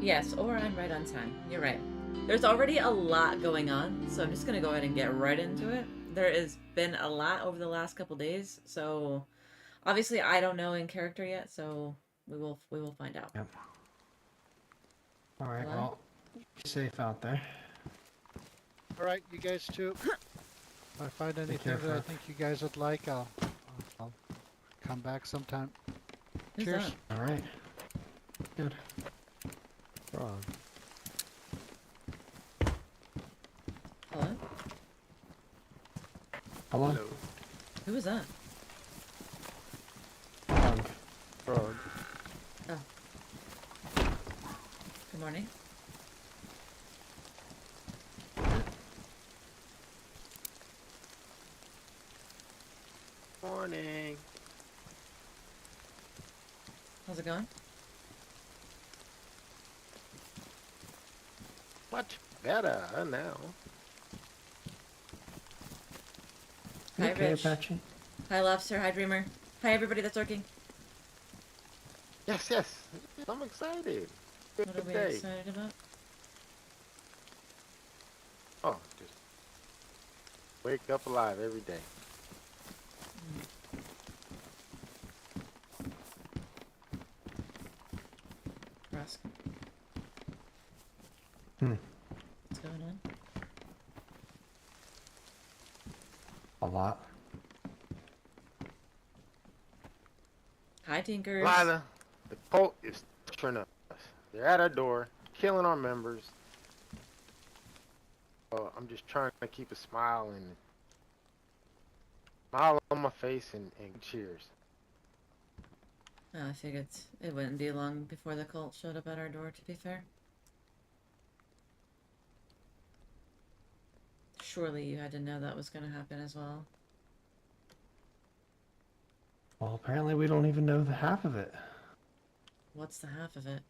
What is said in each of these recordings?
Yes, or I'm right on time. You're right. There's already a lot going on, so I'm just gonna go ahead and get right into it. There has been a lot over the last couple days, so obviously I don't know in character yet, so we will find out. Yep. Alright, Hello? well, be safe out there. Alright, you guys too. If I find Take anything care, that I Fuck. think you guys would like, I'll come back sometime. Who's Cheers. that? Alright. Good. Frog. Hello? Hello? Who was that? Frog. Frog. Oh. Good morning. Morning. How's it going? Much better now. You Hi, okay, Rich. Apache? Hi, Lobster. Hi, Dreamer. Hi, everybody that's lurking. Yes, yes. I'm excited. Good What are we day. excited about? Oh, just wake up alive every day. Rusk. Hmm. What's going on? A lot. Hi, Tinkers. Delilah, the cult is turning us. They're at our door, killing our members. I'm just trying to keep a smile on my face and cheers. Oh, I figured it wouldn't be long before the cult showed up at our door, to be fair. Surely you had to know that was going to happen as well. Well, apparently we don't even know the half of it. What's the half of it?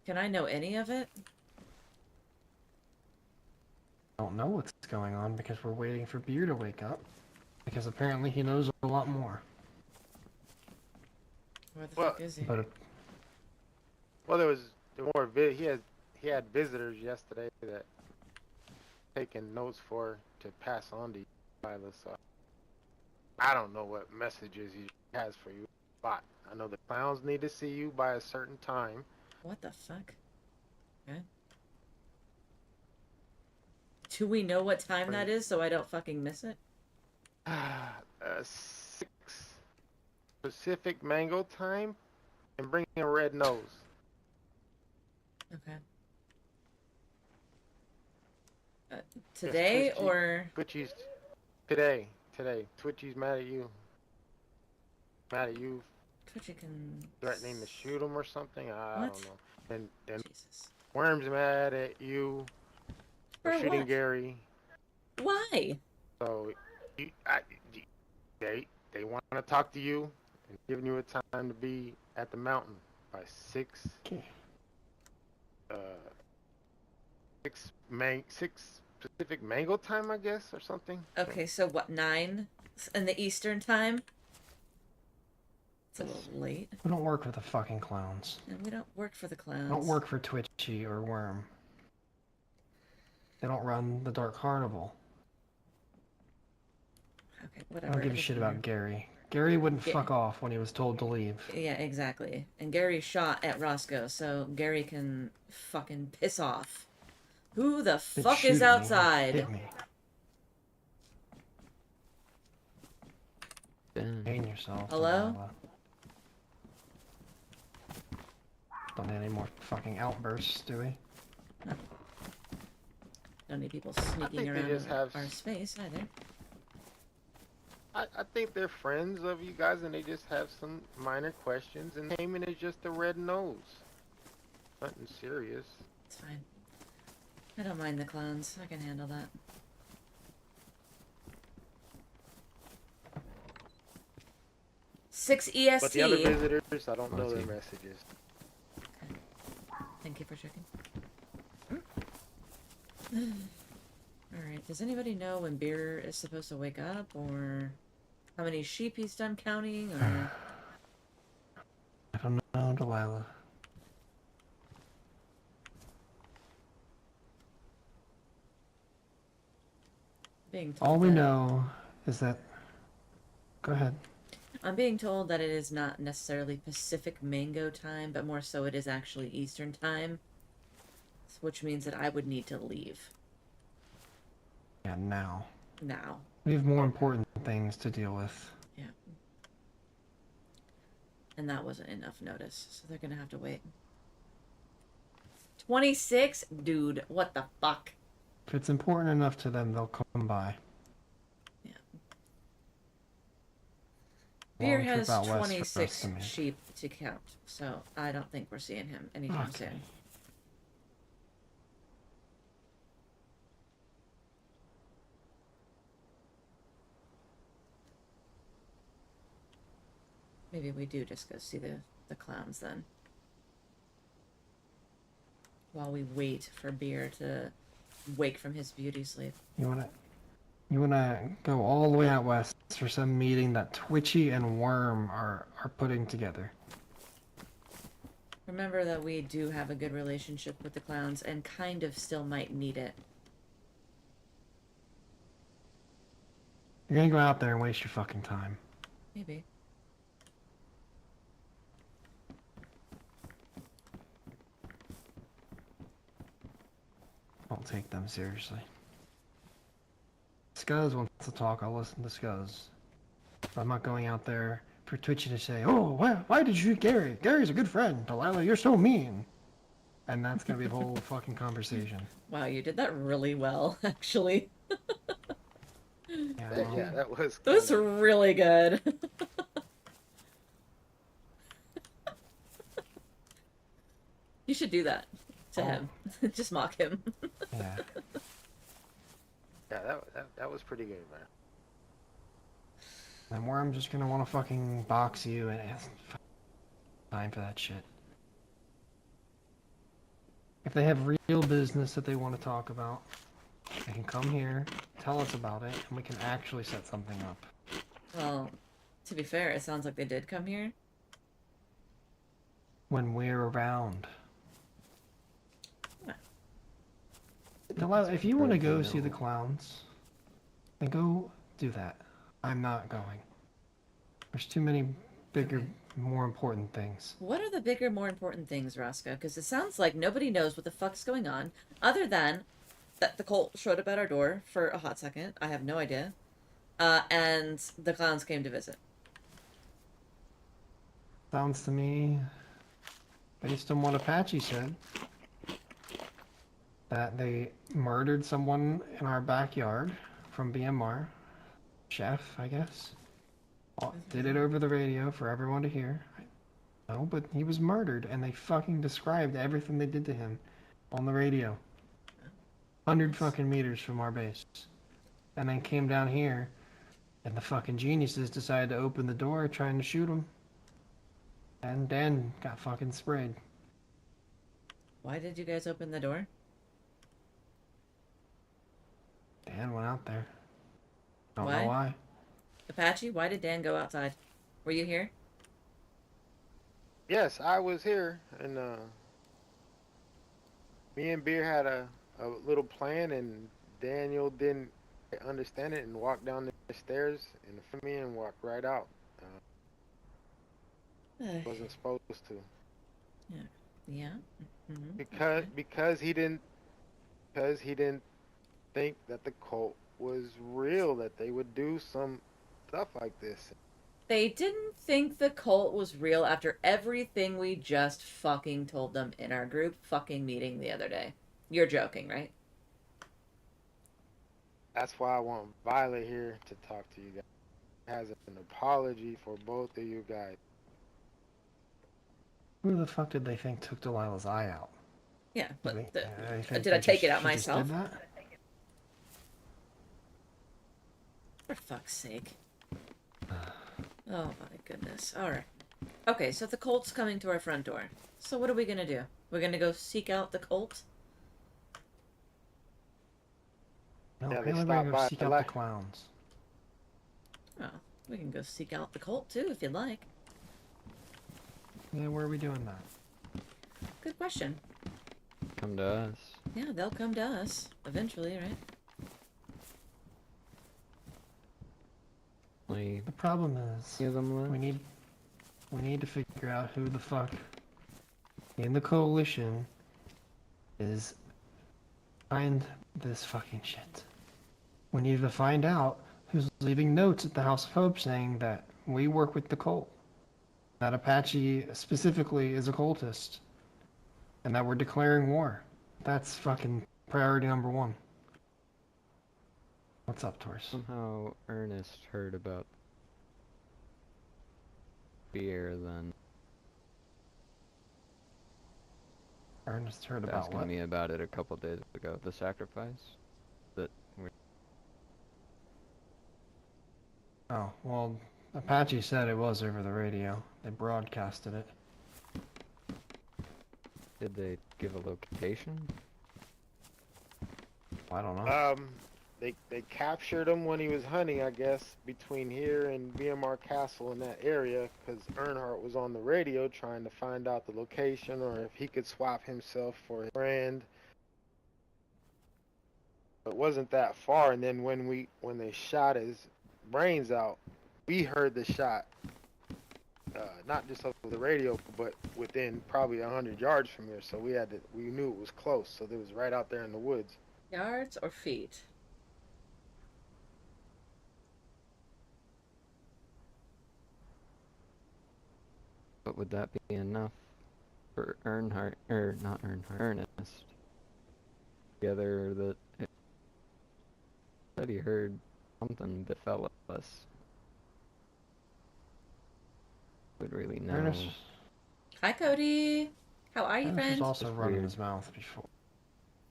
Can I know any of it? Don't know what's going on because we're waiting for Beer to wake up. Because apparently he knows a lot more. Where the Well, fuck is he? But Well, there more he had visitors yesterday that taking notes for to pass on to you, Delilah, so I don't know what messages he has for you, but I know the clowns need to see you by a certain time. What the fuck? Okay. Do we know what time that is so I don't fucking miss it? 6 Pacific Mango time, and bring a red nose. Okay. Today or... Twitchy's today. Twitchy's mad at you. Twitchy can... Threatening to shoot him or something. I What? don't know. And then Jesus. Worm's mad at you for For shooting what? Gary. Why? So they want to talk to you and giving you a time to be at the mountain by 6 okay. 6 Pacific Mango time, I guess, or something. Okay, so what, 9 in the Eastern time? It's a little late. We don't work for the fucking clowns. And we don't work for the We clowns. don't work for Twitchy or Worm. They don't run the Dark Carnival. Okay, I whatever. don't give a shit about Gary. Gary wouldn't fuck off when he was told to leave. Yeah, exactly. And Gary shot at Roscoe, so Gary can fucking piss off. Who the Bitch fuck is shooting me. outside? Hit me. Damn. Hang yourself. Hello? Delilah. Don't need any more fucking outbursts, do we? No. Don't need people think sneaking they around just in have our space either. I think they're friends of you guys, and they just have some minor questions, and Heyman is just a red nose. Nothing serious. It's fine. I don't mind the clowns. I can handle that. Six EST. But the other visitors, I don't know their messages. Okay. Thank you for checking. Alright, does anybody know when Beer is supposed to wake up, or how many sheep he's done counting, or... I don't know, Delilah. Being told All we that- know is that. Go ahead. I'm being told that it is not necessarily Pacific Mango time, but more so it is actually Eastern time, which means that I would need to leave Yeah, now. now. We have more important things to deal with. Yeah. And that wasn't enough notice, so they're gonna have to wait. 26? Dude, what the fuck? If it's important enough to them, they'll come by. Yeah. Beer Long trip has out west for us 26 to make. sheep to count, so I don't think we're seeing him anytime Okay. soon. Maybe we do just go see the clowns then. While we wait for Beer to wake from his beauty sleep. You wanna go all the way out west for some meeting that Twitchy and Worm are putting together. Remember that we do have a good relationship with the clowns and kind of still might need it. You're gonna go out there and waste your fucking time. Maybe. Don't take them seriously. Scuzz wants to talk, I'll listen to Scuzz. But I'm not going out there for Twitchy to say, oh, why did you shoot Gary? Gary's a good friend. Delilah, you're so mean. And that's gonna be a whole fucking conversation. Wow, you did that really well, actually. Yeah, Yeah, that was. That was really good. You should do that to him. Just mock him. yeah. Yeah, that was pretty good, man. And Worm's just gonna want to fucking box you, and it's time for that shit. If they have real business that they want to talk about, they can come here, tell us about it, and we can actually set something up. Well, to be fair, it sounds like they did come here. When we're around. What? Delilah, if you want to go see the clowns, then go do that. I'm not going. There's too many bigger, more important things. What are the bigger, more important things, Roscoe? Because it sounds like nobody knows what the fuck's going on, other than that the cult showed up at our door for a hot second. I have no idea. And the clowns came to visit. Sounds to me, based on what Apache said, that they murdered someone in our backyard from BMR. Chef, I guess. Did it over the radio for everyone to hear. No, but he was murdered, and they fucking described everything they did to him on the radio. 100 fucking meters from our base. And then came down here, and the fucking geniuses decided to open the door trying to shoot him. And Dan got fucking sprayed. Why did you guys open the door? Dan went out there. Don't Why? know why. Apache, why did Dan go outside? Were you here? Yes, I was here, and me and Beer had a little plan, and Daniel didn't understand it and walked down the stairs and me and walked right out. Wasn't supposed to. Yeah. Mm-hmm. Because he didn't think that the cult was real, that they would do some stuff like this. They didn't think the cult was real after everything we just fucking told them in our group fucking meeting the other day. You're joking, right? That's why I want Violet here to talk to you guys. Has an apology for both of you guys. Who the fuck did they think took Delilah's eye out? Yeah, but think did I they take it out she just myself? did that? For fuck's sake. Oh my goodness. Alright. Okay, so the cult's coming to our front door. So what are we gonna do? We're gonna go seek out the cult? No, Yeah, they apparently we're stopped gonna by go seek out the clowns. Oh, we can go seek out the cult too, if you'd like. Yeah, where are we doing that? Good question. Come to us. Yeah, they'll come to us. Eventually, right? only The problem is, few of them left. we need to figure out who the fuck in the coalition is behind this fucking shit. We need to find out who's leaving notes at the House of Hope saying that we work with the cult, that Apache specifically is a cultist, and that we're declaring war. That's fucking priority number one. What's up, Torres? Somehow Ernest heard about beer, then Ernest heard about asking what? me about it a couple days ago. The sacrifice that we Oh, well, Apache said it was over the radio. They broadcasted it. did they give a location? I don't know. They captured him when he was hunting, I guess, between here and BMR Castle in that area, because Earnhardt was on the radio trying to find out the location or if he could swap himself for his friend. It wasn't that far, and then when they shot his brains out, we heard the shot, not just over the radio, but within probably 100 yards from here. So we knew it was close. So it was right out there in the woods. Yards or feet? But would that be enough for Earnhardt, or not Earnhardt, Ernest? Together that it said he heard something befell us. Would really know. Ernest, Hi, Cody. How are you, Ernest friend? was also It's running weird. his mouth before.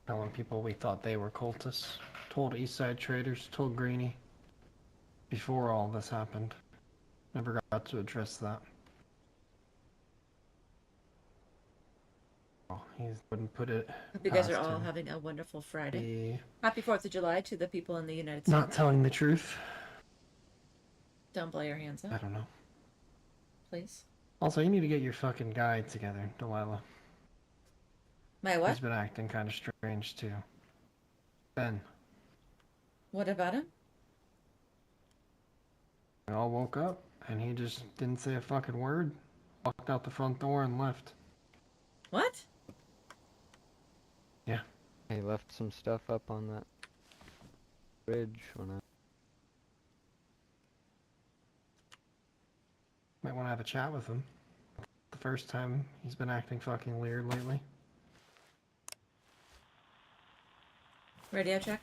Telling people we thought they were cultists. Told Eastside Traders, told Greenie. Before all this happened. Never got to address that. Oh, he wouldn't put it Hope you guys are past all him. having a wonderful Friday. He Happy 4th of July to the people in the United States. not telling the truth. Don't blow your hands I up, don't know. please. Also, you need to get your fucking guy together, Delilah. My what? He's been acting kind of strange too. Ben, What about him? we all woke up and he just didn't say a fucking word. Walked out the front door and left. What? I left some stuff up on that bridge when I Might want to have a chat with him. The first time he's been acting fucking weird lately. Radio check.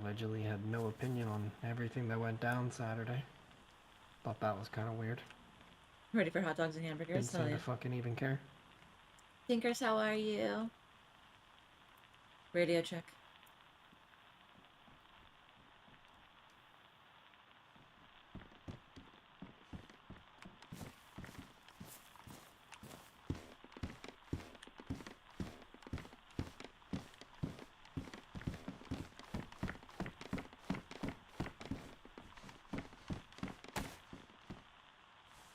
Allegedly had no opinion on everything that went down Saturday. Thought that was kind of weird. Ready for hot dogs and Didn't hamburgers? Hell seem yeah. to fucking even care. Tinkers, how are you? Radio check.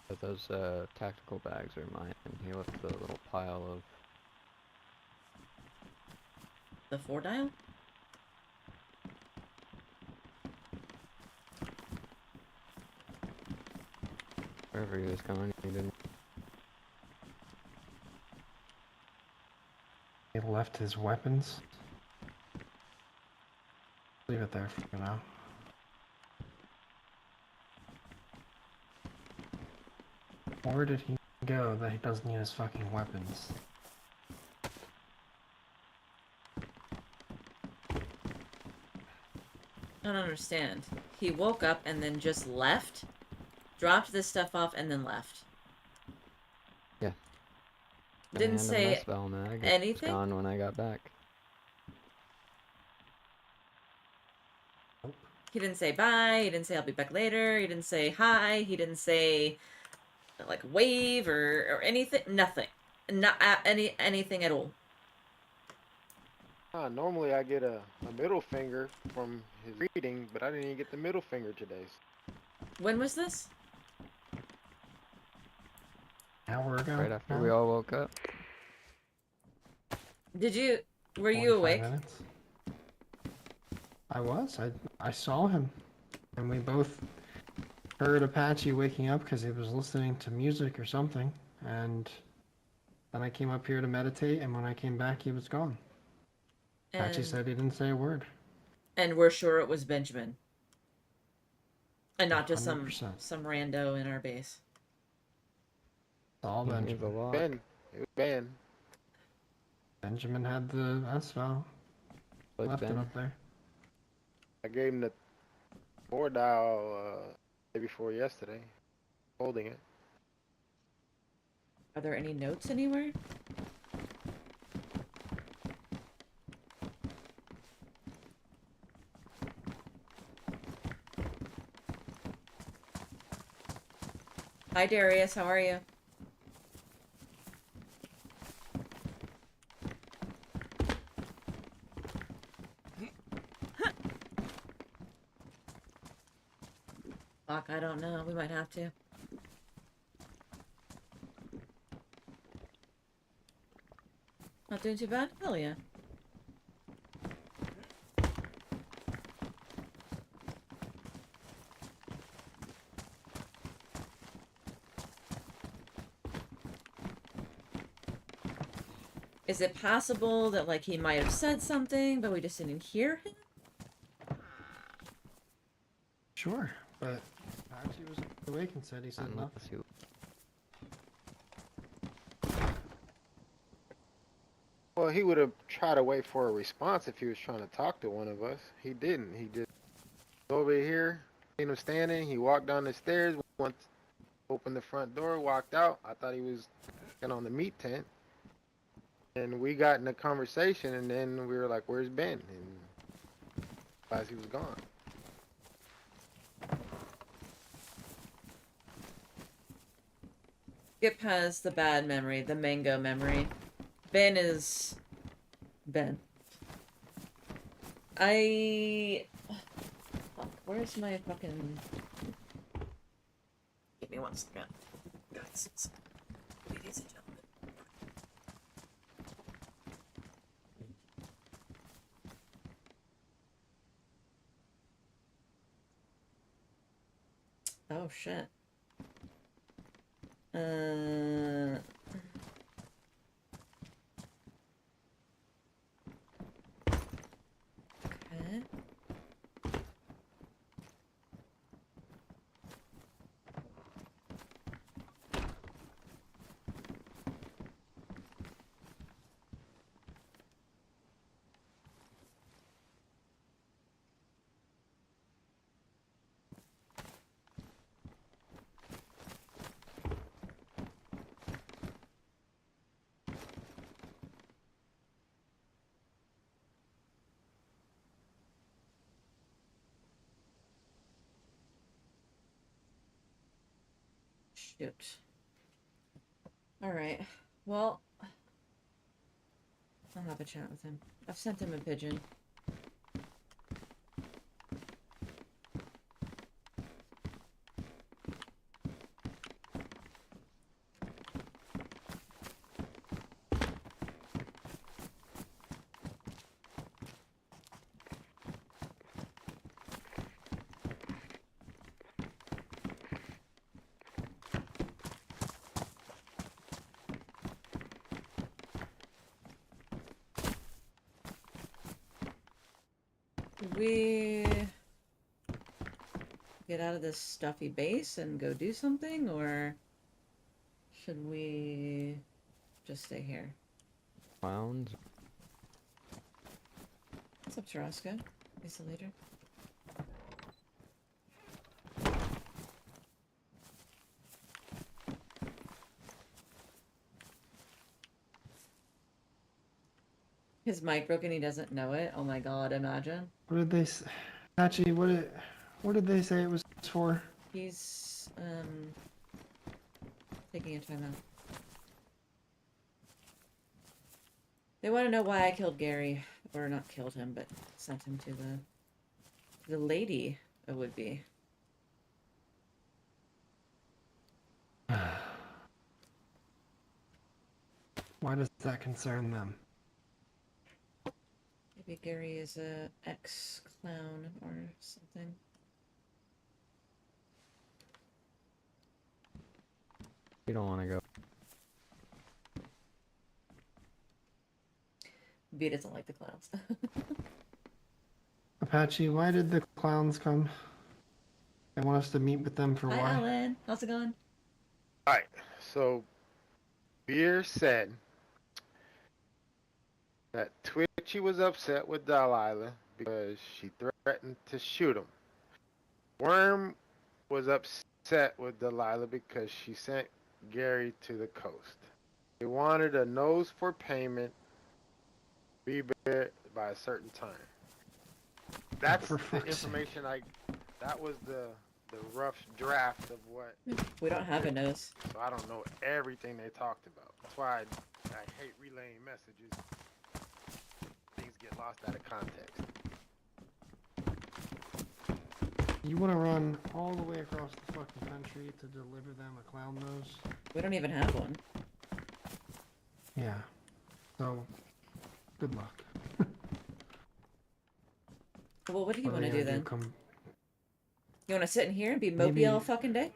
but those tactical bags are mine. He left the little pile of The 4-dial? wherever he was going. He didn't. He left his weapons. Leave it there for now. Where did he go that he doesn't need his fucking weapons? I don't understand. He woke up and then just left, dropped this stuff off, and then left. Yeah. Didn't And a say mess bell mag. It was anything? gone when I got back. He didn't say bye. He didn't say I'll be back later. He didn't say hi. He didn't say like wave or anything. Nothing. Not anything at all. Normally I get a middle finger from his reading, but I didn't even get the middle finger today. When was this? Hour ago? Right after now? we all woke up. Did you? Were you 45 awake? minutes. I was. I saw him. And we both heard Apache waking up because he was listening to music or something. And then I came up here to meditate, and when I came back, he was gone. Apache And said he didn't say a word. we're sure it was Benjamin. And not just 100%. some rando in our base. It's all He's a Benjamin. lot. Ben. It was Ben. Benjamin had the S file. But Left it Ben, up there. I gave him the 4 dial day before yesterday. Holding it. Are there any notes anywhere? Hi Darius, how are you? Fuck, I don't know. We might have to. Not doing too bad? Hell yeah. Is it possible that, like, he might have said something, but we just didn't hear him? Sure, but Apache was awake and said he said nothing. unless you Well, he would have tried to wait for a response if he was trying to talk to one of us. He didn't. He just over here, seen him standing. He walked down the stairs, went, opened the front door, walked out. I thought he was on the meat tent. And we got in a conversation, and then we were like, "Where's Ben?" And realized he was gone. Skip has the bad memory, the mango memory. Ben is... Ben. Fuck, where's my fucking... Give me 1 second. Guys, ladies and gentlemen. Oh, shit. Okay. Shoot. Alright. Well, I'll have a chat with him. I've sent him a pigeon. Should we get out of this stuffy base and go do something, or should we just stay here? clowns. What's up, Tarasca? See you later. His mic broke and he doesn't know it. Oh my god, imagine. What did they say? Apache, what did they say it was for? He's, taking a timeout. They want to know why I killed Gary. Or not killed him, but sent him to the lady, it would be. Why does that concern them? Maybe Gary is a ex-clown or something. You don't want to go. B doesn't like the clowns. Apache, why did the clowns come? They want us to meet with them for Hi, why? Alan. How's it going? Alright, so Beer said that Twitchy was upset with Delilah because she threatened to shoot him. Worm was upset with Delilah because she sent Gary to the coast. They wanted a nose for payment be buried by a certain time. That's For the fuck's sake. information that was the rough draft of what, We don't have a nose. so I don't know everything they talked about. That's why I hate relaying messages. Things get lost out of context. You want to run all the way across the fucking country to deliver them a clown nose? We don't even have one. Yeah. So, good luck. Well, what do you What want are to they do gonna then? Come... You want to sit in here and be mopey Maybe- all fucking day?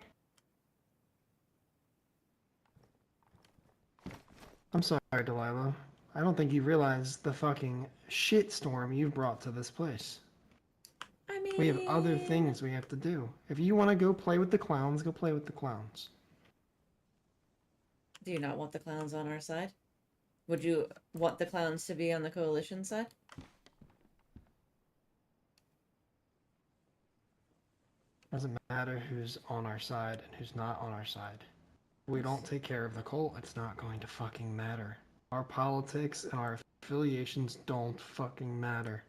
I'm sorry, Delilah. I don't think you realize the fucking shitstorm you've brought to this place. I mean... We have other things we have to do. If you want to go play with the clowns, go play with the clowns. Do you not want the clowns on our side? Would you want the clowns to be on the coalition side? Doesn't matter who's on our side and who's not on our side. If we don't take care of the cult, it's not going to fucking matter. Our politics and our affiliations don't fucking matter.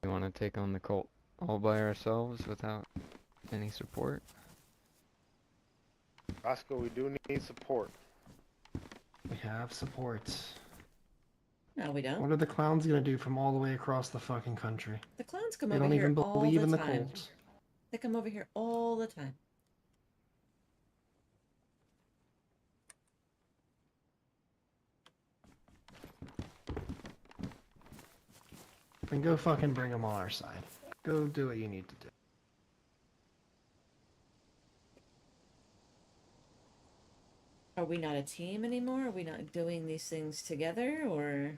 We want to take on the cult all by ourselves without any support. Roscoe, we do need support. We have supports. No, we don't. What are the clowns gonna do from all the way across the fucking country? The clowns come They over don't here even all believe the in the time. cult. They come over here all the time. Then go fucking bring them on our side. Go do what you need to do. Are we not a team anymore? Are we not doing these things together, or...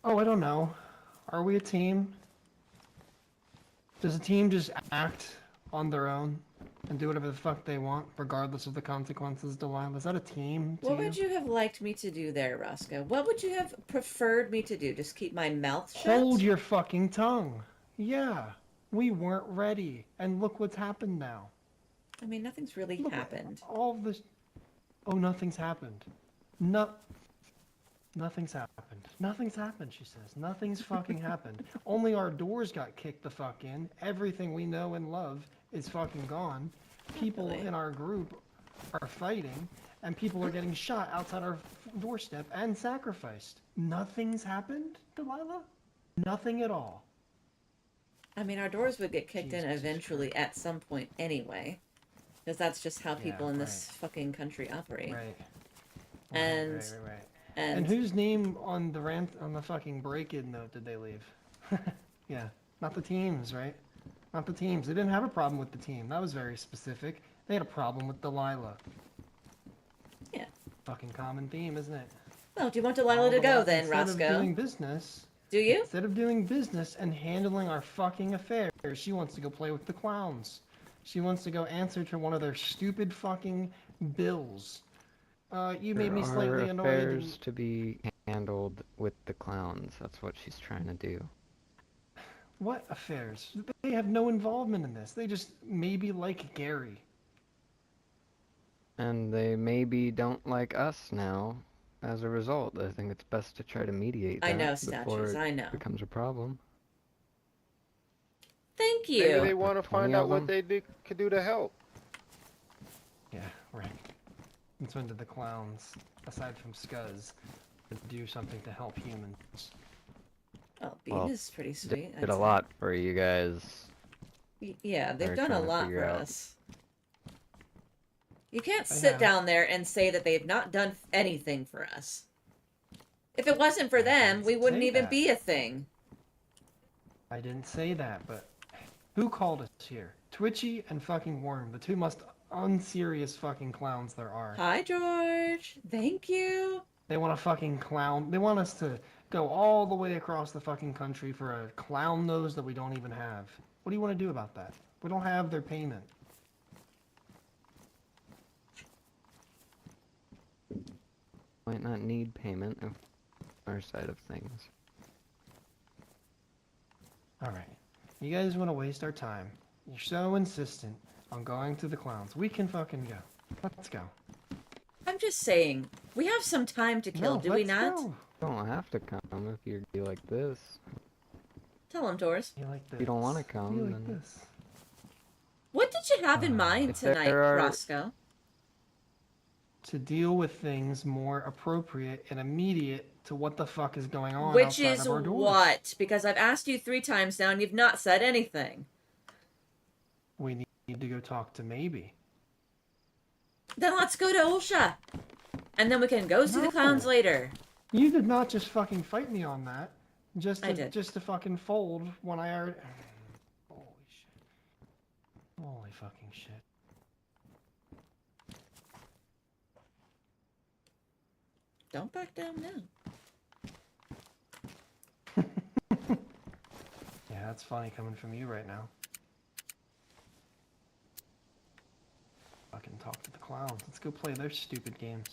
Oh, I don't know. Are we a team? Does a team just act on their own and do whatever the fuck they want, regardless of the consequences, Delilah? Is that a team to What would you have liked me to do there, Roscoe? What would you have preferred me to do? Just keep my mouth shut? Hold your fucking tongue. Yeah, we weren't ready. And look what's happened now. I mean, nothing's really Look, happened. all of this... Oh, nothing's happened. Nothing's happened. Nothing's happened, she says. Nothing's fucking happened. Only our doors got kicked the fuck in. Everything we know and love is fucking gone. People really. in our group are fighting, and people are getting shot outside our doorstep and sacrificed. Nothing's happened, Delilah? Nothing at all. I mean, our doors would get kicked in Jesus eventually at some point anyway. Because that's just how people in this right. fucking country operate. Right. And- Right. And, And whose name on the fucking break-in note did they leave? Yeah, not the teams, right? Not the teams. They didn't have a problem with the team. That was very specific. They had a problem with Delilah. Yeah. Fucking common theme, isn't it? well, do you want Delilah to go then, Instead Roscoe? of doing business, Do you? instead of doing business and handling our fucking affairs, she wants to go play with the clowns. She wants to go answer to one of their stupid fucking bills. You made me slightly There are annoyed. affairs to be handled with the clowns. That's what she's trying to do. What affairs? They have no involvement in this. They just maybe like Gary. And they maybe don't like us now as a result. I think it's best to try to mediate that I know, before Statues, I know. it becomes a problem. Thank Maybe they you. want to 20 find of out what them? they could do to help. Yeah, right. Since when did the clowns, aside from Scuzz, do something to help humans? Oh, Bean Well, is pretty sweet. Did I'd a say. lot for you guys. Yeah, they've They're done a trying to lot figure for out. us. You can't They sit have. down there and say that they've not done anything for us. If it wasn't for I them, didn't we wouldn't say even that. be a thing. I didn't say that, but Who called us here? Twitchy and fucking Worm, the two most unserious fucking clowns there are. Hi, George. Thank you. They want to fucking clown. They want us to go all the way across the fucking country for a clown nose that we don't even have. What do you want to do about that? We don't have their payment. Might not need payment if our side of things. Alright. You guys want to waste our time. You're so insistent on going to the clowns. We can fucking go. Let's go. I'm just saying, we have some time to kill, No, do we let's not? go. You don't have to come if you like this. Tell him, Doris. You like this. If you don't want to come, You like then this. What did you have in mind If there tonight, are- Roscoe? To deal with things more appropriate and immediate to what the fuck is going on Which outside is of our doors. what? Because I've asked you 3 times now and you've not said anything. We need to go talk to Maybe. Then let's go to Olsha. And then we can go see the clowns No. later. You did not just fucking fight me on that. I did. Just to fucking fold when I already... Holy shit. Holy fucking shit. Don't back down now. Yeah, that's funny coming from you right now. Fucking talk to the clowns. Let's go play their stupid games.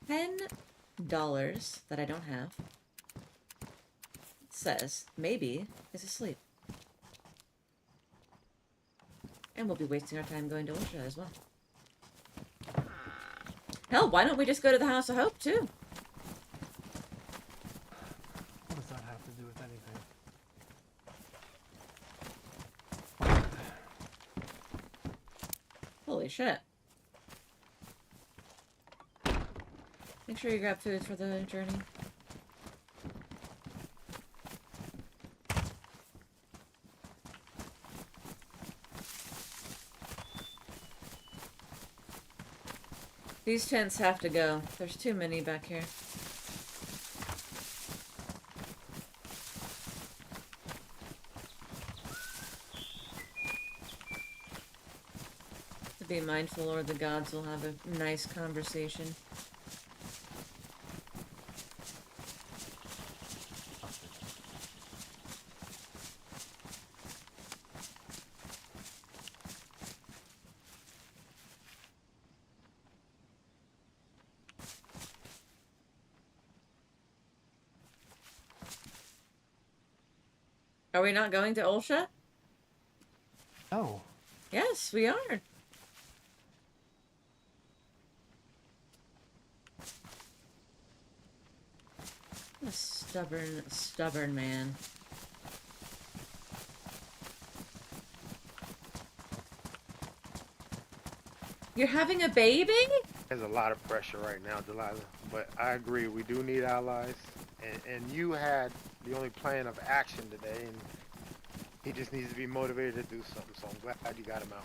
$10 that I don't have says maybe is asleep. And we'll be wasting our time going to Olsha as well. Hell, why don't we just go to the House of Hope too? What does that have to do with anything? Holy shit. Make sure you grab food for the journey. These tents have to go. There's too many back here. To be mindful or the gods will have a nice conversation. Are we not going to Olsha? Oh. Yes, we are. A stubborn man. You're having a baby? There's a lot of pressure right now, Delilah. But I agree, we do need allies. And you had the only plan of action today, and he just needs to be motivated to do something. So I'm glad you got him out.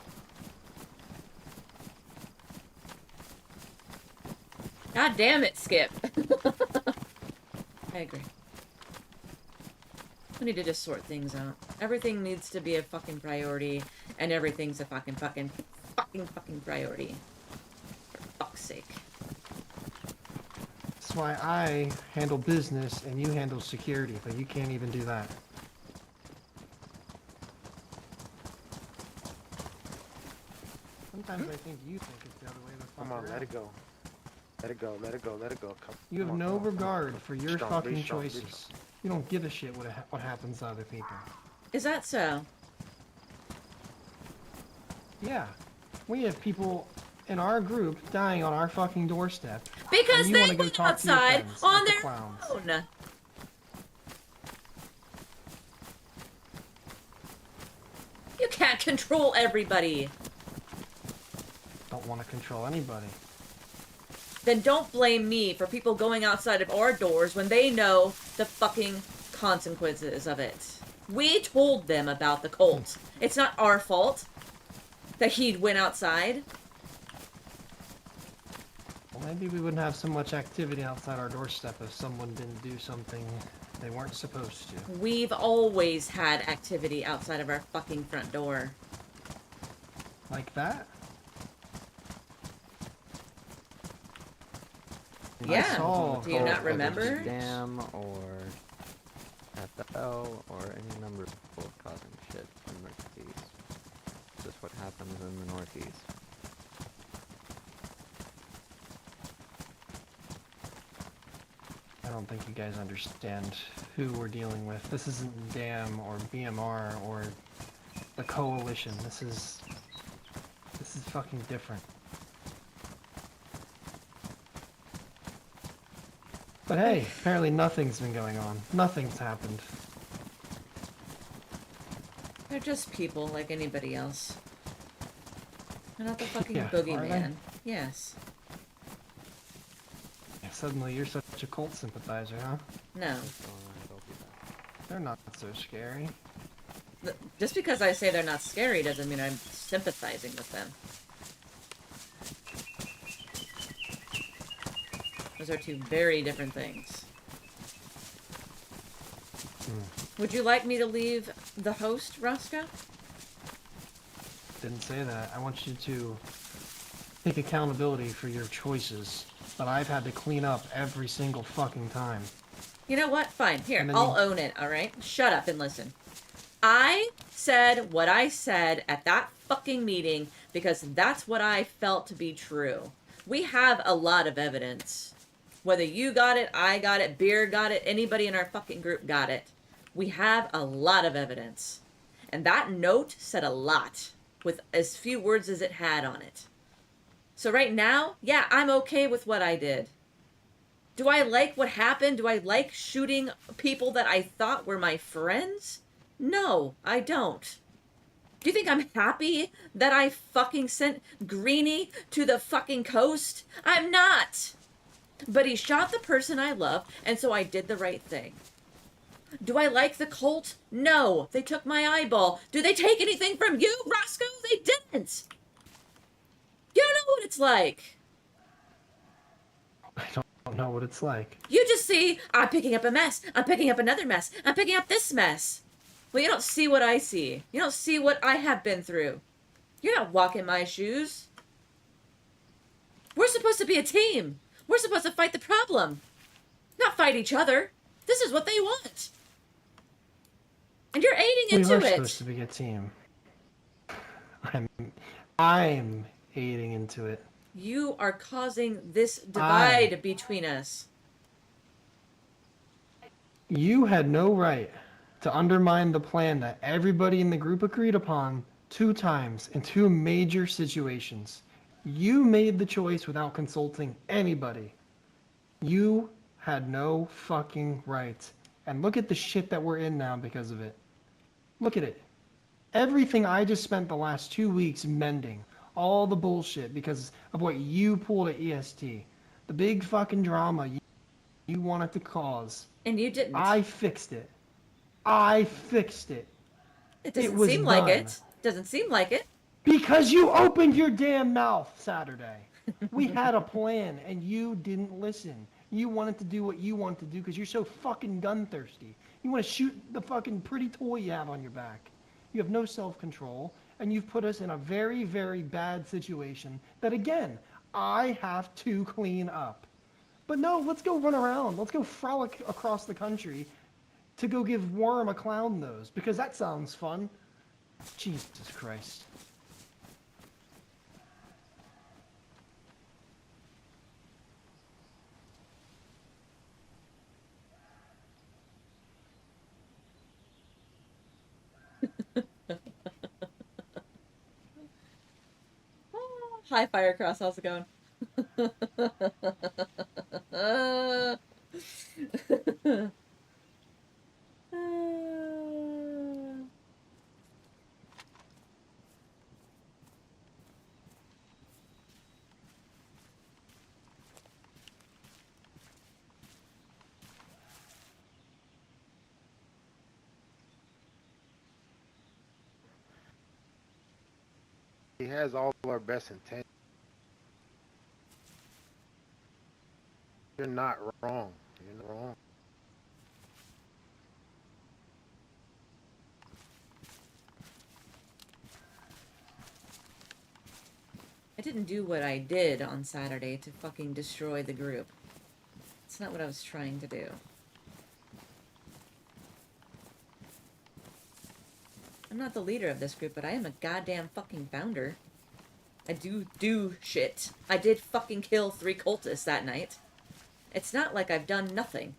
God damn it, Skip. I agree. We need to just sort things out. Everything needs to be a fucking priority, and everything's a fucking priority. For fuck's sake. That's why I handle business and you handle security, but you can't even do that. Sometimes I think you think it's the other way the fuck Come on, around. let it go. Let it go, let it go, let it go. You have come on, no come on, come on. regard for your Strong, be fucking strong, be choices. You don't give a shit what happens to other people. Is that so? Yeah. We have people in our group dying on our fucking doorstep. Because and you they wanna go went talk to your outside friends on like the their clowns. own. You can't control everybody. Don't want to control anybody. Then don't blame me for people going outside of our doors when they know the fucking consequences of it. We told them about the cult. It's not our fault that he went outside. Maybe we wouldn't have so much activity outside our doorstep if someone didn't do something they weren't supposed to. We've always had activity outside of our fucking front door. Like that? Yeah. I saw Do you not Whether it's remember? Dam or FL or any number of people causing shit in the Northeast. Just what happens in the Northeast. I don't think you guys understand who we're dealing with. This isn't DAM or BMR or the Coalition. This is fucking different. But hey, apparently nothing's been going on. Nothing's happened. They're just people like anybody else. They're not the fucking Yeah, are boogeyman. Yes. Suddenly you're such a cult sympathizer, huh? No. So it'll be that. They're not so scary. Just because I say they're not scary doesn't mean I'm sympathizing with them. Those are two very different things. Would you like me to leave the host, Roscoe? Didn't say that. I want you to take accountability for your choices that I've had to clean up every single fucking time. You know what? Fine. Here, And then I'll own it, alright? Shut up and listen. I said what I said at that fucking meeting because that's what I felt to be true. We have a lot of evidence. Whether you got it, I got it, Beer got it, anybody in our fucking group got it. We have a lot of evidence. And that note said a lot with as few words as it had on it. So right now, yeah, I'm okay with what I did. Do I like what happened? Do I like shooting people that I thought were my friends? No, I don't. Do you think I'm happy that I fucking sent Greenie to the fucking coast? I'm not. But he shot the person I love, and so I did the right thing. Do I like the cult? No. They took my eyeball. Do they take anything from you, Roscoe? They didn't. You don't know what it's like. I don't know what it's like. You just see, I'm picking up a mess. I'm picking up another mess. I'm picking up this mess. Well, you don't see what I see. You don't see what I have been through. You're not walking my shoes. We're supposed to be a team. We're supposed to fight the problem, not fight each other. This is what they want. And you're aiding into We are it. supposed to be a team. I'm aiding into it. You are causing this divide between us. You had no right to undermine the plan that everybody in the group agreed upon 2 times in 2 major situations. You made the choice without consulting anybody. You had no fucking right. And look at the shit that we're in now because of it. Look at it. Everything I just spent the last 2 weeks mending. All the bullshit because of what you pulled at EST. The big fucking drama you wanted to cause. And you didn't. I fixed it. I fixed it. It doesn't was seem like done. it. Doesn't seem like it. Because you opened your damn mouth Saturday. We had a plan and you didn't listen. You wanted to do what you wanted to do because you're so fucking gun thirsty. You want to shoot the fucking pretty toy you have on your back. You have no self-control and you've put us in a very, very bad situation that, again, I have to clean up. But no, let's go run around. Let's go frolic across the country to go give Worm a clown nose because that sounds fun. Jesus Christ. Hi, Firecross. How's it going? He has all our best intent. You're not wrong. You're not wrong. I didn't do what I did on Saturday to fucking destroy the group. It's not what I was trying to do. I'm not the leader of this group, but I am a goddamn fucking founder. I do shit. I did fucking kill 3 cultists that night. It's not like I've done nothing.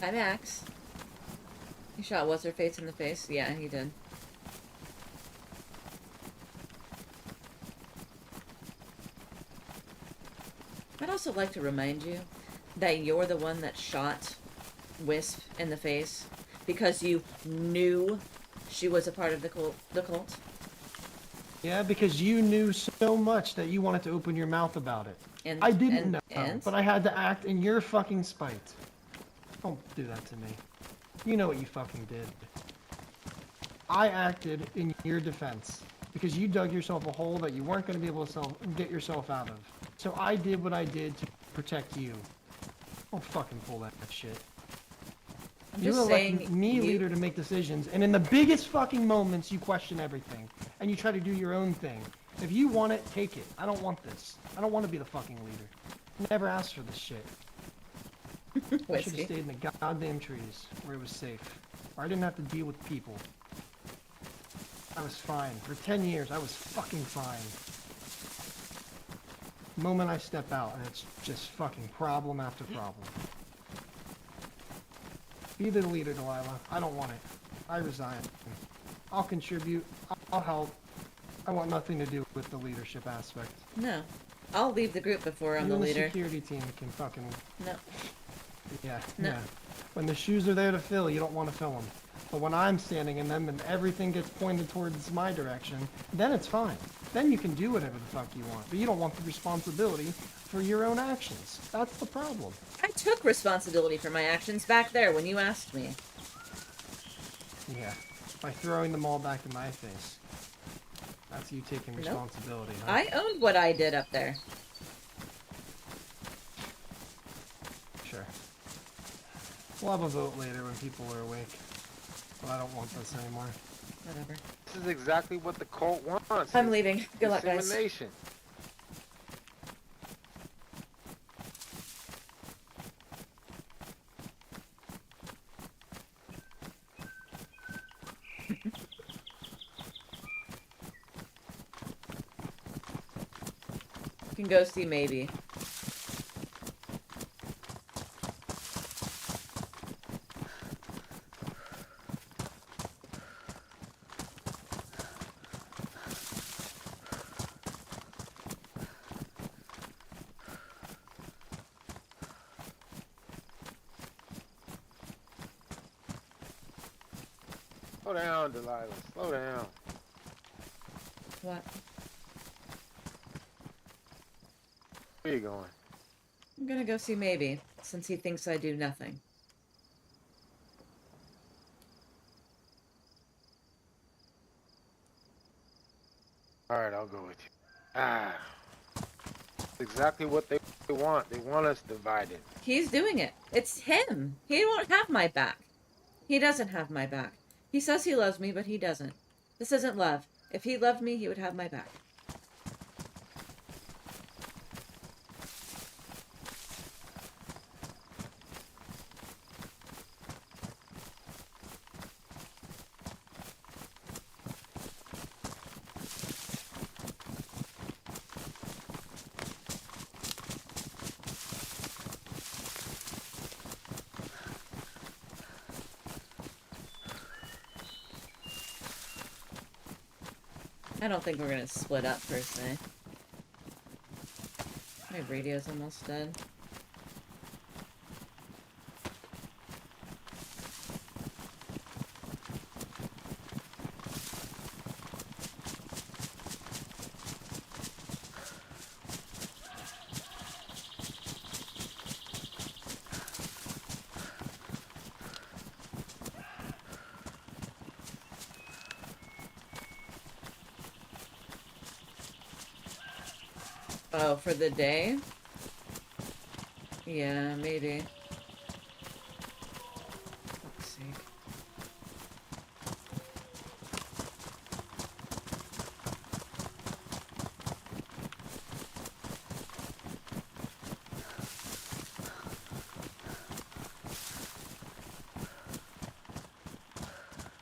Hi, Max. He shot what's-her-face in the face? Yeah, he did. I'd also like to remind you that you're the one that shot Wisp in the face because you knew she was a part of the cult. Yeah, because you knew so much that you wanted to open your mouth about it. And I didn't know, and? but I had to act in your fucking spite. Don't do that to me. You know what you fucking did. I acted in your defense because you dug yourself a hole that you weren't going to be able to get yourself out of. So I did what I did to protect you. Don't fucking pull that shit. I'm You're just electing saying me leader to make decisions, and in the biggest fucking moments, you question everything, and you try to do your own thing. If you want it, take it. I don't want this. I don't want to be the fucking leader. Never asked for this shit. I should have stayed in the goddamn trees, where it was safe, where I didn't have to deal with people. I was fine. For 10 years, I was fucking fine. The moment I step out, and it's just fucking problem after problem. Be the leader, Delilah. I don't want it. I resign. I'll contribute. I'll help. I want nothing to do with the leadership aspect. No. I'll leave the group before I'm the leader. The security team can fucking... No. Yeah, No. yeah. When the shoes are there to fill, you don't want to fill them. But when I'm standing in them and everything gets pointed towards my direction, then it's fine. Then you can do whatever the fuck you want. But you don't want the responsibility for your own actions. That's the problem. I took responsibility for my actions back there when you asked me. Yeah. By throwing them all back in my face. That's you taking responsibility, huh? I owned what I did up there. Sure. We'll have a vote later when people are awake. But I don't want this anymore. Whatever. This is exactly what the cult wants. I'm leaving. Good luck, guys. Dissemination. You can go see maybe. Slow down, Delilah. Slow down. What? Where you going? I'm gonna go see maybe, since he thinks I do nothing. Alright, I'll go with you. Ah. That's exactly what they want. They want us divided. He's doing it. It's him. He won't have my back. He doesn't have my back. He says he loves me, but he doesn't. This isn't love. If he loved me, he would have my back. I don't think we're gonna split up per se. My radio's almost dead. Oh, for the day? Yeah, maybe. Fuck's sake.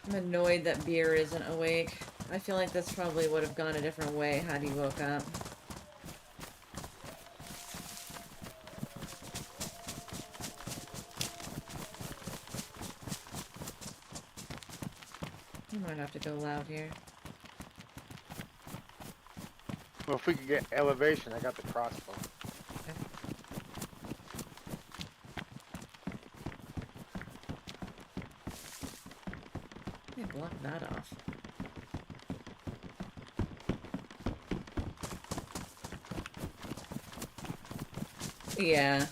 I'm annoyed that Beer isn't awake. I feel like this probably would have gone a different way had he woke up. You might have to go loud here. Well, if we could get elevation, I got the crossbow. Let me block that off. Yeah.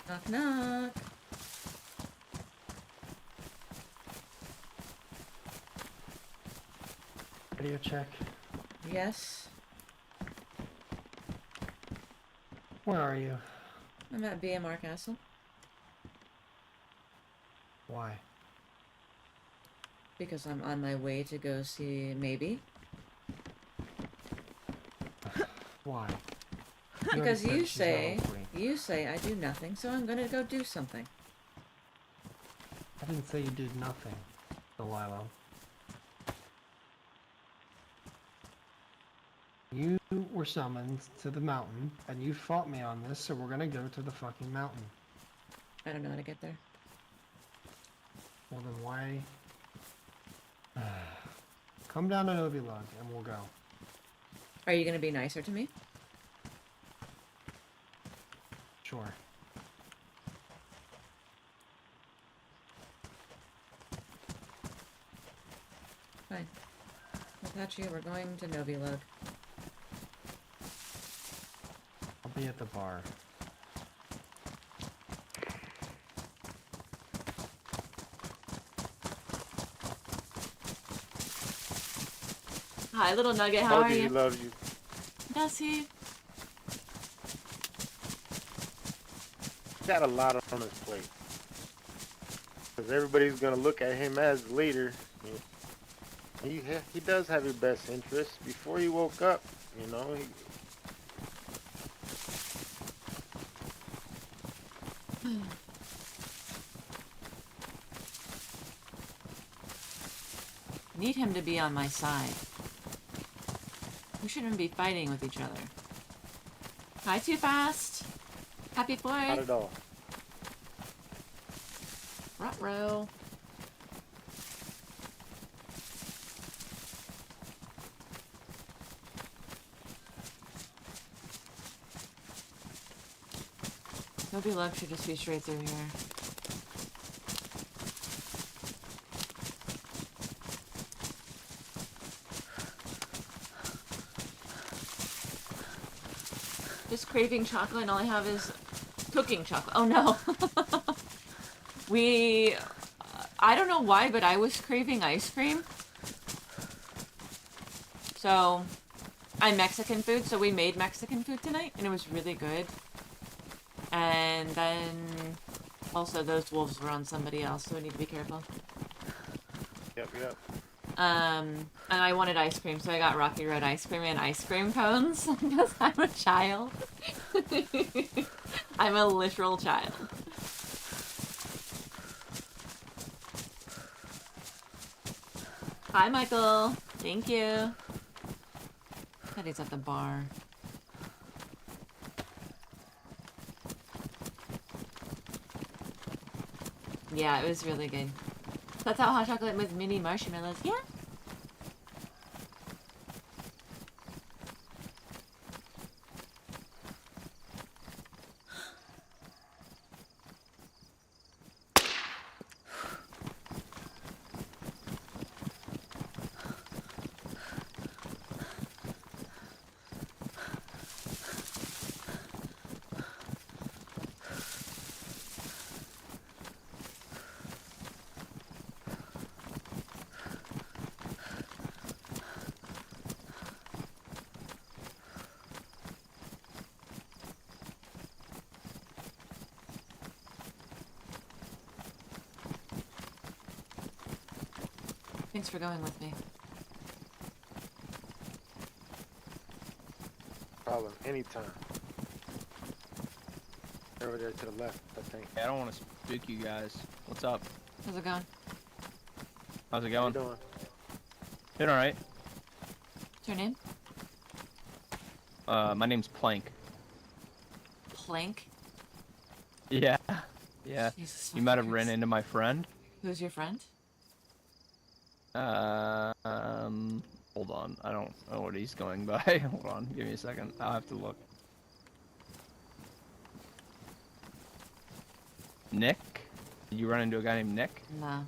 Knock knock. Radio check. Yes. Where are you? I'm at BMR Castle. Why? Because I'm on my way to go see maybe. Why? Because already you said she's say not free. you say I do nothing, so I'm gonna go do something. I didn't say you did nothing, Delilah. You were summoned to the mountain, and you fought me on this, so we're gonna go to the fucking mountain. I don't know how to get there. Well then why... Come down to Novilug, and we'll go. Are you gonna be nicer to me? Sure. Fine. Without you, we're going to Novilug. I'll be at the bar. Hi, little nugget. How are Told you he you? loves you. Does he? He's got a lot on his plate. Because everybody's going to look at him as the leader. He does have your best interests. Before he woke up, you know, Need him to be on my side. We shouldn't be fighting with each other. Hi, Too Fast. Happy not 4th. at all. Ruh-roh. Novilug should just be straight through here. Just craving chocolate and all I have is cooking chocolate. Oh no. I don't know why, but I was craving ice cream. So, I'm Mexican food, so we made Mexican food tonight, and it was really good. And then, also those wolves were on somebody else, so we need to be careful. Yep. And I wanted ice cream, so I got Rocky Road ice cream and ice cream cones because I'm a child. I'm a literal child. Hi, Michael. Thank you. Said he's at the bar. Yeah, it was really good. That's how hot chocolate with mini marshmallows. Yeah. Thanks for going with me. Problem anytime. Over there to the left, I think. I don't want to spook you guys. What's up? How's it going? How's it How you going? doing? Doing alright. What's your name? My name's Plank. Plank? Yeah. Yeah. Jesus You might have fucking ran Christ. into my friend. Who's your friend? Hold on. I don't know what he's going by. Hold on. Give me a second. I'll have to look. Nick? Did you run into a guy named Nick? No.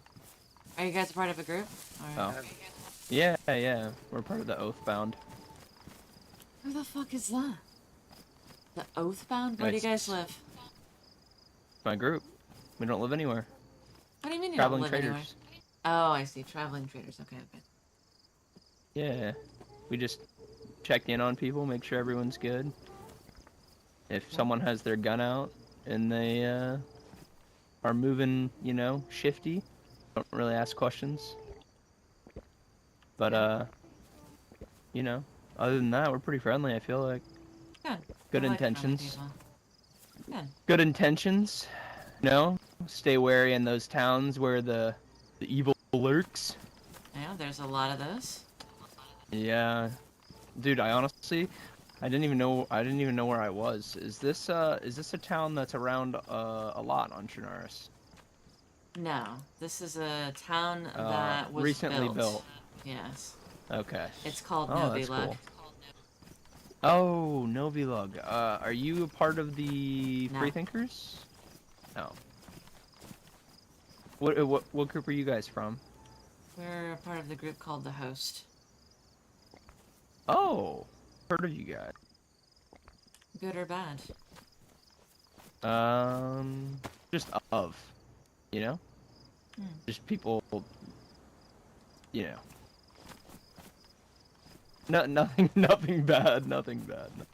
Are you guys a part of a group? Or... Oh. Yeah, yeah. We're part of the Oathbound. Who the fuck is that? The Oathbound? Where do you guys live? My group. We don't live anywhere. What do you mean you Traveling don't live anywhere? traders. Oh, I see. Traveling traders. Okay, okay. Yeah. We just check in on people, make sure everyone's good. If someone has their gun out and they are moving, you know, shifty, don't really ask questions. But you know, other than that, we're pretty friendly, I feel like. Good. Good I like friendly intentions. people. Good. Good intentions. No, stay wary in those towns where the evil lurks. Yeah, there's a lot of those. Yeah. Dude, I honestly I didn't even know where I was. Is this a town that's around a lot on Chernarus? No, this is a town that was recently built. Yes. Okay. It's called Oh, that's Novilug. cool. Oh, Novilug. Are you a part of the No. Freethinkers? No. What group are you guys from? We're a part of the group called The Host. Oh, heard of you guys. Good or bad? Just of, you know? Hmm. Just people, you know. No, nothing bad, nothing bad. Do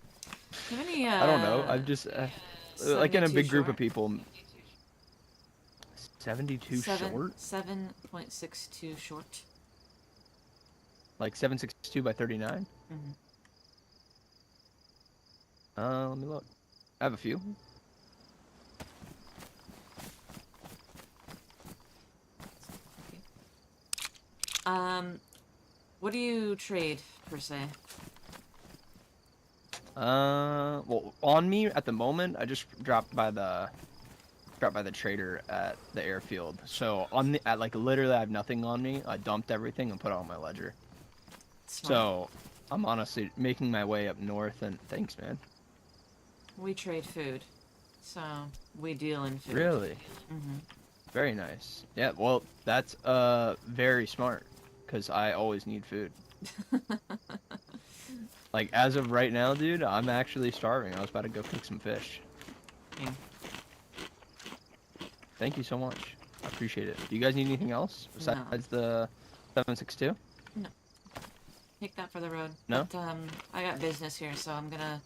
you have any, I don't know. I'm just like in a 72 big group of short? people. 72 short? 7.62 short. Like 762 by 39? Mm-hmm. Let me look. I have a few. What do you trade, per se? Well, on me at the moment, I just dropped by the trader at the airfield. So like literally, I have nothing on me. I dumped everything and put it on my ledger. Smart. So I'm honestly making my way up north. And thanks, man. We trade food. So, we deal in food. Really? Mm-hmm. Very nice. Yeah. Well, that's very smart, because I always need food. Like as of right now, dude, I'm actually starving. I was about to go cook some fish. Yeah. Thank you so much. I appreciate it. Do you guys need anything else besides the 762? No. Take that for the road. No? But, I got business here, so I'm gonna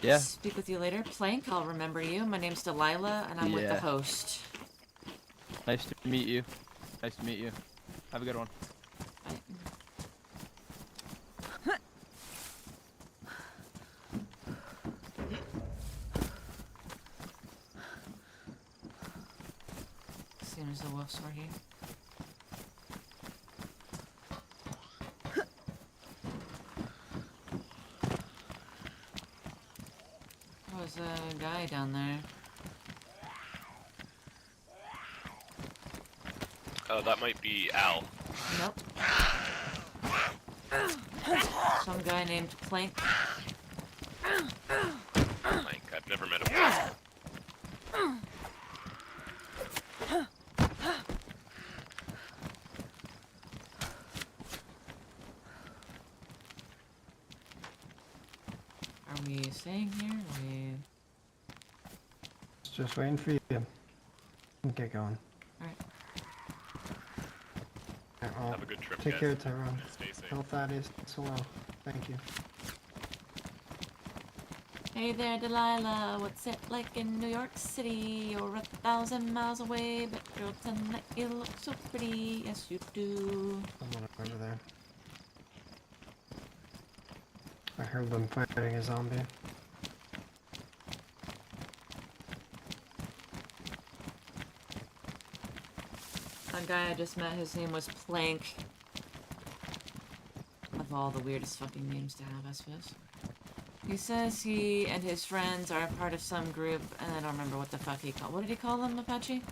Yeah. speak with you later. Plank, I'll remember you. My name's Delilah, and I'm with the Yeah. host. Nice to meet you. Nice to meet you. Have a good one. over here. There was a guy down there. Oh, that might be Al. Nope. Some guy named Plank. Like, I've never met him. Are we staying here? Just waiting for you. Get going. Alright. Alright, well, Have a good trip, take guys. care, Tyrone. Stay safe. Tell Thaddeus hello. Thank you. Hey there, Delilah. What's it like in New York City? You're 1,000 miles away, but girl, tonight you look so pretty. Yes, you do. Someone over there. I heard them fighting a zombie. That guy I just met, his name was Plank. Of all the weirdest fucking names to have, I suppose. He says he and his friends are a part of some group, and I don't remember what the fuck he called. What did he call them, Apache?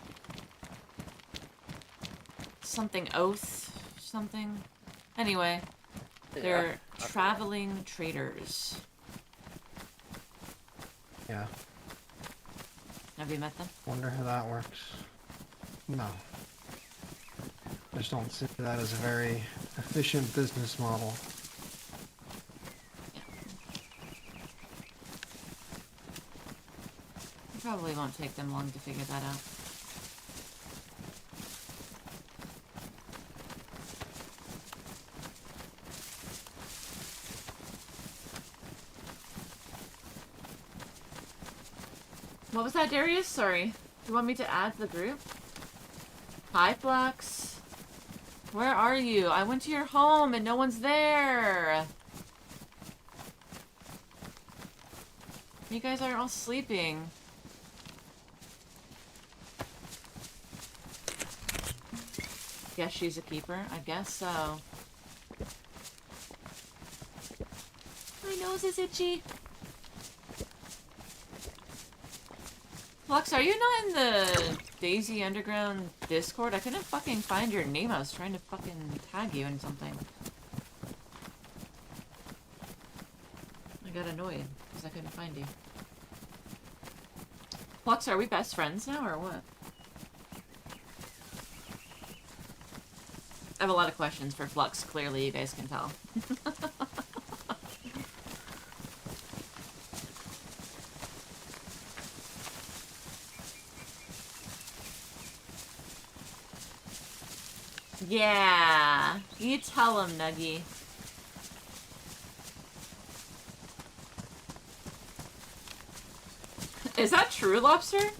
Something Oath? Something? Anyway, they're traveling traders. Yeah. Have you met them? Wonder how that works. No. Just don't see that as a very efficient business model. It probably won't take them long to figure that out. What was that, Darius? Sorry. You want me to add the group? Hi, Flux. Where are you? I went to your home and no one's there. You guys are all sleeping. Guess she's a keeper. I guess so. My nose is itchy. Flux, are you not in the Daisy Underground Discord? I couldn't fucking find your name. I was trying to fucking tag you in something. I got annoyed because I couldn't find you. Flux, are we best friends now or what? I have a lot of questions for Flux, clearly you guys can tell. Yeah, you tell him, Nuggy. Is that true, Lobster?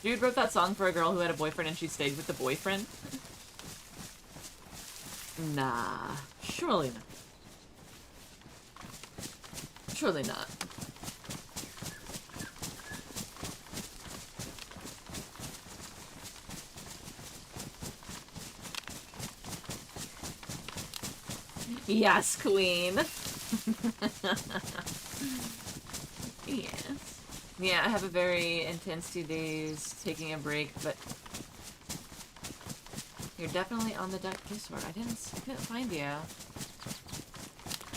Dude wrote that song for a girl who had a boyfriend and she stayed with the boyfriend? Nah, surely not. Surely not. Yes, queen. Yes. Yeah, I have a very intense 2 days taking a break, but you're definitely on the duck Discord. I couldn't find you.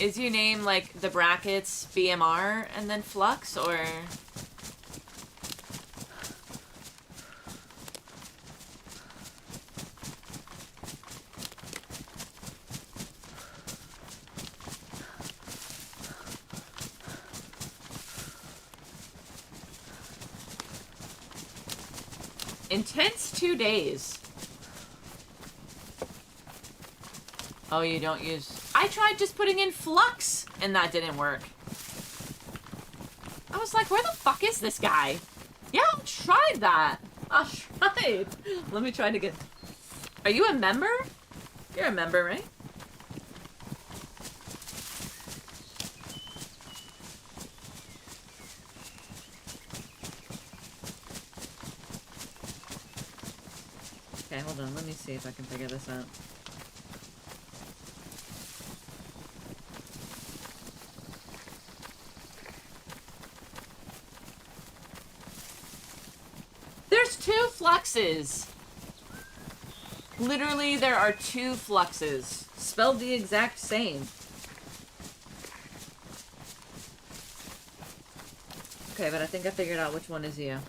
Is your name like the brackets BMR and then Flux, or? Intense 2 days. Oh, you don't use... I tried just putting in Flux, and that didn't work. I was like, where the fuck is this guy? Yeah, I tried that. I tried. Let me try to get... Are you a member? You're a member, right? Okay, hold on. Let me see if I can figure this out. There's 2 fluxes! Literally, there are 2 fluxes. Spelled the exact same. Okay, but I think I figured out which one is you.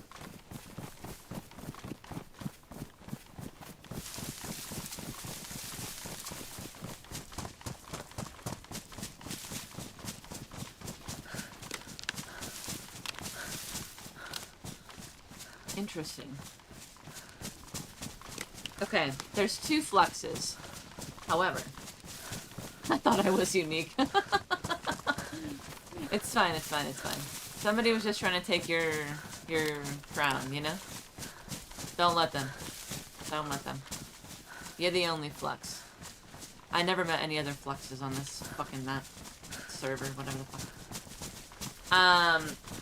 Interesting. Okay, there's 2 fluxes. However, I thought I was unique. It's fine, it's fine, it's fine. Somebody was just trying to take your crown, you know? Don't let them. Don't let them. You're the only flux. I never met any other fluxes on this fucking map. Server, whatever the fuck.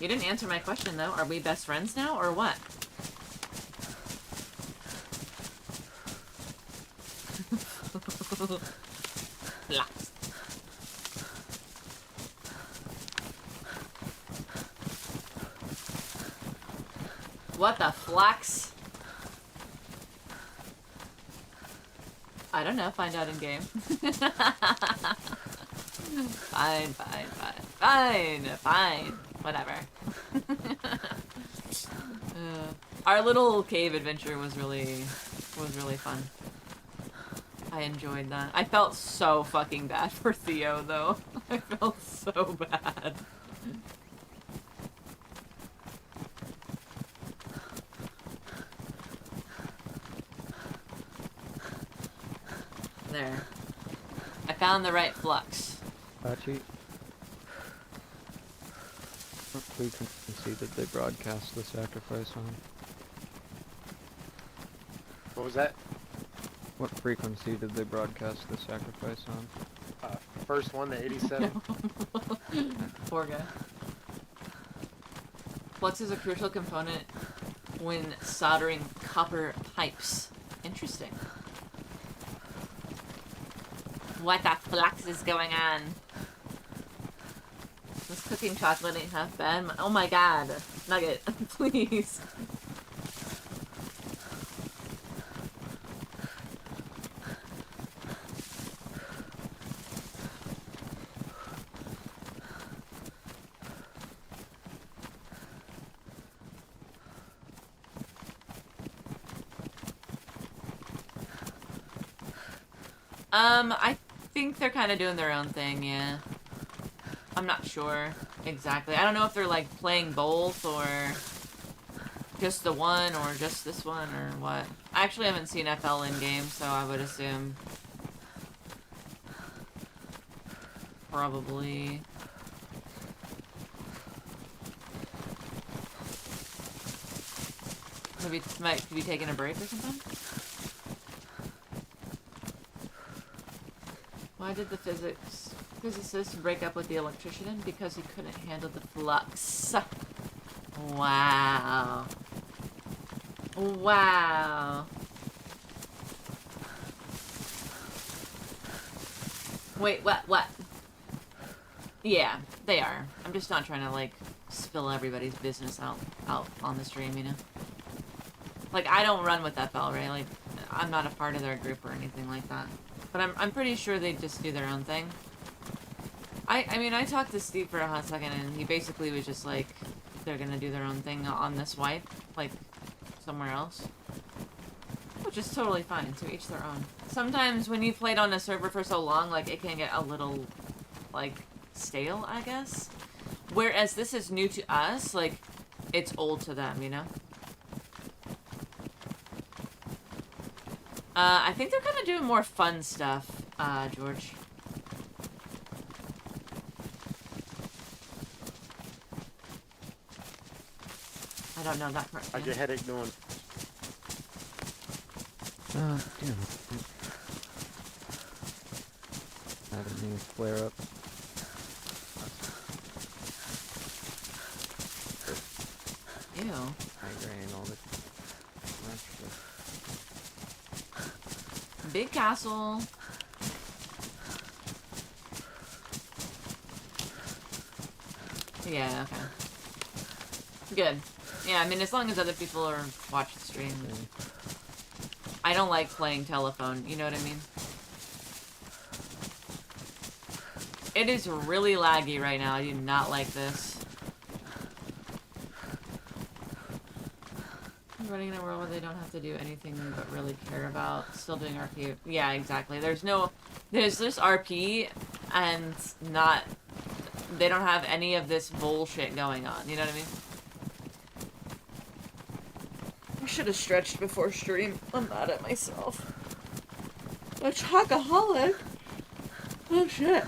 You didn't answer my question though. Are we best friends now, or what? Flux. What the flux? I don't know, find out in game. Fine, fine, fine, fine, fine, whatever. Our little cave adventure was really fun. I enjoyed that. I felt so fucking bad for Theo though. I felt so bad. There. I found the right flux. Patchy. What frequency did they broadcast the sacrifice on? What was that? What frequency did they broadcast the sacrifice on? First one, the 87. Poor guy. Flux is a crucial component when soldering copper pipes. Interesting. What the flux is going on? This cooking chocolate ain't half bad. Oh my god. Nugget, please. I think they're kind of doing their own thing, yeah. I'm not sure exactly. I don't know if they're like playing both or just the one or just this one or what. I actually haven't seen FL in game, so I would assume probably. Maybe might be taking a break or something. Why did the physicist break up with the electrician? Because he couldn't handle the flux. Wow. Wow. Wait, what? Yeah, they are. I'm just not trying to, like, spill everybody's business out on the stream, you know? Like, I don't run with FL, right? Like, I'm not a part of their group or anything like that. But I'm pretty sure they just do their own thing. I mean, I talked to Steve for a hot second, and he basically was just like, they're gonna do their own thing on this wipe, like, somewhere else. Which is totally fine, to each their own. Sometimes when you played on a server for so long, like, it can get a little, like, stale, I guess. Whereas this is new to us, like, it's old to them, you know? I think they're kind of doing more fun stuff, George. I don't know that part. How's your headache doing? Damn it. Having me flare up. Ew. Migraine all the time. Big castle. Yeah, okay. Good. Yeah, I mean, as long as other people are watching the stream. I don't like playing telephone, you know what I mean? It is really laggy right now. I do not like this. Running in a world where they don't have to do anything but really care about still doing RP. Yeah, exactly. There's just RP and not, they don't have any of this bullshit going on, you know what I mean? I should have stretched before stream. I'm mad at myself. A chocoholic? Oh shit.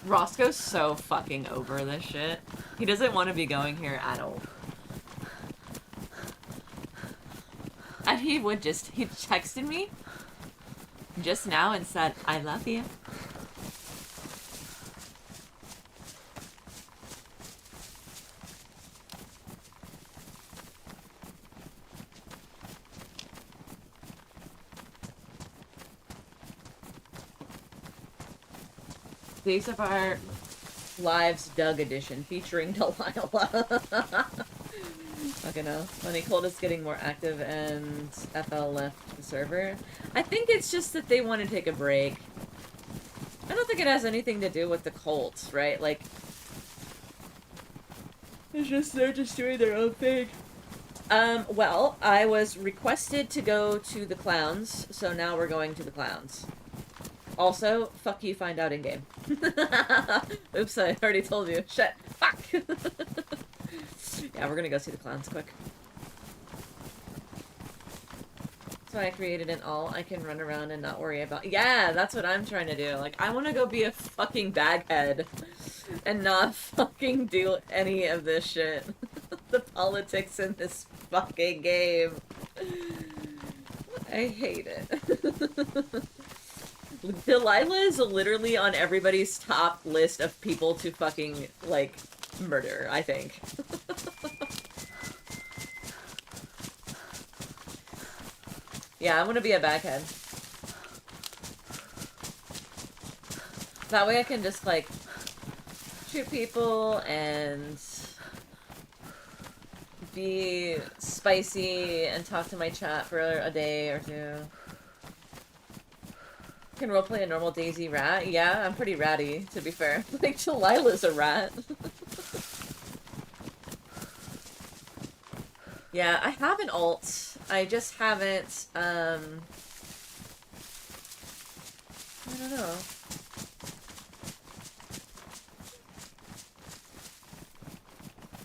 Roscoe's so fucking over this shit. He doesn't want to be going here at all. And he texted me just now and said, I love you. These are our Lives Doug edition featuring Delilah. Fucking hell. Funny, Cold is getting more active and FL left the server. I think it's just that they want to take a break. I don't think it has anything to do with the Colts, right? Like, it's just they're just doing their own thing. Well, I was requested to go to the clowns, so now we're going to the clowns. Also, fuck you, find out in game. Oops, I already told you. Shit. Fuck! Yeah, we're gonna go see the clowns quick. So I created an all I can run around and not worry about. Yeah, that's what I'm trying to do. Like, I wanna go be a fucking baghead. And not fucking do any of this shit. The politics in this fucking game. I hate it. Delilah is literally on everybody's top list of people to fucking, like, murder, I think. Yeah, I want to be a baghead. That way I can just, like, shoot people and be spicy and talk to my chat for a day or two. Can roleplay a normal Daisy rat? Yeah, I'm pretty ratty, to be fair. Like, Delilah's a rat. Yeah, I have an alt. I just haven't, I don't know.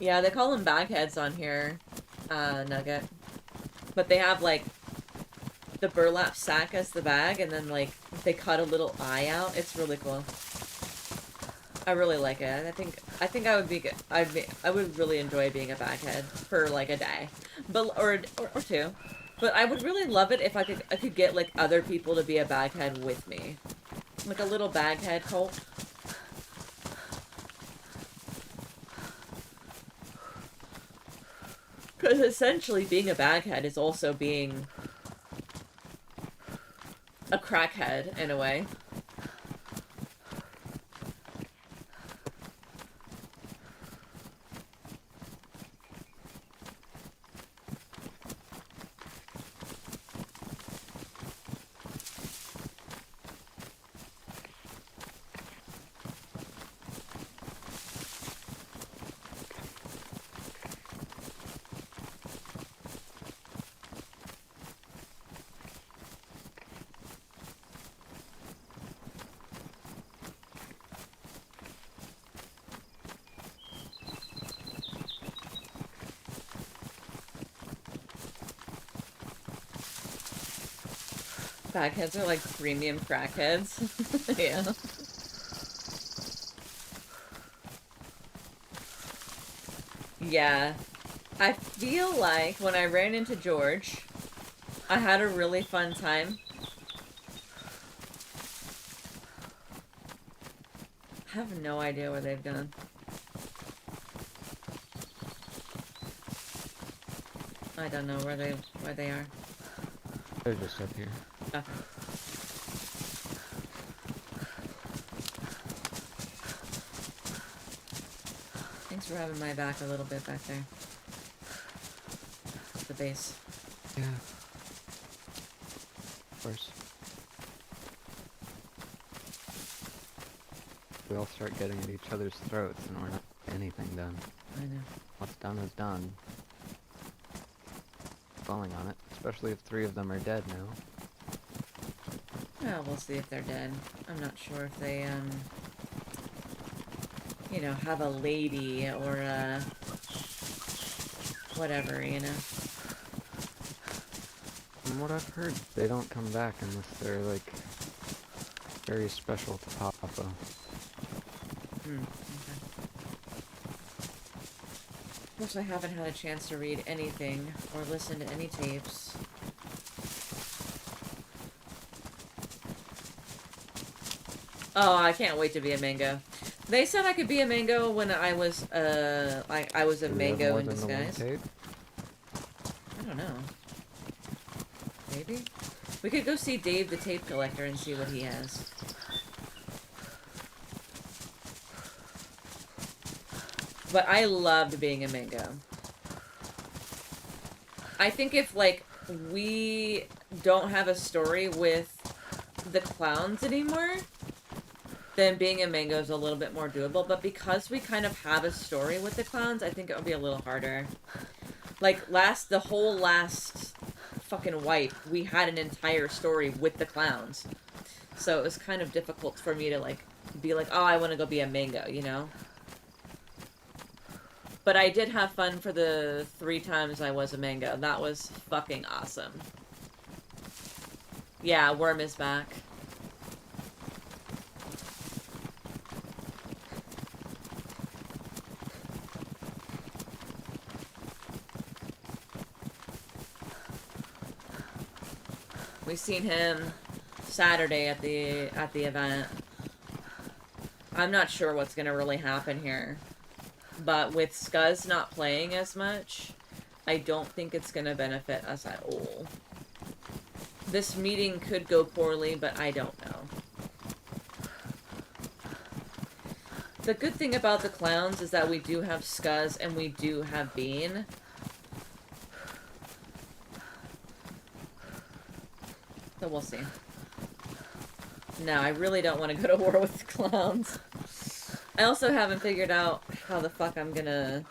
Yeah, they call them bagheads on here, Nugget. But they have, like, the burlap sack as the bag, and then, like, they cut a little eye out. It's really cool. I really like it. I think I would be good. I would really enjoy being a baghead for, like, a day. But, or two. But I would really love it if I could get, like, other people to be a baghead with me. Like a little baghead cult. Because essentially being a baghead is also being a crackhead, in a way. Bagheads are like premium crackheads. Yeah. Yeah. I feel like when I ran into George, I had a really fun time. I have no idea where they've gone. I don't know where they are. They're just up here. Okay. Thanks for having my back a little bit back there. The base. Yeah. Of course. We all start getting at each other's throats and we're not getting anything done. I know. What's done is done. Falling on it, especially if 3 of them are dead now. Well, we'll see if they're dead. I'm not sure if they, you know, have a lady or a whatever, you know. From what I've heard, they don't come back unless they're, like, very special to Papa. Okay. Of course, I haven't had a chance to read anything or listen to any tapes. Oh, I can't wait to be a mango. They said I could be a mango when I was, like, I was a Do we have mango more in than the one disguise. tape? I don't know. Maybe? We could go see Dave the tape collector and see what he has. But I loved being a mango. I think if, like, we don't have a story with the clowns anymore, then being a mango is a little bit more doable. But because we kind of have a story with the clowns, I think it would be a little harder. Like, the whole last fucking wipe, we had an entire story with the clowns. So it was kind of difficult for me to, like, be like, oh, I want to go be a mango, you know? But I did have fun for the 3 times I was a mango. That was fucking awesome. Yeah, Worm is back. We seen him Saturday at the event. I'm not sure what's gonna really happen here. But with Scuzz not playing as much, I don't think it's gonna benefit us at all. This meeting could go poorly, but I don't know. The good thing about the clowns is that we do have Scuzz and we do have Bean. So we'll see. No, I really don't want to go to war with the clowns. I also haven't figured out how the fuck I'm gonna...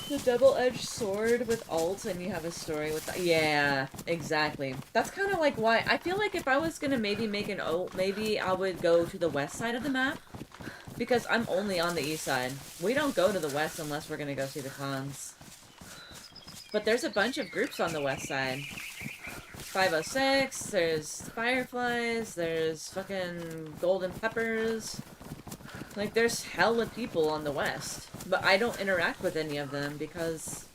The double-edged sword with alt and you have a story with that. Yeah, exactly. That's kind of like why... I feel like if I was gonna maybe make an alt, maybe I would go to the west side of the map. Because I'm only on the east side. We don't go to the west unless we're gonna go see the clowns. But there's a bunch of groups on the west side. 506, there's Fireflies, there's fucking Golden Peppers. Like, there's hella people on the west. But I don't interact with any of them because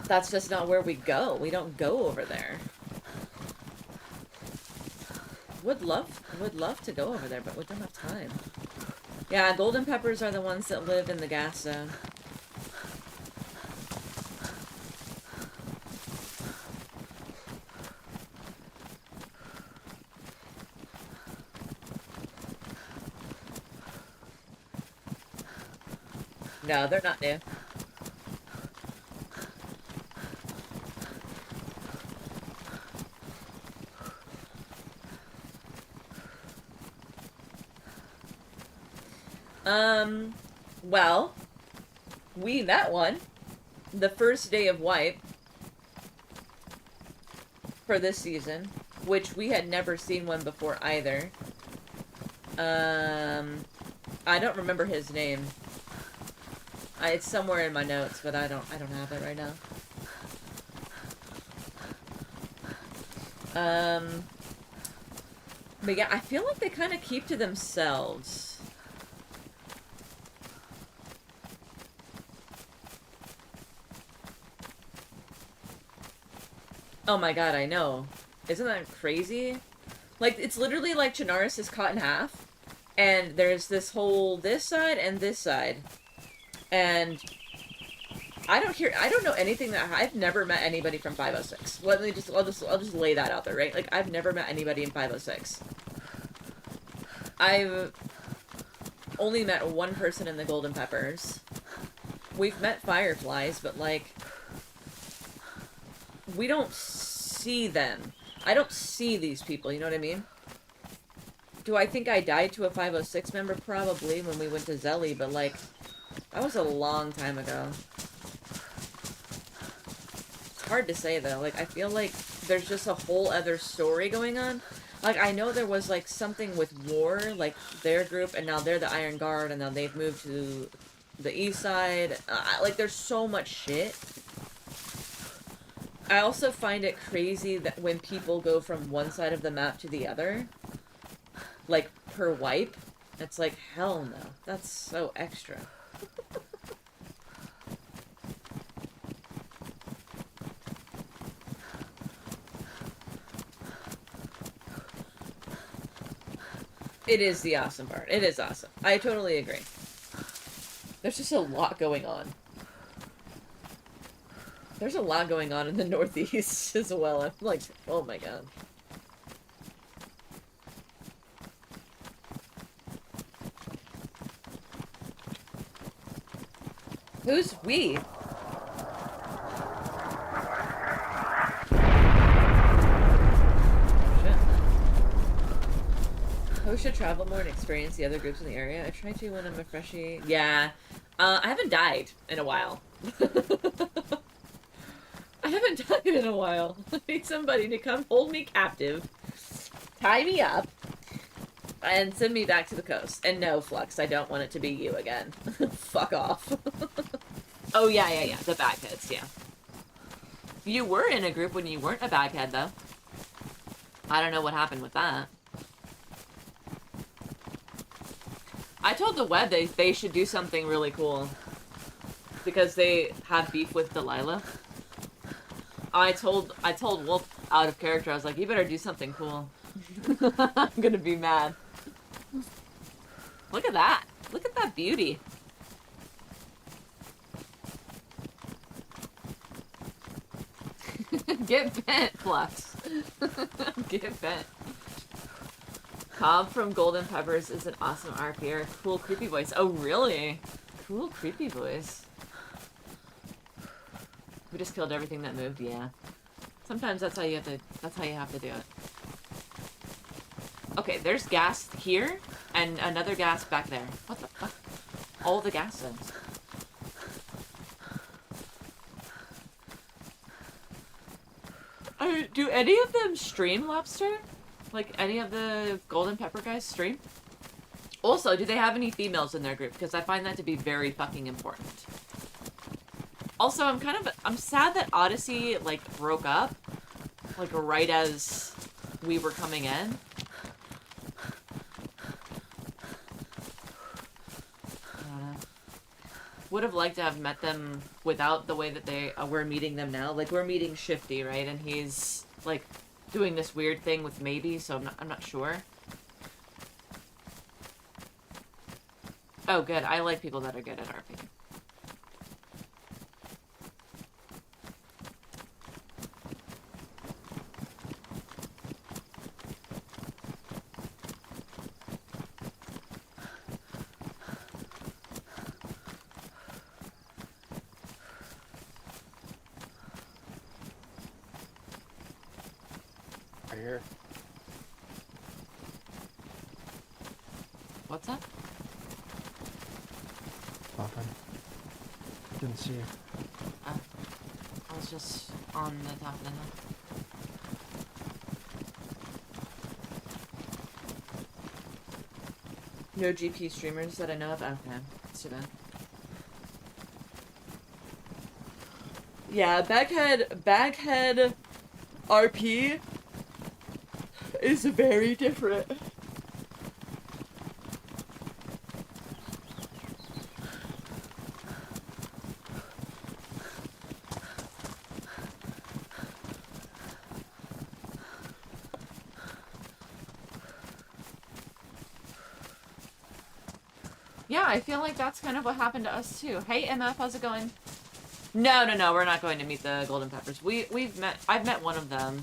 that's just not where we go. We don't go over there. Would love to go over there, but we don't have time. Yeah, Golden Peppers are the ones that live in the gas zone. No, they're not new. Well, we met one. The first day of wipe. For this season. Which we had never seen one before either. I don't remember his name. It's somewhere in my notes, but I don't have it right now. But yeah, I feel like they kind of keep to themselves. Oh my god, I know. Isn't that crazy? Like, it's literally like Chernarus is cut in half, and there's this whole this side and this side. And I don't know anything that I've never met anybody from 506. I'll just lay that out there, right? Like, I've never met anybody in 506. I've only met one person in the Golden Peppers. We've met Fireflies, but like, we don't see them. I don't see these people, you know what I mean? Do I think I died to a 506 member? Probably, when we went to Zelly, but like, that was a long time ago. It's hard to say, though. Like, I feel like there's just a whole other story going on. Like, I know there was, like, something with War, like, their group, and now they're the Iron Guard, and now they've moved to the east side. Like, there's so much shit. I also find it crazy that when people go from one side of the map to the other, like, per wipe, it's like, hell no. That's so extra. It is the awesome part. It is awesome. I totally agree. There's just a lot going on. There's a lot going on in the Northeast as well. I'm like, oh my god. Who's we? Who should travel more and experience the other groups in the area? I try to when I'm a freshie. Yeah. I haven't died in a while. I haven't died in a while. I need somebody to come hold me captive, tie me up, and send me back to the coast. And no, Flux, I don't want it to be you again. Fuck off. Oh, yeah. The bagheads, yeah. You were in a group when you weren't a baghead, though. I don't know what happened with that. I told the web they should do something really cool. Because they have beef with Delilah. I told Wolf out of character, I was like, you better do something cool. I'm gonna be mad. Look at that. Look at that beauty. Get bent, Flux. Get bent. Cobb from Golden Peppers is an awesome RPer. Cool creepy voice. Oh, really? Cool creepy voice. We just killed everything that moved, yeah. Sometimes that's how you have to do it. Okay, there's gas here, and another gas back there. What the fuck? All the gas zones. Do any of them stream Lobster? Like, any of the Golden Pepper guys stream? Also, do they have any females in their group? Because I find that to be very fucking important. Also, I'm sad that Odyssey, like, broke up. Like, right as we were coming in. Would have liked to have met them without the way that we're meeting them now. Like, we're meeting Shifty, right? And he's, like, doing this weird thing with maybe, so I'm not sure. Oh, good. I like people that are good at RP. Right here. What's up? Nothing. Didn't see you. I was just on the top of the hill. No GP streamers that I know of? Okay, that's too bad. Yeah, Baghead RP is very different. Yeah, I feel like that's kind of what happened to us too. Hey MF, how's it going? No, no, no, we're not going to meet the Golden Peppers. I've met one of them.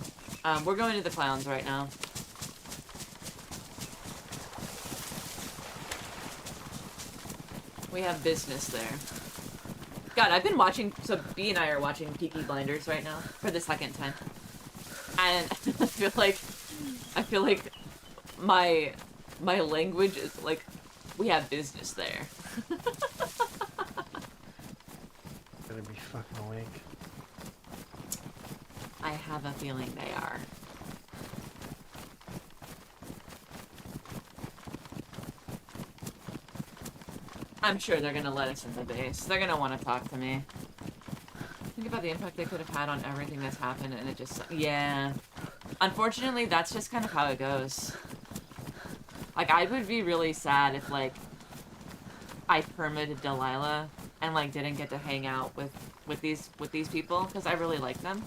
We're going to the clowns right now. We have business there. God, I've been watching, so B and I are watching Peaky Blinders right now for the second time. And I feel like my language is like, we have business there. Better be fucking awake. I have a feeling they are. I'm sure they're gonna let us in the base. They're gonna want to talk to me. Think about the impact they could have had on everything that's happened, and it just... Yeah. Unfortunately, that's just kind of how it goes. Like, I would be really sad if, like, I permitted Delilah and, like, didn't get to hang out with these people, because I really like them.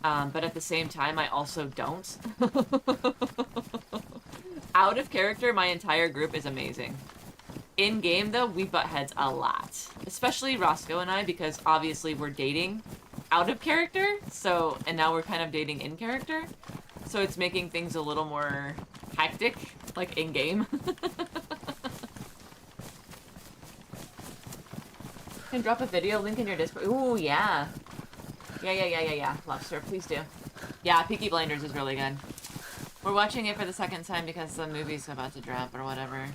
But at the same time, I also don't. Out of character, my entire group is amazing. In-game, though, we butt heads a lot. Especially Roscoe and I, because obviously we're dating out of character, so, and now we're kind of dating in character. So it's making things a little more hectic, like in-game. Can drop a video link in your Discord. Ooh, yeah. Yeah. Lobster, please do. Yeah, Peaky Blinders is really good. We're watching it for the second time because the movie's about to drop or whatever.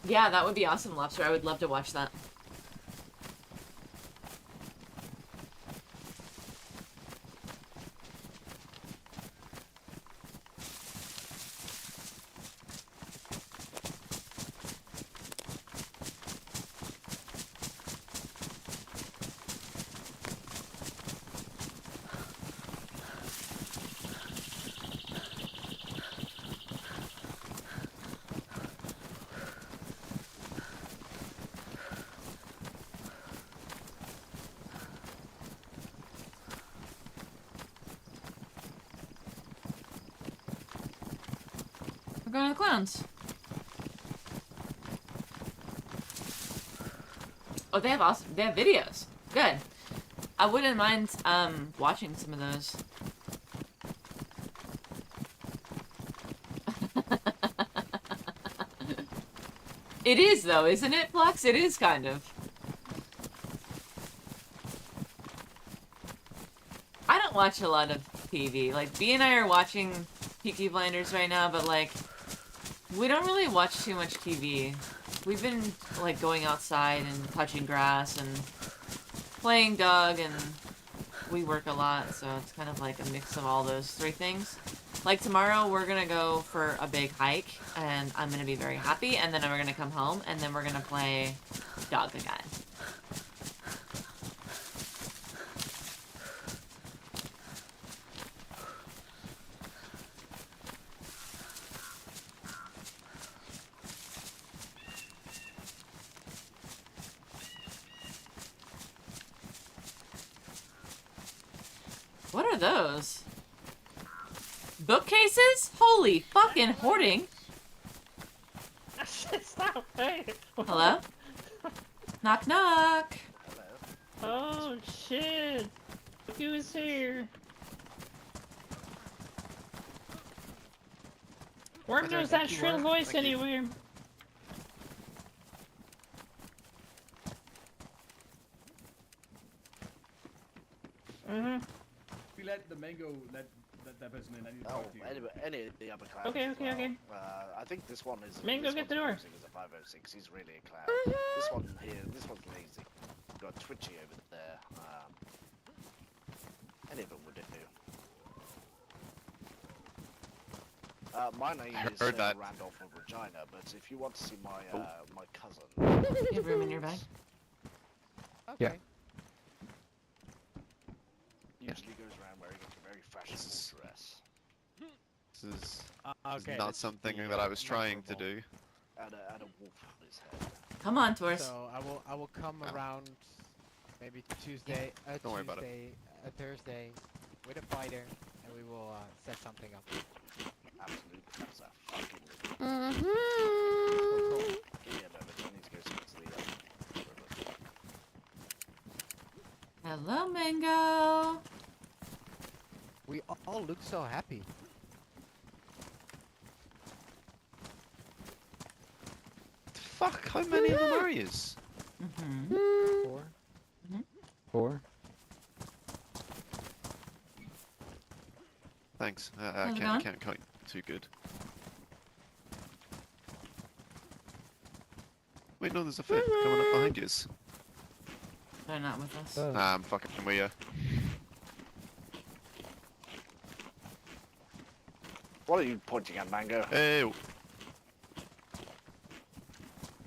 Yeah, that would be awesome, Lobster. I would love to watch that. We're going to the clowns. Oh, they have videos. Good. I wouldn't mind watching some of those. It is though, isn't it, Flux? It is kind of. I don't watch a lot of TV. Like, B and I are watching Peaky Blinders right now, but like, we don't really watch too much TV. We've been, like, going outside and touching grass and playing Doug, and we work a lot, so it's kind of like a mix of all those three things. Like, tomorrow we're gonna go for a big hike, and I'm gonna be very happy, and then we're gonna come home, and then we're gonna play Doug again. What are those? Bookcases? Holy fucking hoarding. Stop! Hey! Hello? Knock knock. Oh shit! Look who is here! Where goes that shrill voice anywhere? We let the mango let that person in. I need to talk to you. Any of the other clowns. Okay. I think this one is. Mango, get the door. Is a 506. He's really a clown. This one here, this one's lazy. We've got Twitchy over there. Any of them would do. My name is Randolph of Regina, but if you want to see my my cousin, You have room in your bag? Yeah. usually goes around wearing a very fashionable dress. This is not something that I was trying to do. And a wolf on his head. Come on, Taurus. So I will come around Maybe Tuesday, Don't worry about it. a Thursday, with a fighter, and we will set something up. Absolutely, that's a fucking. Give me a moment. I need to go speak to the. Hello, Mango. We all look so happy. Fuck, how many of them are yous? Four. 4. Thanks. I How's it can't count too good. Wait, no, there's a fifth coming up behind yous. They're not with us. Nah, I'm fucking with you. What are you pointing at, Mango? Hey,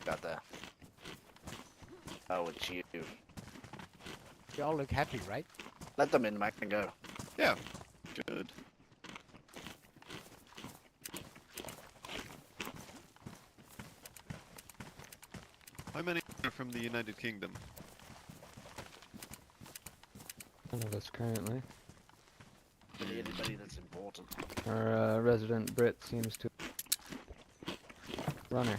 Out there. Oh, it's you. You all look happy, right? Let them in, Mango. yeah, good. How many are from the United Kingdom? None of us currently. Anybody that's important. Our resident Brit seems to. Runner.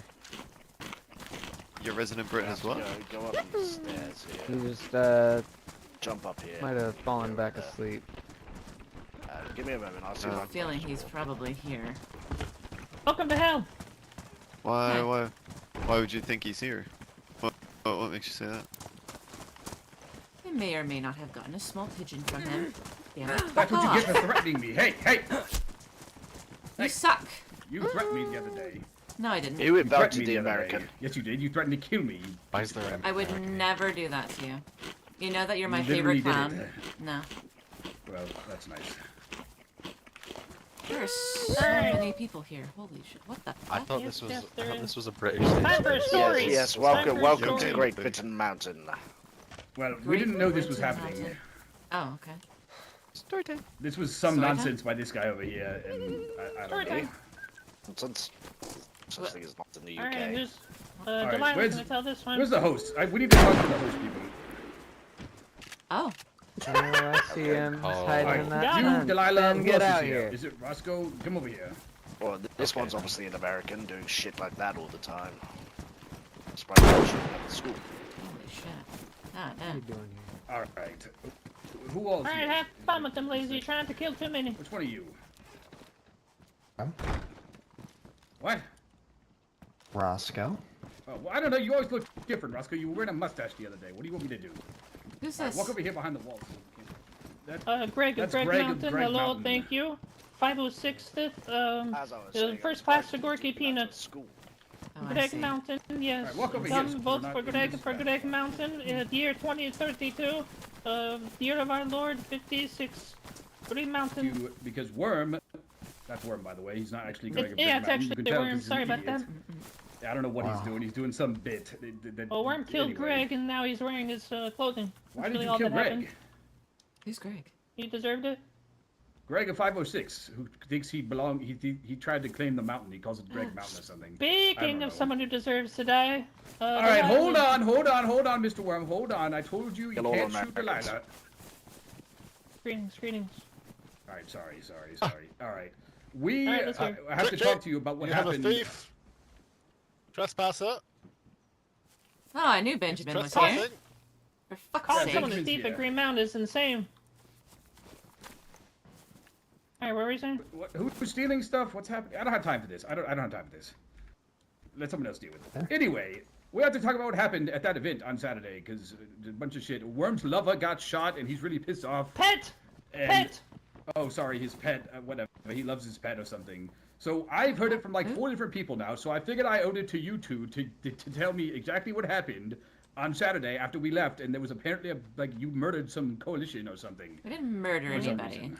Your resident Brit as well? Go up the stairs He here. just Jump up here. might have fallen back asleep. Give me a moment. I'll see I if I have a can feeling find he's you. probably here. Welcome to hell. Why would you think he's here? What makes you say that? We may or may not have gotten a small pigeon from him. Damn it. That's Fuck what you off. get for threatening me. Hey, hey! You suck. You threatened me the other day. No, I didn't. You You invited threatened me the other American. day. Yes, you did. You threatened to kill me. Why is there I would never do that to you. You know that you're my You favorite literally did clown. it. No. Well, that's nice. There are so many people here. Holy shit. What the I fuck? thought Yes, this was yes, I there thought is. this was a British Time thing. for Yes, stories. yes. Time Welcome, for welcome to stories. Great Britain Mountain. Well, we Great didn't know this was Britain happening. Mountain. Oh, okay. Story time. This was some Story time? nonsense by this guy over here, and I Story don't know. time. Nonsense. Such thing is not in the Alright, UK. who's right, Delilah, where's- gonna tell this one? Where's the host? We need to talk to the host people. Oh. Oh, I see him Oh. hiding Alright, in that Yeah. you, tent. Delilah, Ben, who get else out is here? here. Is it Roscoe? Come over here. Well, this Okay. one's obviously an American doing shit like that all the time. Surprised I shouldn't have at school. Holy shit. Ah, What are you damn. doing here? Alright. Who else Alright, here? have fun with them, lazy. You're trying to kill too many. Which one are you? Huh? What? Roscoe. Oh, well, I don't know. You always look different, Roscoe. You were wearing a mustache the other day. What do you want me to do? Who's Alright, this? walk over here behind the wall. So we can... Greg of That's Greg Greg of Mountain. Greg Hello, Mountain. thank you. 506th, As I was the saying, first I'm class surprised Gorky you didn't go back to Peanuts. School. Oh, I Greg see. Mountain, yes. Alright, walk over here, Some so we're votes not for in Greg this for bad. Greg Mountain. The year 2032. The year of our Lord 56. Greg Mountain. Because Worm, that's Worm by the way. He's not actually Greg of Yeah, Greg it's Mountain. You actually can tell Worm. 'cause he's an Sorry about idiot. that. I don't know what Wow. he's doing. He's doing some bit. Well, Worm killed anyway. Greg, and now he's wearing his clothing. Why That's did really you all kill that Greg? happened. Who's Greg? He deserved it. Greg of 506, who thinks he belonged. He tried to claim the mountain. He calls it Greg Mountain or something. Speaking know. of someone who deserves to die. All right, hold Delilah- on, Mr. Worm, hold on. I told you Kill all can't shoot Americans. Delilah. Greetings. All right, sorry. All right, we All right, let's hear. I have to Ricky, talk to you about what you happened. have a thief. Trespasser. Oh, I knew Benjamin was Trespassing. here. For fuck's Calling sake. someone a Benjamin's thief here. at Green Mountain is insane. Alright, what were you saying? Who's stealing stuff? What's happening? I don't have time for this. I don't have time for this. Let someone else deal with it. Anyway, we have to talk about what happened at that event on Saturday because a bunch of shit. Worm's lover got shot and he's really pissed off. Pet! And, Pet! Oh, sorry, his pet. Whatever. He loves his pet or something. So I've heard it from like 4 different people now. So I figured I owed it to you two to tell me exactly what happened on Saturday after we left. And there was apparently like you murdered some coalition or something. We didn't murder For some anybody. reason.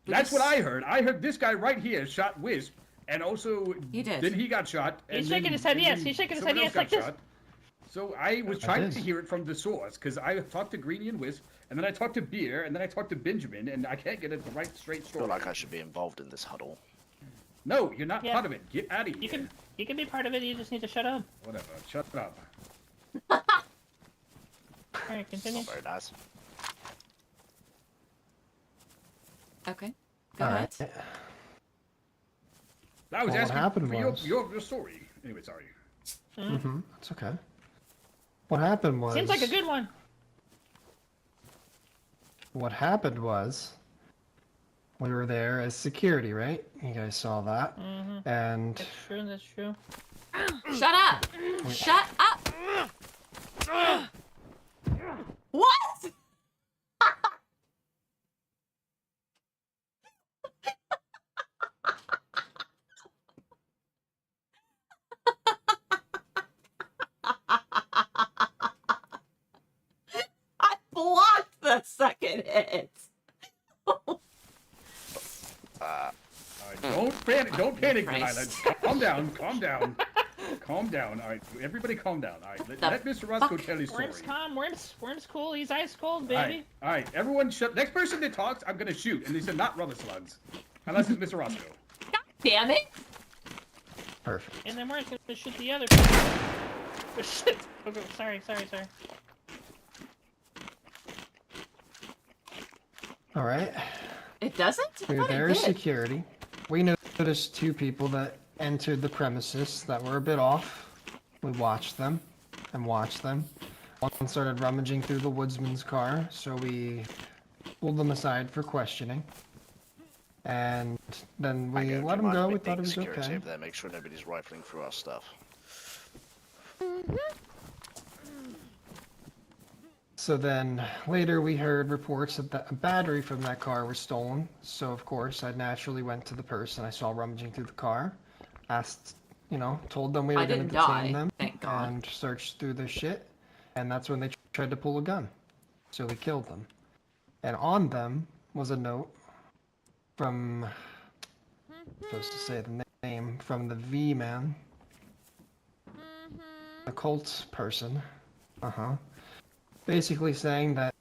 We That's just- what I heard. I heard this guy right here shot Wisp, and also He did. then he got shot. And He's then- shaking his head and yes, then he's shaking his someone head else yes, got like this. shot. So I was I trying did. to hear it from the source because I talked to Greenie and Wisp, and then I talked to Beer, and then I talked to Benjamin, and I can't get it the right straight I story. feel like I should be involved in this huddle. No, you're not Yeah. part of it. Get out of here. You can be part of it, you just need to shut up. Whatever. Shut up. Alright, continue. Not very nice. Okay. Go All ahead. right. I was Well, what asking happened for was- your story. Anyway, sorry. Mm-hmm. It's okay. What happened was. Seems like a good one. What happened was. We were there as security, right? You guys saw that. Mm-hmm. And That's true, that's true. Shut up! Shut up! What? I blocked the second hit. Don't panic, Christ. Delilah. Calm down, calm down. Calm down. All right, everybody calm down. All right, let Mr. Roscoe tell his story. Worm's calm, Worm's cool, he's ice cold, All baby. right, everyone shut. Next person that talks, I'm gonna shoot. And they said not rubber slugs. Unless it's Mr. Roscoe. Damn it! perfect. And then Worm's gonna shoot the other person. Oh, shit! Okay, sorry. All right. It doesn't? I We were thought it there as did. security. We noticed two people that entered the premises that were a bit off. We watched them and watched them. One started rummaging through the woodsman's car, so we pulled them aside for questioning. And then we let him go. We thought it was security okay. over there, make sure nobody's rifling through our stuff. So then later we heard reports that a battery from that car was stolen. So of course I naturally went to the person I saw rummaging through the car, asked, told them we were I going to didn't detain die, them thank God. and searched through their shit. And that's when they tried to pull a gun. So we killed them. And on them was a note from, supposed to say the name, from the V-man, the cult person. Basically saying that,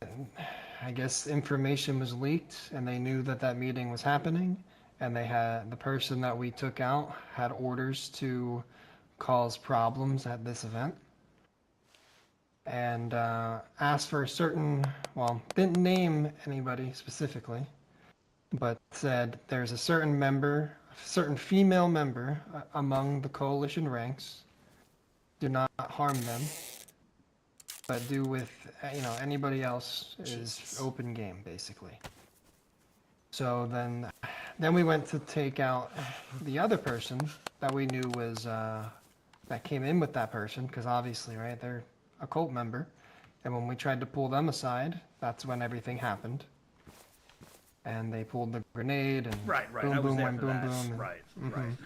I guess, information was leaked, and they knew that that meeting was happening, and the person that we took out had orders to cause problems at this event, and asked for a certain, didn't name anybody specifically, but said there's a certain member, a certain female member among the coalition ranks. Do not harm them. But do with, anybody else is open game, basically. So then we went to take out the other person that we knew was, that came in with that person, because obviously, right, they're a cult member. And when we tried to pull them aside, that's when everything happened. And they pulled the grenade, and Right. I boom, was boom, there went for boom, that. boom. and- Right. Mhm.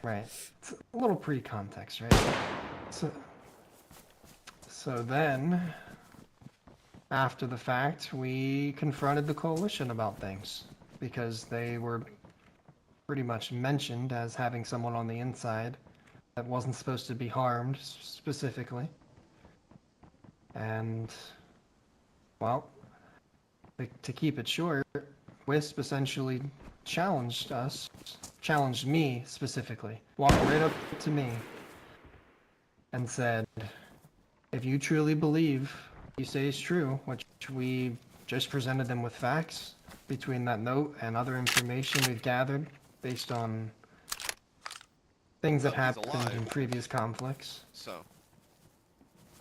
Right. It's a little pre-context, right? So then, after the fact, we confronted the coalition about things because they were pretty much mentioned as having someone on the inside that wasn't supposed to be harmed specifically. And, to keep it short, Wisp essentially challenged me specifically, walked right up to me and said, if you truly believe you say is true, which we just presented them with facts between that note and other information we've gathered based on things that happened in previous conflicts. So,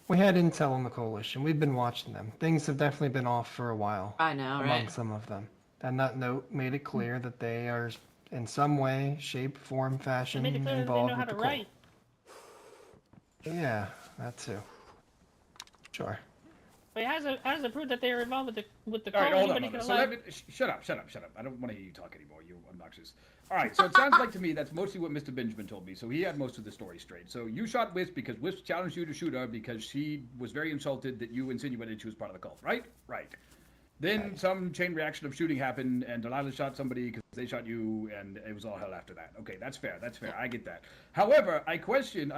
We had intel on the coalition. We've been watching them. Things have definitely been off for a while. I know, among right? some of them. And that note made it clear that they are in some way, shape, form, They fashion made it clear that they involved know how with to the cult. write. Yeah, that too. Sure. But how does it prove that they are involved with the All right, cult? hold on. Anybody So could let me, shut up. I don't want to hear you talk anymore. You're obnoxious. All right, so it sounds like to me that's mostly what Mr. Benjamin told me. So he had most of the story straight. So you shot Wisp because Wisp challenged you to shoot her because she was very insulted that you insinuated she was part of the cult, right? Right. Then some chain reaction of shooting happened, and Delilah shot somebody because they shot you, and it was all hell after that. Okay, that's fair. I get that. However, I question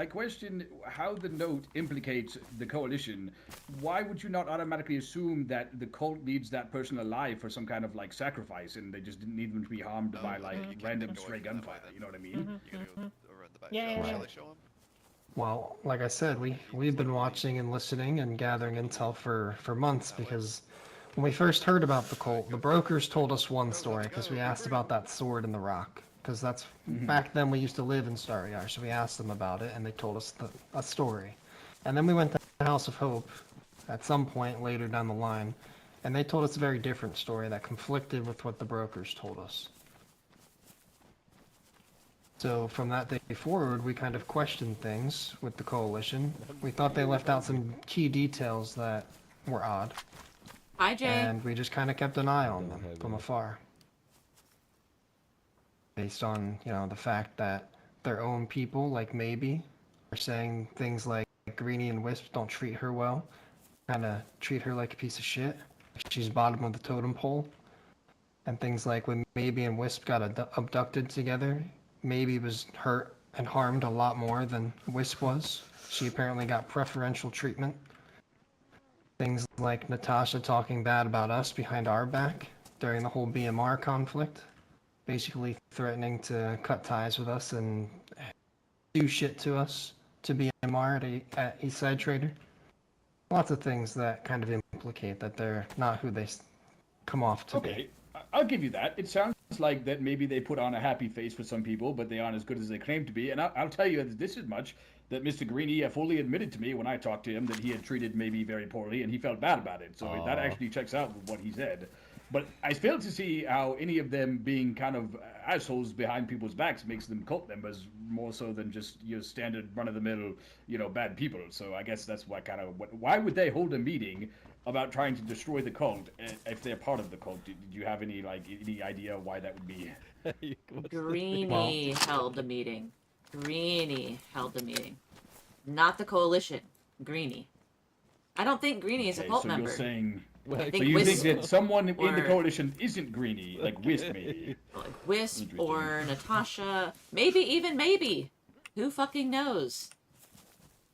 how the note implicates the coalition. Why would you not automatically assume that the cult needs that person alive for some kind of sacrifice, and they just didn't need them to be harmed by random stray gunfire? You know what I mean? you gotta go around the back. Yeah. Shall I show him? Well, like I said, we've been watching and listening and gathering intel for months because when we first heard about the cult, the brokers told us one story because we asked about that sword in the rock. Because that's back then we used to live in Star Yard, so we asked them about it and they told us a story. And then we went to the House of Hope at some point later down the line, and they told us a very different story that conflicted with what the brokers told us. So from that day forward, we kind of questioned things with the coalition. We thought they left out some key details that were odd. Hi, Jay. And we just kind of kept an eye on them from afar. Based on, you know, the fact that their own people, like Maybe, are saying things like Greenie and Wisp don't treat her well. Kind of treat her like a piece of shit. She's bottom of the totem pole. And things like when Maybe and Wisp got abducted together, Maybe was hurt and harmed a lot more than Wisp was. She apparently got preferential treatment. Things like Natasha talking bad about us behind our back during the whole BMR conflict. Basically threatening to cut ties with us and do shit to us to BMR at Eastside Trader. Lots of things that kind of implicate that they're not who they come off to be. Okay, I'll give you that. It sounds like that maybe they put on a happy face for some people, but they aren't as good as they claim to be. And I'll tell you this as much, that Mr. Greenie fully admitted to me when I talked to him that he had treated Maybe very poorly, and he felt bad about it. So that actually checks out with what he said. But I fail to see how any of them being kind of assholes behind people's backs makes them cult members more so than just your standard run-of-the-mill, you know, bad people. So I guess that's why would they hold a meeting about trying to destroy the cult if they're part of the cult? Did you have any idea why that would be? Greenie held the meeting. Greenie held the meeting. Not the coalition. Greenie. I don't think Greenie is a cult member. You're saying... I So you think that someone in the or- coalition isn't Greenie, like Wisp maybe? Like Wisp or Natasha. Maybe even Maybe. Who fucking knows?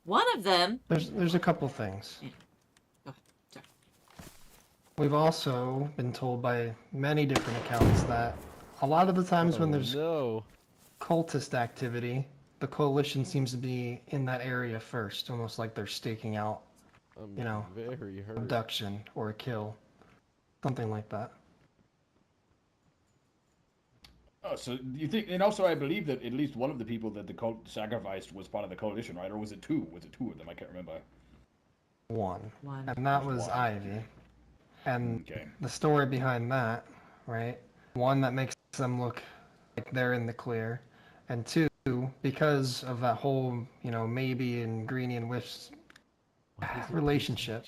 One of them... There's a couple things. Yeah. Go ahead. Sorry. We've also been told by many different accounts that a lot of the times when there's cultist activity, the coalition seems to be in that area first, almost like they're staking out, you know, abduction or a kill, something like that. Oh, so you think, and also I believe that at least one of the people that the cult sacrificed was part of the coalition, right? Or was it two? Was it two of them? I can't remember. One. One. And that was Ivy. And the story behind that, right? One, that makes them look like they're in the clear. And two, because of that whole, you know, Maybe and Greenie and Wisp's relationship,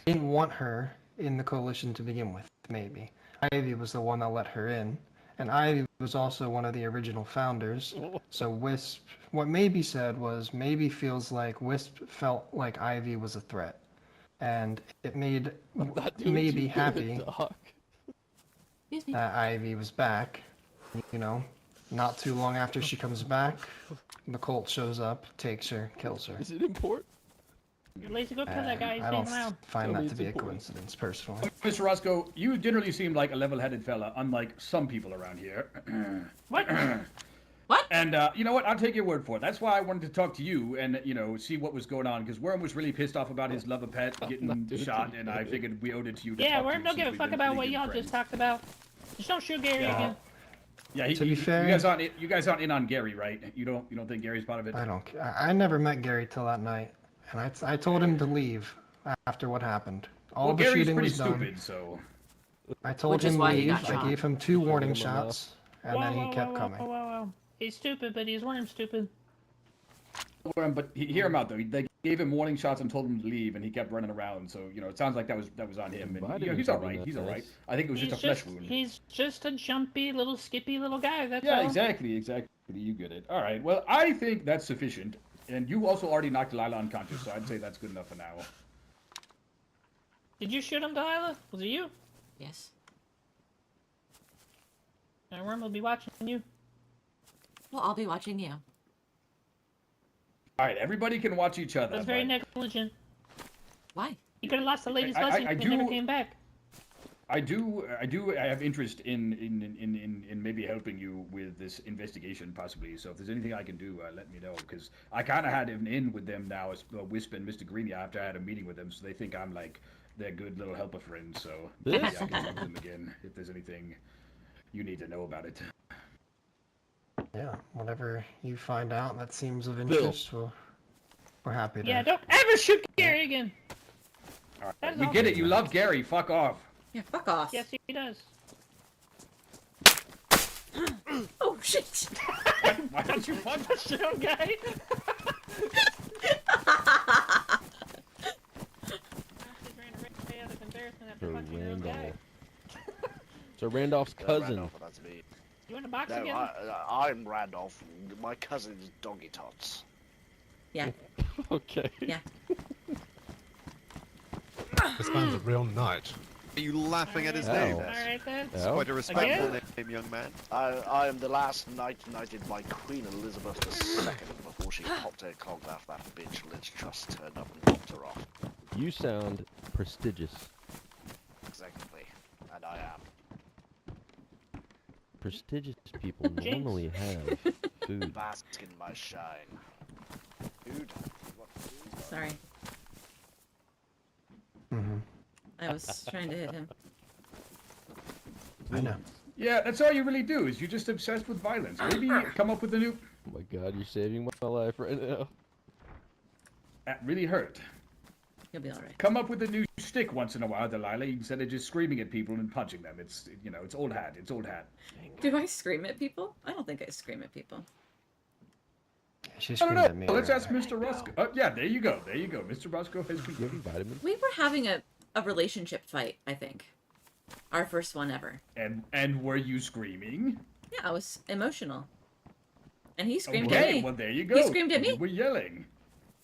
didn't want her in the coalition to begin with, Maybe. Ivy was the one that let her in. And Ivy was also one of the original founders. So Wisp, what Maybe said was, Maybe feels like Wisp felt like Ivy was a threat. And it made Maybe happy that Ivy was back. You know, not too long after she comes back, the cult shows up, takes her, kills her. Is it important? Lazy, go kill that guy. He's I don't staying around. find that to be a coincidence, personally. Mr. Roscoe, you generally seem like a level-headed fella, unlike some people around here. What? What? And you know what? I'll take your word for it. That's why I wanted to talk to you and, you know, see what was going on. Because Worm was really pissed off about his lover pet getting shot, and I figured we owed it to you to Yeah, talk Worm to don't give a since fuck we've been about pretty what good y'all friends. just talked about. Just don't shoot Gary again. Yeah, To be fair, you guys aren't in on Gary, right? You don't think Gary's part of it? I don't. I never met Gary till that night, and I told him to leave after what happened. All Well, the Gary's shooting pretty was done. stupid, so. I told Which is him why he leave. got I shot. gave him 2 warning shots, and then he kept coming. Whoa. He's stupid, but he's Worm stupid. Worm, but hear him out though. They gave him warning shots and told him to leave, and he kept running around. So you know, it sounds like that was on him. And you know, he's all right. He's all right. I think it was just a flesh wound. He's just a jumpy, little skippy little guy. That's Yeah, all. exactly. You get it. All right. Well, I think that's sufficient. And you also already knocked Delilah unconscious, so I'd say that's good enough for now. Did you shoot him, Delilah? Was it you? Yes. And Worm will be watching you. Well, I'll be watching you. All right, everybody can watch each other. That's very but- negligent. Why? You could have lost the lady's I blessing do- and never came back. I have interest in maybe helping you with this investigation, possibly. So if there's anything I can do, let me know. Because I kind of had an in with them now, as Wisp and Mr. Greeny, after I had a meeting with them, so they think I'm like their good little helper friend. So yeah, I can talk to them again if there's anything you need to know about it. Yeah, whatever you find out that seems of interest, we're happy to. Yeah, don't ever shoot Gary again. All right. We get it. You love Gary. Fuck off. Yeah, fuck off. Yes, he does. Oh shit! Why don't you punch the Shit, okay. So Randolph's cousin. Randolph, that's me. You in the box No, again? I'm Randolph. My cousin is Doggy Tots. Yeah. Okay. Yeah. This man's a real knight. Are you laughing at his Ow. name? Alright then. It's quite a respectful name, young man. I am the last knight knighted by Queen Elizabeth II before she popped her clog off that bitch Liz Truss turned up and popped her off. You sound prestigious. Exactly. And I am. Prestigious people normally have food. Bask in my shine. Food? What food? Sorry. Mm-hmm. I was trying to hit him. I know. Yeah, that's all you really do. Is you're just obsessed with violence. Maybe come up with a new. Oh my God, you're saving my life right now. That really hurt. You'll be alright. Come up with a new stick once in a while, Delilah, instead of just screaming at people and punching them. It's, you know, it's old hat. It's old hat. Do I scream at people? I don't think I scream at people. She I don't screamed know. at me. Let's ask Mr. Roscoe. Oh, yeah, there you go. There you go. Mr. Roscoe has been vitamins. We were having a relationship fight, I think. Our first one ever. And were you screaming? Yeah, I was emotional. And he screamed at Okay, me. well there you go. He screamed at me. You were yelling.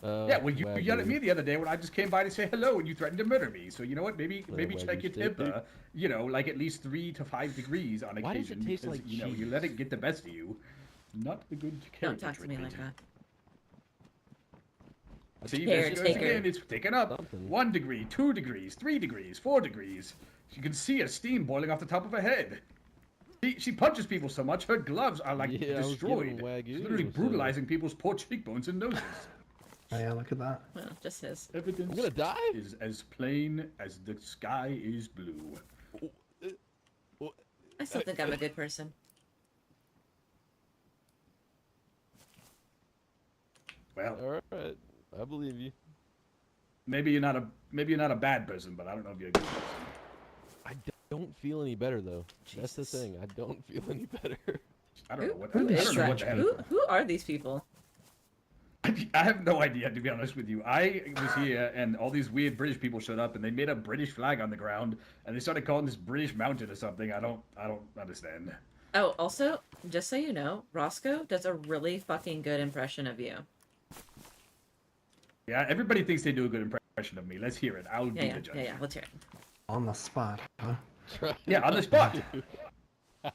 Yeah, well you yelled at me the other day when I just came by to say hello and you threatened to murder me. So you know what? Maybe check your temper. You know, like at least 3 to 5 degrees on occasion. Why does it taste because, like you know, you let it get the best of you. Not a good Don't character talk to me trait. like that. See, there she goes Caretaker. again. It's picking up. 1 degree, 2 degrees, 3 degrees, 4 degrees. You can see a steam boiling off the top of her head. She punches people so much, her gloves are like destroyed. She's literally brutalizing people's poor cheekbones and noses. Oh yeah, look at that. Well, just his. Evidence I'm gonna die? is as plain as the sky is blue. I still think I'm a good person. Well, alright, I believe you. maybe you're not a bad person, but I don't know if you're a good person. I don't feel any better though. That's the thing. I don't feel any better. I don't know what. Who I is don't know what that? the hell. Who are these people? I have no idea, to be honest with you. I was here, and all these weird British people showed up, and they made a British flag on the ground, and they started calling this British mountain or something. I don't understand. Oh, also, just so you know, Roscoe does a really fucking good impression of you. Yeah, everybody thinks they do a good impression of me. Let's hear it. I'll be the judge. Yeah, let's hear it. On the spot, huh? Yeah, on the spot.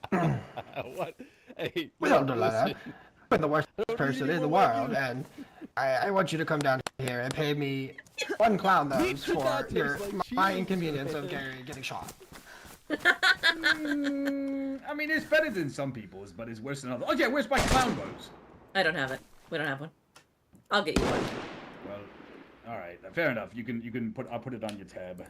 What? Hey, Well, Delilah, I'm the worst person in the world, and I want you to come down here and pay me 1 clown nose for my inconvenience of Gary getting shot. I mean, it's better than some people's, but it's worse than others. Oh yeah, where's my clown nose? I don't have it. We don't have one. I'll get you one. Well, all right, fair enough. You can put. I'll put it on your tab.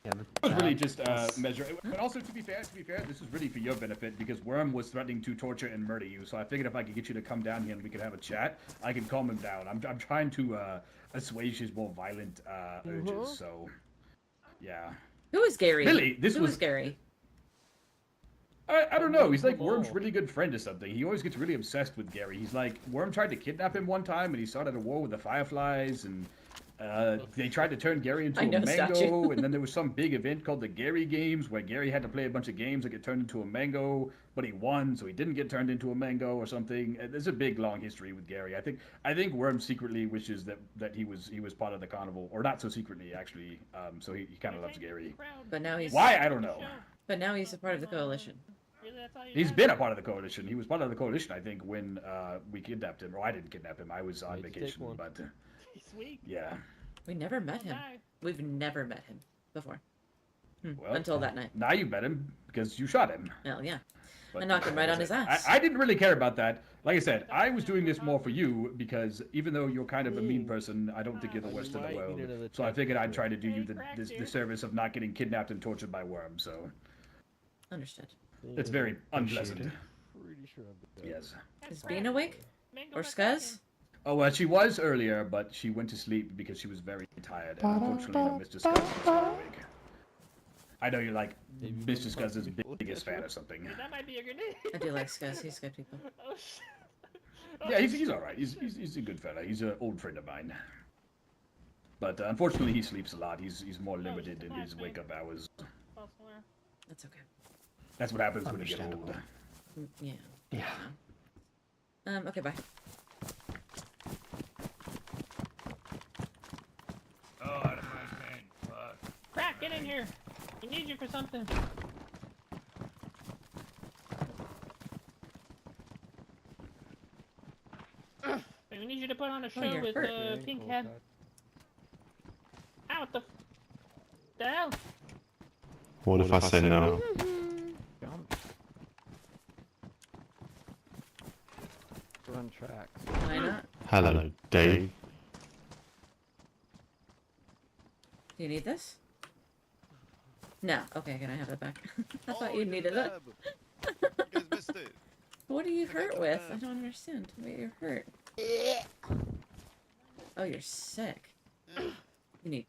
Yeah, It was really just measure. But also, to be fair, this is really for your benefit because Worm was threatening to torture and murder you. So I figured if I could get you to come down here and we could have a chat, I can calm him down. I'm trying to assuage his more violent urges. So, yeah. Who is Gary? Really, Who is Gary? I don't know. He's like Worm's really good friend or something. He always gets really obsessed with Gary. He's like, Worm tried to kidnap him one time, and he started a war with the Fireflies, and they tried to turn Gary into a mango, and then there was some big event called the Gary Games, where Gary had to play a bunch of games that get turned into a mango, but he won, so he didn't get turned into a mango or something. There's a big, long history with Gary. I think Worm secretly wishes that he was part of the carnival, or not so secretly, actually. So he kind of loves Gary. But now he's... Why? I don't know. But now he's a part of the coalition. He's been a part of the coalition. He was part of the coalition, I think, when we kidnapped him. Or I didn't kidnap him. I was on vacation, but Sweet. yeah. We never met him. We've never met him before. Well, Until that night. Now you bet him because you shot him. Well, yeah. But I knocked him right on his ass. I didn't really care about that. Like I said, I was doing this more for you because even though you're kind of a mean person, I don't think you're the worst in the world. So I figured I'd try to do you the service of not getting kidnapped and tortured by worms. So Understood. it's very unpleasant. Pretty sure I'm good. Yes. Is Bean awake? Or Skuz? Oh, well, she was earlier, but she went to sleep because she was very tired. And unfortunately, no, Mr. Scuzz is not awake. I know you're like Mr. Scuzz's biggest fan or something. That might be a grenade. I do like Skuz. He's good people. Oh, shit. Yeah, he's all right. He's a good fella. He's an old friend of mine. But unfortunately, he sleeps a lot. He's more limited in his wake-up hours. That's okay. That's what happens when you get old. Yeah. Yeah. Okay, bye. Oh, out of my pen. Fuck. Crack, get in here. We need you for something. We need you to put on a show you're with hurt. Pink Head. Ow, what the hell? What if I say no? Run tracks. Why not? Hello, Dave. Do you need this? No. Okay, can I have it back? I thought you needed it. You guys missed it. What are you hurt with? I don't understand. Wait, you're hurt. Oh, you're sick. You need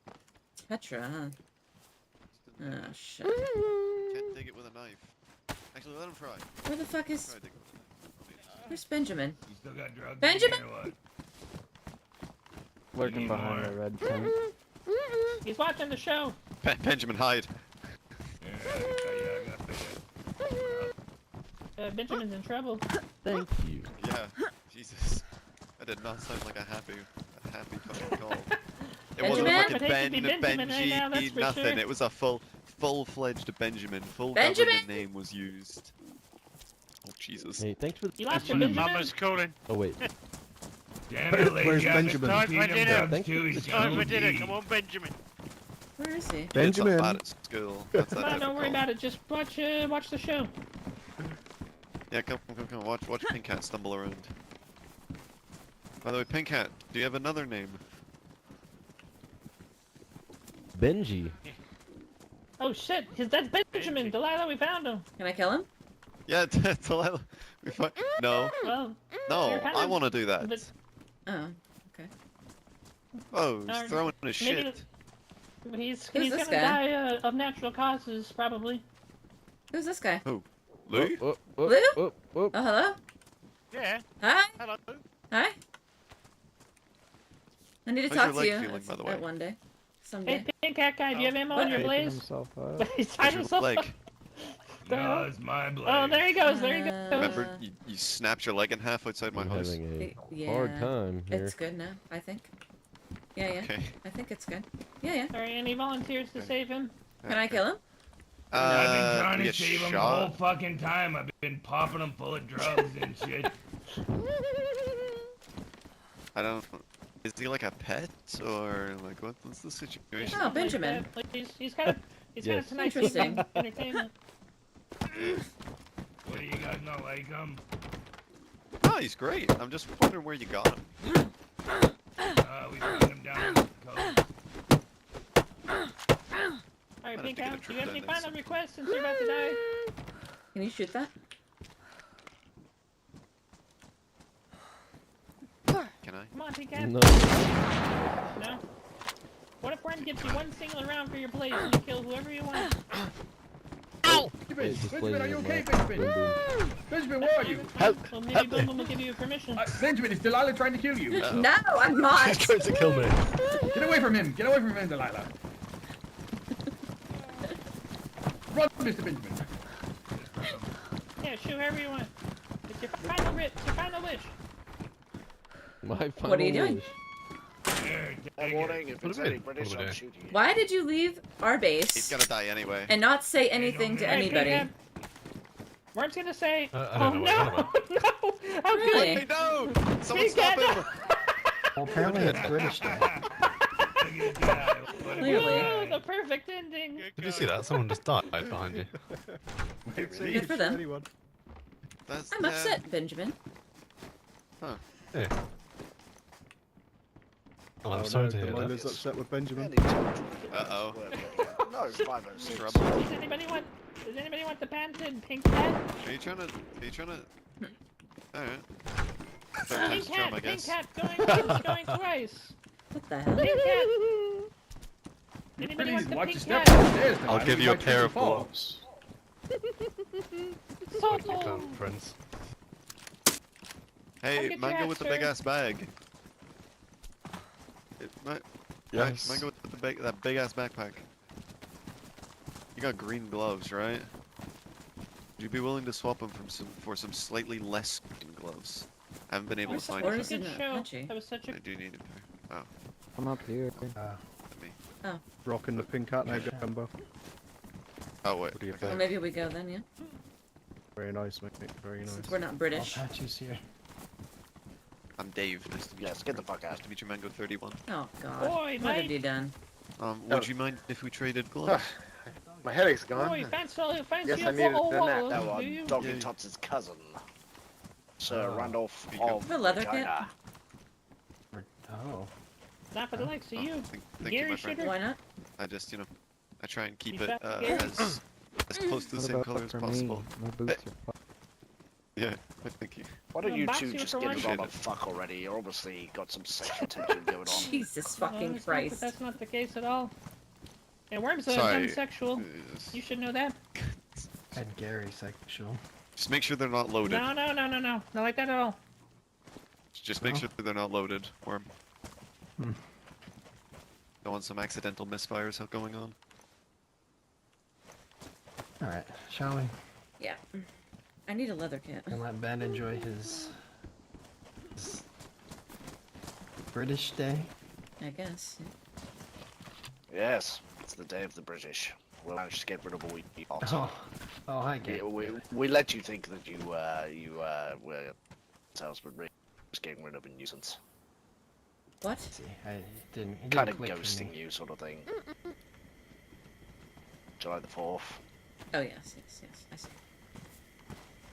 Tetra, huh? Oh, shit. Can't dig it with a knife. Actually, let him try. Where the fuck is... Try digging with a knife. Where's Benjamin? You still got drugs Benjamin? in there, or what? Lurking behind the red tent. He's watching the show. Benjamin, hide. Benjamin's in trouble. Thank you. Yeah. Jesus. That did not sound like a happy fucking call. It wasn't Benjamin? fucking But it should be Ben, Benjamin right now, that's Benji, for nothing. sure. It was a full-fledged Benjamin. Full Benjamin? government name was used. Oh Jesus. Hey, thanks for the. You lost your Benjamin? Mama's calling. Oh wait. Damn it, lady. Where's I Benjamin? Time for dinner. Thanks for Too the time for dinner. cheese. Come on, Benjamin. Where is he? Benjamin. It's not bad at school. That's that No, type don't of worry call. about it. Just watch the show. Yeah, come. Watch Pink Cat stumble around. By the way, Pink Cat, do you have another name? Benji. Oh shit, that's Benjamin. Delilah, we found him. Can I kill him? Yeah, Delilah. No. Well, No, you're kind I of- want to do that. but Oh, okay. Oh, he's Or throwing his maybe shit. he's Who's gonna this guy? die of natural causes, probably. Who's this guy? Who? Lou? Oh, oh, Lou? oh, oh. Oh, hello? Yeah. Hi? Hello. Hi? I need to How's talk your to leg you feeling, by the way? One day. Someday. Hey, Pink Cat Guy, do you have ammo on your Taping blaze? himself up. He's tied How's your himself leg? up. No, it's my blade. Oh, there he goes. There he goes. Remember, you snapped your leg in half outside my I'm house. having Yeah. a hard time here. It's good now, I think. Yeah, yeah. Okay. I think it's good. Yeah, yeah. Alright, any volunteers to save him? Can I kill him? I've been trying we to get save him the whole shot. fucking time. I've been popping him full of drugs and shit. I don't. Is he like a pet or like what's the situation? Oh, Benjamin. He's kind of Yes. tonight's Interesting. entertainment. What do you guys not like him? Oh, he's great. I'm just wondering where you got him. We found him down on the coast. Alright, Might have Pink to get a Cat, do trip you have down any there final requests since you're about to die? Can you shoot that? Can I? Come on, Pink Cat. No. No? What if Ren gives you one single round for your blaze and you kill whoever you want? Ow! Hey, just Benjamin, are you blazing okay, my- Benjamin? boom, boom. Benjamin, where are you? Well, maybe Boom Boom will give you permission. Benjamin, is Delilah trying to kill you? No, I'm not. He's trying to kill me. Get away from him! Get away from him, Delilah! Run, Mr. Benjamin! Yeah, shoot whoever you want. It's your final wish. My final What are you doing? wish. Here, One take warning, it. if it's any British, I'm shooting you. Why did you leave our He's base gonna die anyway. and not say anything to Alright, Pink anybody? Cat. Worm's gonna say, I oh don't know, I no, don't no, how could Really? Hey, no! Someone Pink stop Cat, him! Well, apparently it's British now. Look at that. What a Clearly. guy. the a perfect ending. Did you see that? Someone just died behind you. Good for them. That's, I'm upset, Benjamin. Huh. Yeah. Oh, I'm Oh, sorry no, to hear Delilah's that. upset with Benjamin. Uh-oh. No, it's 506. Trouble. Does anybody want the patented pink cat? Are you trying to... Alright. Pink cat, I pink guess. cat going twice. What the hell? Pink cat. Anybody Please want the watch pink your cat? step upstairs, I'll Delilah. give you a might pair trip of and fall. gloves. Toto. Friends. Hey, get Mango your with the hat, big sir. ass bag. Yes. Mango with that big ass backpack. You got green gloves, right? Would you be willing to swap them for some slightly less green gloves? I haven't been able to find Or them. is it Good not show. patchy? That was such a I do need a pair. Oh, I'm up here. me. Rocking the pink cat now, Gumbo. Oh wait. What do you Well, think? maybe we go then, yeah? Very nice, mate. Very nice. Since we're not All British. patches here. I'm Dave. Nice to meet you. Yes, get the fuck out. Nice to meet you, Mango 31. Oh, God. Boy, What have mate. you done? Would you mind if we traded gloves? My headache's gone. Boy, fancy Yes, a I needed wall, a nap. wall, No, do you? Doggy Tots' cousin, Sir Randolph of The leather China. Oh. Not for the likes of you. Thank you, Gary my friend. Shitter. Why not? I just, I try and keep You it fat Gary? as close to the What same about color as for possible. me? My boots are fucked. Yeah, thank you. Why don't Well, you box two you just for get lunch. it on a fuck already? You're obviously got some sexual tension going on. Jesus No, fucking it's not, Christ. that's not the case at all. And Worm's Sorry. demisexual. You should know that. And Gary sexual. Just make sure they're not loaded. No. Not like that at all. Just make sure they're not loaded, Worm. Hmm. Don't want some accidental misfires going on. Alright, shall we? Yeah. I need a leather kit. And let Ben enjoy his British day? I guess. Yes, it's the day of the British. We managed to get rid of a week off. Oh, hi, Gary. We let you think that you were ourselves, but really just getting rid of a nuisance. What? See, it didn't Kind of click for ghosting me. you, sort of thing. July the 4th. Oh, yes. I see.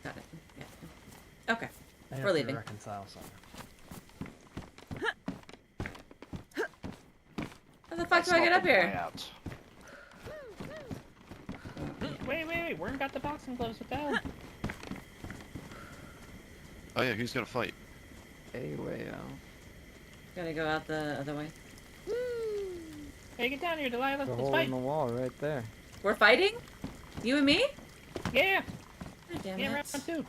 Got it. Yeah. Okay. I have We're to leaving. reconcile something. How the fuck do I get up here? Wait. Worm got the boxing gloves. What the hell? Oh yeah, who's gonna fight? Hey, way out. Gotta go out the other way. Hey, get down here, Delilah. The Let's hole fight. in the wall right there. We're fighting? You and me? Yeah. God damn Yeah, it. round two.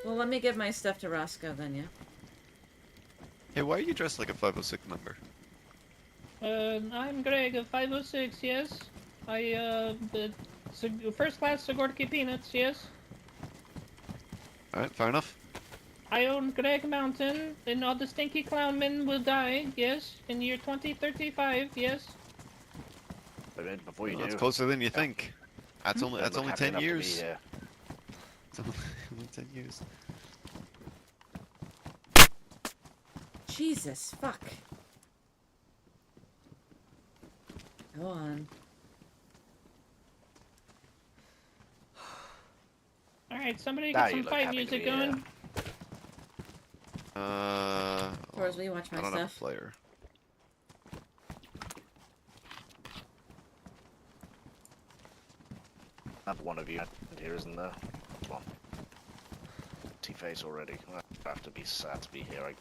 Well, let me give my stuff to Roscoe then, yeah? Hey, why are you dressed like a 506 member? I'm Greg of 506, yes. The first class Sigorki Peanuts, yes. Alright, fair enough. I own Greg Mountain, and all the stinky clown men will die, yes. In the year 2035, yes. But before you Well, that's do, closer than you think. That's only look happy 10 enough to be years. here. It's only 10 years. Jesus, fuck. Go on. Alright, somebody Now get you some look fight happy to music be here. going. Torres, will you watch my I don't have a stuff? player. Another one of you here, isn't there? Come on. T-face already. I have to be sad to be here.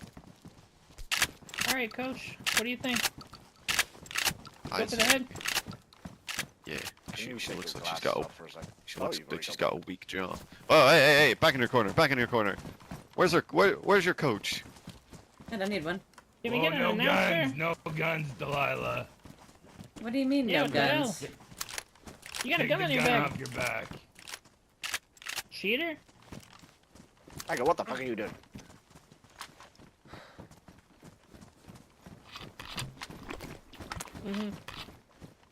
Alright, coach. What do you think? Go I for the head? Yeah, she take looks your like she's glasses got off for a second? she Oh, looks you've like already she's got got a weak jaw. Oh, hey, back in your corner, Where's your coach? And I need one. Can we Oh, get an no announcer? guns, no guns, Delilah. What do you mean, Yeah, no what the hell? guns? You got a Take gun the on your gun back. off your back. Cheater? Hang on, what the fuck are you doing? Mm-hmm.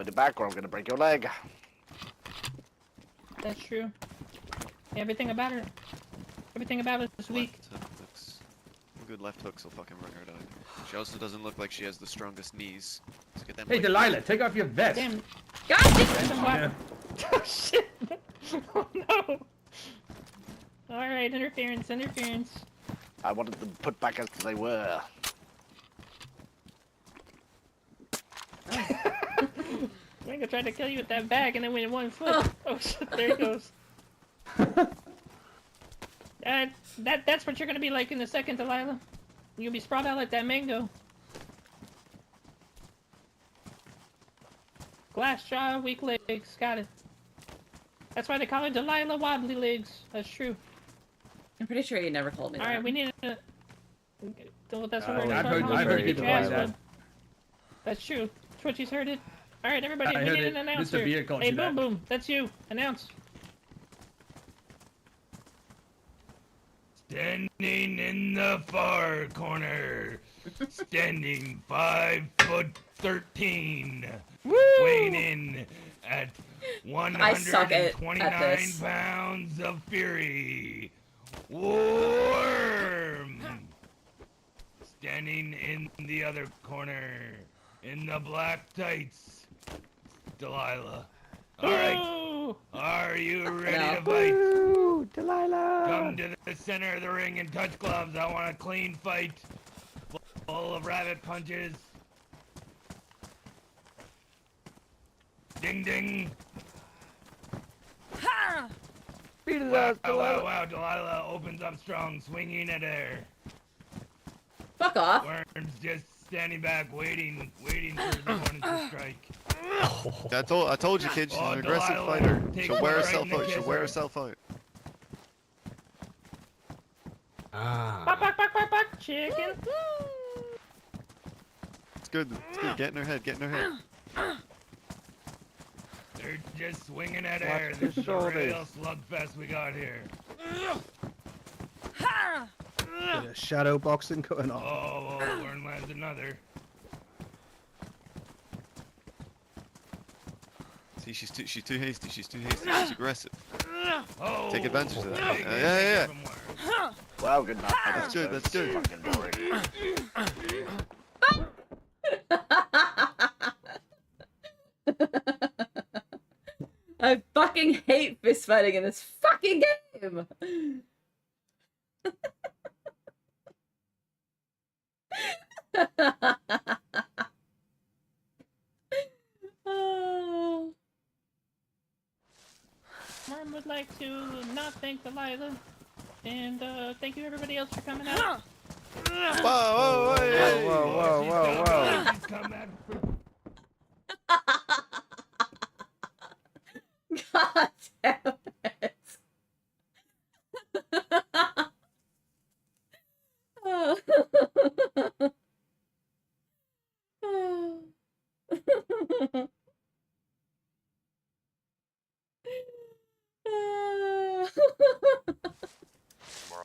In the back or I'm gonna break your leg. That's true. Everything about her. Everything about it is weak. Good left hooks will fucking run her down. She also doesn't look like she has the strongest knees. Look at them. Hey, Delilah, take off your vest. Damn. God damn. Yeah. Oh shit! Oh no! Alright, interference, interference. I wanted them put back as they were. Ringo tried to kill you with that bag and then went 1 foot. Oh shit, there he goes. That's what you're gonna be like in a second, Delilah. You'll be sprawled out like that mango. Glass jaw, weak legs. Got it. That's why they call her Delilah Wobbly Legs. That's true. I'm pretty sure you never called me that. Alright, we need to... Well, that's what we're I've talking heard- about. I've heard Get people your ass call that. whooped. That's true. Twitchy's heard it. Alright, everybody, I we heard need it. an Mr. announcer. Beer called Hey, you Boom that. Boom, that's you. Announce. Standing in the far corner, standing 5'13", weighing in at I suck at 129 this. pounds of fury. Worm. Standing in the other corner, in the black tights, Delilah. All right, Ooh. are you ready No. to fight? Woo, Delilah! Come to the center of the ring and touch gloves. I want a clean fight, full of rabbit punches. Ding ding. Beat his Wow, ass, wow, Delilah! wow, Delilah opens up strong, swinging at air. Fuck off. Worm's just standing back, waiting for his opponent to strike. I told you, kid. She's Oh, an aggressive Delilah, fighter. take She'll one wear right herself in the out. She'll wear kisser. herself out. Bark, Ah. bark, bark, bark, bark, chicken. It's good. It's good. Get in her head. Get in her head. They're just swinging at Watch air. the This is a shoulders. real slugfest we got here. Bit of shadow boxing going on. Oh, Worm lands another. See, she's too hasty. She's too hasty. She's aggressive. Oh, Take advantage of that. big Yeah. from Worm. Well, good night. That's good. That's good. Fucking boring. I fucking hate fist fighting in this fucking game. Oh. Worm would like to not thank Delilah. And thank you everybody else for coming out. Whoa, hey. Whoa. She's come at God damn it. Oh.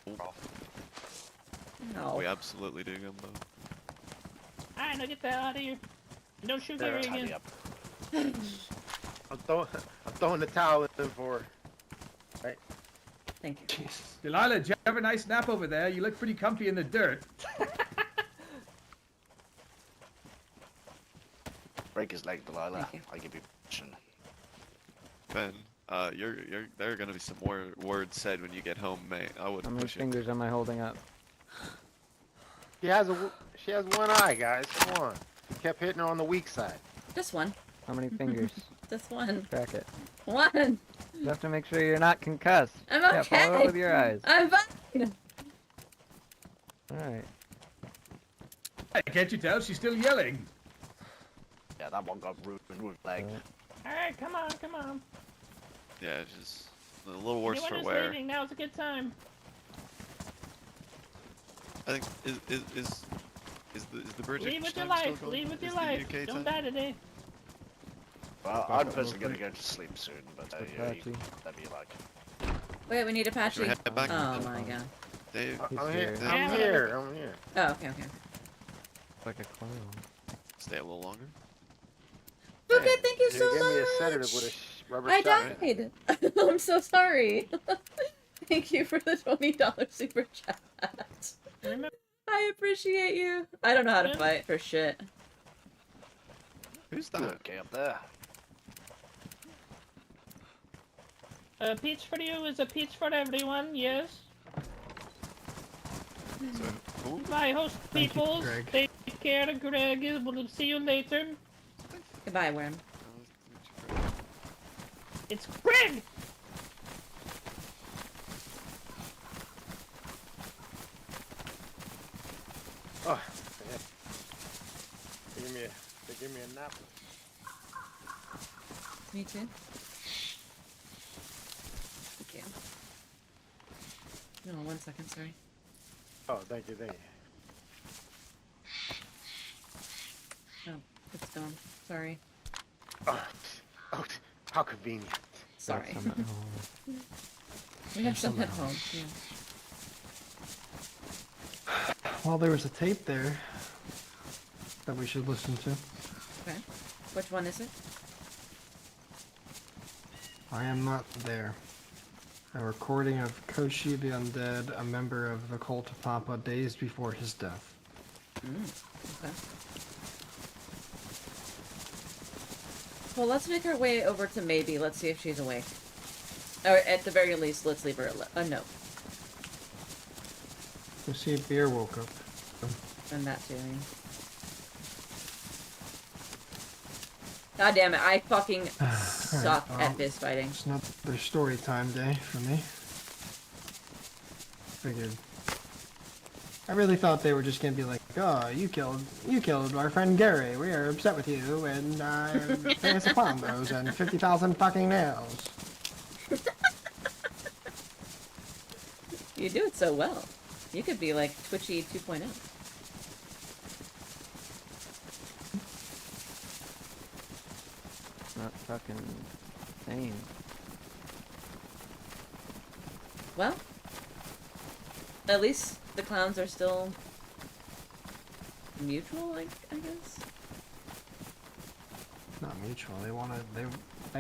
Oh. No. We absolutely do, Gumbo. Alright, now get that out of here. Don't shoot There, Gary tidy again. up. I'm throwing the towel in for her. Right. Thank you. Jesus. Delilah, did you have a nice nap over there? You look pretty comfy in the dirt. Break his leg, Delilah. Thank you. I give you permission. Ben, there are gonna be some more words said when you get home, mate. I How wouldn't many push it. fingers am I holding up? She has one eye, guys. Come on. He kept hitting her on the weak side. Just one. How many fingers? Just one. Track it. One. You have to make sure you're not concussed. I'm Yeah, follow okay. it with your eyes. I'm fine. Alright. Hey, can't you tell? She's still yelling. Yeah, that one got ruined with leg. Alright, come on, come on. Yeah, it's just a little worse Anyone for who's wear. leaving, now's a good time. I think is the British Leave with your time still life, going? leave with Is your the life. UK Don't time? die today. Well, I'm personally gonna go to sleep soon, but yeah, you Apache. that'd be like. Wait, we need Apache. Should we head back? Oh my god. Dave, He's I'm here. here. Yeah, I'm whatever. here. I'm here. Oh, okay, okay. Like a clown. stay a little longer. Okay, Hey, thank you so Give me a much. sedative with a rubber I shotgun. died. I'm so sorry. Thank you for the $20 super chat. Remember, I appreciate you. I don't know how to Yeah. fight for shit. Who's You that? okay up there? A peach for you is a peach for everyone, yes? So, ooh, My host Thank you, peoples, Greg. take care, Greg. We'll see you later. Goodbye, Worm. It's Greg! Oh, yeah. They give me a nap. Me too. Thank you. No, 1 second, sorry. Oh, thank you. Oh, it's gone. Sorry. Oh, how convenient. Sorry. Some at home. We have some at home. Yeah. Well, there was a tape there that we should listen to. Okay. Which one is it? I am not there. A recording of Koshi the Undead, a member of the cult of Papa, days before his death. Okay. Well, let's make our way over to Maybe. Let's see if she's awake. Or at the very least, let's leave her a note. You see, Beer woke up. And that too. God damn it, I fucking suck at fist fighting. It's not their story time day for me. Figured. I really thought they were just gonna be like, oh, you killed our friend Gary. We are upset with you, and pay us a poundos and 50,000 fucking nails. You do it so well. You could be like Twitchy 2.0. Not fucking sane. Well, at least the clowns are still mutual, I guess. Not mutual. They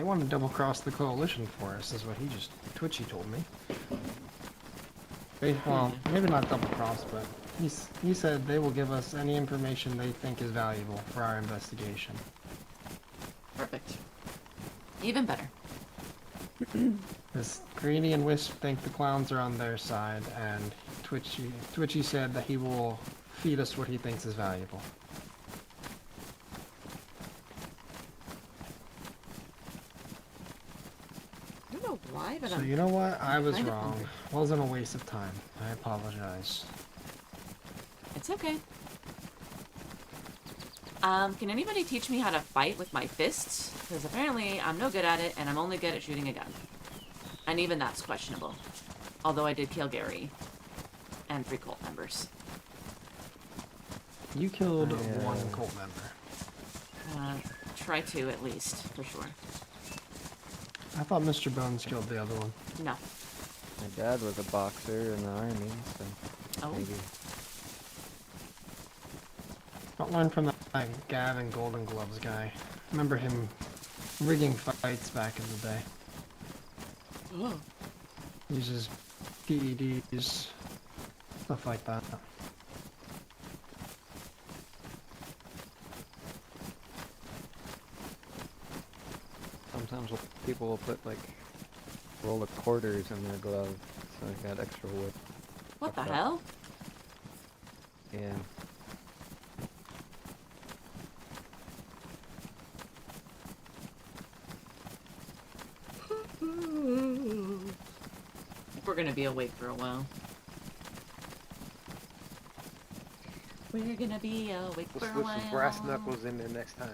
want to double cross the coalition for us, is what Twitchy told me. Well, maybe not double cross, but he said they will give us any information they think is valuable for our investigation. Perfect. Even better. Because Greeny and Wisp think the clowns are on their side, and Twitchy said that he will feed us what he thinks is valuable. I don't know why, but So I'm... you know what? I was kind of wrong. hungry. Wasn't a waste of time. I apologize. It's okay. Can anybody teach me how to fight with my fists? Because apparently I'm no good at it, and I'm only good at shooting a gun. And even that's questionable. Although I did kill Gary. And 3 cult members. You killed one cult member. Try to, at least, for sure. I thought Mr. Bones killed the other one. No. My dad was a boxer in the army, so Oh. maybe. Don't learn from that Gavin Golden Gloves guy. Remember him rigging fights back in the day. Oh. Uses PEDs, stuff like that. Sometimes people will put like a roll of quarters in their glove, so they got extra wood. What the hell? Yeah. We're gonna be awake for a while. We're gonna be awake Let's for a slip while. some brass knuckles in there next time.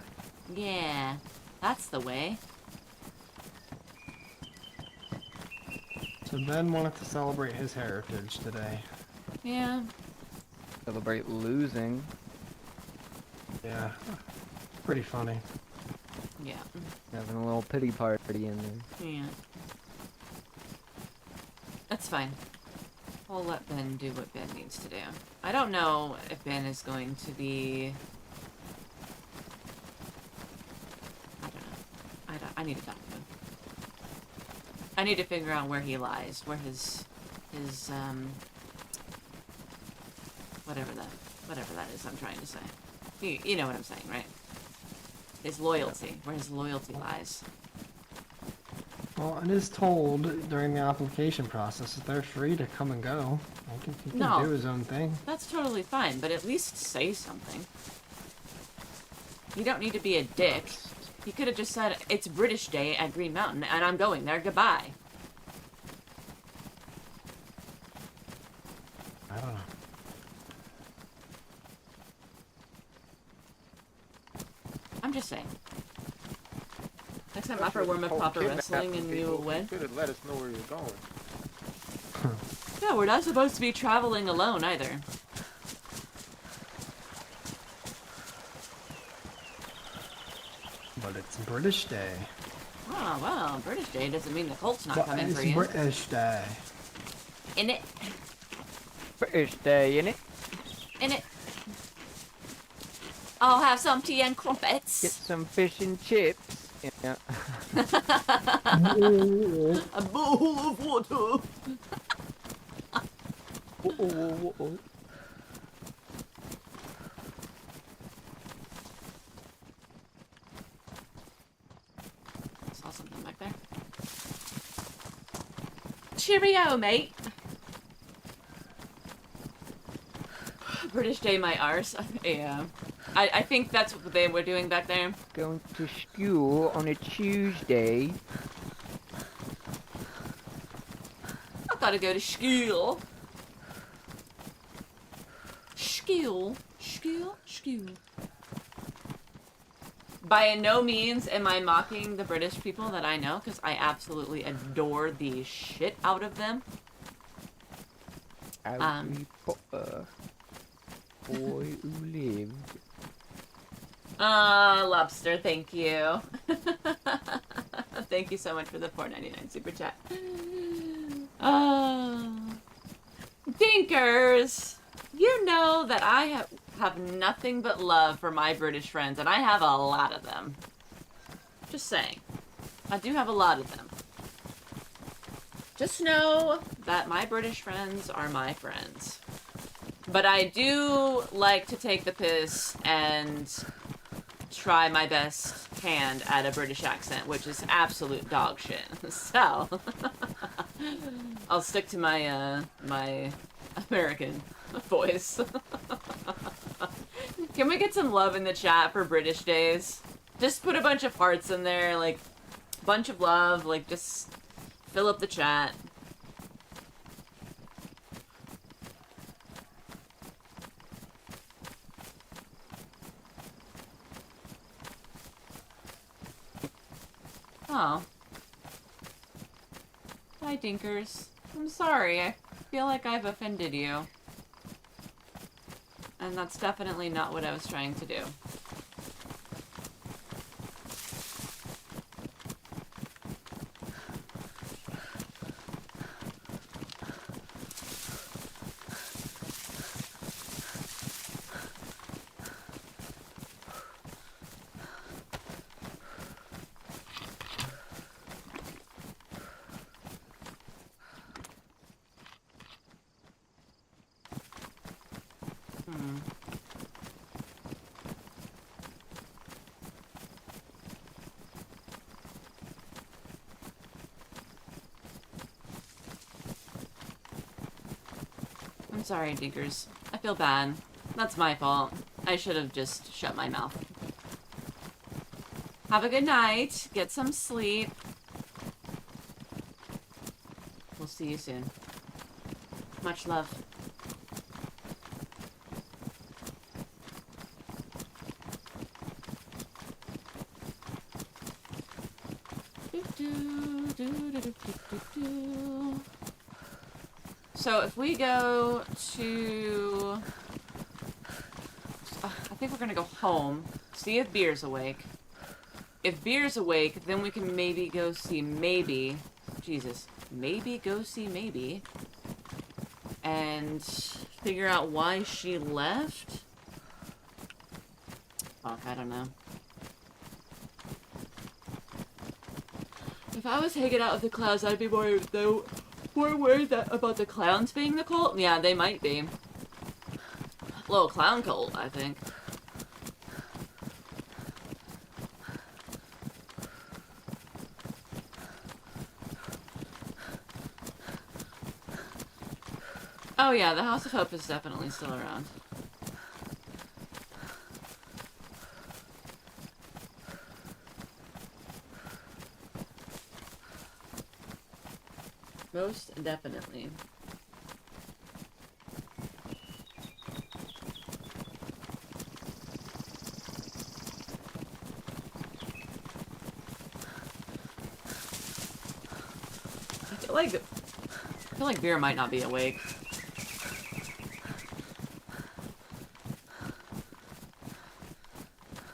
Yeah, that's the way. So Ben wanted to celebrate his heritage today. Yeah. Celebrate losing. Yeah. Pretty funny. Yeah. Having a little pity party in there. Yeah. That's fine. We'll let Ben do what Ben needs to do. I don't know if Ben is going to be... I don't know. I need to talk to him. I need to figure out where he lies, where his whatever that is I'm trying to say. You know what I'm saying, right? His loyalty, where his loyalty lies. Well, it is told during the application process that they're free to come and go. He can No. do his own thing. That's totally fine, but at least say something. You don't need to be a dick. He could have just said, it's British Day at Green Mountain, and I'm going there, goodbye. I don't know. I'm just saying. Next time I offer warm up Papa Wrestling and you will win. Could have let us know where you're going. Yeah, we're not supposed to be traveling alone either. But it's British Day. Oh, well, British Day doesn't mean the Colt's not But coming it's for you. British Day. In it. British Day, innit? In it. I'll have some tea and crumpets. Get some fish and chips. Yeah. A bowl of water. Saw something back there. Cheerio, mate. British Day, my arse. Yeah. I think that's what they were doing back there. Going to school on a Tuesday. I gotta go to school. School. School. School. By no means am I mocking the British people that I know, because I absolutely adore the shit out of them. Harry Potter. Boy who lived. Lobster, thank you. Thank you so much for the $4.99 super chat. Dinkers! You know that I have nothing but love for my British friends, and I have a lot of them. Just saying. I do have a lot of them. Just know that my British friends are my friends. But I do like to take the piss and try my best hand at a British accent, which is absolute dog shit. So, I'll stick to my, my American voice. Can we get some love in the chat for British Days? Just put a bunch of hearts in there, like, bunch of love, like, just fill up the chat. Oh. Hi, Dinkers. I'm sorry. I feel like I've offended you. And that's definitely not what I was trying to do. I'm sorry, Dinkers. I feel bad. That's my fault. I should have just shut my mouth. Have a good night. Get some sleep. We'll see you soon. Much love. So if we go to... I think we're gonna go home, see if Beer's awake. If Beer's awake, then we can maybe go see Maybe. Jesus. Maybe go see Maybe. And figure out why she left? Fuck, I don't know. If I was hanging out with the clowns, I'd be more worried about the clowns being the cult. Yeah, they might be. Little clown cult, I think. Oh yeah, the House of Hope is definitely still around. Most definitely. I feel like Beer might not be awake.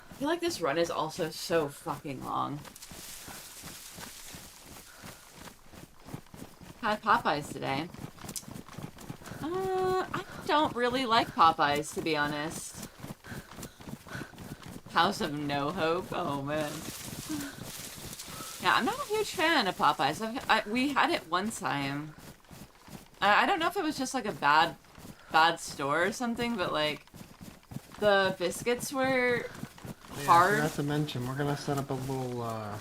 I feel like this run is also so fucking long. Had Popeyes today. I don't really like Popeyes, to be honest. House of No Hope? Oh, man. Yeah, I'm not a huge fan of Popeyes. We had it one time. I don't know if it was just like a bad store or something, but like the biscuits were hard. I forgot to mention, we're gonna set up a little, a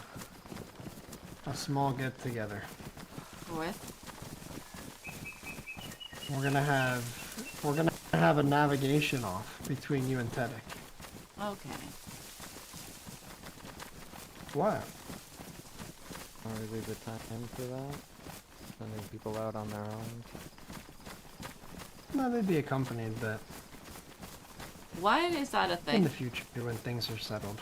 small get-together. With? We're gonna have a navigation off between you and Tedek. Okay. What? Or leave the time for that? Sending people out on their own? No, they'd be accompanied, but Why is that a thing? in the future when things are settled.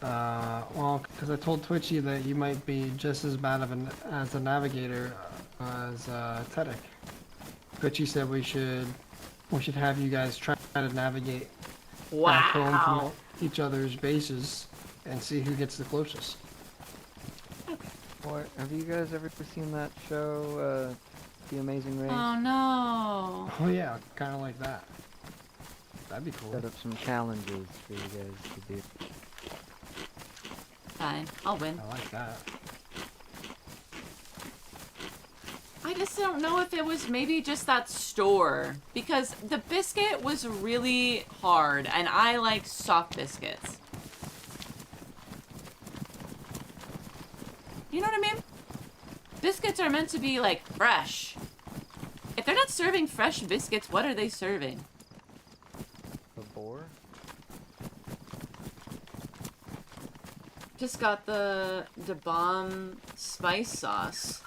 Well, because I told Twitchy that you might be just as bad of as a navigator as Tedek. Twitchy said we should have you guys try to navigate back home from each other's bases and see who gets the closest. What, have you guys ever seen that show, The Amazing Race? Oh no. Oh yeah, kind of like that. That'd be cool. Set up some challenges for you guys to do. Fine, I'll win. I like that. I just don't know if it was maybe just that store. Because the biscuit was really hard, and I like soft biscuits. You know what I mean? Biscuits are meant to be, like, fresh. If they're not serving fresh biscuits, what are they serving? The boar? Just got the bomb spice sauce.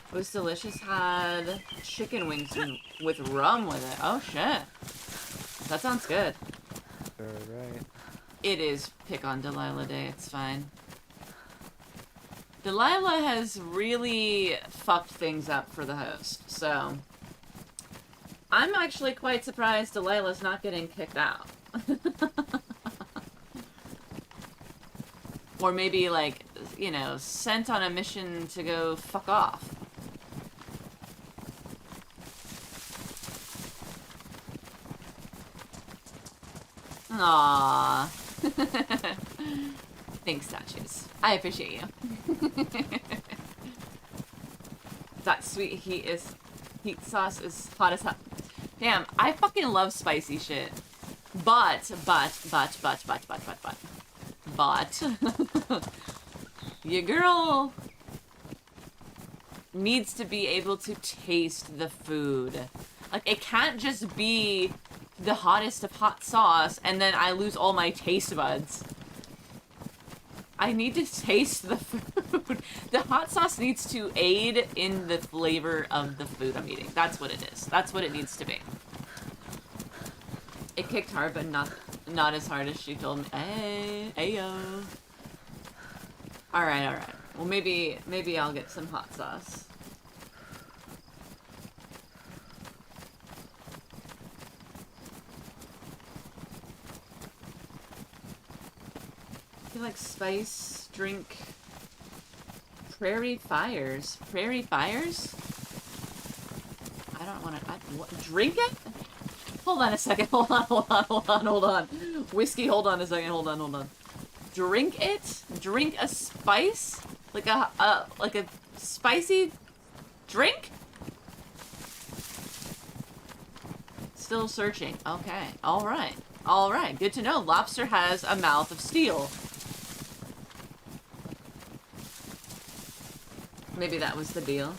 It was delicious. Had chicken wings with rum with it. Oh shit. That sounds good. Right. It is pick on Delilah Day. It's fine. Delilah has really fucked things up for the host, so I'm actually quite surprised Delilah's not getting kicked out. Or maybe, like, you know, sent on a mission to go fuck off. Aww. Thanks, statues. I appreciate you. That sweet heat sauce is hot as hell. Damn, I fucking love spicy shit. But your girl needs to be able to taste the food. Like, it can't just be the hottest of hot sauce and then I lose all my taste buds. I need to taste the food. The hot sauce needs to aid in the flavor of the food I'm eating. That's what it is. That's what it needs to be. It kicked hard, but not as hard as she told me. Hey, ayo. Alright. Well, maybe I'll get some hot sauce. I feel like spice, drink, prairie fires. Prairie fires? I don't want to... Drink it? Hold on a second. Hold on. Whiskey, hold on a second. Hold on. Drink it? Drink a spice? Like a spicy drink? Still searching. Okay. Alright. Good to know. Lobster has a mouth of steel. Maybe that was the deal.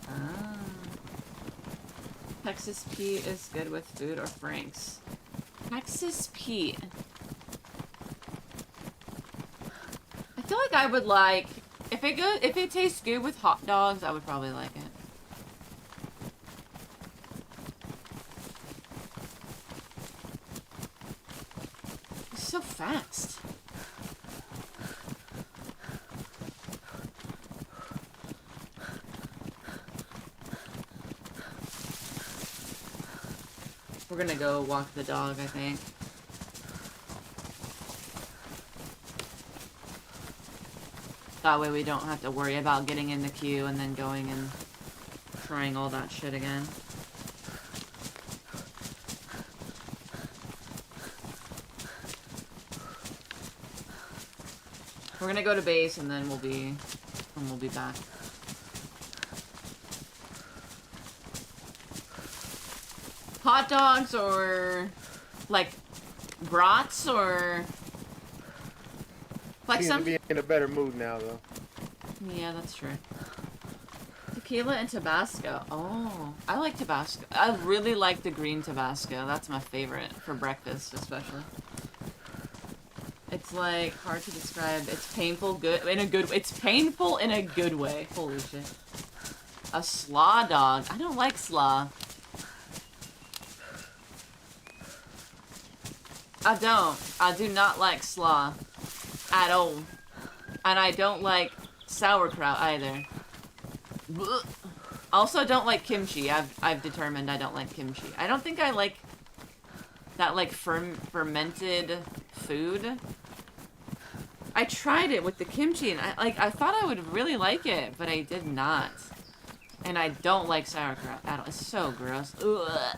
Ah. Texas Pete is good with food or Frank's. Texas Pete. I feel like I would like if it tastes good with hot dogs, I would probably like it. It's so fast. We're gonna go walk the dog, I think. That way we don't have to worry about getting in the queue and then going and trying all that shit again. We're gonna go to base and then we'll be back. Hot dogs or like brats or like Seems some. to be in a better mood now, though. Yeah, that's true. Tequila and Tabasco. Oh, I like Tabasco. I really like the green Tabasco. That's my favorite for breakfast, especially. It's like hard to describe. It's painful, good in a good. It's painful in a good way. Holy shit. A slaw dog. I don't like slaw. I don't. I do not like slaw at all. And I don't like sauerkraut either. Blech. Also don't like kimchi. I've determined I don't like kimchi. I don't think I like that like fermented food. I tried it with the kimchi and I thought I would really like it, but I did not. And I don't like sauerkraut at all. It's so gross. Ugh.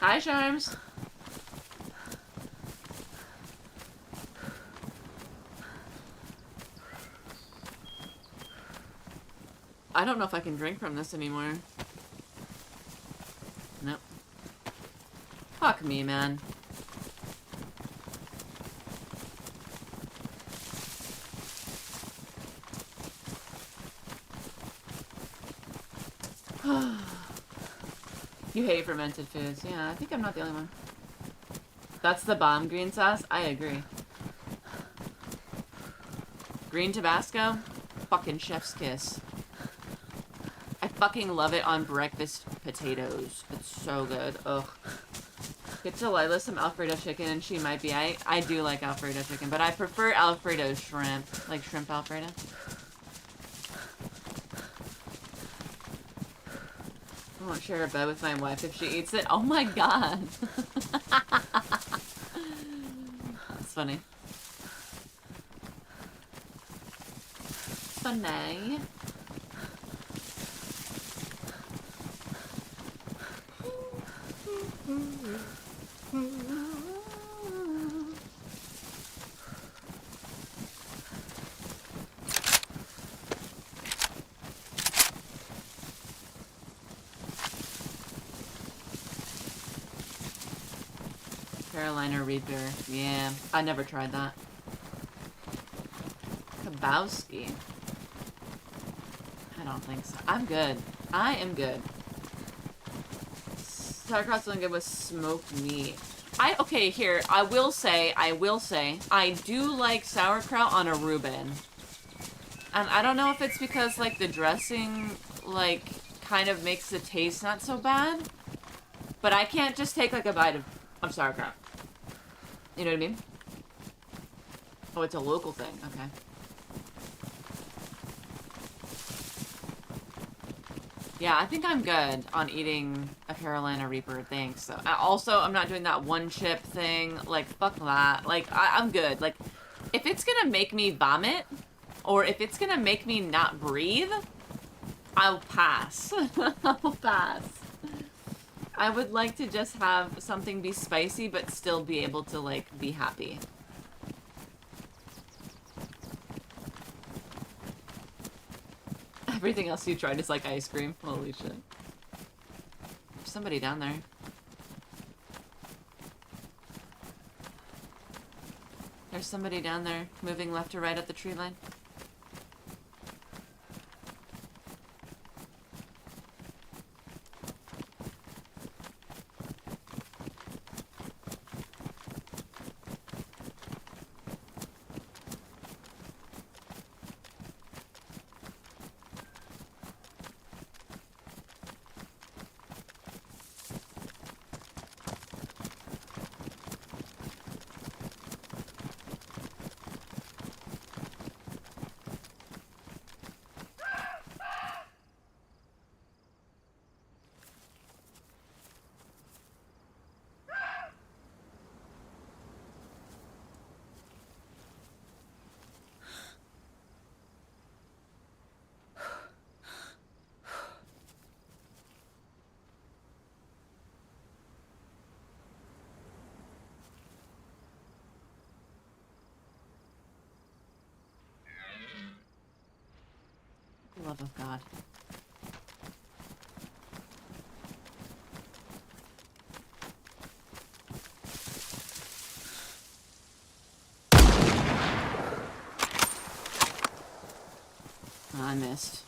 Hi, Charms. I don't know if I can drink from this anymore. Nope. Fuck me, man. You hate fermented foods. Yeah, I think I'm not the only one. That's the bomb green sauce? I agree. Green Tabasco? Fucking chef's kiss. I fucking love it on breakfast potatoes. It's so good. Ugh. Get Delilah some Alfredo chicken and she might be. I do like Alfredo chicken, but I prefer Alfredo shrimp. Like shrimp Alfredo. I won't share a bed with my wife if she eats it. Oh my god. That's funny. Funny. Carolina Reaper. Yeah, I never tried that. Kabowski. I don't think so. I'm good. I am good. Sauerkraut's only good with smoked meat. Okay, here, I will say, I do like sauerkraut on a Reuben. And I don't know if it's because, like, the dressing, like, kind of makes the taste not so bad. But I can't just take, like, a bite of sauerkraut. You know what I mean? Oh, it's a local thing. Okay. Yeah, I think I'm good on eating a Carolina Reaper, thanks. So, also, I'm not doing that one chip thing. Like, fuck that. Like, I'm good. Like, if it's gonna make me vomit, or if it's gonna make me not breathe, I'll pass. I'll pass. I would like to just have something be spicy, but still be able to, like, be happy. Everything else you tried is like ice cream. Holy shit. There's somebody down there. There's somebody down there moving left or right at the tree line. love of God. Oh, I missed.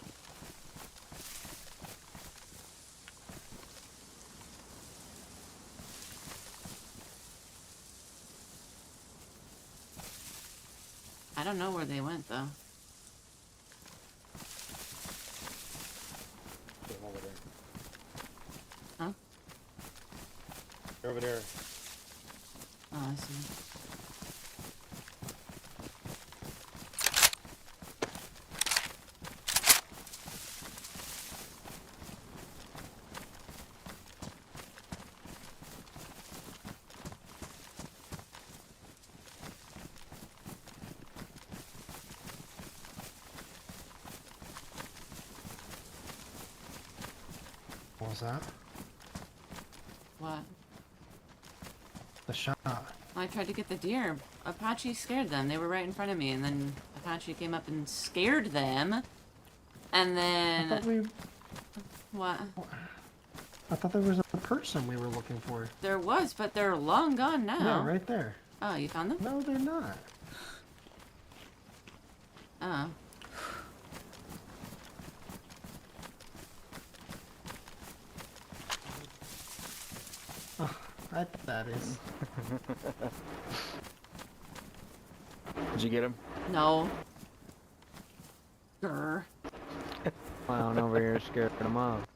I don't know where they went, though. Over there. Huh? They're over there. Oh, I see. What was that? What? The shot. I tried to get the deer. Apache scared them. They were right in front of me, and then Apache came up and scared them. And then... I thought we... What? I thought there was a person we were looking for. There was, but they're long gone now. Yeah, right there. Oh, you found them? No, they're not. Oh. Oh, right, that is. Did you get him? No. Grr. Clown over here scared him off.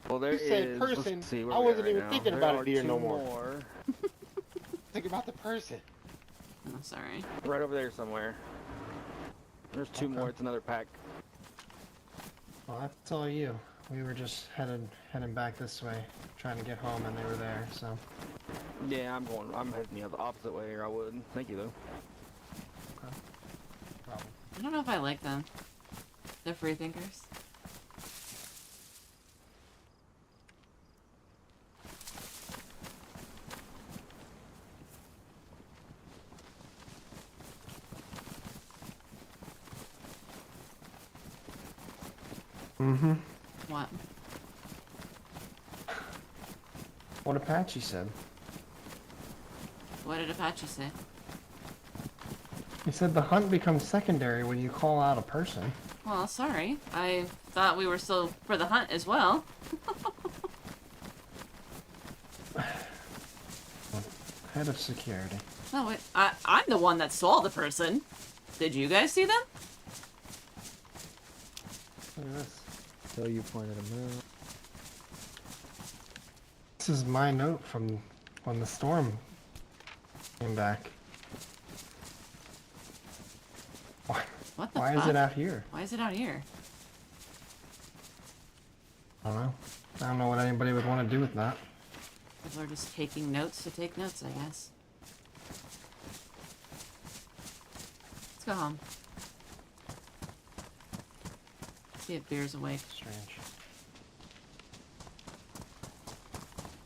Well, there You said is. person. Let's see where I we are wasn't right even now. thinking There about are a deer two no more. Think about the person. Oh, sorry. Right over there somewhere. There's two more. It's another pack. Well, that's all you. We were just heading back this way, trying to get home, and they were there. So. Yeah, I'm heading the other opposite way, or I would. Thank you though. Okay. Problem. I don't know if I like them. They're free thinkers. Mm-hmm. What? What Apache said. What did Apache say? He said the hunt becomes secondary when you call out a person. Well, sorry. I thought we were still for the hunt as well. Head of security. No, wait. I'm the one that saw the person. Did you guys see them? Look at this. So you pointed him out. This is my note from when the storm came back. What the Why fuck? is it out here? Why is it out here? I don't know. I don't know what anybody would want to do with that. People are just taking notes to take notes, I guess. Let's go home. See if Beer's awake. Strange.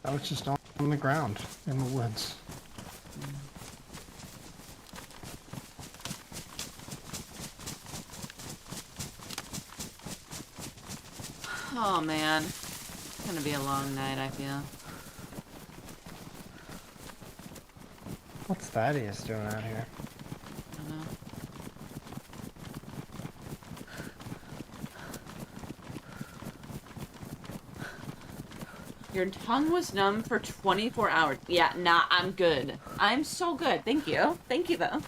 I was just on the ground in the woods. Oh man. It's gonna be a long night, I feel. What's Thaddeus doing out here? I don't know. Your tongue was numb for 24 hours. Yeah, nah, I'm good. I'm so good. Thank you. Thank you, though.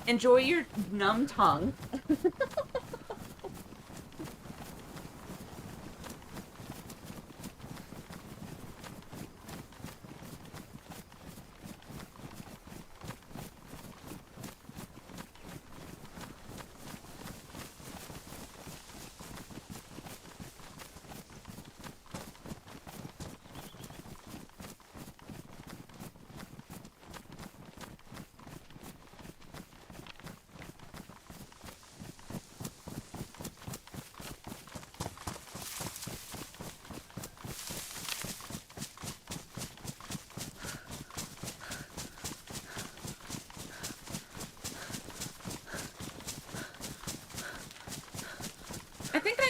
Enjoy your numb tongue.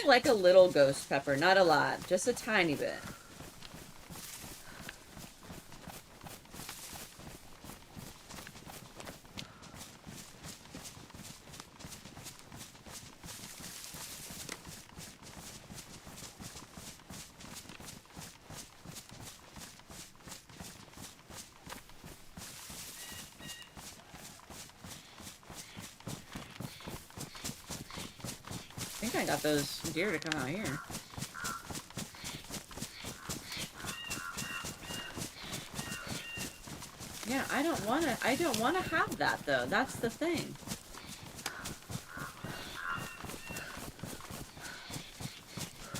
like a little ghost pepper, not a lot, just a tiny bit. I think I got those deer to come out here. Yeah, I don't wanna have that though. That's the thing.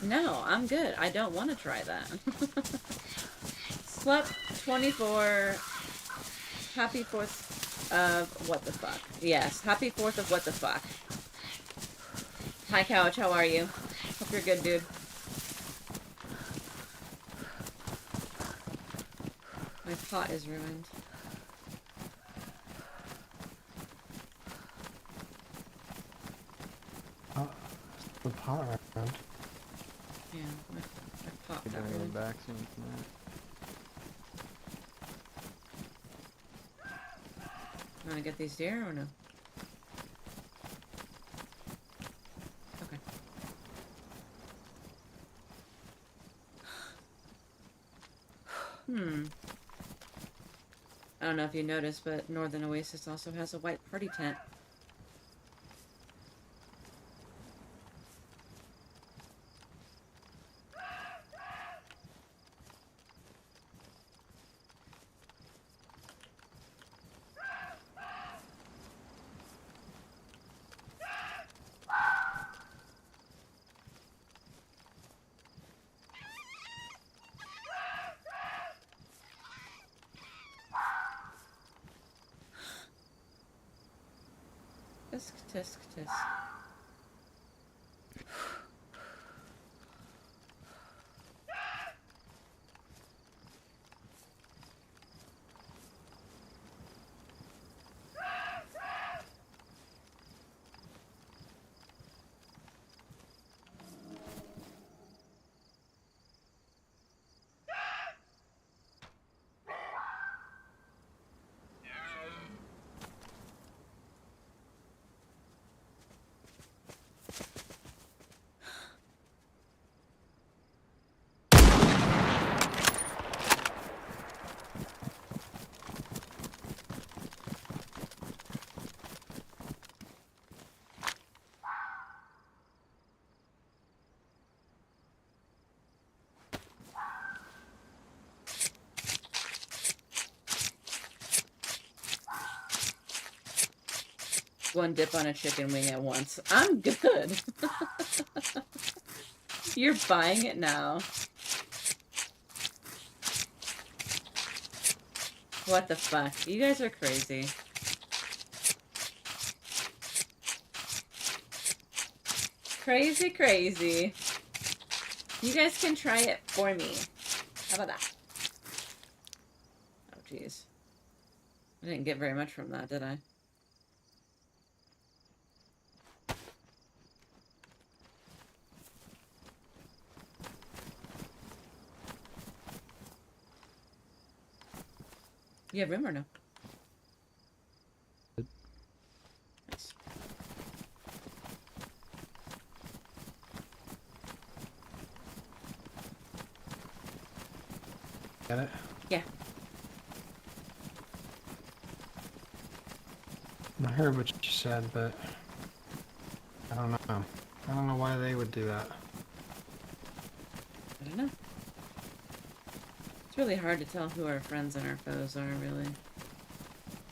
No, I'm good. I don't want to try that. Slept 24. Happy 4th of what the fuck. Yes, happy 4th of what the fuck. Hi, Couch. How are you? Hope you're good, dude. My pot is ruined. Oh, the pot around. Yeah, my pot Get got down to the ruined. back soon tonight. You wanna get these deer or no? Okay. I don't know if you noticed, but Northern Oasis also has a white party tent. Tisk, tisk, tisk. One dip on a chicken wing at once. I'm good. You're buying it now. What the fuck? You guys are crazy. Crazy, crazy. You guys can try it for me. How about that? Oh, jeez. I didn't get very much from that, did I? You have room or no? Nice. Get it? Yeah. I heard what you said, but I don't know. I don't know why they would do that. I don't know. It's really hard to tell who our friends and our foes are, really.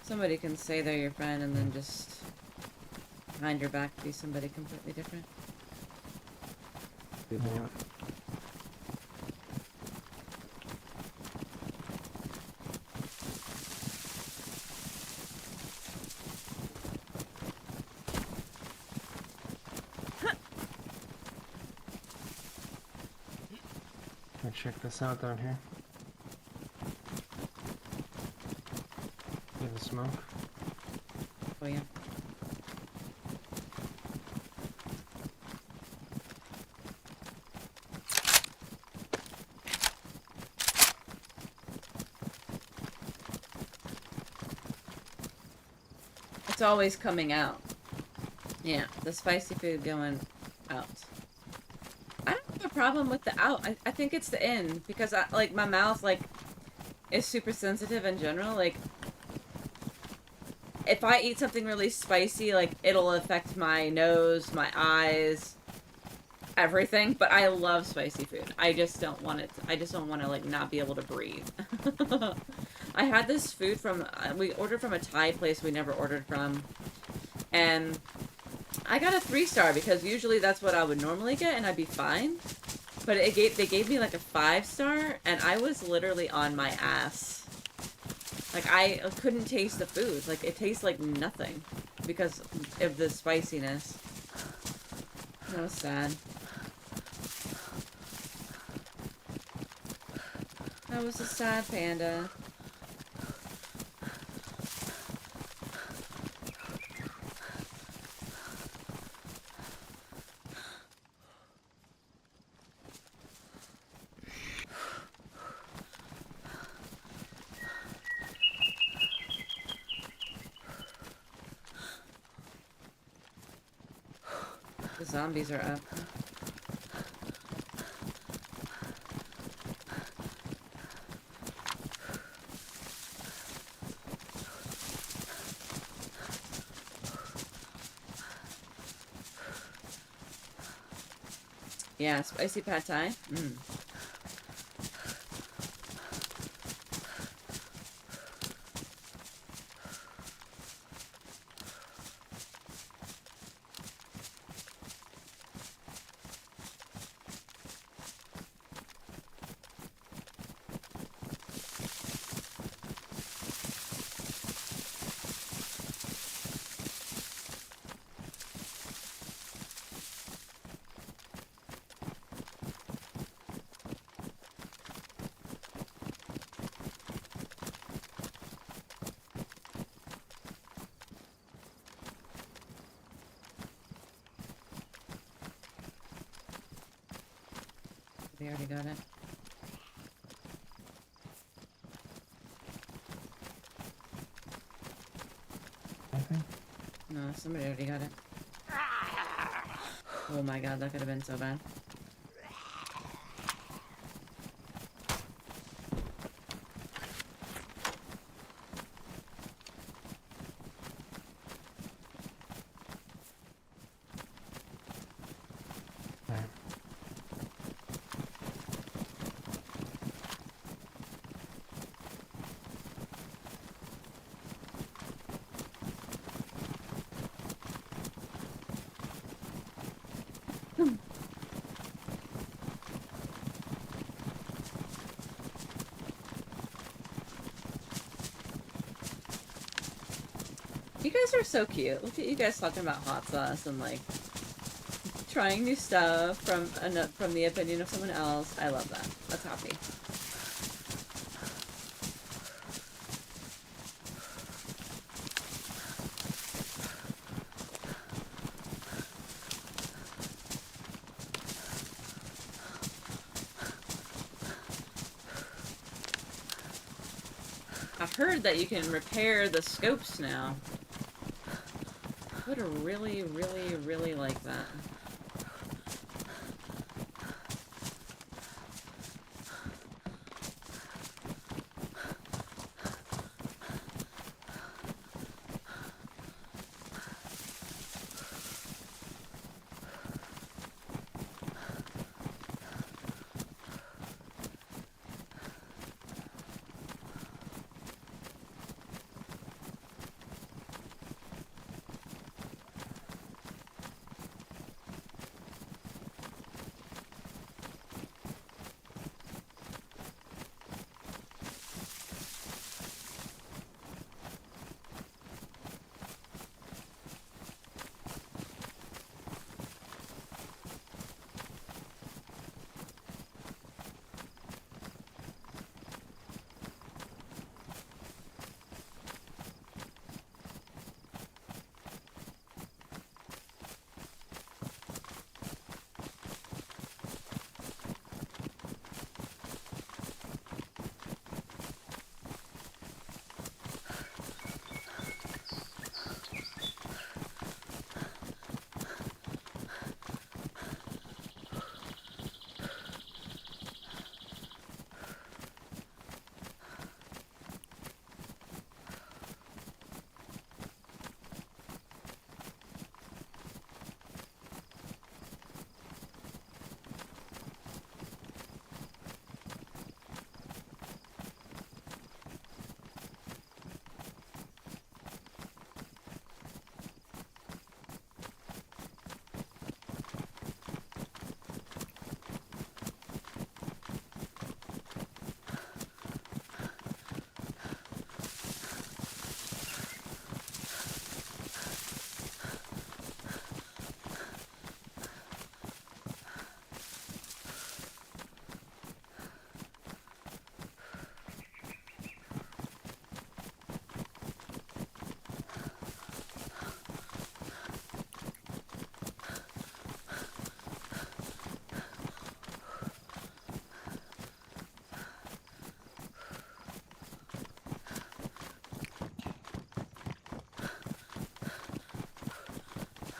Somebody can say they're your friend and then just behind your back be somebody completely different. Good Yeah. point. Check this out down here. Get the smoke. Oh yeah. It's always coming out. Yeah, the spicy food going out. I don't have a problem with the out. I think it's the in, because like my mouth like is super sensitive in general. Like if I eat something really spicy, like it'll affect my nose, my eyes, everything. But I love spicy food. I just don't want it. I just don't want to like not be able to breathe. I had this food from we ordered from a Thai place we never ordered from, and I got a 3-star because usually that's what I would normally get and I'd be fine. But they gave me like a 5-star and I was literally on my ass. Like I couldn't taste the food. Like it tastes like nothing because of the spiciness. That was sad. That was a sad panda. The zombies are up. Yeah, spicy pad thai. Mm. They already got it. I think. No, somebody already got it. Oh my god, that could have been so bad. You guys are so cute. Look at you guys talking about hot sauce and like trying new stuff from the opinion of someone else. I love that. That's happy. I've heard that you can repair the scopes now. I would really, really, really like that.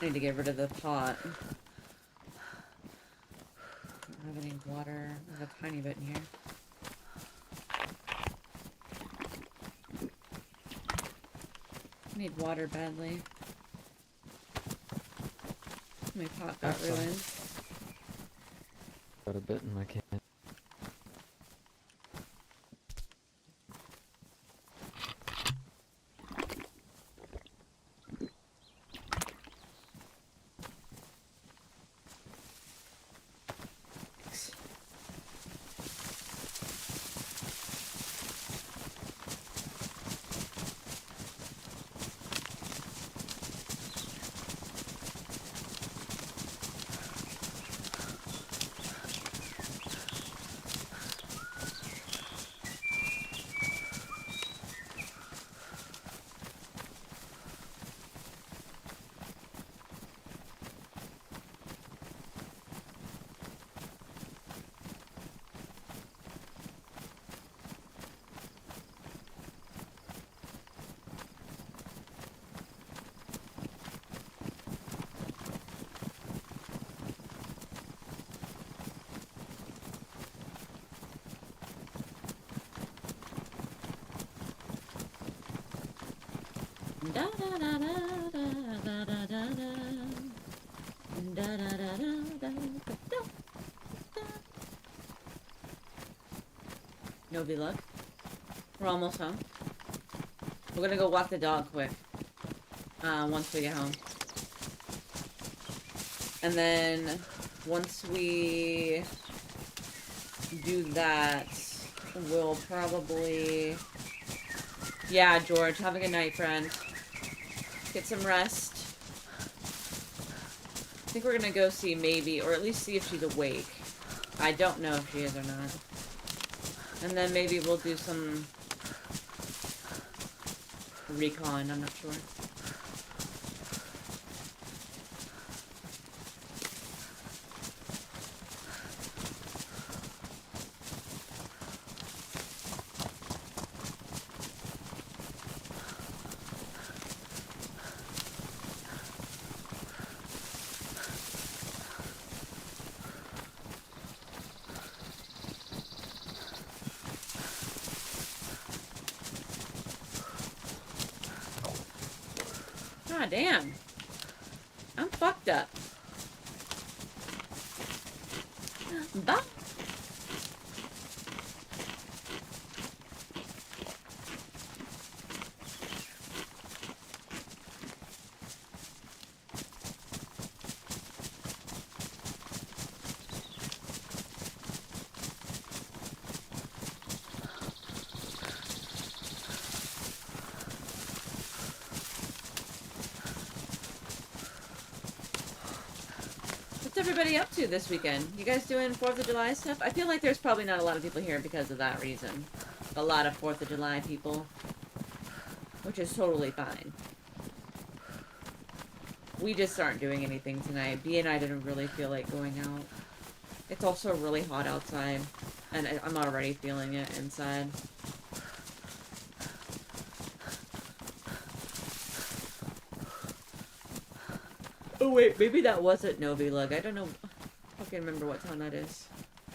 need to get rid of the pot. I don't have any water. I have a tiny bit in here. I need water badly. My pot got ruined. Got a bit in my can. Da da da da da da da da da. Da da da da da da. No vlog. We're almost home. We're gonna go walk the dog quick. Once we get home. And then once we do that, we'll probably... Yeah, George, have a good night, friend. Get some rest. I think we're gonna go see maybe, or at least see if she's awake. I don't know if she is or not. And then maybe we'll do some recon, I'm not sure. God damn. I'm fucked up. Bye. What's everybody up to this weekend? You guys doing 4th of July stuff? I feel like there's probably not a lot of people here because of that reason. A lot of 4th of July people. Which is totally fine. We just aren't doing anything tonight. B and I didn't really feel like going out. It's also really hot outside. And I'm already feeling it inside. Oh wait, maybe that wasn't Novi Lug. I don't know. I can't remember what town that is.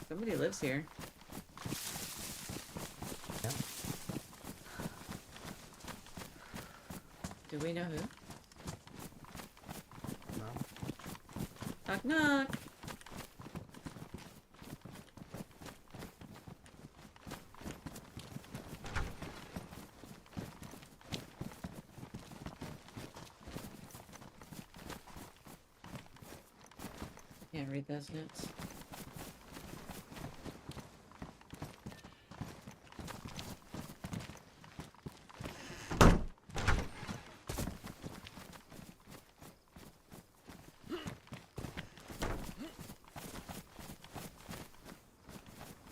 Somebody lives here. Yeah. Do we know who? No. Knock knock. Can't read those notes.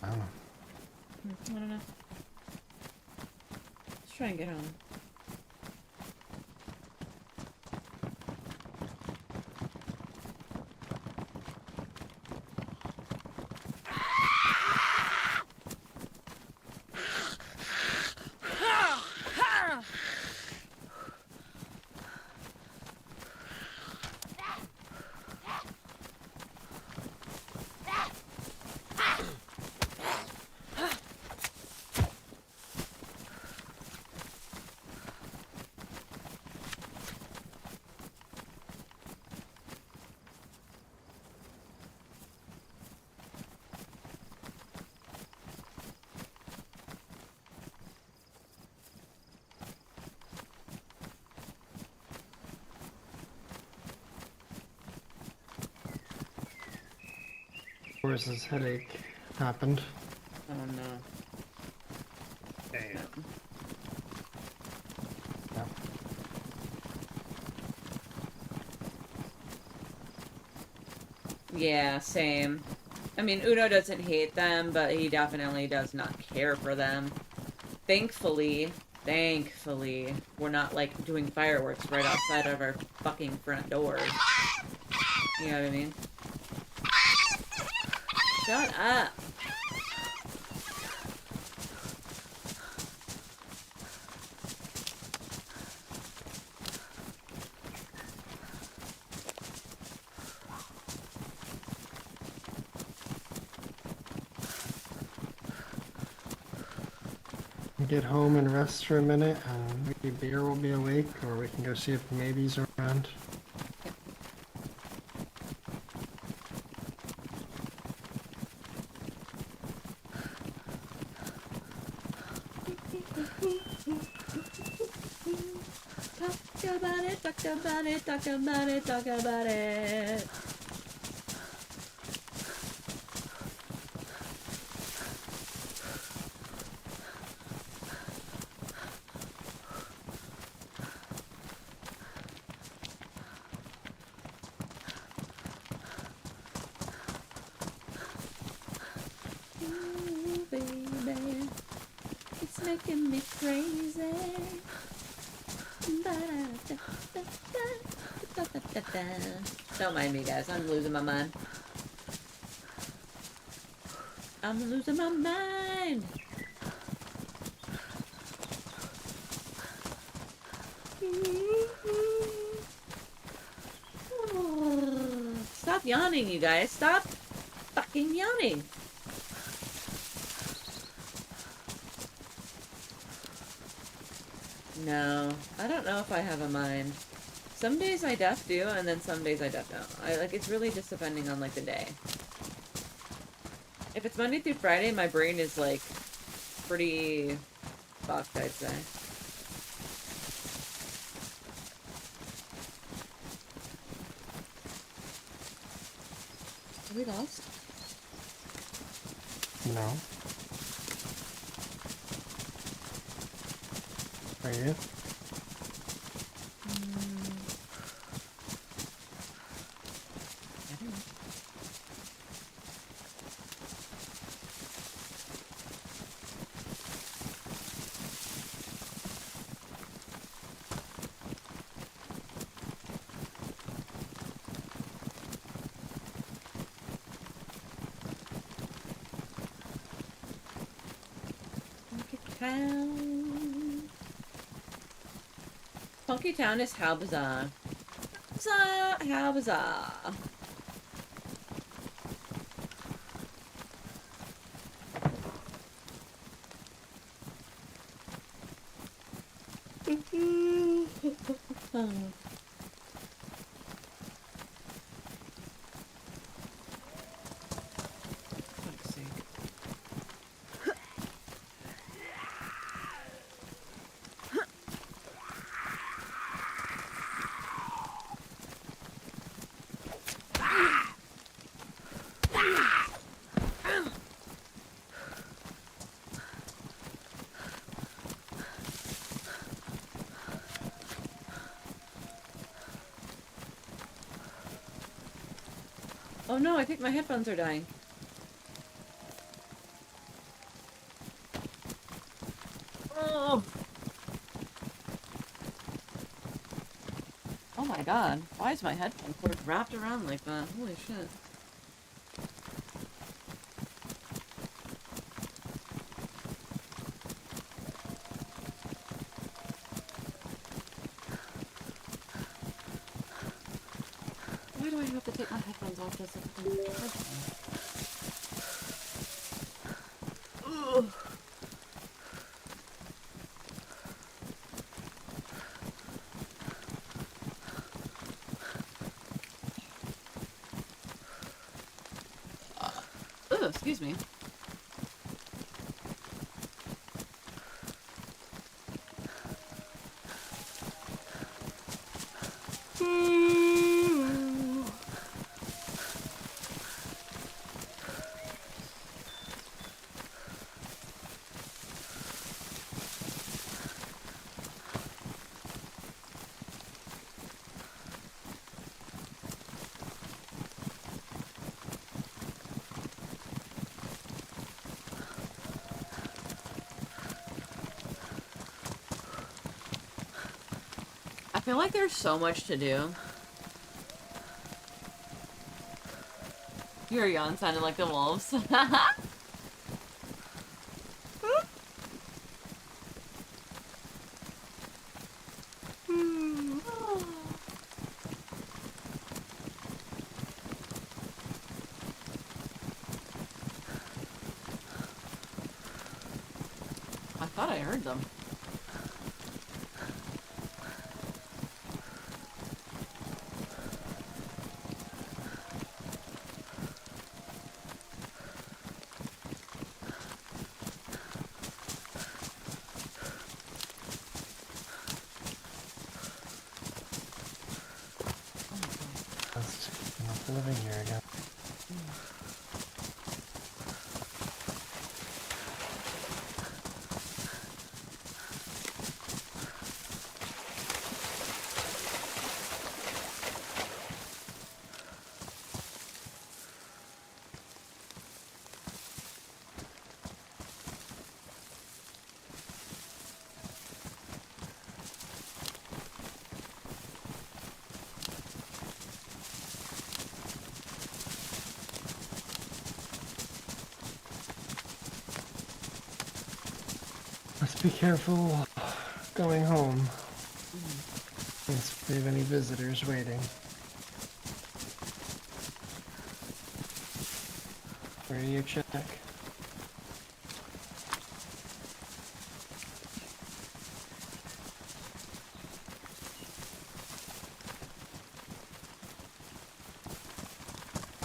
I don't know. I don't know. Let's try and get home. course, his headache happened. Oh no. Damn. Yeah, same. I mean, Uno doesn't hate them, but he definitely does not care for them. Thankfully, we're not, like, doing fireworks right outside of our fucking front doors. You know what I mean? Shut up! Get home and rest for a minute, and maybe Beer will be awake, or we can go see if Maybe's around. Talk about it, talk about it, talk about it, talk about it. Ooh, baby, it's making me crazy. Don't mind me, guys. I'm losing my mind. I'm losing my mind. Stop yawning, you guys. Stop fucking yawning. No, I don't know if I have a mind. Some days I def do, and then some days I def don't. It's really just depending on, like, the day. If it's Monday through Friday, my brain is, like, pretty fucked, I'd say. Are we lost? No. Are you? I don't know. Funky Town is how bizarre. Bizarre, how bizarre. Fuck's sake. Oh no, I think my headphones are dying. Oh! Oh my god, why is my headphone cord wrapped around like that? Holy shit. Why do I have to take my headphones off just so I can get headphones? Ugh. Ugh, excuse me. I feel like there's so much to do. Your yawn sounded like the wolves. I thought I heard them. Living here again. Let's be careful going home. In case we have any visitors waiting. Radio check.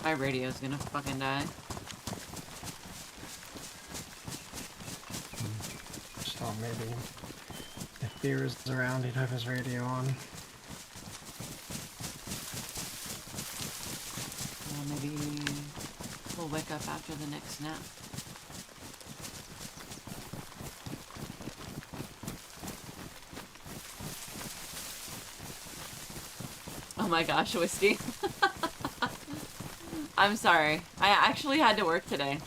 My radio's gonna fucking die. Just thought maybe if Beer was around, he'd have his radio on. Well, maybe we'll wake up after the next nap. Oh my gosh, Whiskey. I'm sorry. I actually had to work today.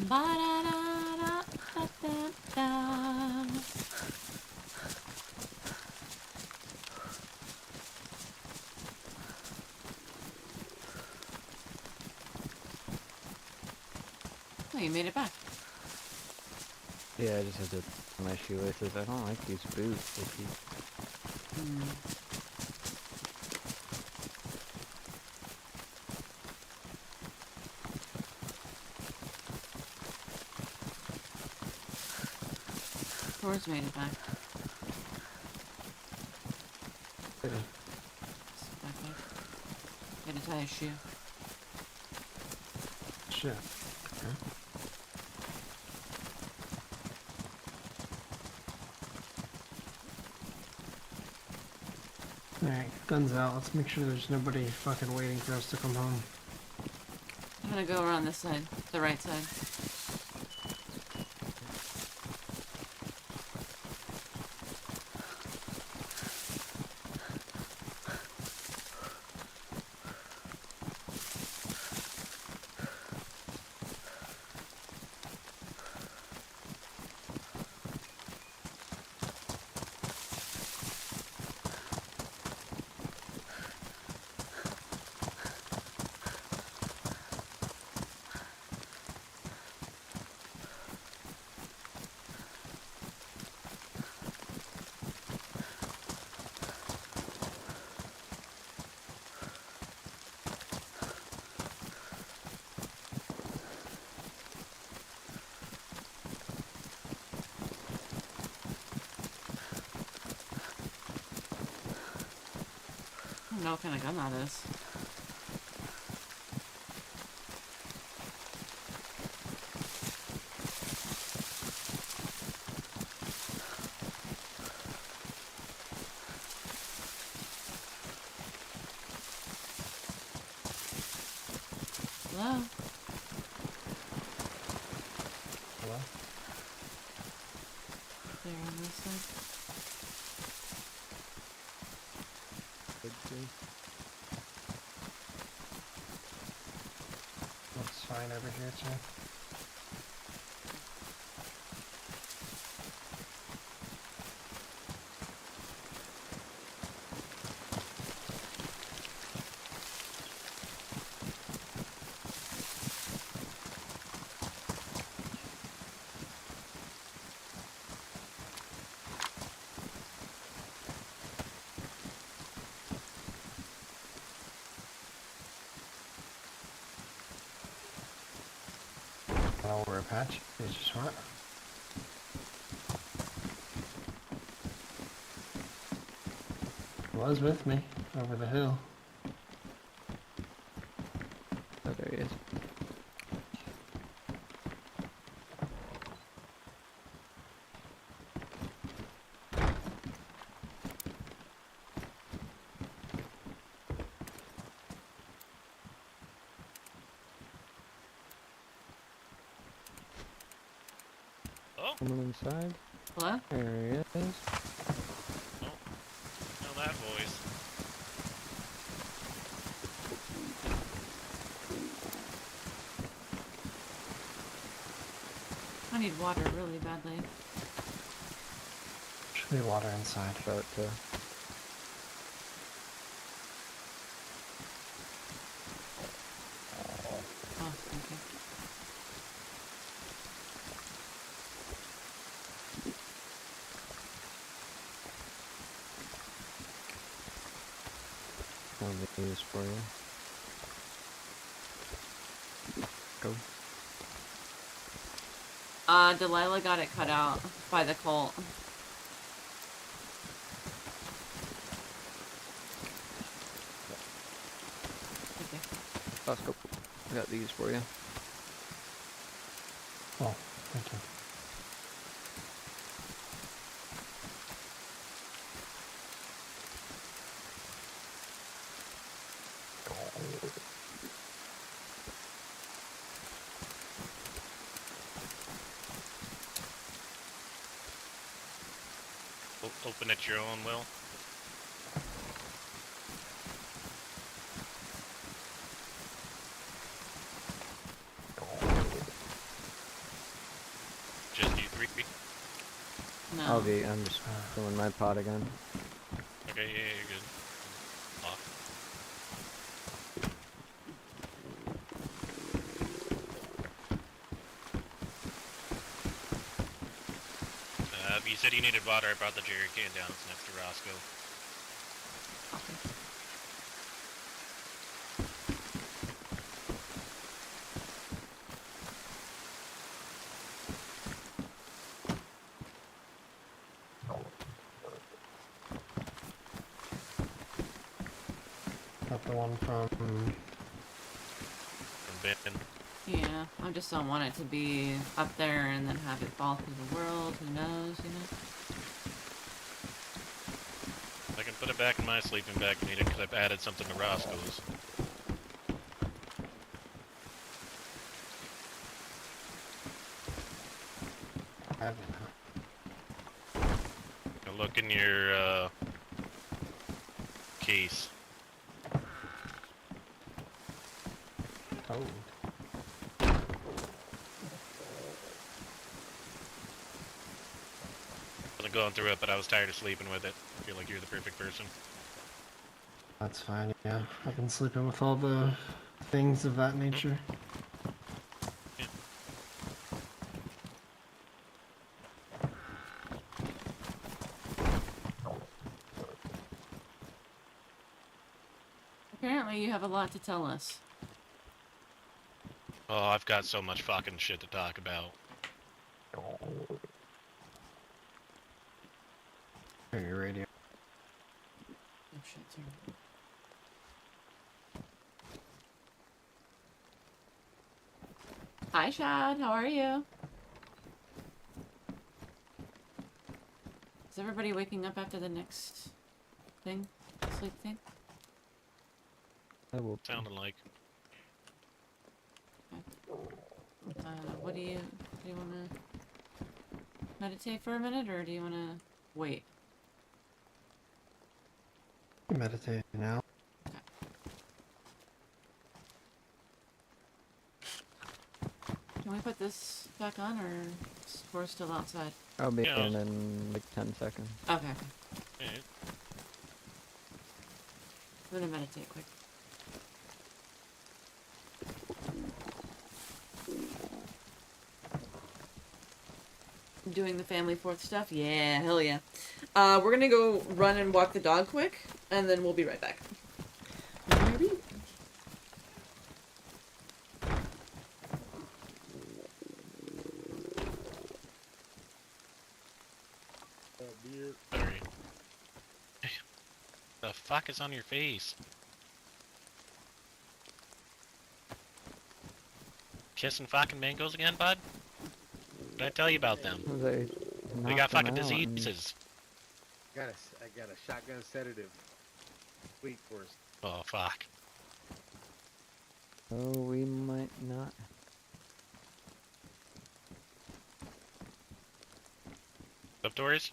Ba-da-da-da-da-da. Oh, you made it back. Yeah, I just had to put my shoelaces. I don't like these boots. Tor's made it back. Pretty. Back there. Gotta tie his shoe. Shit. Okay. Alright, guns out. Let's make sure there's nobody fucking waiting for us to come home. I'm gonna go around this side, the right side. know what kind of gun that is. Hello? Hello? There on this side. Looks fine over here too. Well, we're Apache. They just what? Was with me over the hill. Oh, there he is. Oh, Someone inside. Hello? There he is. know that voice. I need water really badly. Should be water inside. About to. Oh, thank you. Found these for you. Go. Delilah got it cut out by the cult. Okay. Let's go. I got these for you. Oh, thank you. Open at your own will. Just you three? No. I'm just filling my pot again. Okay, yeah, you're good. Off. You said you needed water. I brought the jerry can down. It's next to Roscoe. Got the one from Ben. Yeah, I just don't want it to be up there and then have it fall through the world. Who knows, you know? I can put it back in my sleeping bag if needed because I've added something to Roscoe's. Now look in your case. Oh. Wasn't going through it, but I was tired of sleeping with it. I feel like you're the perfect person. That's fine, yeah. I've been sleeping with all the things of that nature. Apparently you have a lot to tell us. Oh, I've got so much fucking shit to talk about. Turn your radio. Oh shit, sorry. Hi, Shad. How are you? Is everybody waking up after the next thing? Sleep thing? I will. Sounded like. What do you want to meditate for a minute, or do you want to wait? Meditate now. Can we put this back on, or we're still outside? I'll be in like 10 seconds. Okay. Yeah. I'm gonna meditate quick. Doing the family fourth stuff? Yeah, hell yeah. We're gonna go run and walk the dog quick, and then we'll be right back. Maybe? Sorry. The fuck is on your face? Kissing fucking mangoes again, bud? What did I tell you about them? They got fucking diseases. I got a shotgun sedative. Weak for us. Oh fuck. Oh, we might not. Up doors?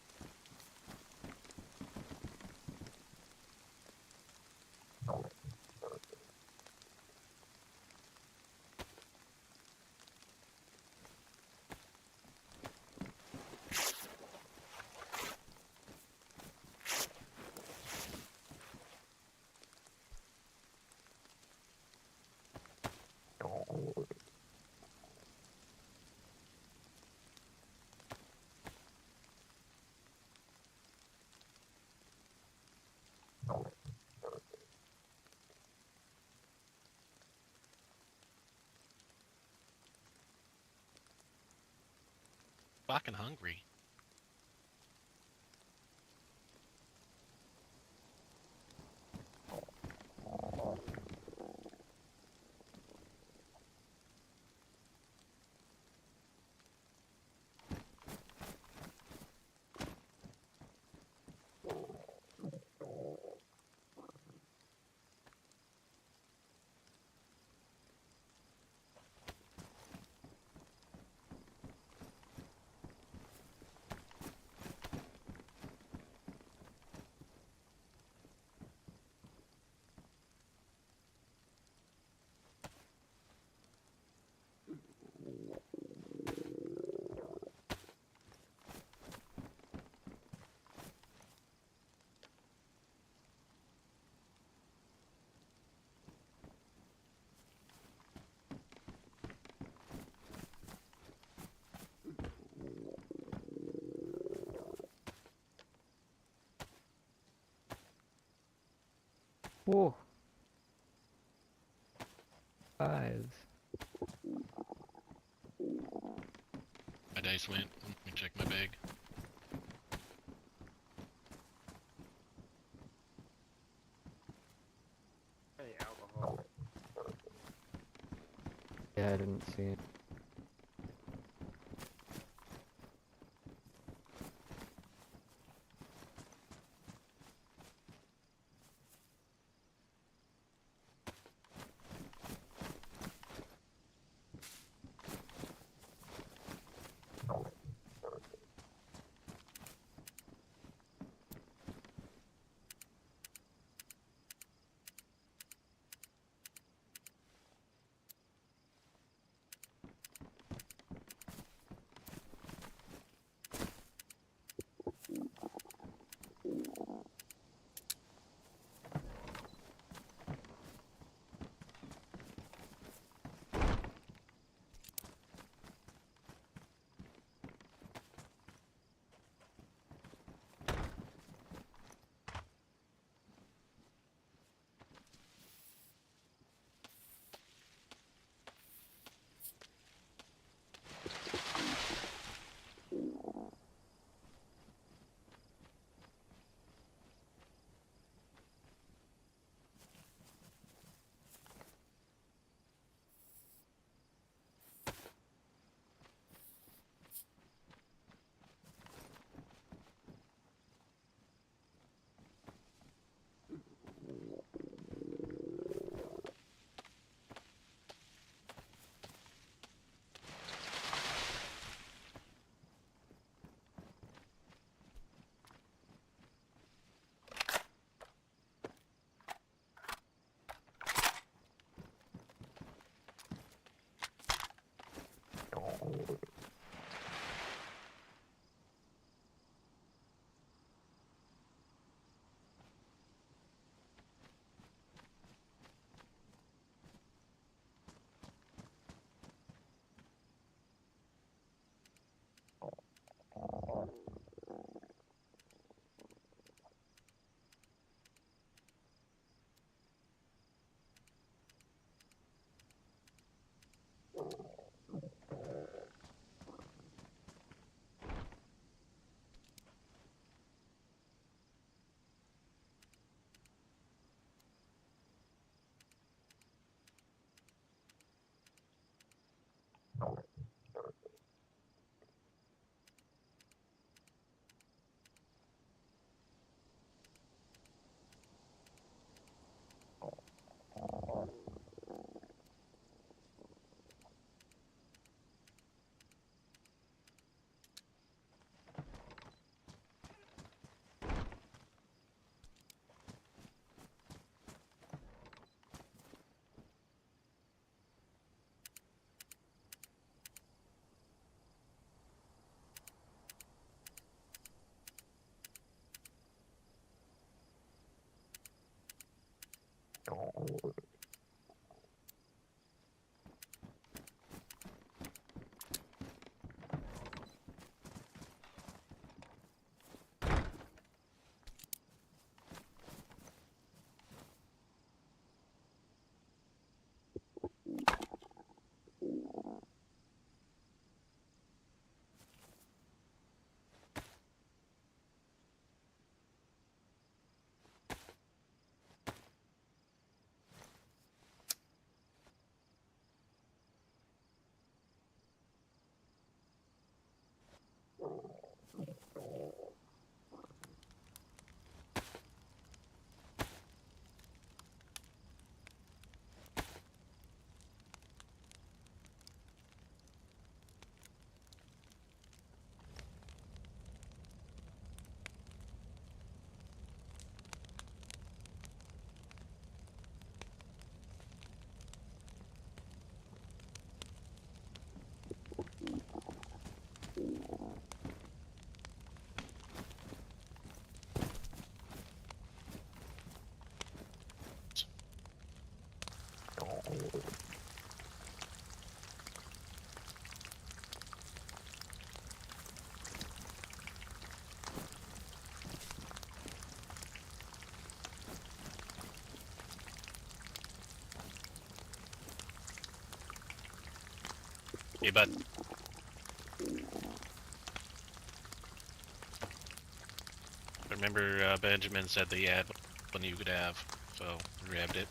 Fucking hungry. Whoa. 5. My dice went. Let me check my bag. Hey, alcohol. Yeah, I didn't see it. Hey, bud. Remember, Benjamin said that he had one you could have, so I grabbed it.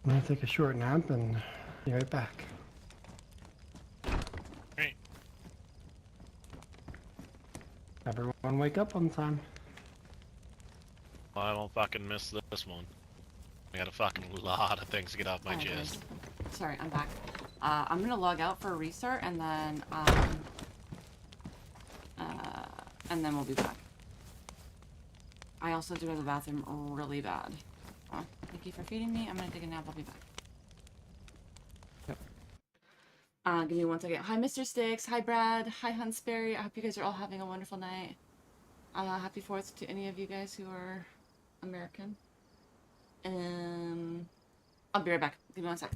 I'm gonna take a short nap and be right back. Great. Everyone wake up on time. Well, I won't fucking miss this one. I got a fucking lot of things to get off my Alright, chest. guys. Sorry, I'm back. I'm gonna log out for a restart and then we'll be back. I also have to go to the bathroom really bad. Oh, thank you for feeding me. I'm gonna take a nap. I'll be back. Give me 1 second. Hi, Mr. Sticks. Hi, Brad. Hi, Hunsberry. I hope you guys are all having a wonderful night. Happy 4th to any of you guys who are American. I'll be right back. Give me 1 sec.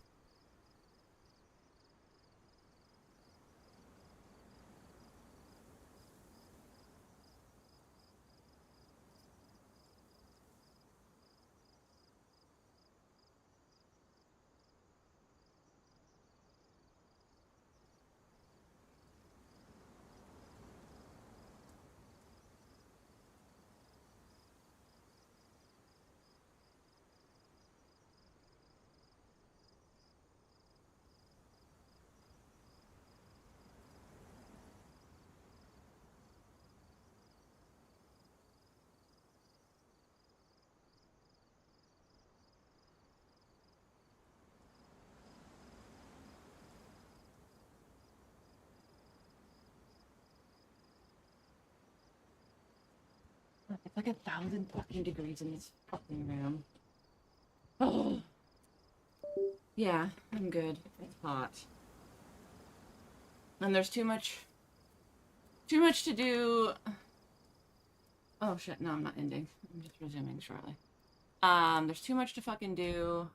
It's like 1,000 fucking degrees in this fucking room. Oh. Yeah, I'm good. It's hot. And there's too much to do. Oh shit, no, I'm not ending. I'm just resuming shortly. There's too much to fucking do.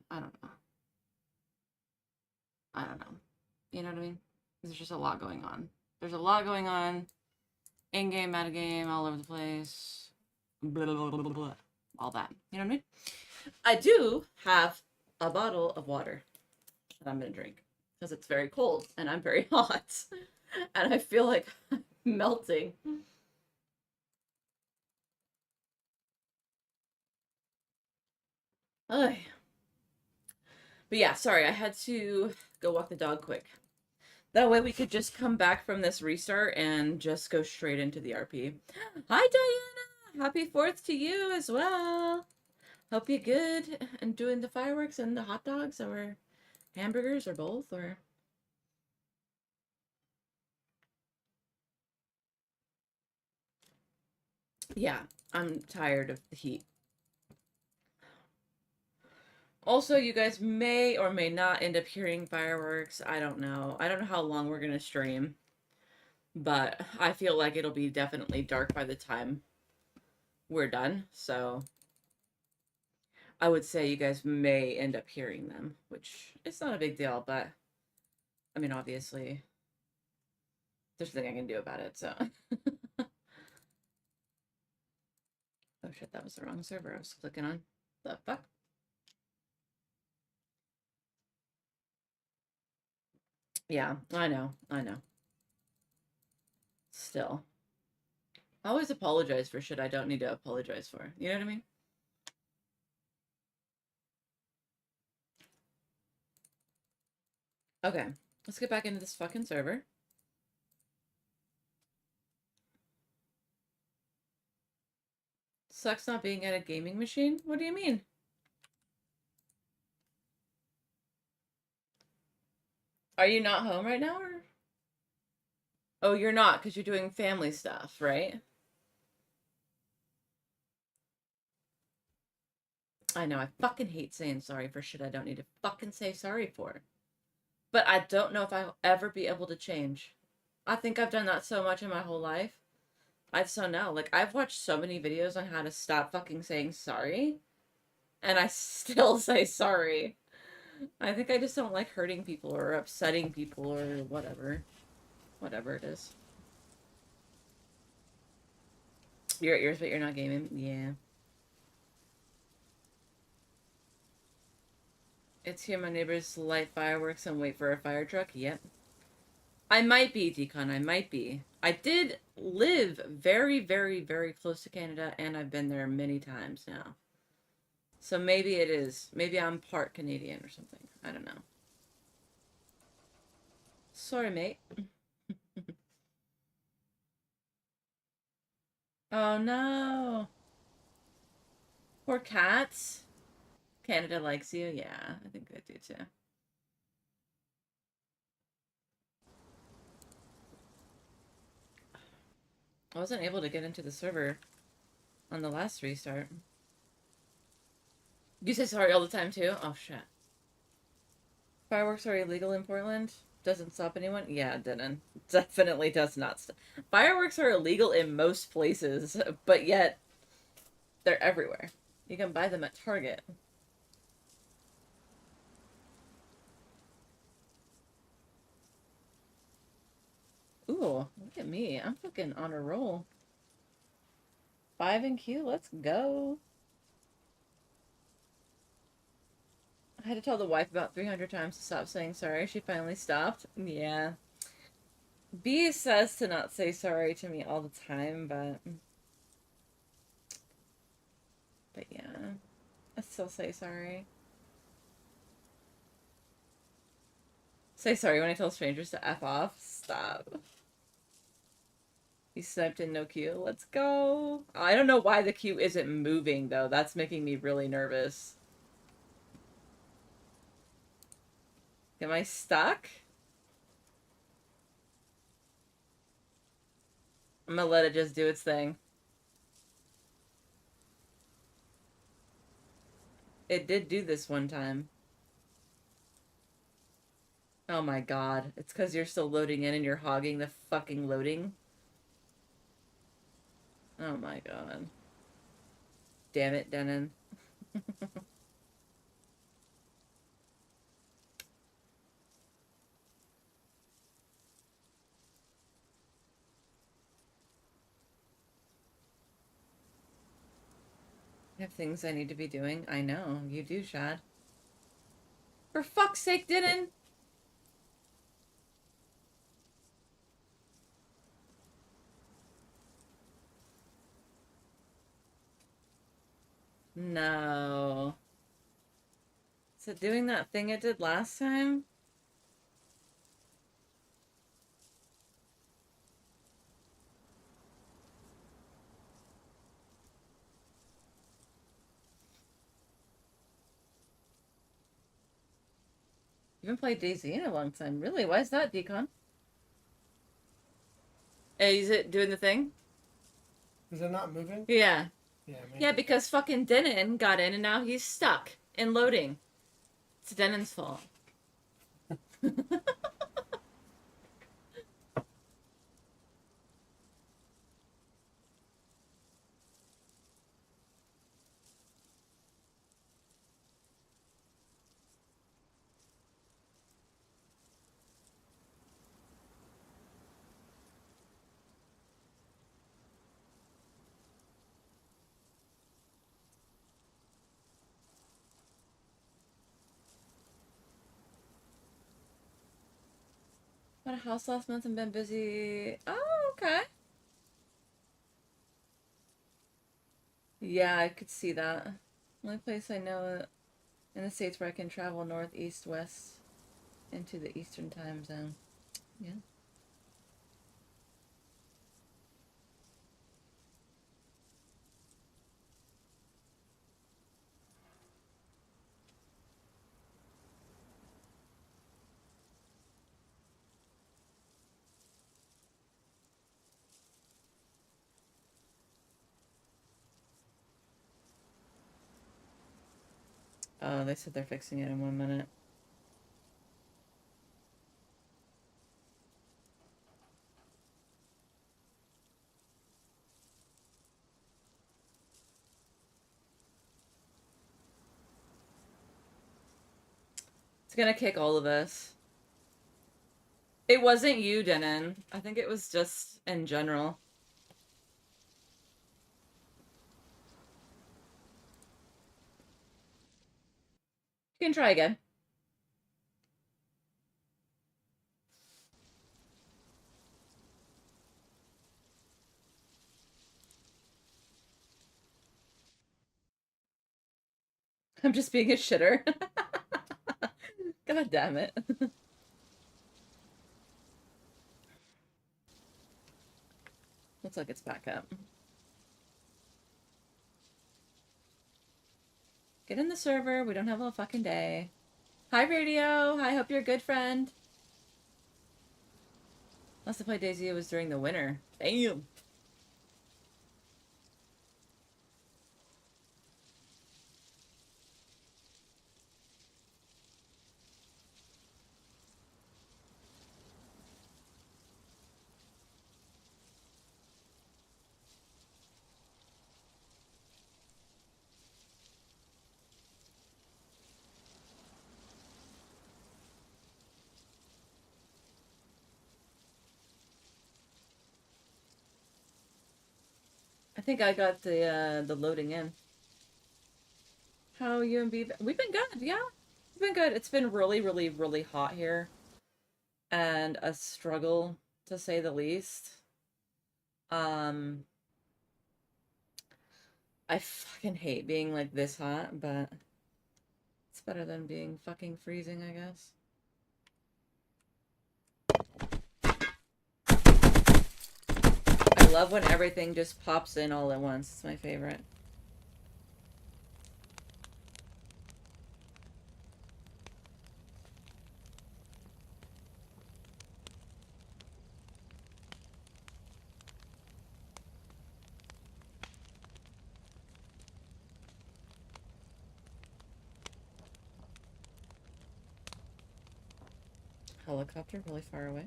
I don't know. You know what I mean? There's just a lot going on. There's a lot going on. In-game, out-of-game, all over the place. Blah, blah, blah, blah, blah. All that. You know what I mean? I do have a bottle of water that I'm gonna drink. Because it's very cold and I'm very hot. And I feel like I'm melting. Ugh. But yeah, sorry, I had to go walk the dog quick. That way we could just come back from this restart and just go straight into the RP. Hi, Diana! Happy 4th to you as well. Hope you're good and doing the fireworks and the hot dogs or hamburgers or both or... Yeah, I'm tired of the heat. Also, you guys may or may not end up hearing fireworks. I don't know. I don't know how long we're going to stream. But I feel like it'll be definitely dark by the time we're done. So I would say you guys may end up hearing them, which it's not a big deal. But, I mean, obviously, there's nothing I can do about it, so... Oh shit, that was the wrong server I was clicking on. The fuck? Yeah, I know. Still. I always apologize for shit I don't need to apologize for. You know what I mean? Okay, let's get back into this fucking server. Sucks not being at a gaming machine? What do you mean? Are you not home right now, or? Oh, you're not, because you're doing family stuff, right? I know, I fucking hate saying sorry for shit I don't need to fucking say sorry for. But I don't know if I'll ever be able to change. I think I've done that so much in my whole life. I just don't know. Like, I've watched so many videos on how to stop fucking saying sorry. And I still say sorry. I think I just don't like hurting people or upsetting people or whatever. Whatever it is. You're at yours, but you're not gaming? Yeah. It's here, my neighbors light fireworks and wait for a fire truck? Yep. I might be, Decon, I might be. I did live very, very, very close to Canada, and I've been there many times now. So maybe it is. Maybe I'm part Canadian or something. I don't know. Sorry, mate. Oh no. Poor cats. Canada likes you. Yeah, I think they do too. I wasn't able to get into the server on the last restart. You say sorry all the time too? Oh shit. Fireworks are illegal in Portland? Doesn't stop anyone? Yeah, it didn't. Definitely does not stop. Fireworks are illegal in most places, but yet they're everywhere. You can buy them at Target. Ooh, look at me. I'm fucking on a roll. 5 in queue, let's go. I had to tell the wife about 300 times to stop saying sorry. She finally stopped. Yeah. B says to not say sorry to me all the time, but yeah. I still say sorry. Say sorry when I tell strangers to F off. Stop. He sniped in no queue. Let's go. I don't know why the queue isn't moving, though. That's making me really nervous. Am I stuck? I'm gonna let it just do its thing. It did do this one time. Oh my god. It's because you're still loading in and you're hogging the fucking loading. Oh my god. Damn it, Denon. I have things I need to be doing. I know. You do, Shad. For fuck's sake, Denon! No. Is it doing that thing it did last time? You haven't played Dayz in a long time. Really? Why is that, Decon? Is it doing the thing? Is it not moving? Yeah. Yeah, Yeah, because fucking Denon got in and now he's stuck in loading. It's Denon's fault. Bought a house last month and been busy. Oh, okay. Yeah, I could see that. Only place I know in the States where I can travel north, east, west into the Eastern time zone. Yeah. Oh, they said they're fixing it in 1 minute. It's gonna kick all of us. It wasn't you, Denon. I think it was just in general. You can try again. I'm just being a shitter. God damn it. Looks like it's back up. Get in the server. We don't have a fucking day. Hi, Radio. I hope you're a good friend. Last I played Daisy, it was during the winter. Damn. I think I got the loading in. How you and B? We've been good, yeah. We've been good. It's been really, really, really hot here. And a struggle, to say the least. I fucking hate being like this hot, but it's better than being fucking freezing, I guess. I love when everything just pops in all at once. It's my favorite. Helicopter really far away.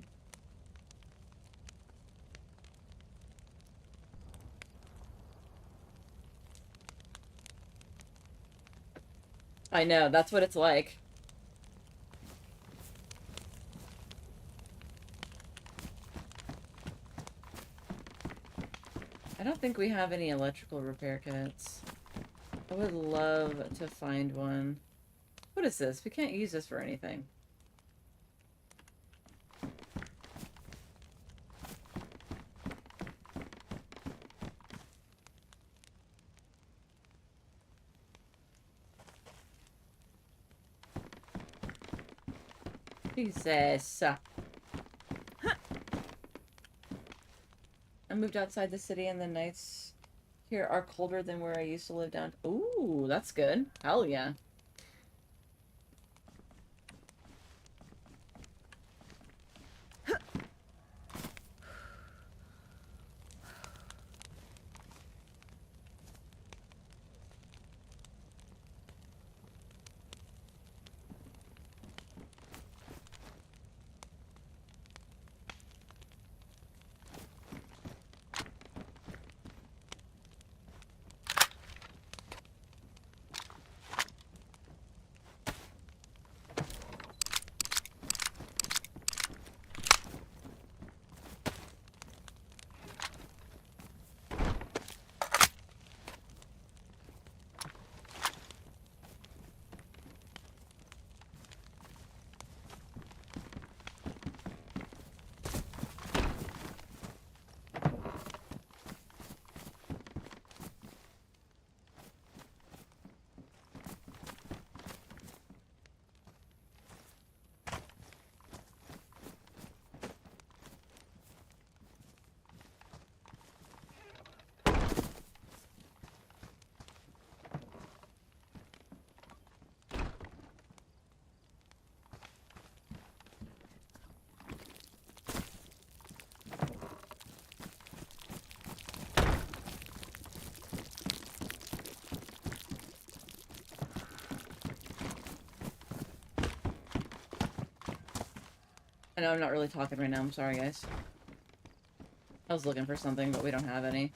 I know, that's what it's like. I don't think we have any electrical repair kits. I would love to find one. What is this? We can't use this for anything. Jesus. I moved outside the city and the nights here are colder than where I used to live down. Ooh, that's good. Hell yeah. I know I'm not really talking right now. I'm sorry, guys. I was looking for something, but we don't have any.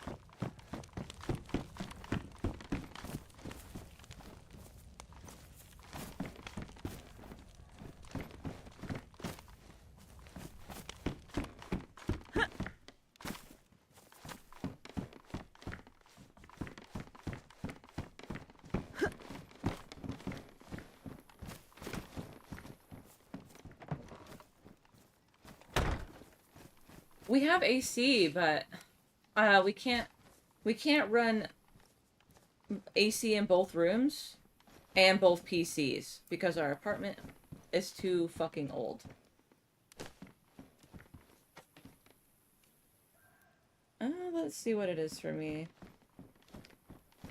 We have AC, but we can't run AC in both rooms, And both PCs, because our apartment is too fucking old. Let's see what it is for me.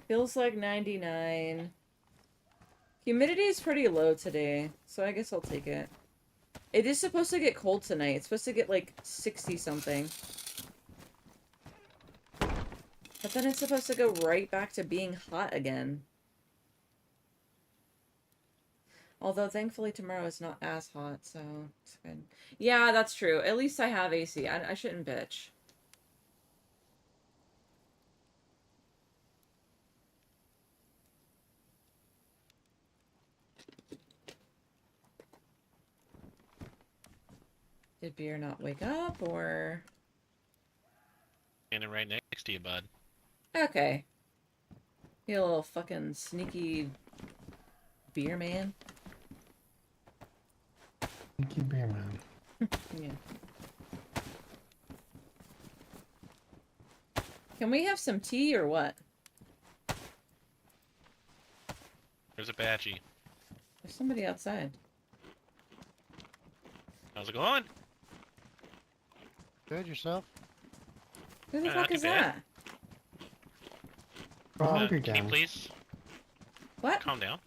Feels like 99. Humidity is pretty low today, so I guess I'll take it. It is supposed to get cold tonight. It's supposed to get like 60 something. But then it's supposed to go right back to being hot again. Although thankfully tomorrow is not as hot, so it's good. Yeah, that's true. At least I have AC. I shouldn't bitch. Did Beer not wake up, or...? Standing right next to you, bud. Okay. You little fucking sneaky... beer man? Sneaky beer man. Yeah. Can we have some tea, or what? There's a Apache. There's somebody outside. How's it going? Good, yourself? Who the fuck not is too bad. that? Frog Can you again. please What? calm down?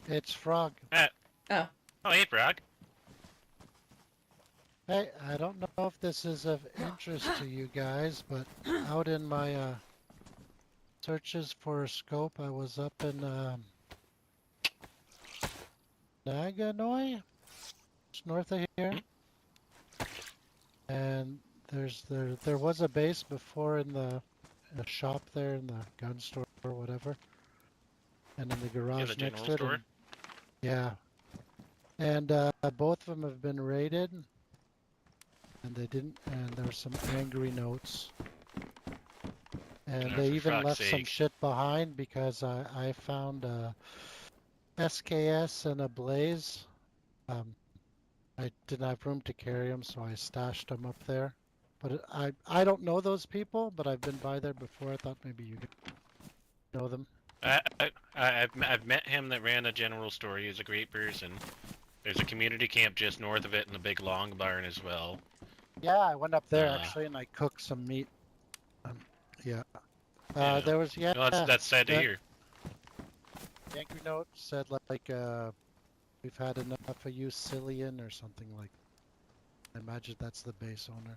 It's Frog. Oh. Oh, hey, Frog. Hey, I don't know if this is of interest to you guys, but out in my searches for a scope, I was up in Naganoy, it's north of here, and there was a base before in the shop there in the gun store or whatever, and in the garage the next general to it. store? And, yeah, and both of them have been raided, and they didn't. And there were some angry notes, and Oh, they for even fuck's left some sake. shit behind because I found SKS and a Blaze. I didn't have room to carry them, so I stashed them up there. But I don't know those people, but I've been by there before. I thought maybe you know them. I've met him that ran a general store. He's a great person. There's a community camp just north of it and a big long barn as well. Yeah, I went up there actually, and I cooked some meat. Yeah. Yeah. There was Well, that's sad to that- hear. The angry note said like we've had enough of you, Cillian, or something like. I imagine that's the base owner.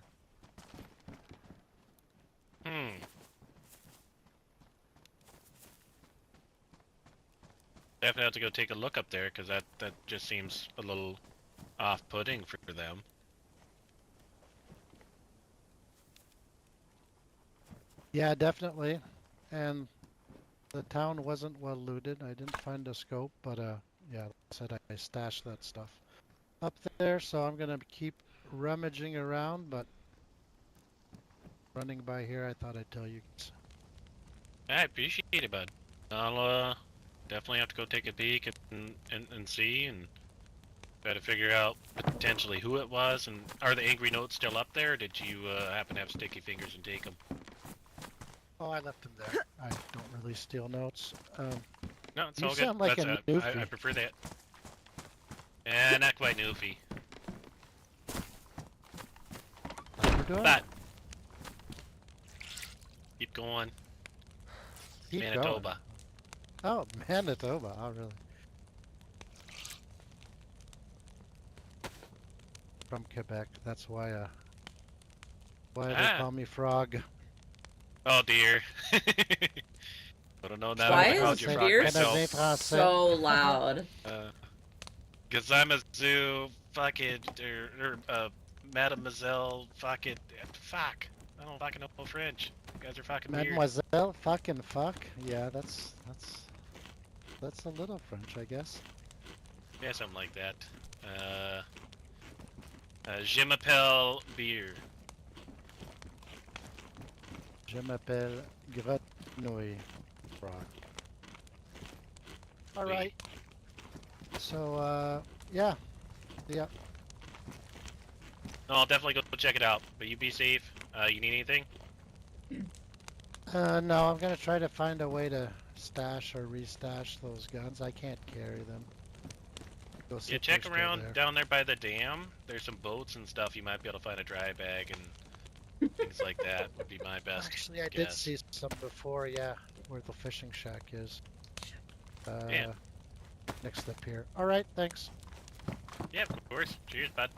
Definitely have to go take a look up there because that just seems a little off-putting for them. Yeah, definitely. And the town wasn't well looted. I didn't find a scope, but yeah, like I said I stashed that stuff up there, so I'm gonna keep rummaging around, but running by here, I thought I'd tell you guys. I appreciate it, bud. I'll definitely have to go take a peek and see and try to figure out potentially who it was. And are the angry notes still up there? Or did you happen to have sticky fingers and take them? Oh, I left them there. I don't really steal notes. No, it's you all good. sound like That's, a newfie. I prefer that. Not quite newfie. How you doing? But keep going. Keep Manitoba. going. Oh, Manitoba. Oh, really? From Quebec. That's why they call me Frog. Oh dear. I don't know that. Why I called is you Frog beer myself. so loud? Cause I'm a zoo fucking mademoiselle fucking fuck. I don't fucking know French. You guys are fucking weird. Mademoiselle fucking fuck. Yeah, that's a little French, I guess. Yeah, something like that. Je m'appelle beer. Je m'appelle Grenouille Frog. All right. So, yeah. Yeah. No, I'll definitely go check it out. But you be safe. You need anything? No, I'm gonna try to find a way to stash or restash those guns. I can't carry them. Go see Yeah, if check they're still around there. down there by the dam. There's some boats and stuff. You might be able to find a dry bag and things like that. Would be my best Actually, I did guess. see some before, yeah, where the fishing shack is. Yeah. Next up here. Alright, thanks. Yeah, of course. Cheers, bud.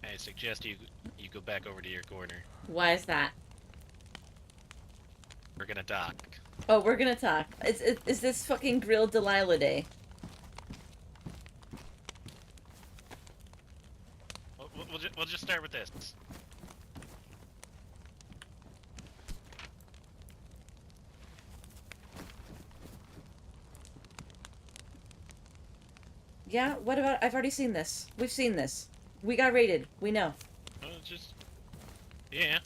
I suggest you go back over to your corner. Why is that? We're gonna dock. Oh, we're gonna talk. Is this fucking grilled Delilah day? We'll just start with this. Yeah, what about... I've already seen this. We've seen this. We got raided. We know. Just yeah.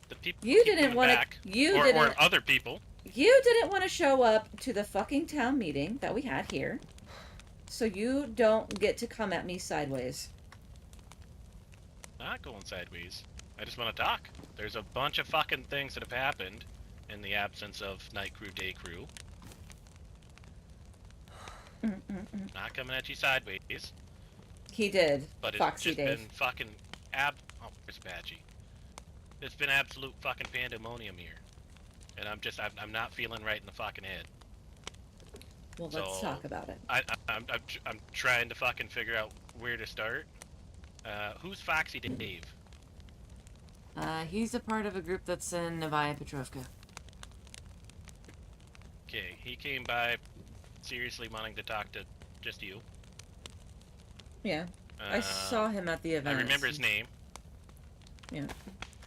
The people. You didn't want to... You or, didn't... Or other people. You didn't want to show up to the fucking town meeting that we had here. So you don't get to come at me sideways. Not going sideways. I just want to talk. There's a bunch of fucking things that have happened in the absence of night crew, day crew. Not coming at you sideways. He did. But it's Foxy just Dave. been fucking oh, where's Apache? It's been absolute fucking pandemonium here. And I'm not feeling right in the fucking head. Well, let's talk about it. I'm trying to fucking figure out where to start. Who's Foxy Dave? He's a part of a group that's in Novaya Petrovka. Okay, he came by seriously wanting to talk to just you. Yeah. I saw him at the event. I remember his name. Yeah.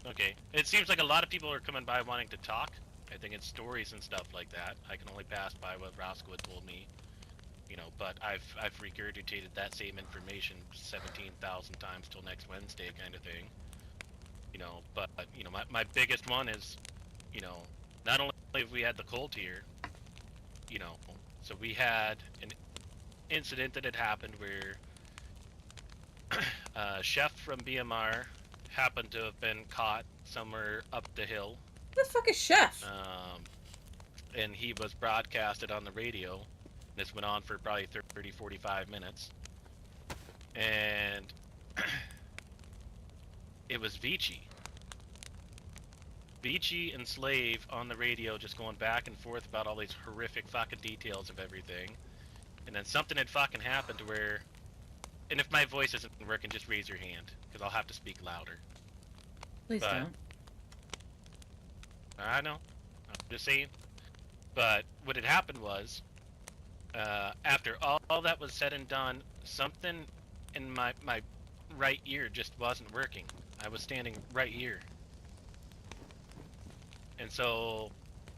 Okay. It seems like a lot of people are coming by wanting to talk. I think it's stories and stuff like that. I can only pass by what Roscoe had told me. You know, but I've regurgitated that same information 17,000 times till next Wednesday kind of thing. You know, but, you know, my biggest one is, you know, not only have we had the cult here, you know, so we had an incident that had happened where Chef from BMR happened to have been caught somewhere up the hill. Who the fuck is Chef? And he was broadcasted on the radio. This went on for probably 30, 45 minutes. And it was Vici. Vici and Slave on the radio just going back and forth about all these horrific fucking details of everything. And then something had fucking happened to where... And if my voice isn't working, just raise your hand, because I'll have to speak louder. Please don't. I know. I'm just saying. But what had happened was, after all that was said and done, something in my right ear just wasn't working. I was standing right here. And so,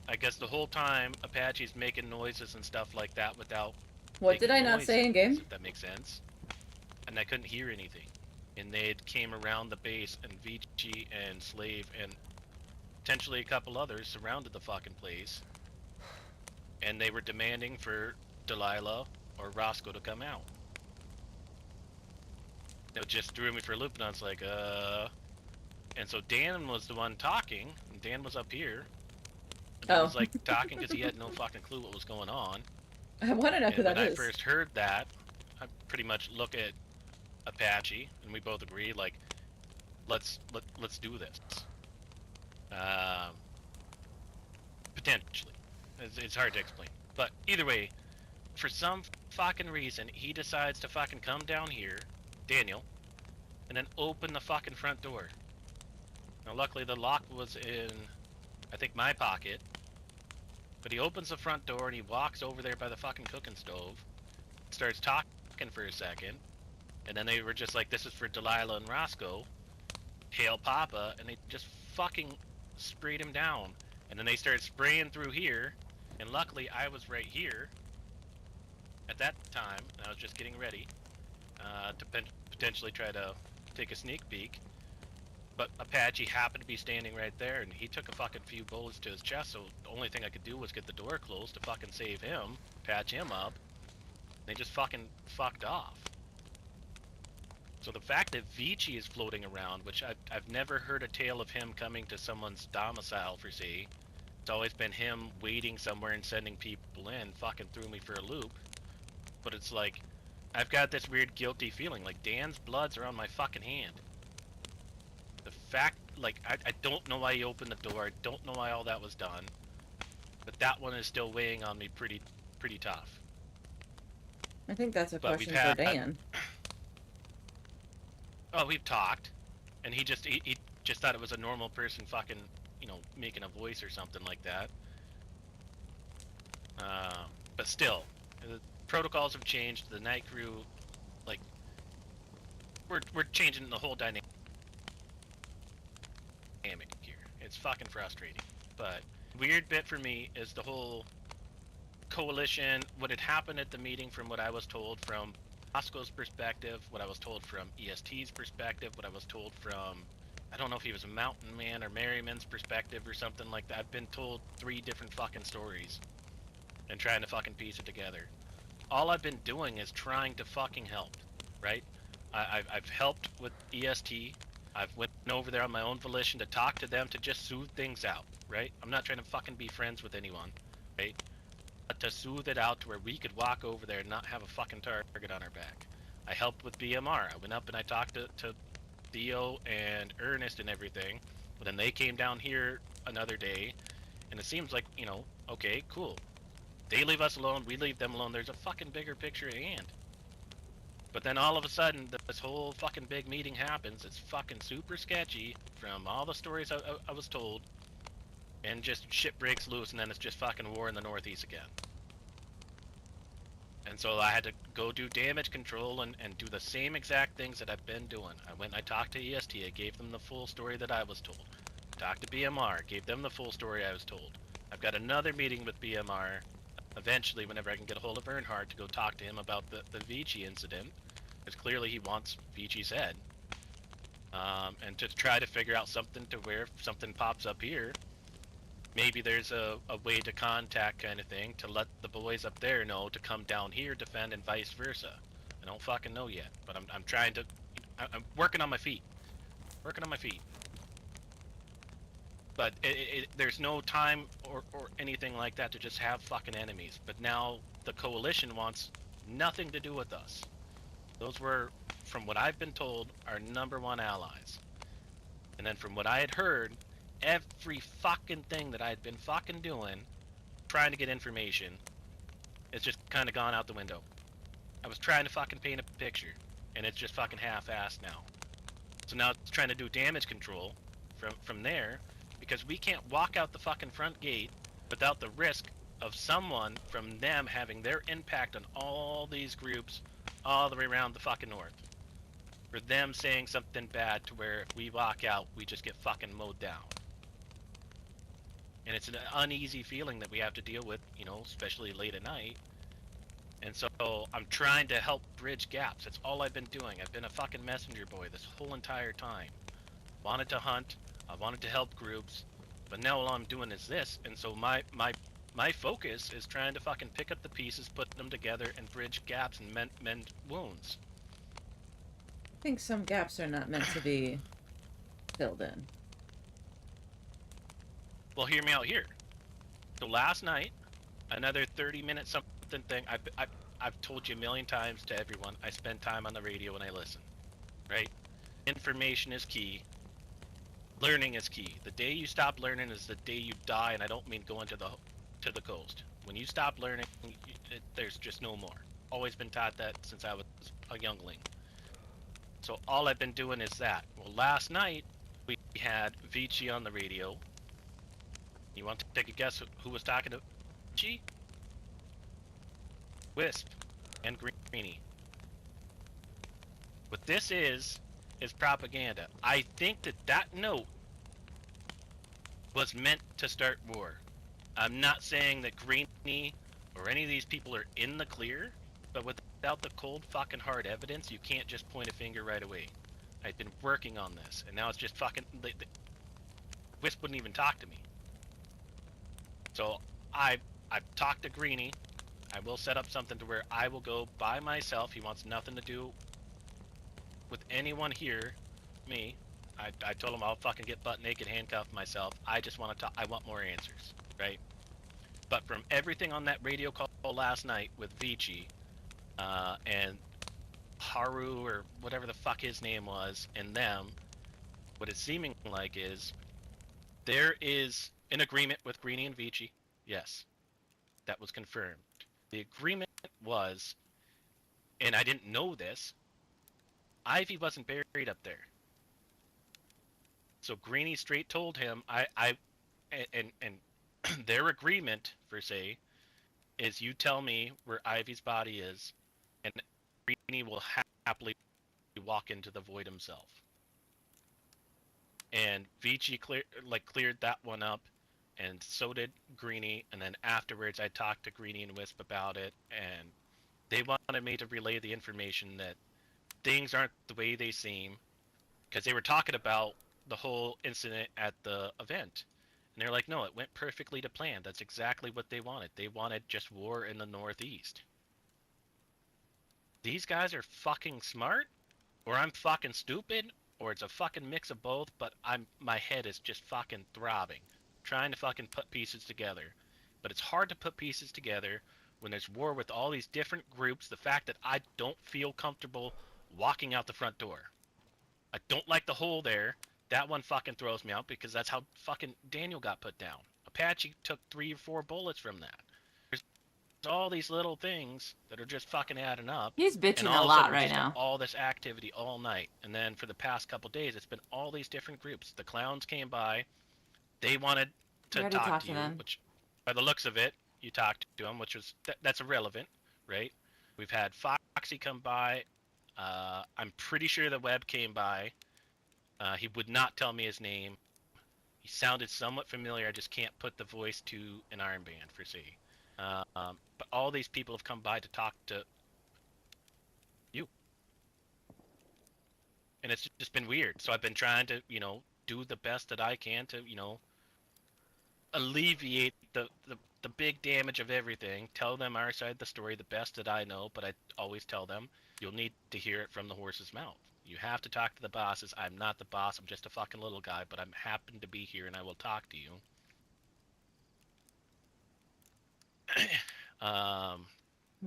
I guess the whole time, Apache's making noises and stuff like that without... What did I not say in game? If that makes sense. And I couldn't hear anything. And they came around the base, and Vici and Slave and potentially a couple others surrounded the fucking place. And they were demanding for Delilah or Roscoe to come out. It just threw me for a loop, and I was like, And so Dan was the one talking, and Dan was up here. And he was like talking because he had no fucking clue what was going on. I want to know who that is. When I first heard that, I pretty much look at Apache, and we both agree, like, let's do this. Potentially. It's hard to explain. But either way, for some fucking reason, he decides to fucking come down here, Daniel, and then open the fucking front door. Now luckily the lock was in, I think, my pocket. But he opens the front door and he walks over there by the fucking cooking stove, starts talking for a second, and then they were just like, this is for Delilah and Roscoe, hail Papa, and they just fucking sprayed him down. And then they started spraying through here, and luckily I was right here at that time, and I was just getting ready to potentially try to take a sneak peek. But Apache happened to be standing right there, and he took a fucking few bullets to his chest, so the only thing I could do was get the door closed to fucking save him, patch him up. They just fucking fucked off. So the fact that Vici is floating around, which I've never heard a tale of him coming to someone's domicile for say. It's always been him waiting somewhere and sending people in, fucking threw me for a loop. But it's like, I've got this weird guilty feeling, like Dan's bloods are on my fucking hand. The fact, like, I don't know why he opened the door, I don't know why all that was done. But that one is still weighing on me pretty tough. I think that's a But we've question for had- Dan. Oh, we've talked, and he just thought it was a normal person fucking, you know, making a voice or something like that. But still, the protocols have changed. The night crew, like, we're changing the whole dynamic here. It's fucking frustrating. But weird bit for me is the whole coalition. What had happened at the meeting, from what I was told from Bosco's perspective, what I was told from EST's perspective, what I was told from, I don't know if he was a Mountain Man or Merriman's perspective or something like that. I've been told 3 different fucking stories and trying to fucking piece it together. All I've been doing is trying to fucking help, right? I've helped with EST. I've went over there on my own volition to talk to them to just soothe things out, right? I'm not trying to fucking be friends with anyone, right? But to soothe it out to where we could walk over there and not have a fucking target on our back. I helped with BMR. I went up and I talked to Theo and Ernest and everything. But then they came down here another day, and it seems like, you know, okay, cool. They leave us alone, we leave them alone. There's a fucking bigger picture at hand. But then all of a sudden, this whole fucking big meeting happens. It's fucking super sketchy from all the stories I was told. And just shit breaks loose, and then it's just fucking war in the Northeast again. And so I had to go do damage control and do the same exact things that I've been doing. I went and I talked to EST, I gave them the full story that I was told. Talked to BMR, gave them the full story I was told. I've got another meeting with BMR, eventually whenever I can get a hold of Earnhardt to go talk to him about the Vici incident. Because clearly he wants Vici's head. And to try to figure out something to where if something pops up here, maybe there's a way to contact kind of thing to let the boys up there know to come down here, defend, and vice versa. I don't fucking know yet, but I'm trying to, I'm working on my feet. Working on my feet. But there's no time or anything like that to just have fucking enemies. But now the coalition wants nothing to do with us. Those were, from what I've been told, our #1 allies. And then from what I had heard, every fucking thing that I had been fucking doing, trying to get information, it's just kind of gone out the window. I was trying to fucking paint a picture, and it's just fucking half-assed now. So now it's trying to do damage control from there, because we can't walk out the fucking front gate without the risk of someone from them having their impact on all these groups all the way around the fucking north. For them saying something bad to where if we walk out, we just get fucking mowed down. And it's an uneasy feeling that we have to deal with, you know, especially late at night. And so I'm trying to help bridge gaps. That's all I've been doing. I've been a fucking messenger boy this whole entire time. Wanted to hunt, I wanted to help groups, but now all I'm doing is this. And so my focus is trying to fucking pick up the pieces, put them together, and bridge gaps and mend wounds. I think some gaps are not meant to be filled in. Well, hear me out here. So last night, another 30-minute something thing. I've told you a million times to everyone, I spend time on the radio and I listen, right? Information is key. Learning is key. The day you stop learning is the day you die, and I don't mean going to the coast. When you stop learning, there's just no more. Always been taught that since I was a youngling. So all I've been doing is that. Well, last night, we had Vici on the radio. You want to take a guess who was talking to Vici? Wisp and Greenie. What this is propaganda. I think that note was meant to start war. I'm not saying that Greenie or any of these people are in the clear, but without the cold fucking hard evidence, you can't just point a finger right away. I've been working on this, and now it's just fucking... Wisp wouldn't even talk to me. So I've talked to Greenie. I will set up something to where I will go by myself. He wants nothing to do with anyone here, me, I told him I'll fucking get butt naked, handcuffed myself. I just want to talk. I want more answers, right? But from everything on that radio call last night with Vici, and Haru or whatever the fuck his name was, and them, what it's seeming like is there is an agreement with Greenie and Vici. Yes, that was confirmed. The agreement was, and I didn't know this, Ivy wasn't buried up there. So Greenie straight told him, and their agreement, per se, is you tell me where Ivy's body is, and Greenie will happily walk into the void himself. And Vici cleared that one up, and so did Greenie. And then afterwards, I talked to Greenie and Wisp about it, and they wanted me to relay the information that things aren't the way they seem, because they were talking about the whole incident at the event. And they're like, no, it went perfectly to plan. That's exactly what they wanted. They wanted just war in the Northeast. These guys are fucking smart, or I'm fucking stupid, or it's a fucking mix of both, but my head is just fucking throbbing, trying to fucking put pieces together. But it's hard to put pieces together when there's war with all these different groups. The fact that I don't feel comfortable walking out the front door. I don't like the hole there. That one fucking throws me out because that's how fucking Daniel got put down. Apache took 3 or 4 bullets from that. There's all these little things that are just fucking adding up. He's bitching and a all of lot sudden, right just now. all this activity all night. And then for the past couple days, it's been all these different groups. The clowns came by. They wanted We to already talk talked to to you, them. which by the looks of it, you talked to them, which was that's irrelevant, right? We've had Foxy come by. I'm pretty sure the Web came by. He would not tell me his name. He sounded somewhat familiar. I just can't put the voice to an Iron Band for C. But all these people have come by to talk to you. And it's just been weird. So I've been trying to, do the best that I can to, alleviate the big damage of everything. Tell them our side of the story the best that I know, but I always tell them, you'll need to hear it from the horse's mouth. You have to talk to the bosses. I'm not the boss. I'm just a fucking little guy, but I'm happen to be here and I will talk to you. I'm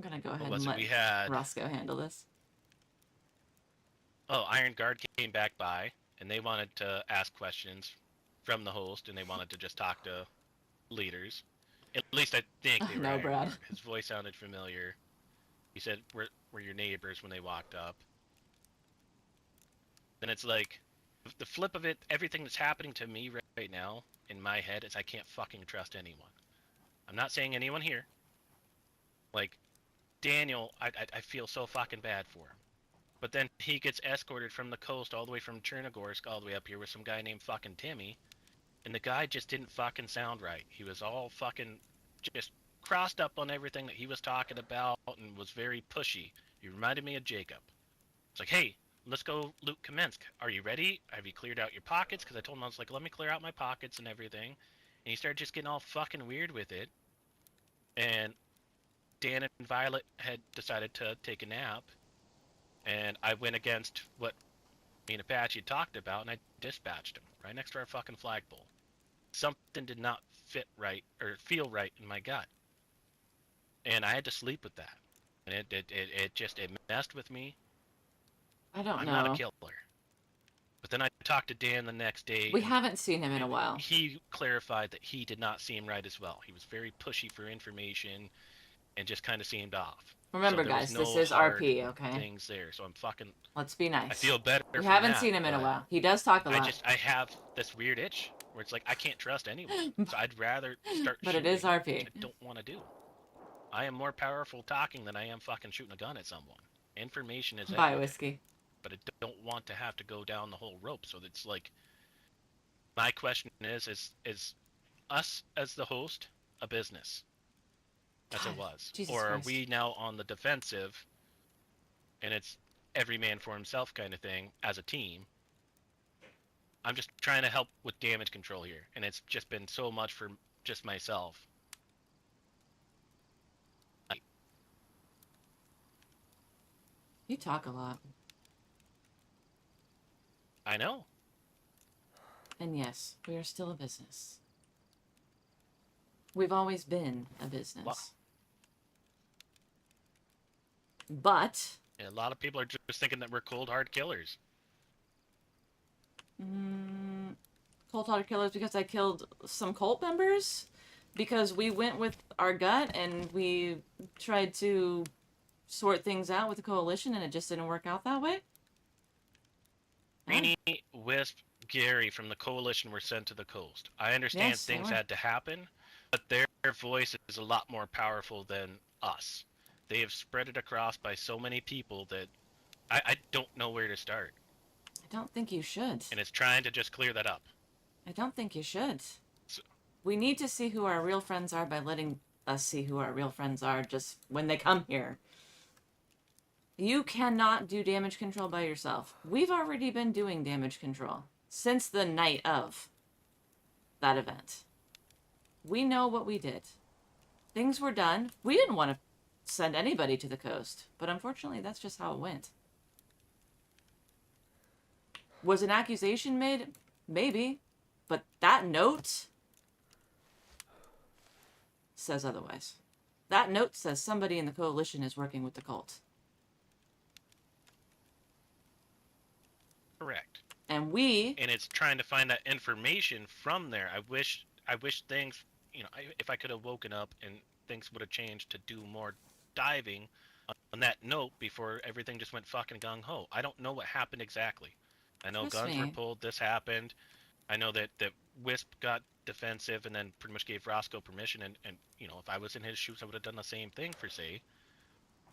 gonna go ahead was and it? let We had Roscoe handle this. Iron Guard came back by and they wanted to ask questions from the host and they wanted to just talk to leaders. At least I think they were. No, Iron Brad. Guard. His voice sounded familiar. He said, "We're your neighbors" when they walked up. Then it's like, the flip of it, everything that's happening to me right now in my head is I can't fucking trust anyone. I'm not saying anyone here. Like, Daniel, I feel so fucking bad for him. But then he gets escorted from the coast all the way from Chernogorsk all the way up here with some guy named fucking Timmy. And the guy just didn't fucking sound right. He was all fucking just crossed up on everything that he was talking about and was very pushy. He reminded me of Jacob. It's like, hey, let's go loot Kamensk. Are you ready? Have you cleared out your pockets? Because I told him, I was like, let me clear out my pockets and everything. And he started just getting all fucking weird with it. And Dan and Violet had decided to take a nap. And I went against what me and Apache had talked about, and I dispatched him right next to our fucking flagpole. Something did not fit right, or feel right in my gut. And I had to sleep with that. And it messed with me. I don't I'm know. not a killer. But then I talked to Dan the next day. We haven't seen him in a while. He clarified that he did not seem right as well. He was very pushy for information and just kind of seemed off. Remember, so guys, no this is hard RP, okay? Things there, so I'm fucking. Let's be nice. I feel better. We from haven't that, seen him in a but while. He does talk a lot. I have this weird itch where it's like I can't trust anyone. So I'd rather start. But it is shooting, RP. which I don't want to do. I am more powerful talking than I am fucking shooting a gun at someone. Information is Bye, everything, Whiskey. but I don't want to have to go down the whole rope. So it's like, my question is us as the host a business? As it was. Jesus or Christ. are we now on the defensive and it's every man for himself kind of thing as a team? I'm just trying to help with damage control here, and it's just been so much for just myself. You talk a lot. I know. And yes, we are still a business. We've always been a business. Well, but a lot of people are just thinking that we're cold hard killers. Cold-hearted killers because I killed some cult members? Because we went with our gut and we tried to sort things out with the coalition and it just didn't work out that way? Greenie, Wisp, Gary from the coalition were sent to the coast. I understand Yes, they things were. had to happen, but their voice is a lot more powerful than us. They have spread it across by so many people that I don't know where to start. I don't think you should. And it's trying to just clear that up. I don't think you should. We need to see who our real friends are by letting us see who our real friends are just when they come here. You cannot do damage control by yourself. We've already been doing damage control since the night of that event. We know what we did. Things were done. We didn't want to send anybody to the coast, but unfortunately that's just how it went. Was an accusation made? Maybe. But that note says otherwise. That note says somebody in the coalition is working with the cult. Correct. And it's trying to find that information from there. I wish things, if I could have woken up and things would have changed to do more diving on that note before everything just went fucking gung-ho. I don't know what happened exactly. I know guns were pulled, this happened. I know that Wisp got defensive and then pretty much gave Roscoe permission, and if I was in his shoes, I would have done the same thing for say.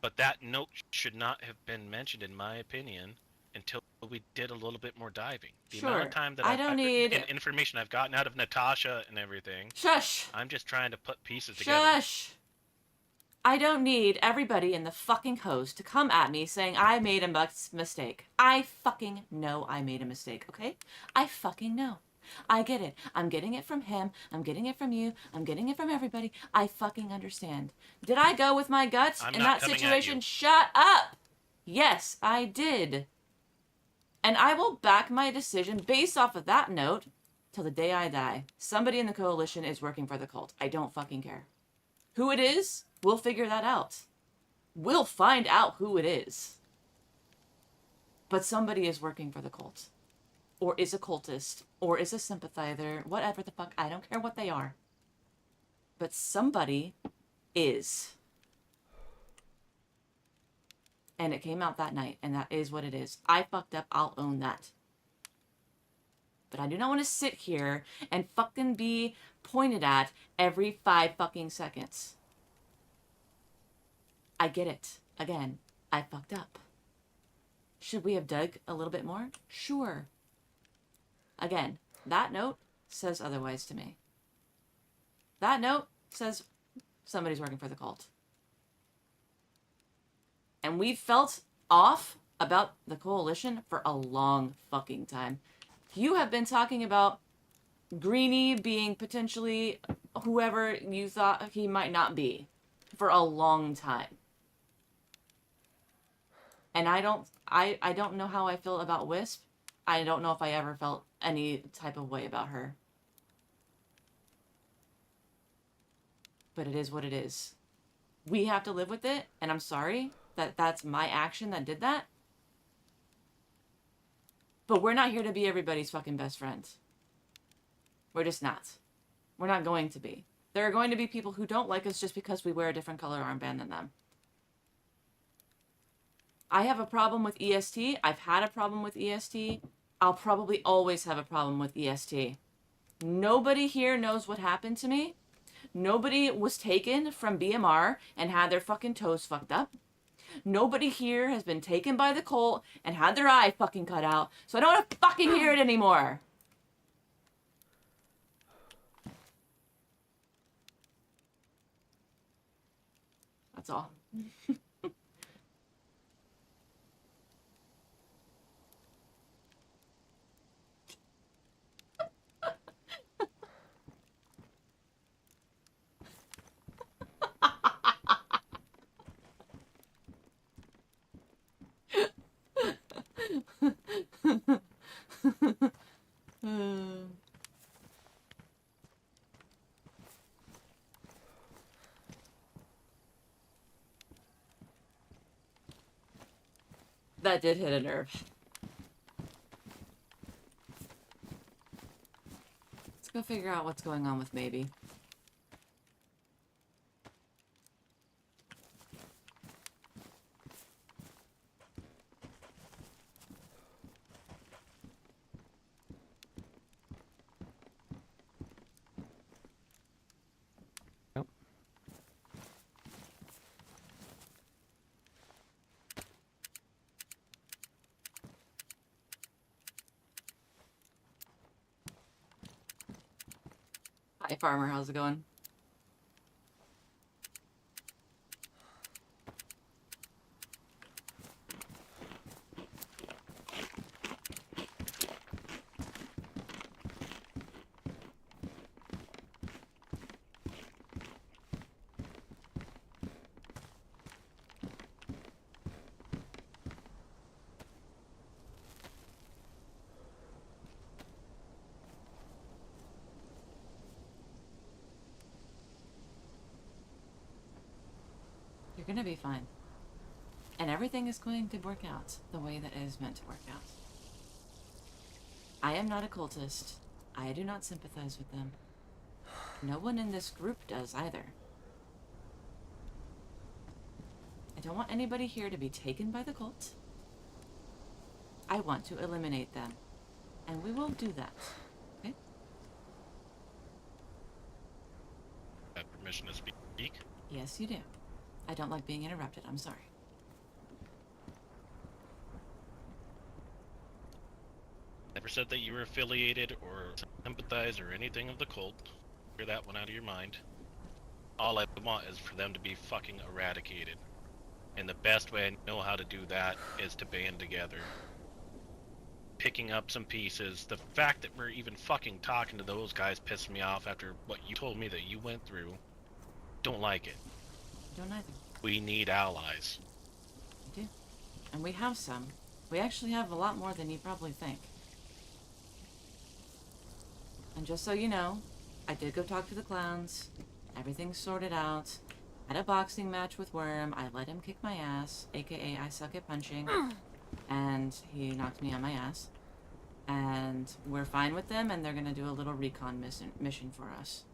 But that note should not have been mentioned, in my opinion, until we did a little bit more diving. The amount of time that and information I've gotten out of Natasha and everything. Shush! I'm just trying to put pieces together. Shush! I don't need everybody in the fucking host to come at me saying I made a mistake. I fucking know I made a mistake, okay? I fucking know. I get it. I'm getting it from him. I'm getting it from you. I'm getting it from everybody. I fucking understand. Did I go with my gut in that situation? Shut up! Yes, I did. And I will back my decision based off of that note till the day I die. Somebody in the coalition is working for the cult. I don't fucking care. Who it is, we'll figure that out. We'll find out who it is. But somebody is working for the cult. Or is a cultist. Or is a sympathizer. Whatever the fuck. I don't care what they are. But somebody is. And it came out that night. And that is what it is. I fucked up. I'll own that. But I do not want to sit here and fucking be pointed at every 5 fucking seconds. I get it. Again, I fucked up. Should we have dug a little bit more? Sure. Again, that note says otherwise to me. That note says somebody's working for the cult. And we've felt off about the coalition for a long fucking time. You have been talking about Greenie being potentially whoever you thought he might not be for a long time. And I don't know how I feel about Wisp. I don't know if I ever felt any type of way about her. But it is what it is. We have to live with it, and I'm sorry that that's my action that did that. But we're not here to be everybody's fucking best friend. We're just not. We're not going to be. There are going to be people who don't like us just because we wear a different color armband than them. I have a problem with EST. I've had a problem with EST. I'll probably always have a problem with EST. Nobody here knows what happened to me. Nobody was taken from BMR and had their fucking toes fucked up. Nobody here has been taken by the cult and had their eye fucking cut out. So I don't want to fucking hear it anymore. That's all. That did hit a nerve. Let's go figure out what's going on with Maybe. Hi, Farmer. How's it going? You're gonna be fine. And everything is going to work out the way that it is meant to work out. I am not a cultist. I do not sympathize with them. No one in this group does either. I don't want anybody here to be taken by the cult. I want to eliminate them. And we will do that. Okay? Have permission to speak? Yes, you do. I don't like being interrupted. I'm sorry. Never said that you were affiliated or sympathize or anything of the cult. Clear that one out of your mind. All I want is for them to be fucking eradicated. And the best way I know how to do that is to band together. Picking up some pieces. The fact that we're even fucking talking to those guys pissed me off after what you told me that you went through. Don't like it. Don't either. We need allies. We do. And we have some. We actually have a lot more than you probably think. And just so you know, I did go talk to the clowns. Everything's sorted out. Had a boxing match with Worm. I let him kick my ass, aka I suck at punching. And he knocked me on my ass. And we're fine with them, and they're gonna do a little recon mission for us.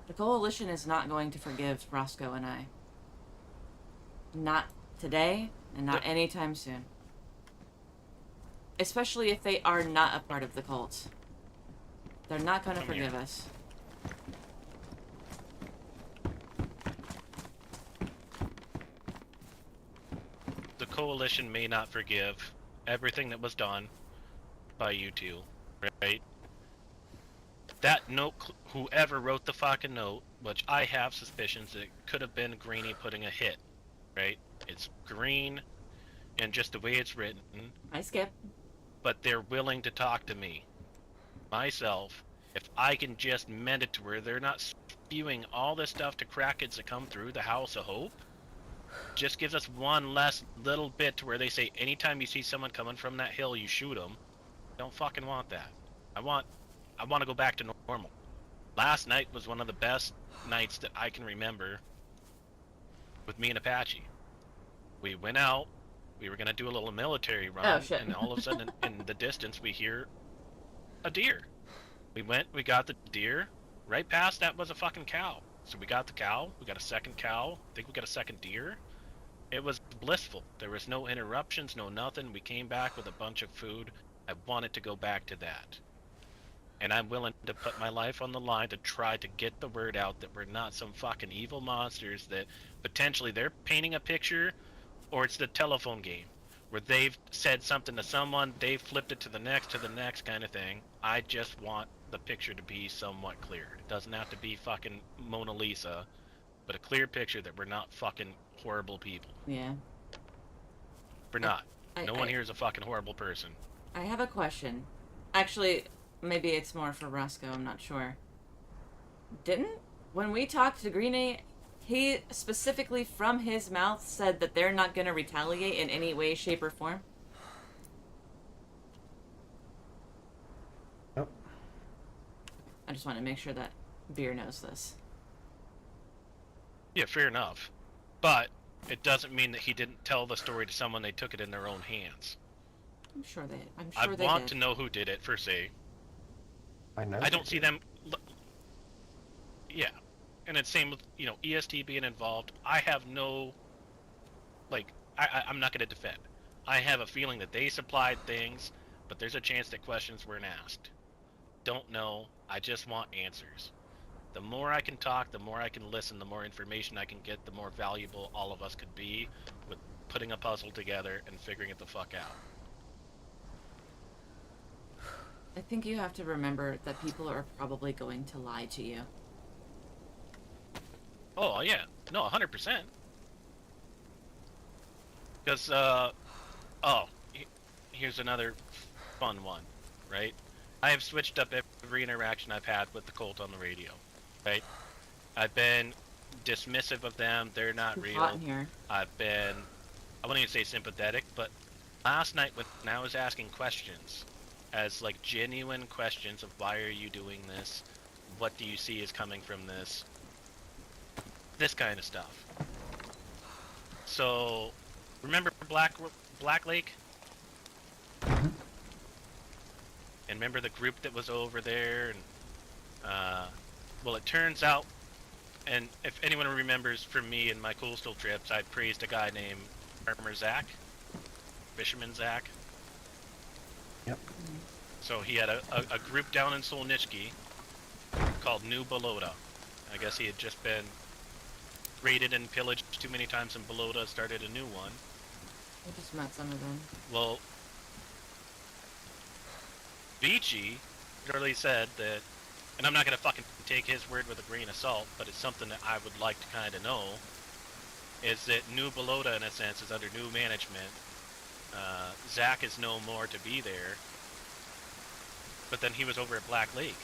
The Coalition is not going to forgive Roscoe and I. Not today, and not anytime soon. Especially if they are not a part of the cult. They're not going to forgive us. The Coalition may not forgive everything that was done by you two, right? That note, whoever wrote the fucking note, which I have suspicions that it could have been Greenie putting a hit, right? It's green, and just the way it's written. I skip. But they're willing to talk to me. Myself, if I can just mend it to where they're not spewing all this stuff to crackheads that come through the House of Hope, just gives us one less little bit to where they say anytime you see someone coming from that hill, you shoot them. Don't fucking want that. I want to go back to normal. Last night was one of the best nights that I can remember with me and Apache. We went out, we were going to do a little military run, and all of a sudden in the distance we hear a deer. We went, we got the deer, right past that was a fucking cow. So we got the cow, we got a second cow, I think we got a second deer. It was blissful. There was no interruptions, no nothing. We came back with a bunch of food. I wanted to go back to that. And I'm willing to put my life on the line to try to get the word out that we're not some fucking evil monsters that potentially they're painting a picture, or it's the telephone game where they've said something to someone, they've flipped it to the next kind of thing. I just want the picture to be somewhat clear. It doesn't have to be fucking Mona Lisa, but a clear picture that we're not fucking horrible people. Yeah. We're not. No one here is a fucking horrible person. I have a question. Actually, maybe it's more for Roscoe, I'm not sure. When we talked to Greenie, he specifically from his mouth said that they're not going to retaliate in any way, shape, or form? Nope. I just want to make sure that Beer knows this. Yeah, fair enough. But it doesn't mean that he didn't tell the story to someone they took it in their own hands. I'm sure they I did. want to know who did it, per se. I know. I don't see them... Yeah. And it's same with, you know, EST being involved. I have no... Like, I'm not going to defend. I have a feeling that they supplied things, but there's a chance that questions weren't asked. Don't know. I just want answers. The more I can talk, the more I can listen, the more information I can get, the more valuable all of us could be with putting a puzzle together and figuring it the fuck out. I think you have to remember that people are probably going to lie to you. Oh, yeah. No, 100%. Because, here's another fun one, right? I have switched up every interaction I've had with the cult on the radio, right? I've been dismissive of them, they're not Too real. hot in here. I've been, I wouldn't even say sympathetic, but last night when I was asking questions, as like genuine questions of why are you doing this, what do you see is coming from this kind of stuff. So, remember Black Lake? And remember the group that was over there? And well, it turns out, and if anyone remembers from me and my coastal trips, I praised a guy named Farmer Zach, Fisherman Zach. Yep. So he had a group down in Solnitsky called New Balota. I guess he had just been raided and pillaged too many times in Balota, started a new one. I just met some of them. Well, Beachy literally said that, and I'm not going to fucking take his word with a grain of salt, but it's something that I would like to kind of know, is that New Balota, in a sense, is under new management. Zach is no more to be there, but then he was over at Black Lake.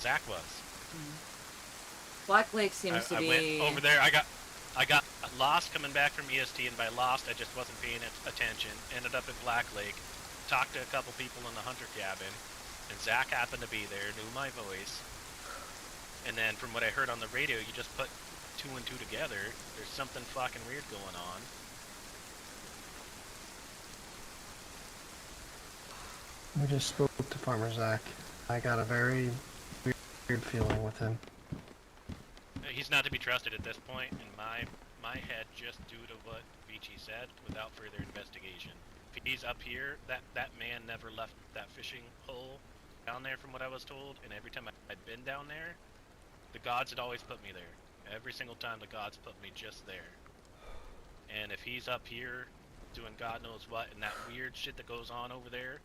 Zach was. Black Lake seems to be... I went over there, I got lost coming back from EST, and by lost, I just wasn't paying attention. Ended up at Black Lake, talked to a couple people in the hunter cabin, and Zach happened to be there, knew my voice. And then from what I heard on the radio, you just put two and two together. There's something fucking weird going on. I just spoke to Farmer Zach. I got a very weird feeling with him. He's not to be trusted at this point in my head, just due to what Beachy said, without further investigation. If he's up here, that man never left that fishing hole down there from what I was told, and every time I'd been down there, the gods had always put me there. Every single time the gods put me just there. And if he's up here doing God knows what, and that weird shit that goes on over there,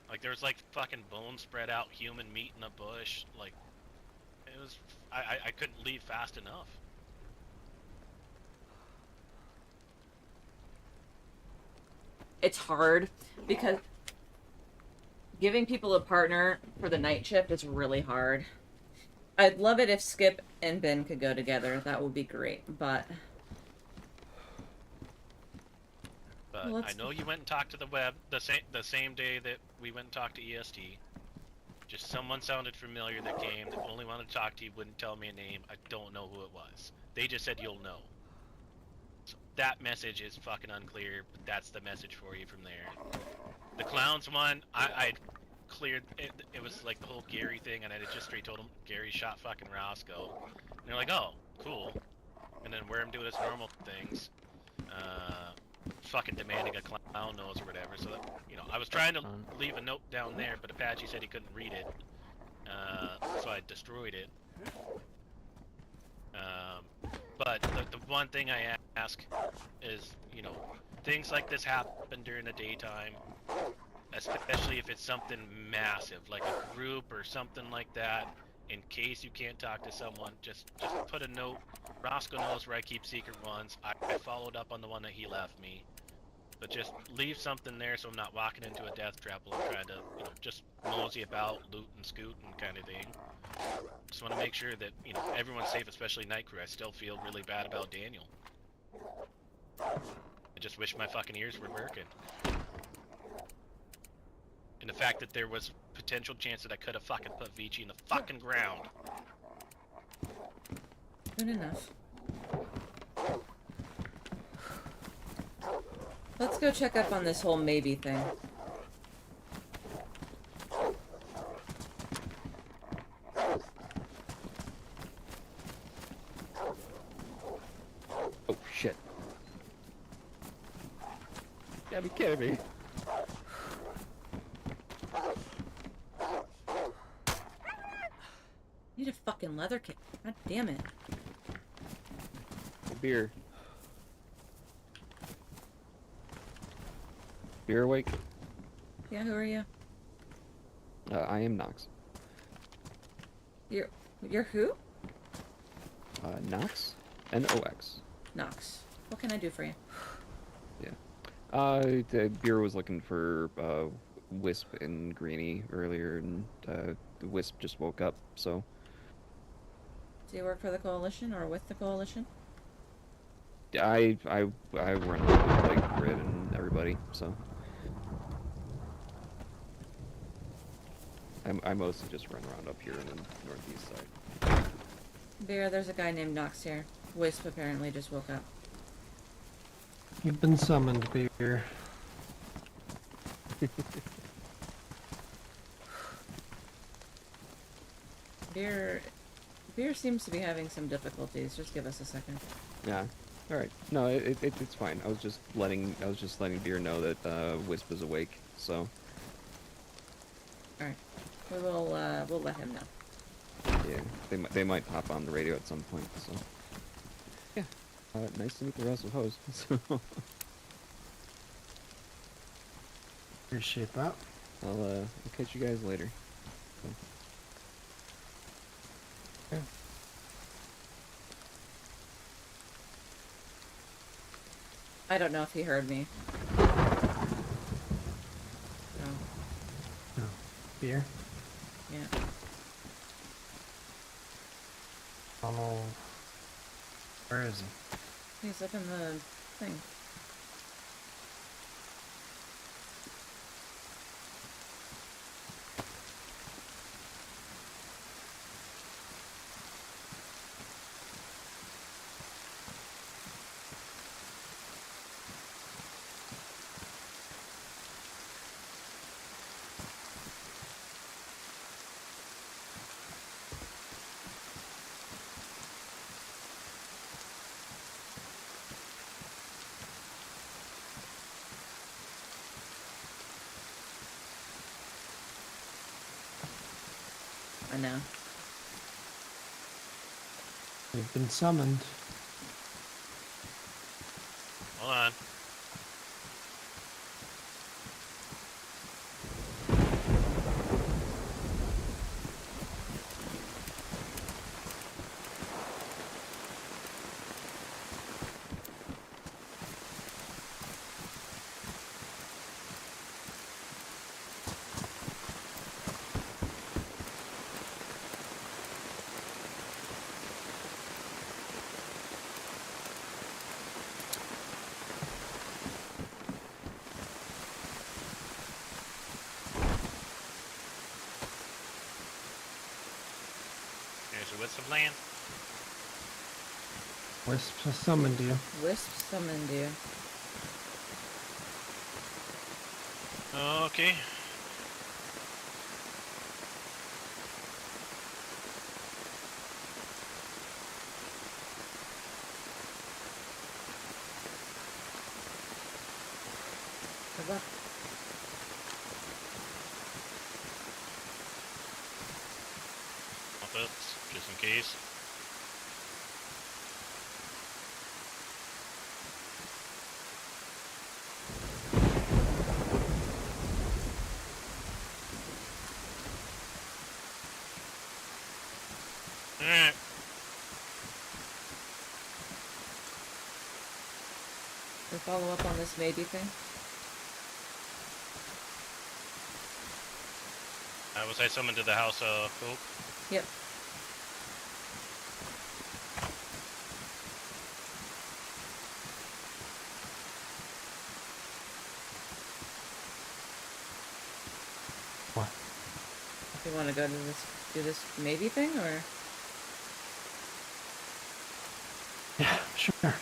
like there's like fucking bones spread out, human meat in a bush, like it was, I couldn't leave fast enough. It's hard because giving people a partner for the night shift is really hard. I'd love it if Skip and Ben could go together. That would be great, but But I know you went and talked to the web the same day that we went and talked to EST. Just someone sounded familiar that came, that only wanted to talk to you, wouldn't tell me a name. I don't know who it was. They just said you'll know. So that message is fucking unclear, but that's the message for you from there. The clowns one, I cleared it. It was like the whole Gary thing, and I just straight told them Gary shot fucking Roscoe. And they're like, oh, cool. And then where I'm doing his normal things, fucking demanding a clown nose or whatever. So that, you know, I was trying to leave a note down there, but Apache said he couldn't read it, so I destroyed it. But the one thing I ask is, you know, things like this happen during the daytime, especially if it's something massive, like a group or something like that. In case you can't talk to someone, just put a note. Roscoe knows where I keep secret ones. I followed up on the one that he left me. But just leave something there so I'm not walking into a death trap while I'm trying to, you know, just mosey about, loot and scoot and kind of thing. Just want to make sure that, you know, everyone's safe, especially night crew. I still feel really bad about Daniel. I just wish my fucking ears were working. And the fact that there was potential chance that I could have fucking put Vici in the fucking ground. good enough. Let's go check up on this whole maybe thing. Oh shit. You gotta be kidding me. Need a fucking leather kit. God damn it. Beer. Beer awake? Yeah, who are you? I am Nox. You're who? Nox? N-O-X. Nox. What can I do for you? Yeah. The Beer was looking for, Wisp and Greenie earlier, and, the Wisp just woke up, so... Do you work for the Coalition or with the Coalition? I run with, like, Grid and everybody, so... I mostly just run around up here in the northeast side. Beer, there's a guy named Nox here. Wisp apparently just woke up. You've been summoned, Beer. Beer seems to be having some difficulties. Just give us a second. Yeah. Alright. No, it's fine. I was just letting Beer know that, Wisp is awake, so... Alright. We'll let him know. Yeah, they might pop on the radio at some point, so... Yeah. Nice to meet the rest of hosts, so... Appreciate that. I'll catch you guys later. So. Yeah. I don't know if he heard me. No. Beer? Yeah. Oh. Where is he? He's up in the thing. I know. You've been summoned. Hold on. So what's the plan? Wisp has summoned you. Wisp summoned you. Okay. Good luck. Offense, just in case. Alright. We follow up on this maybe thing. Was I summoned to the House of Hope? Yep. What? If you want to go to do this maybe thing, or? Yeah, sure.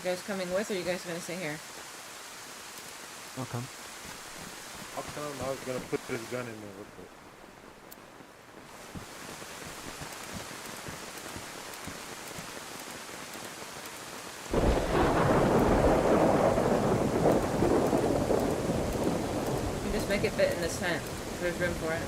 You guys coming with, or you guys gonna stay here? I'll come. I'll tell him I was gonna put this gun in there real quick. You just make it fit in this tent. There's room for it.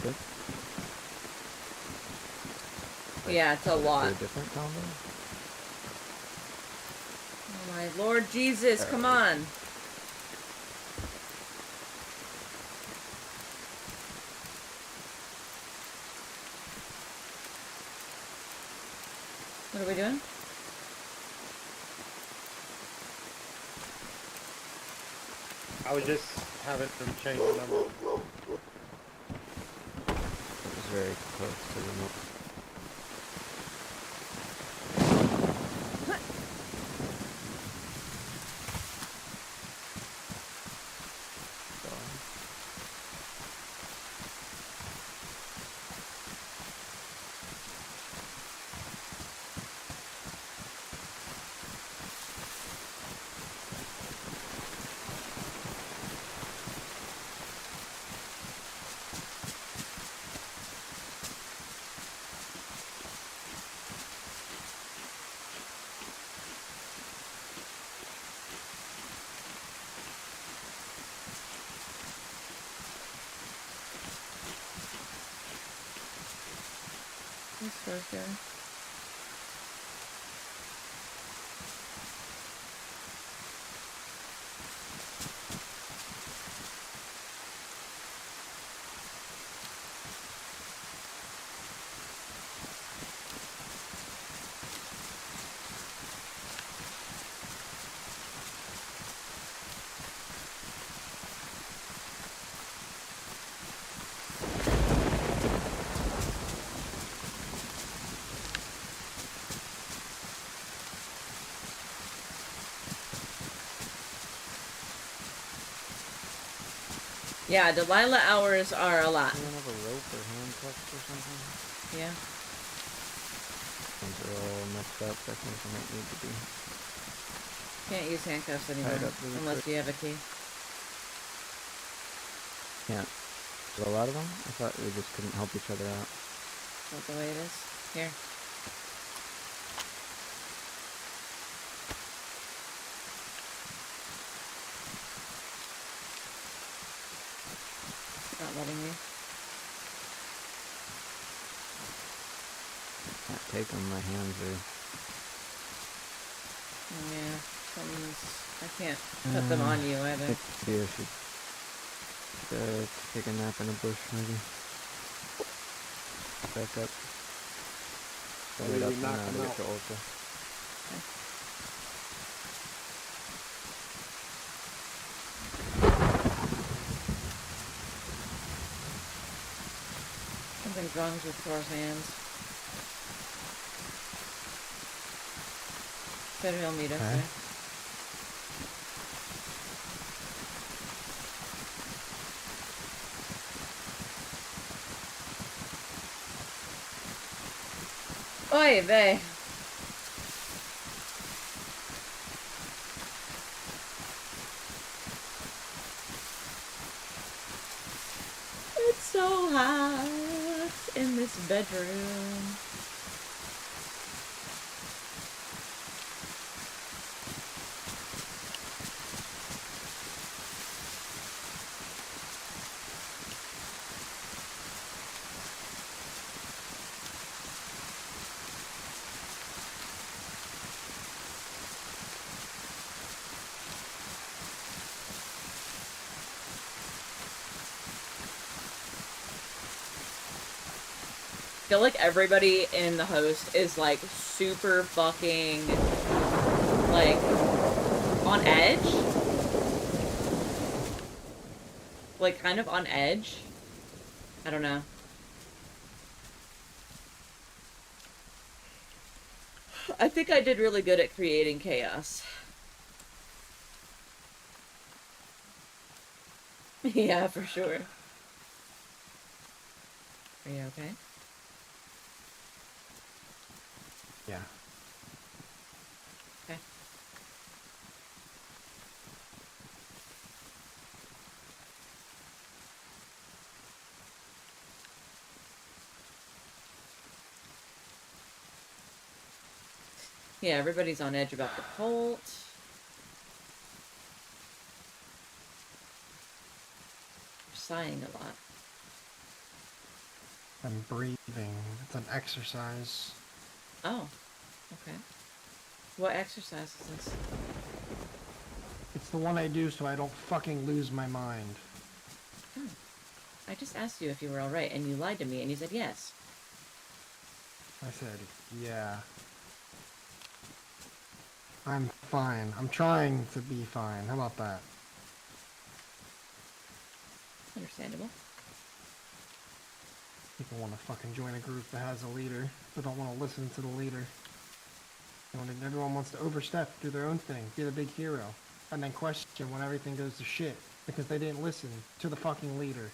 Good. Yeah, it's a lot. A different combo? Oh my Lord Jesus, come on. What are we doing? I was just having them change the number. It was very close to the remote. This goes there. Yeah, Delilah hours are a lot. Do you have a rope or handcuffs or something? Yeah. Things are all messed up. I think they might need to be. Can't use handcuffs anymore Tied up really unless quick. you have a key. Can't. There's a lot of them? I thought we just couldn't help each other out. Is that the way it is? Here. Not letting me. Can't take them. My hands are. Yeah, something's... I can't put them on you either. I think Theo should take a nap in a bush, maybe. Back up. Maybe Wait up we and knock now him to get out. to Ultra. Something's wrong with Thor's hands. Said he'll meet us Okay. there. Oy vey. It's so hot in this bedroom. I feel like everybody in the host is like super fucking like on edge. Like kind of on edge. I don't know. I think I did really good at creating chaos. Yeah, for sure. Are you okay? Yeah. Okay. Yeah, everybody's on edge about the cult. You're sighing a lot. I'm breathing. It's an exercise. Oh, okay. What exercise is this? It's the one I do so I don't fucking lose my mind. Oh. I just asked you if you were alright, and you lied to me, and you said yes. I said, yeah. I'm fine. I'm trying to be fine. How about that? Understandable. People want to fucking join a group that has a leader, but don't want to listen to the leader. Everyone wants to overstep, do their own thing, be the big hero, and then question when everything goes to shit because they didn't listen to the fucking leader.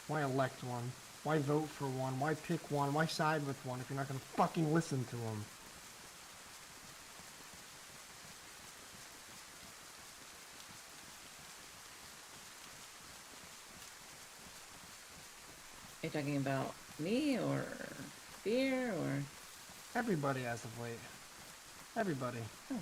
Why elect one? Why vote for one? Why pick one? Why side with one if you're not gonna fucking listen to them? Are you talking about me, or fear, or... Everybody as of late. Everybody. Oh.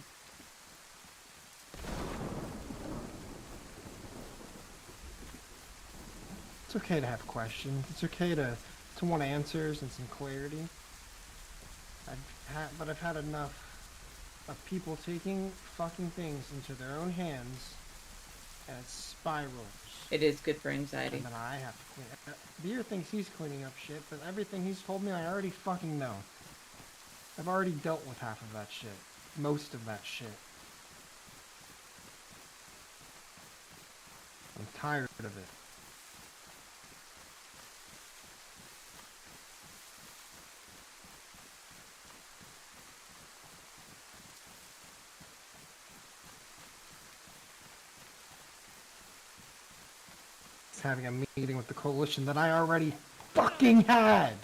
It's okay to have questions. It's okay to want answers and some clarity. But I've had enough of people taking fucking things into their own hands and it spirals. It is good for anxiety. And then I have to clean it. Beer thinks he's cleaning up shit, but everything he's told me I already fucking know. I've already dealt with half of that shit. Most of that shit. I'm tired of it. Having a meeting with the coalition that I already fucking had.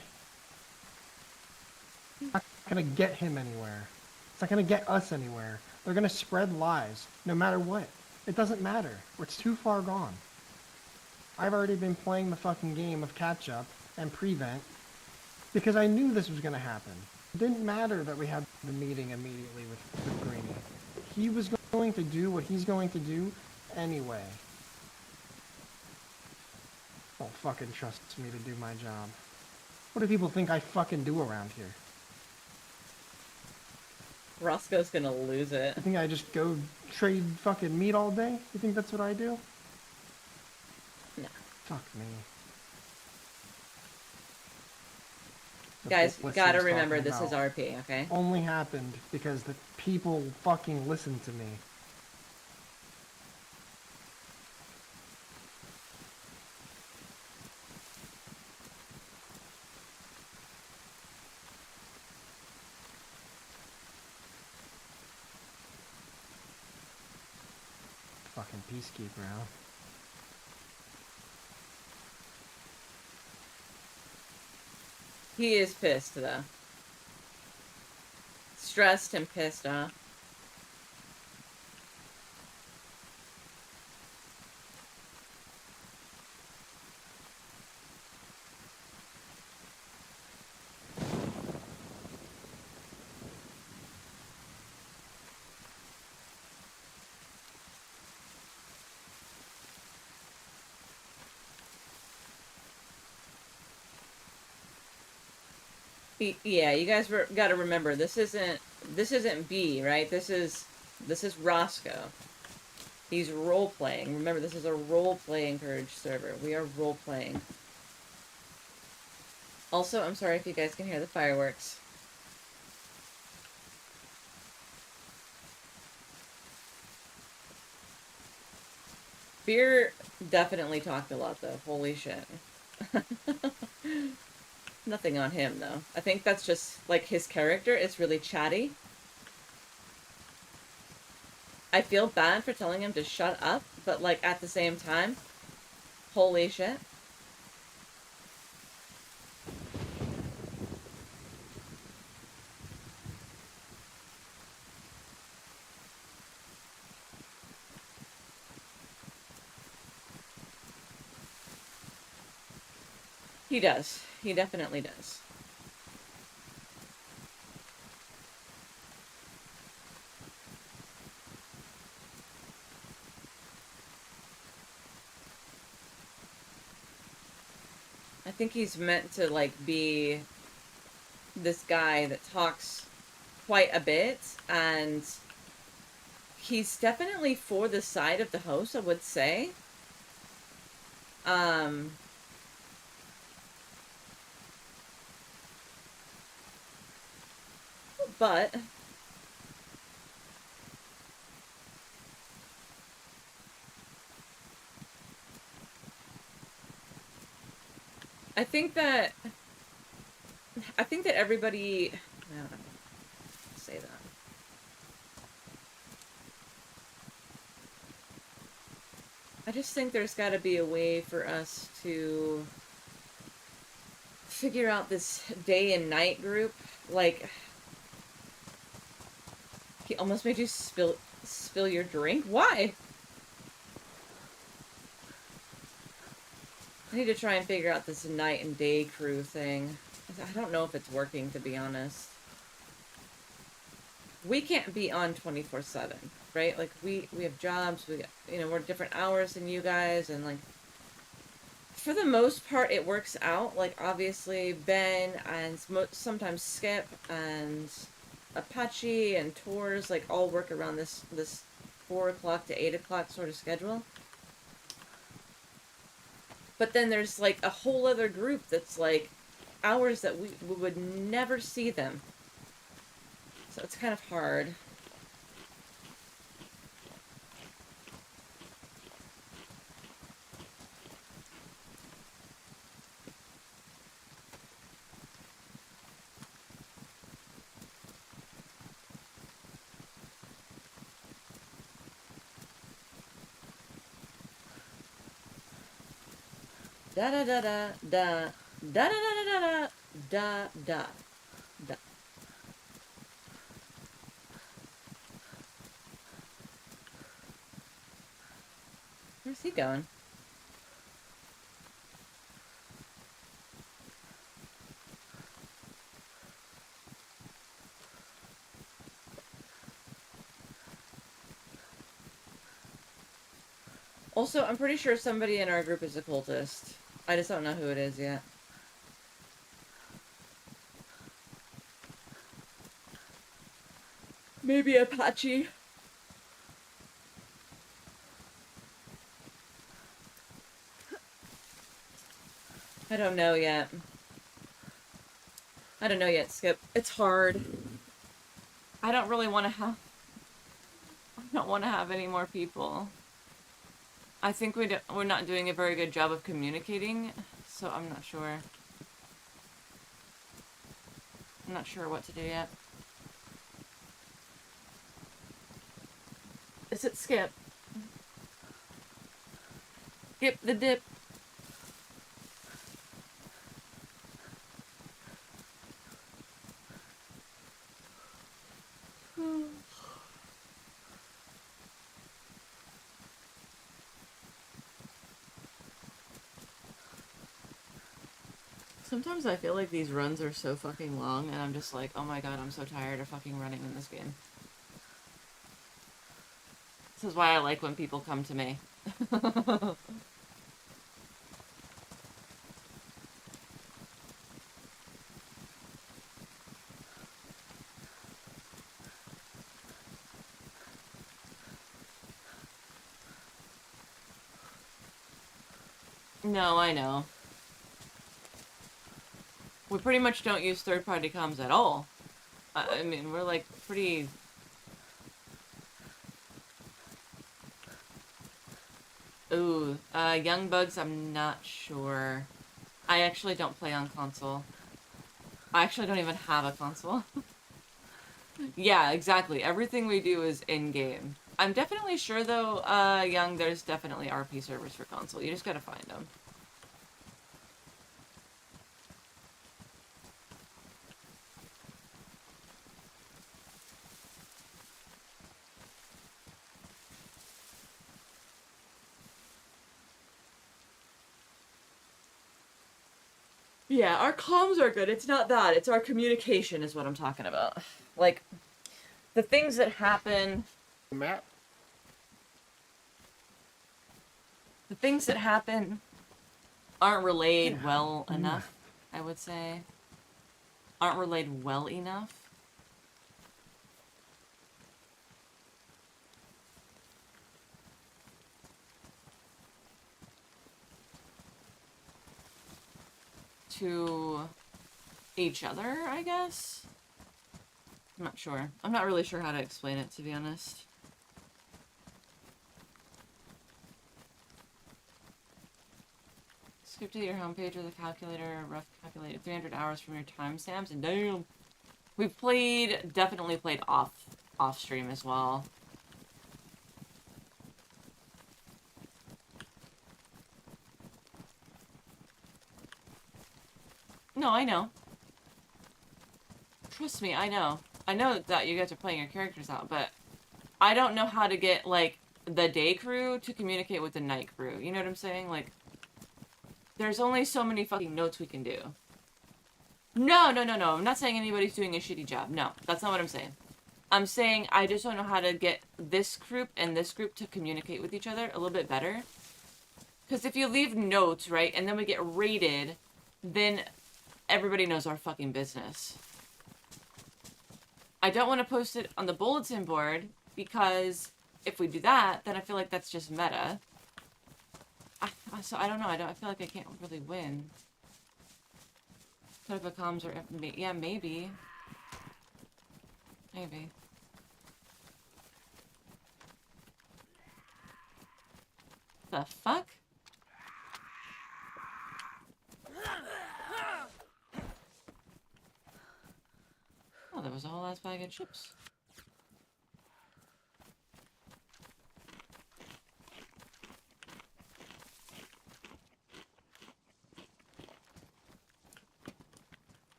It's not gonna get him anywhere. It's not gonna get us anywhere. They're gonna spread lies, no matter what. It doesn't matter. It's too far gone. I've already been playing the fucking game of catch up and prevent because I knew this was gonna happen. It didn't matter that we had the meeting immediately with Greenie. He was going to do what he's going to do anyway. Don't fucking trust me to do my job. What do people think I fucking do around here? Roscoe's gonna lose it. You think I just go trade fucking meat all day? You think that's what I do? No. Fuck me. Guys, you gotta Listeners remember talking this is about RP, okay? Only happened because the people fucking listened to me. Fucking peacekeeper, huh? He is pissed, though. Stressed and pissed off. Yeah, you guys gotta remember this isn't B, right? This is Roscoe. He's role playing. Remember, this is a role play encouraged server. We are role playing. Also, I'm sorry if you guys can hear the fireworks. Beer definitely talked a lot though. Holy shit. Nothing on him, though. I think that's just, like, his character is really chatty. I feel bad for telling him to shut up, but, like, at the same time, holy shit. He does. He definitely does. I think he's meant to, like, be this guy that talks quite a bit, and he's definitely for the side of the host, I would say. But I think that everybody, I don't know, say that. I just think there's got to be a way for us to figure out this day and night group. Like, he almost made you spill your drink? Why? I need to try and figure out this night and day crew thing. I don't know if it's working, to be honest. We can't be on 24/7, right? Like, we have jobs, we're different hours than you guys, and, like, for the most part, it works out. Like, obviously, Ben and sometimes Skip and Apache and Tours, like, all work around this 4 o'clock to 8 o'clock sort of schedule. But then there's, like, a whole other group that's, like, hours that we would never see them. So it's kind of hard. Da da da da da da da da da da da. Where's he going? Also, I'm pretty sure somebody in our group is a cultist. I just don't know who it is yet. Maybe Apache. I don't know yet. I don't know yet, Skip. It's hard. I don't really want to have... I don't want to have any more people. I think we're not doing a very good job of communicating, so I'm not sure. I'm not sure what to do yet. Is it Skip? Skip the dip. Sometimes I feel like these runs are so fucking long, and I'm just like, oh my god, I'm so tired of fucking running in this game. This is why I like when people come to me. No, I know. We pretty much don't use third-party comms at all. I mean, we're like pretty... Ooh, Young Bugs, I'm not sure. I actually don't play on console. I actually don't even have a console. Yeah, exactly. Everything we do is in-game. I'm definitely sure, though, Young, there's definitely RP servers for console. You just gotta find them. Yeah, our comms are good. It's not that. It's our communication is what I'm talking about. Like, the things that happen... Map? The things that happen aren't relayed well enough, I would say. Aren't relayed well enough. To each other, I guess? I'm not sure. I'm not really sure how to explain it, to be honest. Skip to your homepage with a calculator, rough calculator, 300 hours from your timestamps, and damn! We've definitely played off stream as well. No, I know. Trust me, I know. I know that you guys are playing your characters out, but I don't know how to get, like, the day crew to communicate with the night crew. You know what I'm saying? Like, there's only so many fucking notes we can do. No. I'm not saying anybody's doing a shitty job. No, that's not what I'm saying. I'm saying I just don't know how to get this group and this group to communicate with each other a little bit better. Because if you leave notes, right, and then we get raided, then everybody knows our fucking business. I don't want to post it on the bulletin board, because if we do that, then I feel like that's just meta. So I don't know, I feel like I can't really win. Put up a comms or... Yeah, maybe. Maybe. The fuck? Oh, there was a whole ass bag of chips.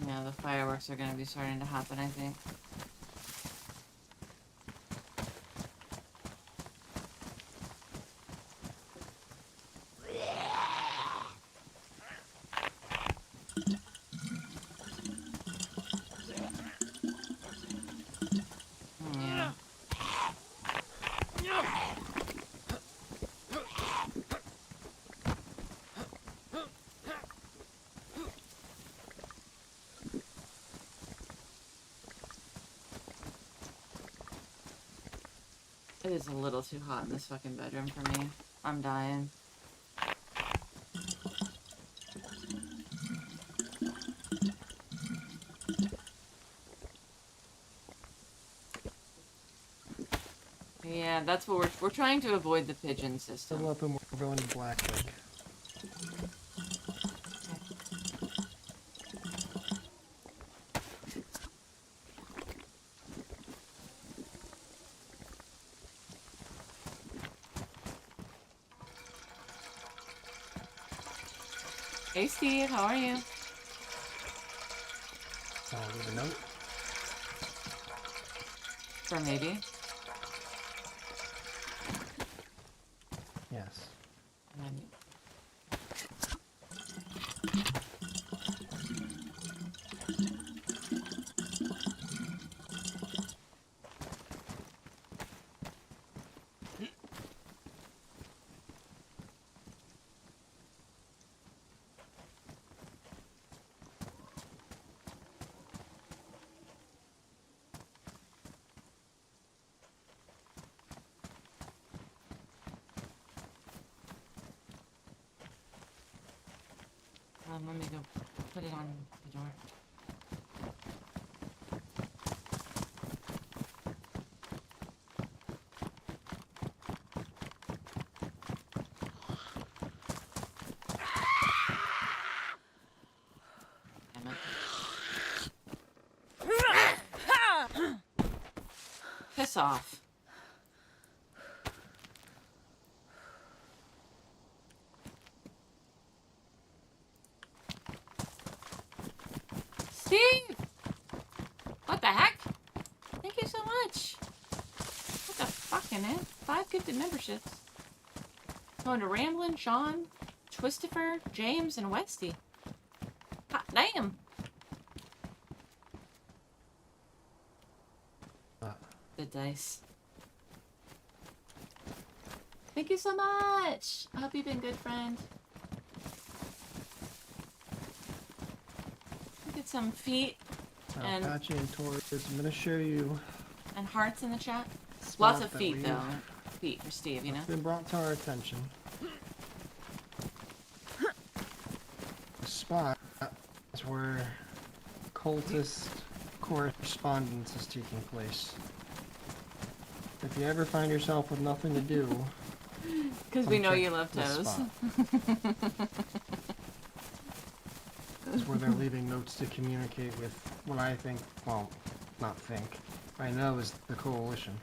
Yeah, the fireworks are gonna be starting to happen, I think. Yeah. It is a little too hot in this fucking bedroom for me. I'm dying. Yeah, that's what we're trying to avoid the pigeon system. Fill up and we're going to Black Lake. Hey Steve, how are you? I'll leave a note. For maybe. Yes. Let me go put it on the door. Damn it. Piss off. Steve! What the heck? Thank you so much. What the fucking heck? 5 gifted memberships. Going to Ramblin', Sean, Twistifer, James, and Westy. Hot damn. Good dice. Thank you so much. I hope you've been good, friend. Look at some feet and Apache and Taurus. I'm gonna show you. And hearts in the chat. Spot Lots of that feet we've- though. Feet for Steve, you know. Been brought to our attention. The spot is where cultist correspondence is taking place. If you ever find yourself with nothing to do, Because we come know check you love this toes. spot. It's where they're leaving notes to communicate with what I think, well, not think, I know is the coalition.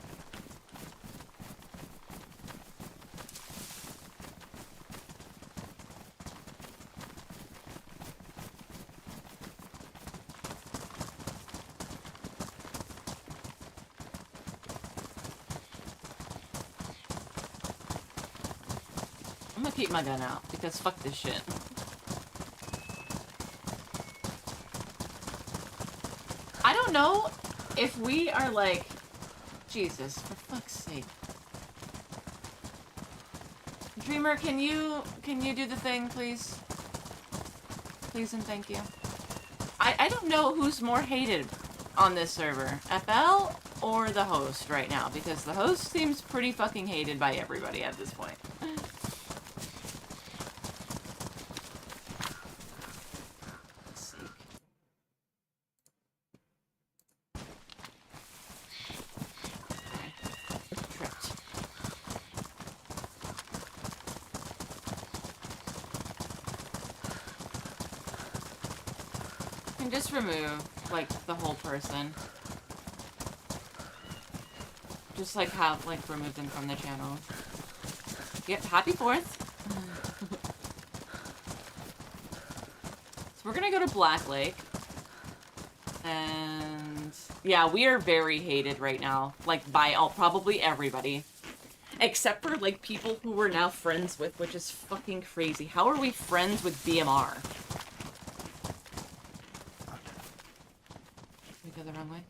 I'm gonna keep my gun out because fuck this shit. I don't know if we are like, Jesus, for fuck's sake. Dreamer, can you do the thing, please? Please and thank you. I don't know who's more hated on this server, FL or the host right now, because the host seems pretty fucking hated by everybody at this point. Just remove, like, the whole person. Just, like, remove them from the channel. Yep, happy 4th. So we're gonna go to Black Lake. And... yeah, we are very hated right now. Like, by probably everybody. Except for, like, people who we're now friends with, which is fucking crazy. How are we friends with BMR? The wrong way.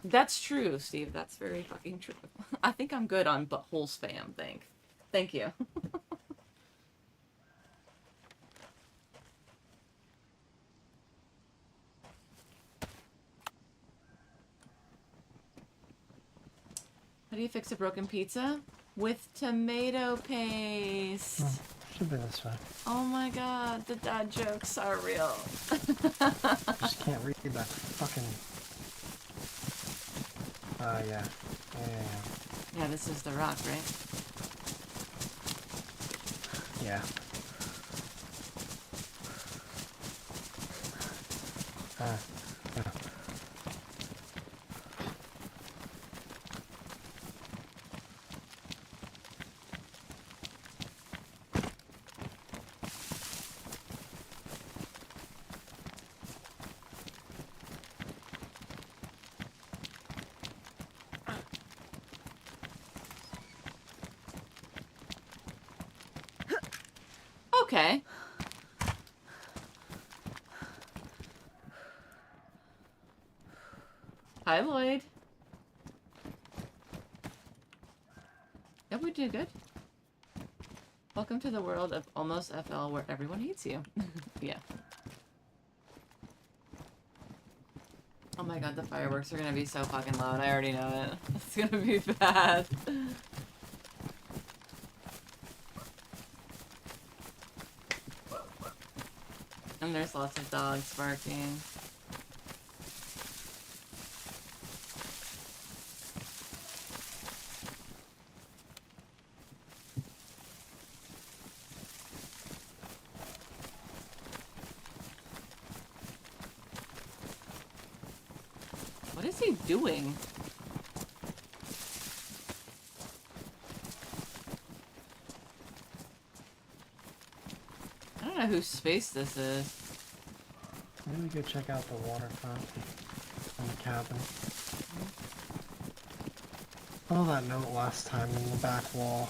That's true, Steve. That's very fucking true. I think I'm good on butthole spam. Thank you. How do you fix a broken pizza? With tomato paste. Oh, should be this way. Oh my god, the dad jokes are real. Just can't read that fucking... yeah. Yeah, this is the rock, right? Yeah. Yeah. Okay. Hi, Lloyd. Yeah, we did good. Welcome to the world of almost FL where everyone hates you. Yeah. Oh my god, the fireworks are gonna be so fucking loud. I already know it. It's gonna be bad. And there's lots of dogs barking. What is he doing? I don't know whose space this is. Maybe we could check out the waterfront in the cabin. Oh, that note last time in the back wall.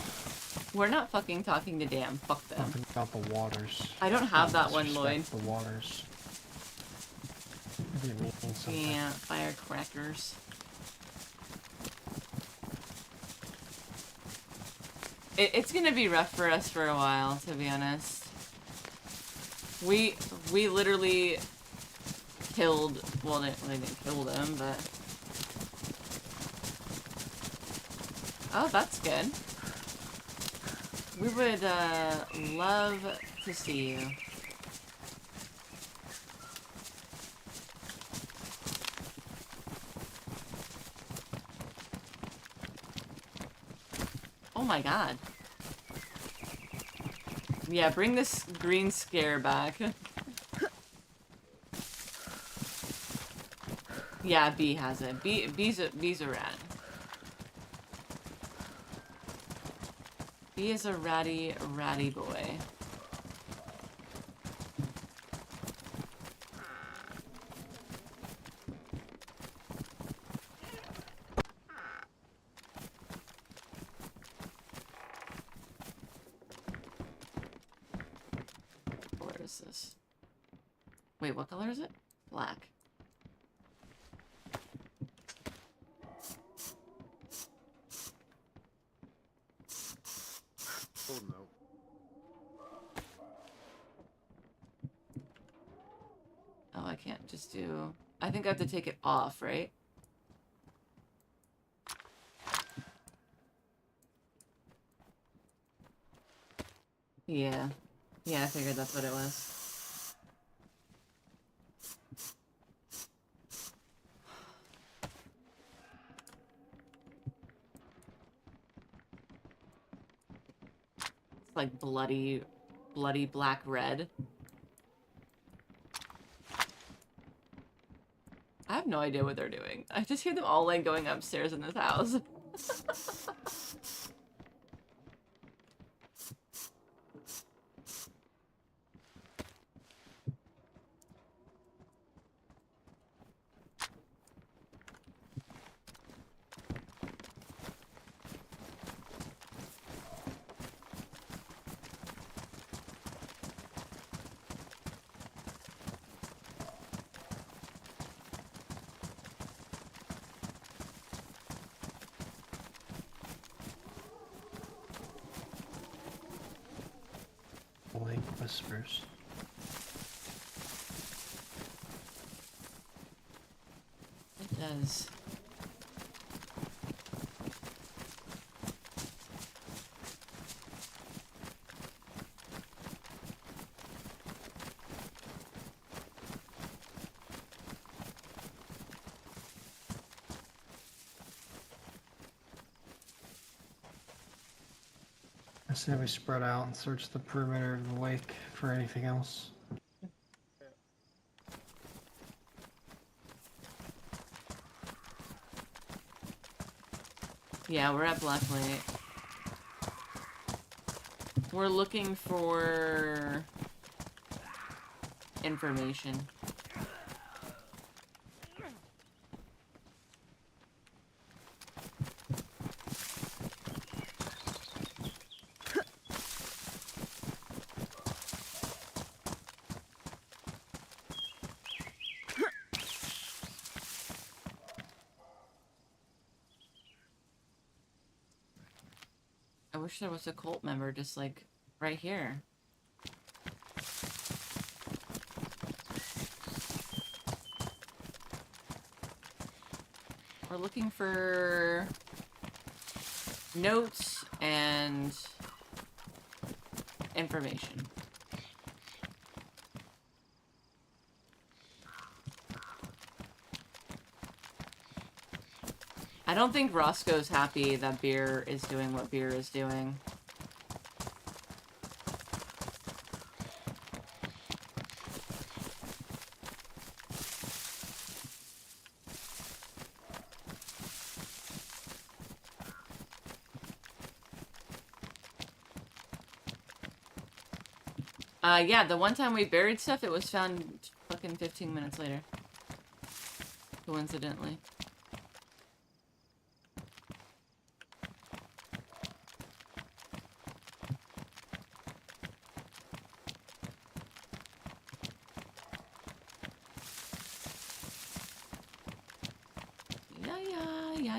We're not fucking talking to Dan. Fuck them. Talking about the waters. I don't have that one, Disrespect Lloyd. The waters. Maybe it means something. Yeah, firecrackers. It's gonna be rough for us for a while, to be honest. We literally killed, well, they didn't kill them, but... Oh, that's good. We would, love to see you. Oh my god. Yeah, bring this green scare back. Yeah, B has it. B's a rat. B is a ratty boy. Where is this? Wait, what color is it? Black. Oh no. Oh, I can't just do... I think I have to take it off, right? Yeah. Yeah, I figured that's what it was. It's like bloody black red. I have no idea what they're doing. I just hear them all like going upstairs in this house. Lake whispers. It does. I say we spread out and search the perimeter of the lake for anything else. Yeah, we're at Black Lake. We're looking for information. I wish there was a cult member just like right here. We're looking for notes and information. I don't think Roscoe's happy that Beer is doing what Beer is doing. Yeah, the one time we buried stuff, it was found fucking 15 minutes later. Coincidentally.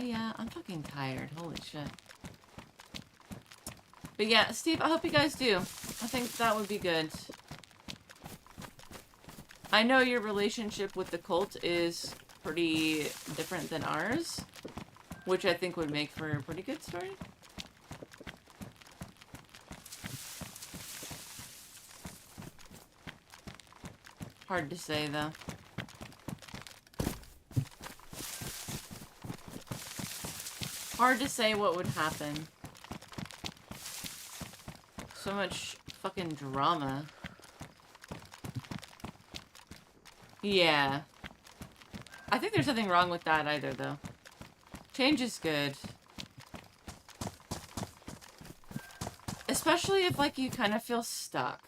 Yeah. I'm fucking tired. Holy shit. But yeah, Steve, I hope you guys do. I think that would be good. I know your relationship with the cult is pretty different than ours, which I think would make for a pretty good story. Hard to say, though. Hard to say what would happen. So much fucking drama. Yeah. I think there's nothing wrong with that either, though. Change is good. Especially if, like, you kind of feel stuck.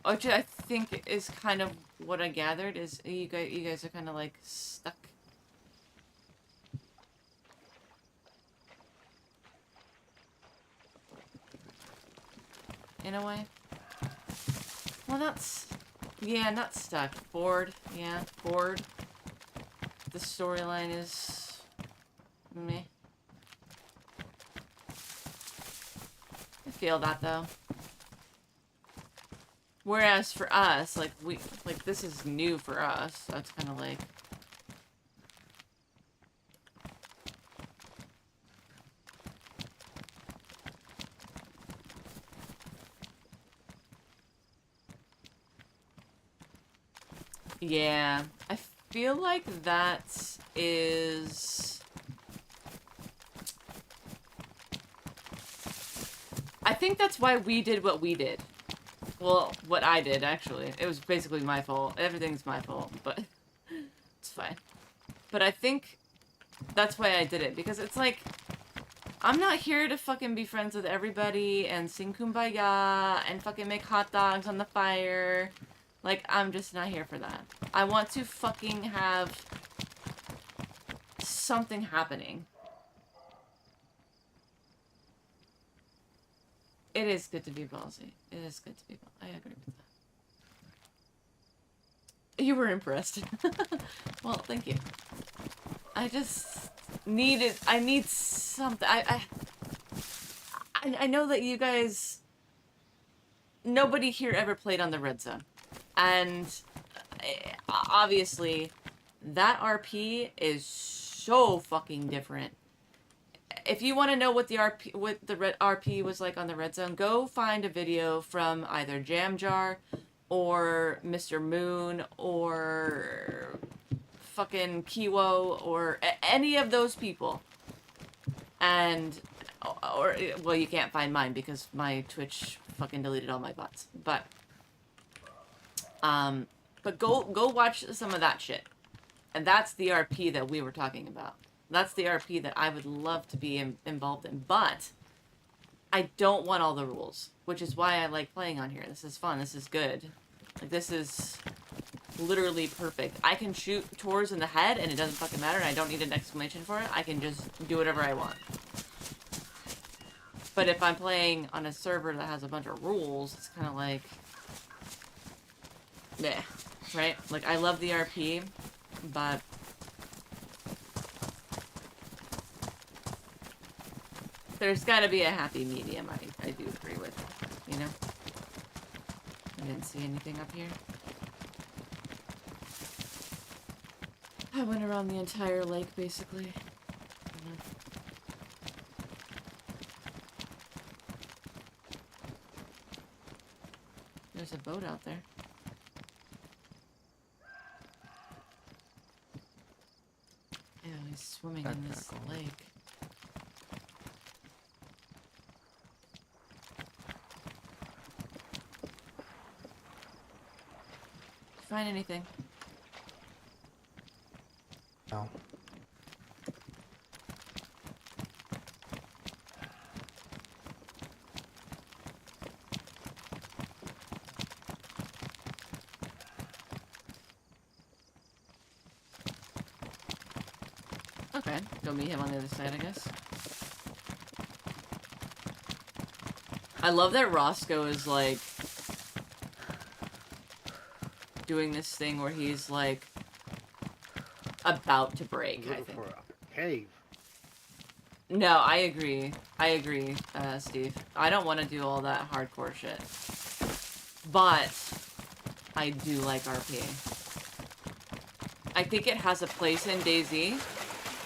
Which I think is kind of what I gathered, is you guys are kind of, like, stuck. In a way. Well, that's... Yeah, not stuck. Bored. Yeah, bored. The storyline is... meh. I feel that, though. Whereas for us, like, this is new for us. So it's kind of like... Yeah, I feel like that is... I think that's why we did what we did. Well, what I did, actually. It was basically my fault. Everything's my fault, but it's fine. But I think that's why I did it, because it's like, I'm not here to fucking be friends with everybody and sing Kumbaya and fucking make hot dogs on the fire. Like, I'm just not here for that. I want to fucking have something happening. It is good to be ballsy. It is good to be ballsy. I agree with that. You were impressed. Well, thank you. I just needed... I need something. I know that you guys... Nobody here ever played on the red zone. And obviously, that RP is so fucking different. If you want to know what the RP was like on the red zone, go find a video from either Jam Jar or Mr. Moon or fucking Kiwo or any of those people. And or well, you can't find mine because my Twitch fucking deleted all my bots. But go watch some of that shit. And that's the RP that we were talking about. That's the RP that I would love to be involved in. But I don't want all the rules, which is why I like playing on here. This is fun. This is good. Like, this is literally perfect. I can shoot Tors in the head and it doesn't fucking matter, and I don't need an exclamation for it. I can just do whatever I want. But if I'm playing on a server that has a bunch of rules, it's kind of like... meh. Right? Like, I love the RP, but... there's gotta be a happy medium, I do agree with, you know? I didn't see anything up here. I went around the entire lake, basically. There's a boat out there. Yeah, he's swimming in this lake. Find anything? No. Okay, go meet him on the other side, I guess. I love that Roscoe is like doing this thing where he's like about to break, I think. For a cave. No, I agree. I agree, Steve. I don't want to do all that hardcore shit. But I do like RP. I think it has a place in DayZ,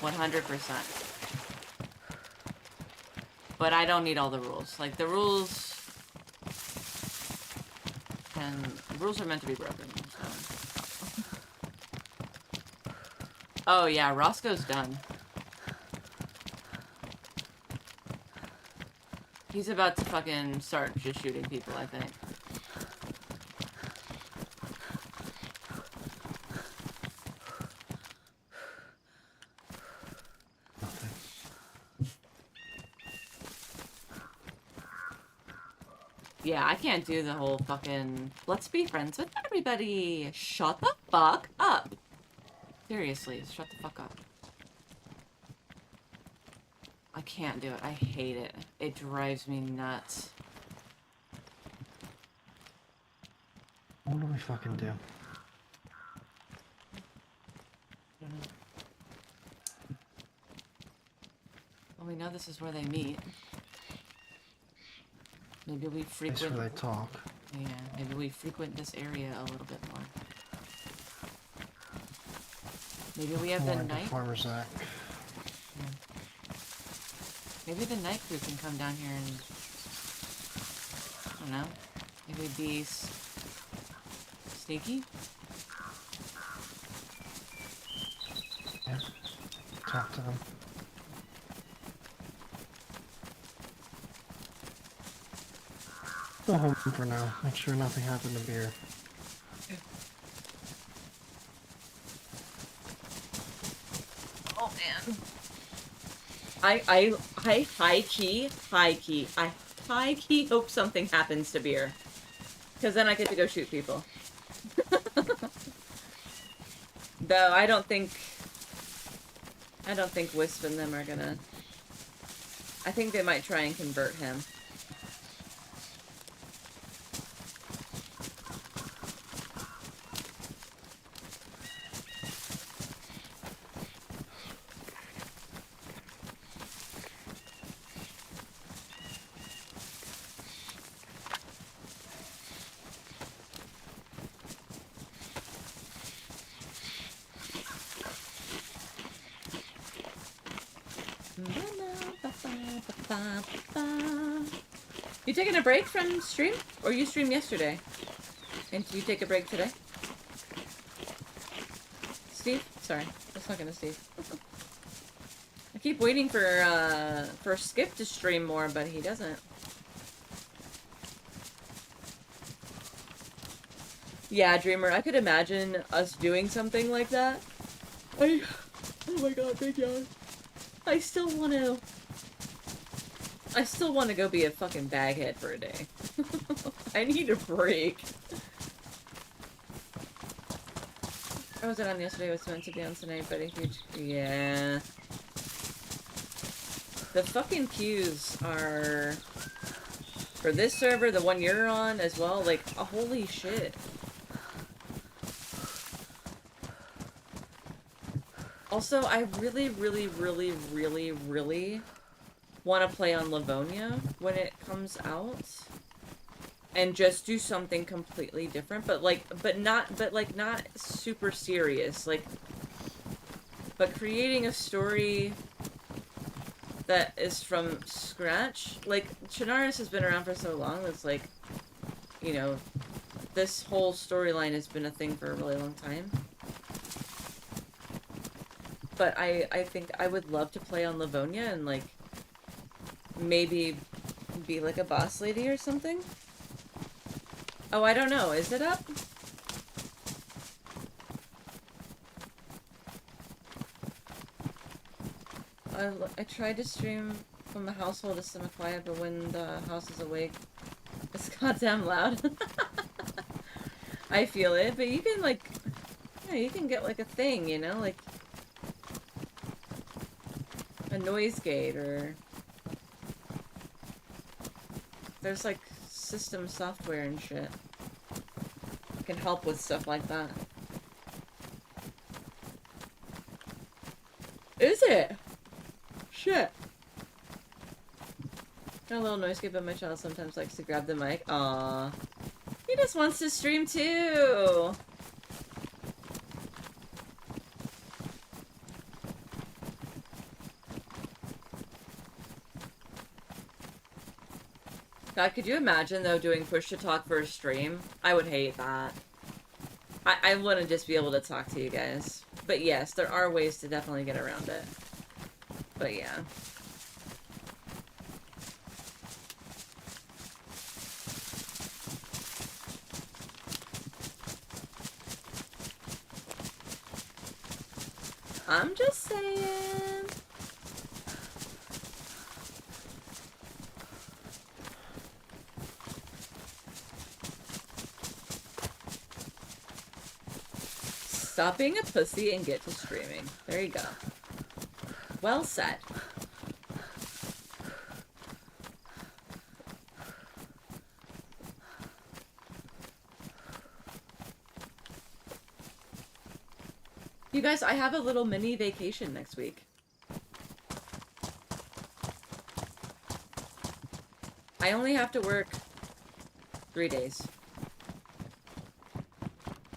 100%. But I don't need all the rules. Like, the rules are meant to be broken, so. Oh yeah, Roscoe's done. He's about to fucking start just shooting people, I think. Yeah, I can't do the whole fucking let's be friends with everybody. Shut the fuck up. Seriously, shut the fuck up. I can't do it. I hate it. It drives me nuts. What do we fucking do? Well, we know this is where they meet. Maybe we frequent... Place where they talk. Yeah, maybe we frequent this area a little bit more. Maybe we have the night... Farmer's Zach. Yeah. Maybe the night crew can come down here and... I don't know. Maybe be... sneaky? Yeah. Talk to them. Go home for now. Make sure nothing happened to Beer. Oh man. I high key hope something happens to Beer. Because then I get to go shoot people. Though I don't think Wisp and them are gonna... I think they might try and convert him. You taking a break from stream? Or you streamed yesterday? And did you take a break today? Steve? Sorry, I was talking to Steve. I keep waiting for Skip to stream more, but he doesn't. Yeah, Dreamer, I could imagine us doing something like that. Oh my god, thank you. I still want to go be a fucking baghead for a day. I need a break. I wasn't on yesterday, I was meant to be on tonight, but a huge... Yeah. The fucking queues are... For this server, the one you're on as well, like, holy shit. Also, I really want to play on Livonia when it comes out. And just do something completely different, but not super serious, but creating a story that is from scratch. Like, Chernarus has been around for so long, it's like, you know, this whole storyline has been a thing for a really long time. but I think I would love to play on Livonia and, like, maybe be like a boss lady or something. Oh, I don't know. Is it up? I tried to stream from the household to semi-quiet, but when the house is awake, it's goddamn loud. I feel it, but you can, like, yeah, you can get, like, a thing, you know? Like, a noise gate, or... There's, like, system software and shit. Can help with stuff like that. Is it? Shit. Got a little noise gate, but my child sometimes likes to grab the mic. Aww. He just wants to stream too! God, could you imagine, though, doing push-to-talk for a stream? I would hate that. I wouldn't just be able to talk to you guys. But yes, there are ways to definitely get around it. But yeah. I'm just saying. Stop being a pussy and get to streaming. There you go. Well said. You guys, I have a little mini vacation next week. I only have to work 3 days.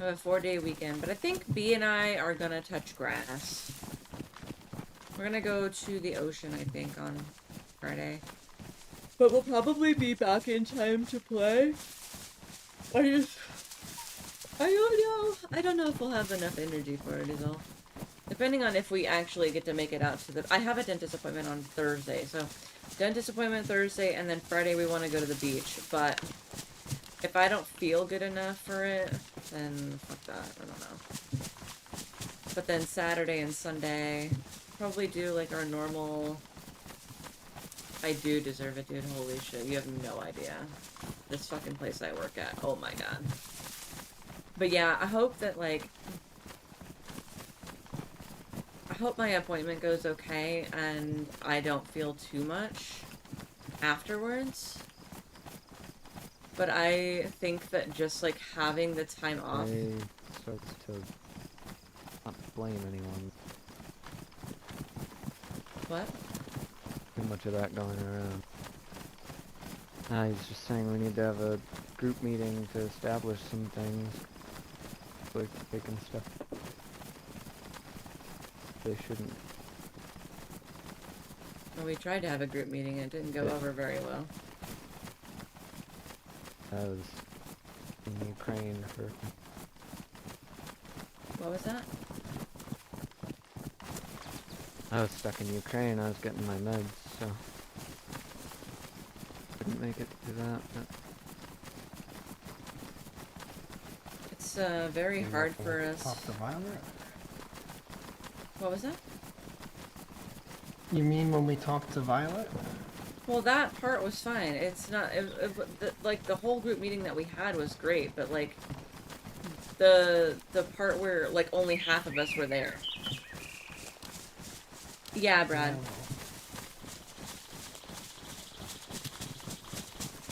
I have a 4-day weekend, but I think B and I are gonna touch grass. We're gonna go to the ocean, I think, on Friday. But we'll probably be back in time to play. I don't know. I don't know if we'll have enough energy for it is all. Depending on if we actually get to make it out to the... I have a dentist appointment on Thursday, so... Dentist appointment Thursday, and then Friday we want to go to the beach, but... If I don't feel good enough for it, then fuck that. I don't know. But then Saturday and Sunday, probably do like our normal... I do deserve it, dude. Holy shit. You have no idea. This fucking place I work at. Oh my god. But yeah, I hope that, like... I hope my appointment goes okay and I don't feel too much afterwards. But I think that just, like, having the time off... I start to not blame anyone. What? Too much of that going around. He's just saying we need to have a group meeting to establish some things. Like taking stuff. They shouldn't. Well, we tried to have a group meeting and it didn't go over very well. I was in Ukraine for... What was that? I was stuck in Ukraine, I was getting my meds, so... Couldn't make it to that, but... It's very hard for us. Talk to Violet? What was that? You mean when we talked to Violet? Well, that part was fine. It's not... like, the whole group meeting that we had was great, but, like... The part where, like, only half of us were there. Yeah, Brad.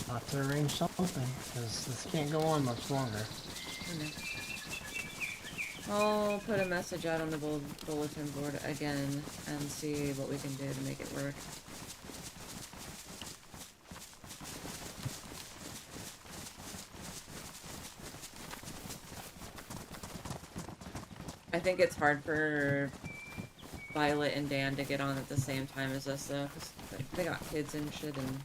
Have to arrange something, because this can't go on much longer. I'll put a message out on the bulletin board again and see what we can do to make it work. I think it's hard for Violet and Dan to get on at the same time as us, though, because they got kids and shit, and...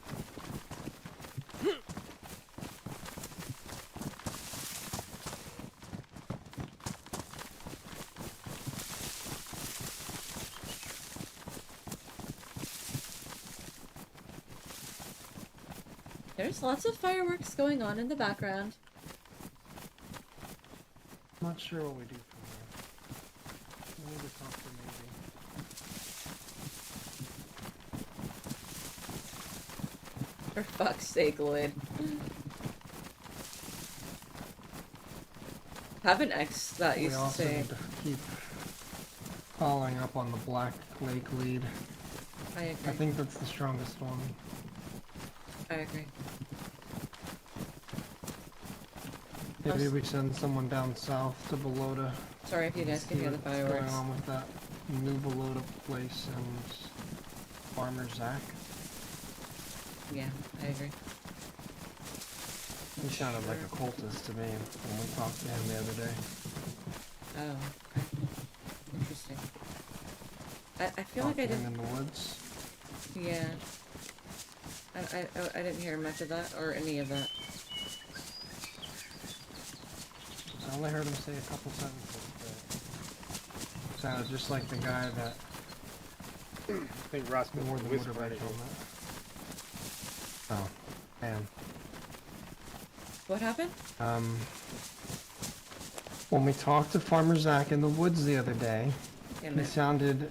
There's lots of fireworks going on in the background. I'm not sure what we do from here. We need to talk to maybe. For fuck's sake, Lloyd. Have an ex that We used to also say... need to keep following up on the Black Lake lead. I agree. I think that's the strongest one. I agree. Maybe we send someone down south to Belota. Sorry if you guys can see hear the what's fireworks. going on with that new Belota place and Farmer Zach. Yeah, I agree. He sounded like a cultist to me when we talked to him the other day. Oh, okay. Interesting. I feel Talked like I to him didn't... in the woods. Yeah. I didn't hear much of that, or any of that. I only heard him say a couple sentences, but sounded just like the guy that I think Ross wore the whispered motorbike it. helmet. Oh, man. What happened? When we talked to Farmer Zach in the woods the other day, Damn he it. sounded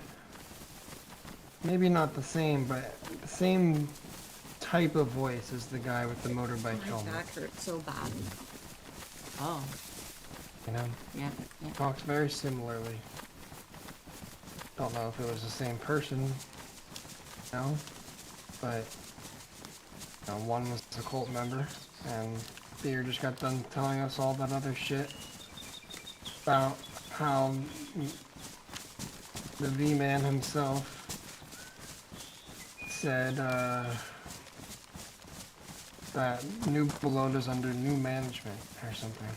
maybe not the same, but the same type of voice as the guy with the motorbike My helmet. back hurts so bad. Oh. You know? Yeah, yeah. Talked very similarly. Don't know if it was the same person, you know? But, you know, one was a cult member, and Beer just got done telling us all that other shit about how the V-Man himself said, that New Belota's under new management or something.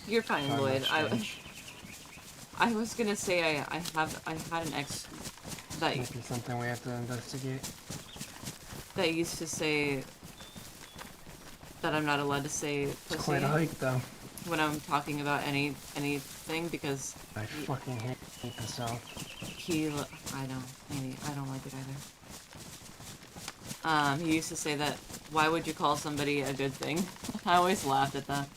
You're fine, Found Lloyd. that strange. I was gonna say I had an ex that Might be something we have to investigate. that used to say that I'm not allowed to say pussy It's quite a hike, though. when I'm talking about anything because I fucking hate the South. I don't like it either. He used to say that, why would you call somebody a good thing? I always laughed at that.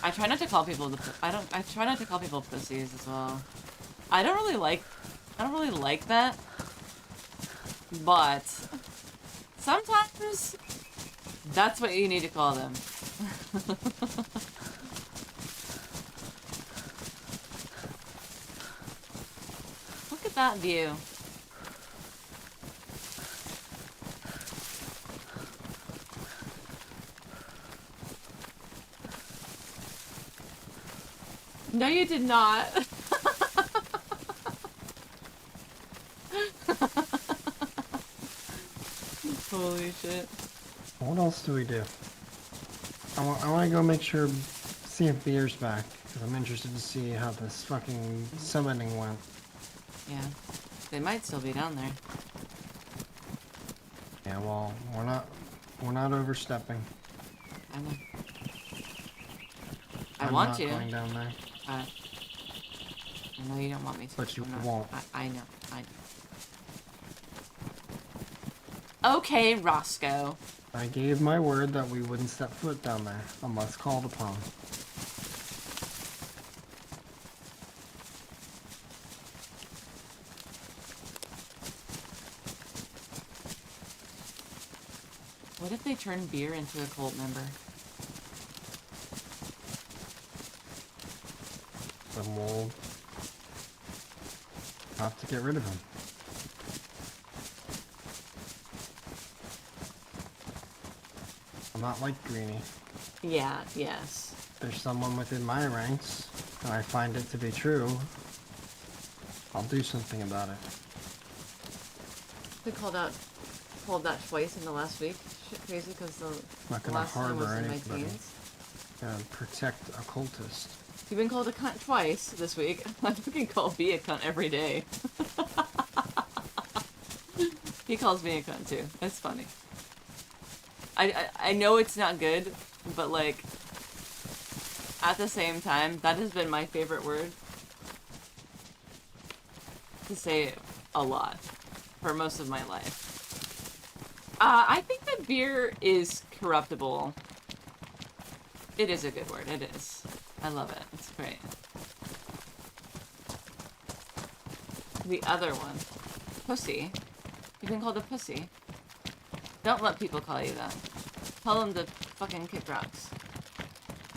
I try not to call people I try not to call people pussies as well. I don't really like that. But sometimes that's what you need to call them. Look at that view. No, you did not. Holy shit. What else do we do? I want to go make sure, see if Beer's back, because I'm interested to see how this fucking summoning went. Yeah. They might still be down there. Yeah, well, we're not overstepping. I know. I'm want not to. going down there. I know you don't want me to. But you I'm not- won't. I know. Okay, Roscoe. I gave my word that we wouldn't step foot down there unless called upon. What if they turn Beer into a cult member? Then we'll have to get rid of him. I'm not like Greenie. Yeah, yes. There's someone within my ranks, and I find it to be true, I'll do something about it. We called that twice in the last week. Shit crazy because the Not gonna last time was harbor in my anybody. teens. Gonna protect a cultist. You've been called a cunt twice this week. I fucking call B a cunt every day. He calls me a cunt too. It's funny. I know it's not good, but like at the same time, that has been my favorite word to say a lot for most of my life. I think that beer is corruptible. It is a good word. It is. I love it. It's great. The other one. Pussy. You've been called a pussy. Don't let people call you that. Tell them to fucking kick rocks.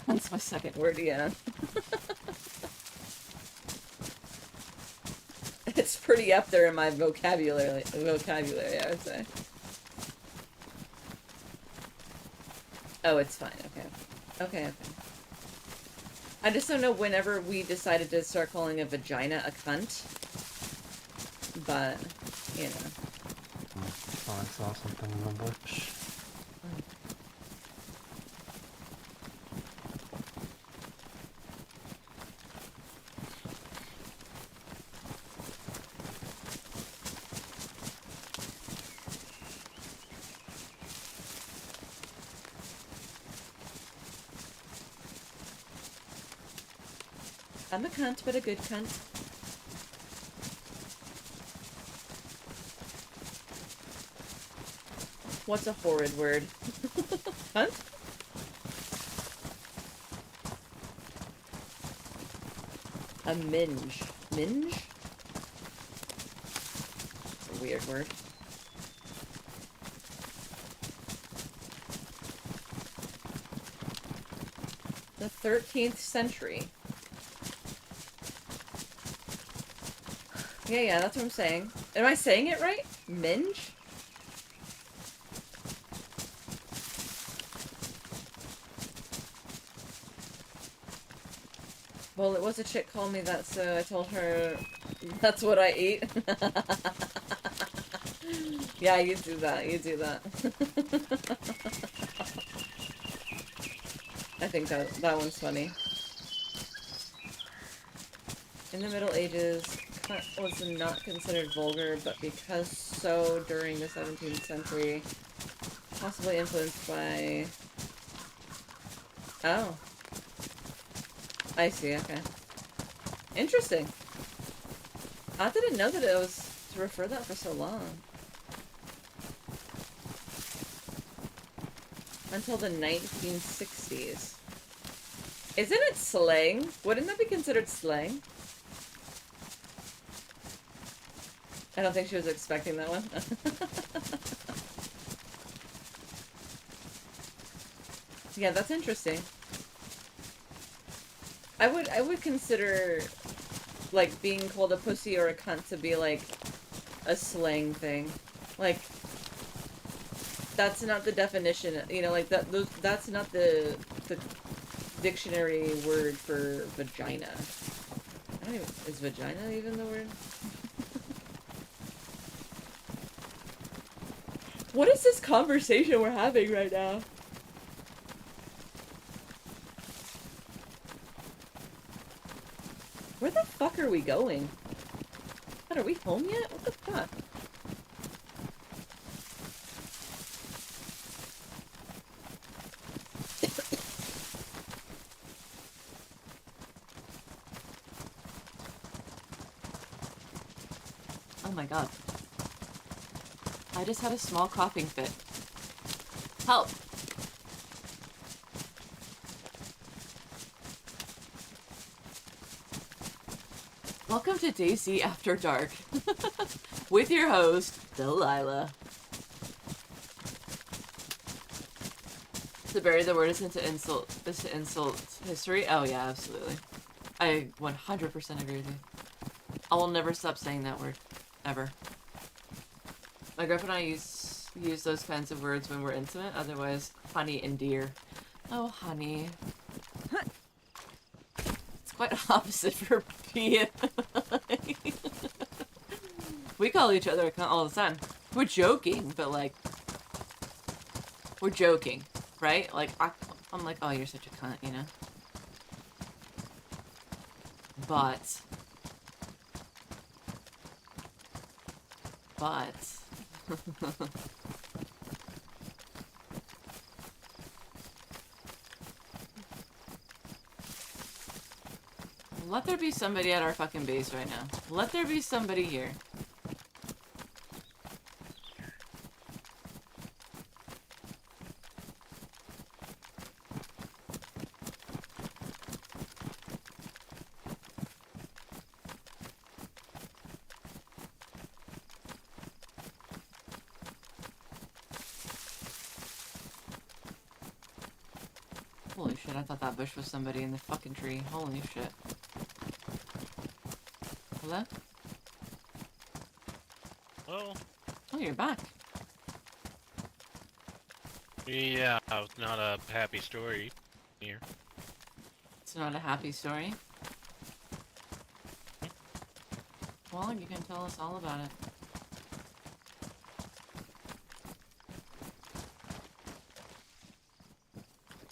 That's my second word, yeah. It's pretty up there in my vocabulary, I would say. Oh, it's fine. Okay. Okay. I just don't know whenever we decided to start calling a vagina a cunt. But, you know. Oh, I saw something in the bush. I'm a cunt, but a good cunt. What's a horrid word? Cunt? A minge. Minge? It's a weird word. The 13th century. Yeah, that's what I'm saying. Am I saying it right? Minge? Well, it was a chick called me that, so I told her that's what I eat. Yeah, you do that, you do that. I think that one's funny. In the Middle Ages, cunt was not considered vulgar, but because so during the 17th century, possibly influenced by... Oh. I see, okay. Interesting. I didn't know that it was to refer that for so long. Until the 1960s. Isn't it slang? Wouldn't that be considered slang? I don't think she was expecting that one. Yeah, that's interesting. I would consider, like, being called a pussy or a cunt to be, like, a slang thing. Like, that's not the definition, you know, like, that's not the dictionary word for vagina. I don't even, is vagina even the word? What is this conversation we're having right now? Where the fuck are we going? God, are we home yet? What the fuck? Oh my god. I just had a small coughing fit. Help! Welcome to Dayz After Dark. With your host, Delilah. To bury the word is to insult history? Oh yeah, absolutely. I 100% agree with you. I will never stop saying that word. Ever. My girlfriend and I use those kinds of words when we're intimate, otherwise honey and dear. Oh, honey. It's quite opposite for being. We call each other a cunt all the time. We're joking, but like, we're joking, right? Like, I'm like, oh, you're such a cunt, you know? But Let there be somebody at our fucking base right now. Let there be somebody here. Holy shit, I thought that bush was somebody in the fucking tree. Holy shit. Hello? Oh. Oh, you're back. Yeah, it's not a happy story here. It's not a happy story. Well, you can tell us all about it.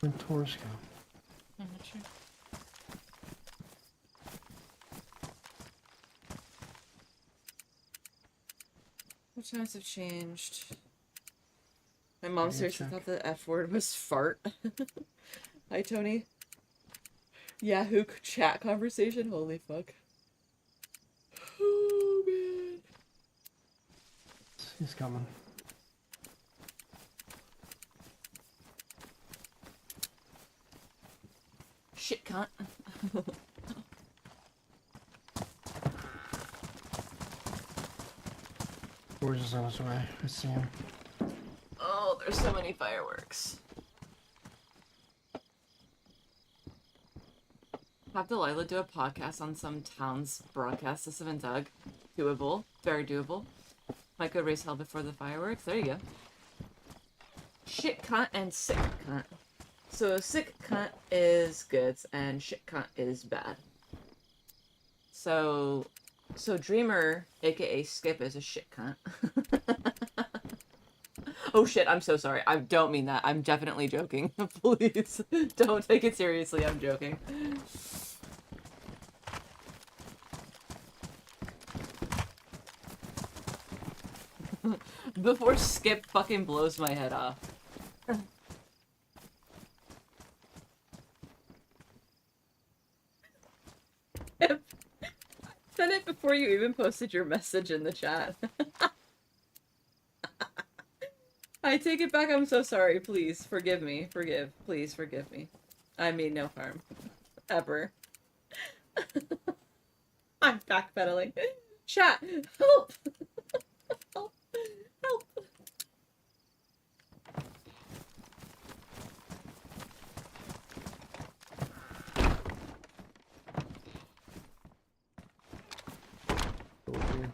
Where'd Taurus go? I'm not sure. What times have changed? My mom Maybe seriously check. thought the F word was fart. Hi, Tony. Yahoo chat conversation? Holy fuck. Oh, man. He's coming. Shit, cunt. Taurus is on his way. I see him. Oh, there's so many fireworks. Have Delilah do a podcast on some town's broadcast system in Doug. Doable. Very doable. Might go race hell before the fireworks. There you go. Shit cunt and sick cunt. So sick cunt is good and shit cunt is bad. So Dreamer, aka Skip, is a shit cunt. Oh shit, I'm so sorry. I don't mean that. I'm definitely joking. Please, don't take it seriously. I'm joking. Before Skip fucking blows my head off. Said it before you even posted your message in the chat. I take it back. I'm so sorry. Please forgive me. Please forgive me. I mean no harm. Ever. I'm backpedaling. Chat, help! Help! Help! Over here.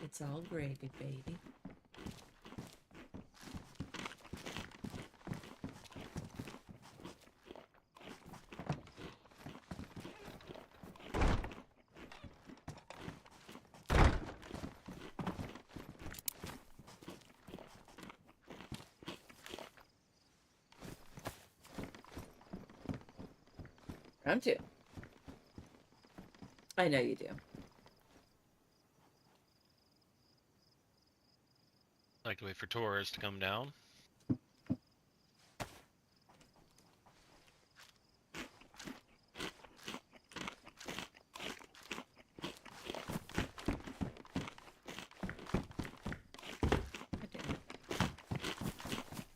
It's all gravy, baby. Round two. I know you do. Like to wait for tourists to come down.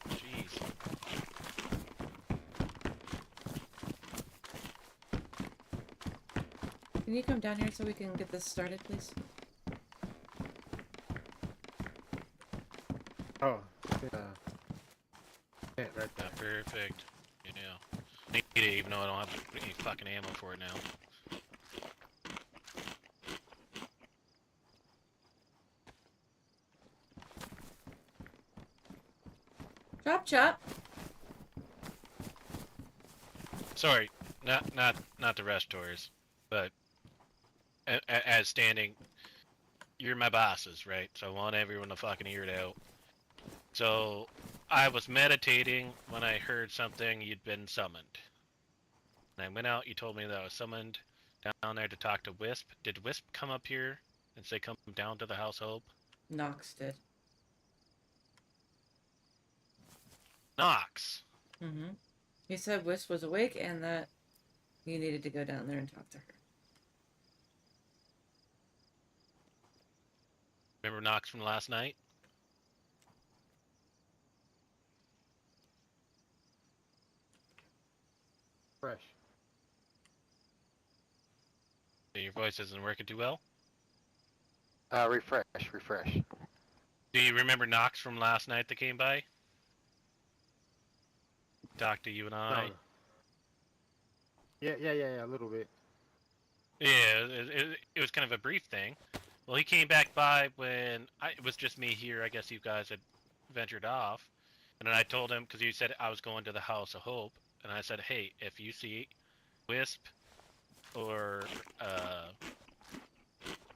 Jeez. Can you come down here so we can get this started, please? Oh, yeah. Yeah, right there. Perfect. Yeah. Need it even though I don't have any fucking ammo for it now. Chop chop. Sorry, not the rest tours, but as standing, you're my bosses, right? So I want everyone to fucking hear it out. So I was meditating when I heard something, you'd been summoned. And I went out, you told me that I was summoned down there to talk to Wisp. Did Wisp come up here and say come down to the House Hope? Knox did. Knox. Mm-hmm. He said Wisp was awake and that he needed to go down there and talk to her. Remember Knox from last night? Fresh. Your voice isn't working too well. Refresh. Do you remember Knox from last night that came by? Talked to you and I. No. Yeah, a little bit. Yeah, it was kind of a brief thing. Well, he came back by when it was just me here. I guess you guys had ventured off. And then I told him, because you said I was going to the House of Hope. And I said, hey, if you see Wisp or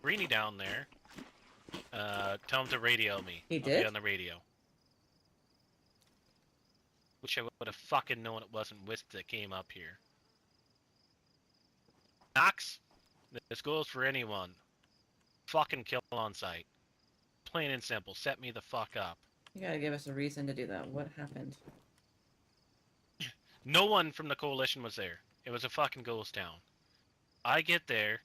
Greenie down there, tell him to radio me. He I'll did? be on the radio. Wish I would have fucking known it wasn't Wisp that came up here. Knox, this goes for anyone. Fucking kill on sight. Plain and simple. Set me the fuck up. You gotta give us a reason to do that. What happened? No one from the coalition was there. It was a fucking ghost town. I get there,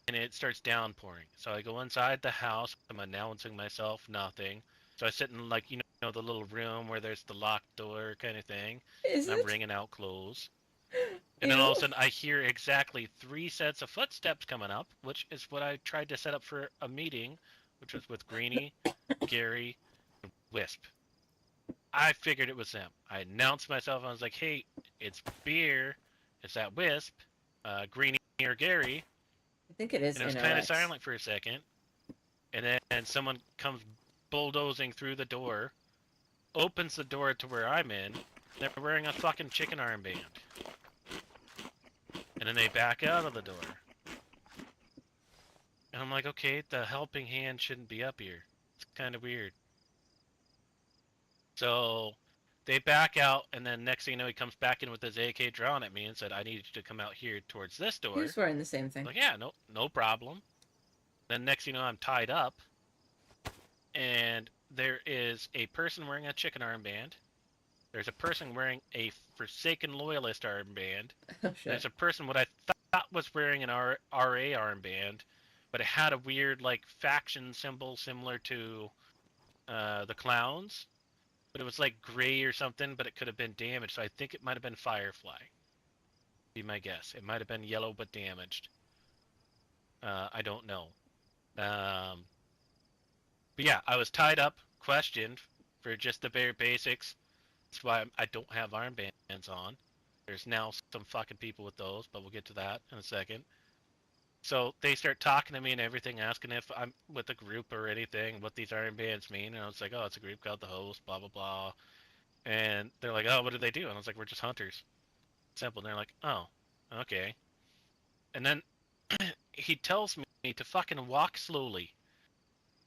and it starts downpouring. So I go inside the house. I'm announcing myself. Nothing. So I sit in, like, you know, the little room where there's the locked door kind of thing. Is and it? I'm wringing out clothes. And then all of a sudden I hear exactly 3 sets of footsteps coming up, which is what I tried to set up for a meeting, which was with Greenie, Gary, and Wisp. I figured it was them. I announced myself. I was like, hey, it's Beer. It's that Wisp, Greenie or Gary. I think it is. And it was kind of silent for a second. And then someone comes bulldozing through the door, opens the door to where I'm in. They're wearing a fucking chicken armband. And then they back out of the door. And I'm like, okay, the helping hand shouldn't be up here. It's kind of weird. So they back out, and then next thing you know, he comes back in with his AK drawn at me and said, I need you to come out here towards this door. He's wearing the same thing. I'm like, yeah, no problem. Then next thing you know, I'm tied up. And there is a person wearing a chicken armband. There's a person wearing a Forsaken Loyalist armband. Oh, shit. There's a person what I thought was wearing an RA armband, but it had a weird, like, faction symbol similar to the Clowns. But it was, like, gray or something, but it could have been damaged. So I think it might have been Firefly. Be my guess. It might have been yellow but damaged. I don't know. But yeah, I was tied up, questioned for just the bare basics. That's why I don't have armbands on. There's now some fucking people with those, but we'll get to that in a second. So they start talking to me and everything, asking if I'm with a group or anything, what these armbands mean. And I was like, oh, it's a group called the Host, blah, blah, blah. And they're like, oh, what do they do? And I was like, we're just hunters. Simple. And they're like, oh, okay. And then he tells me to fucking walk slowly.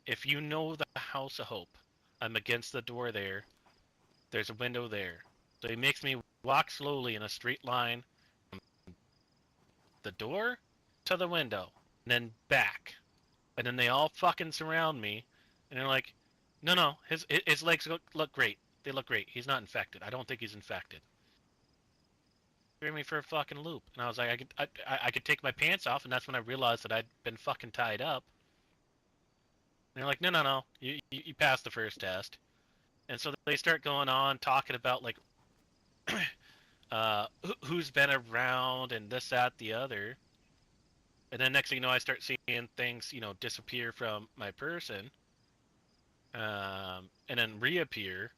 If you know the House of Hope, I'm against the door there. There's a window there. So he makes me walk slowly in a straight line from the door to the window, and then back. And then they all fucking surround me, and they're like, no, his legs look great. They look great. He's not infected. I don't think he's infected. Threw me for a fucking loop. And I was like, I could take my pants off, and that's when I realized that I'd been fucking tied up. And they're like, no, you passed the first test. And so they start going on, talking about, like, who's been around and this, that, the other. And then next thing you know, I start seeing things, you know, disappear from my person. And then reappear.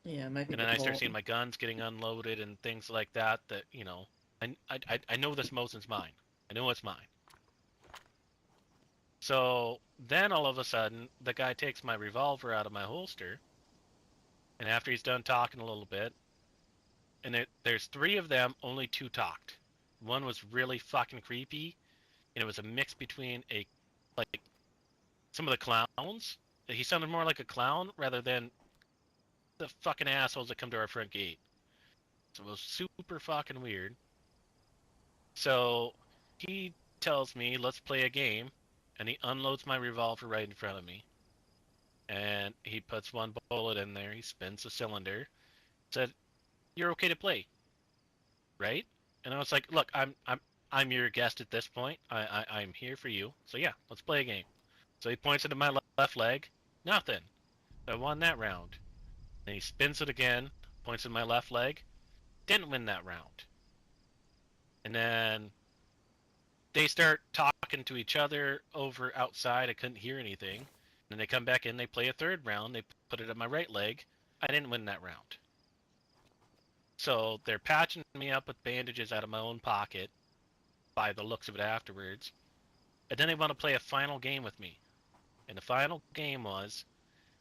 Yeah, it might be. And then I start seeing my guns getting unloaded and things like that, you know, I know this Mosin's mine. I know it's mine. So then all of a sudden, the guy takes my revolver out of my holster. And after he's done talking a little bit, and there's 3 of them, only 2 talked. One was really fucking creepy, and it was a mix between some of the clowns. He sounded more like a clown rather than the fucking assholes that come to our front gate. So it was super fucking weird. So he tells me, let's play a game. and he unloads my revolver right in front of me. And he puts one bullet in there. He spins the cylinder. Said, "You're okay to play, right?" And I was like, "Look, I'm your guest at this point. I'm here for you. So yeah, let's play a game." So he points it at my left leg. Nothing. I won that round. And he spins it again. Points at my left leg. Didn't win that round. And then they start talking to each other over outside. I couldn't hear anything. And then they come back in. They play a third round. They put it at my right leg. I didn't win that round. So they're patching me up with bandages out of my own pocket, by the looks of it afterwards. And then they want to play a final game with me. And the final game was,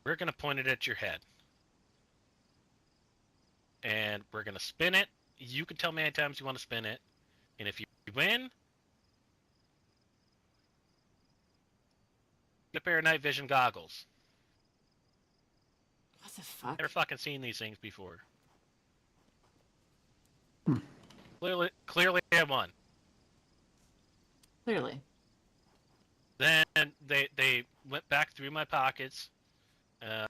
we're going to point it at your head. And we're going to spin it. You can tell me how many times you want to spin it. And if you win, get a pair of night vision goggles. What the fuck? Never fucking seen these things before. Clearly I won. Clearly. Then they went back through my pockets, and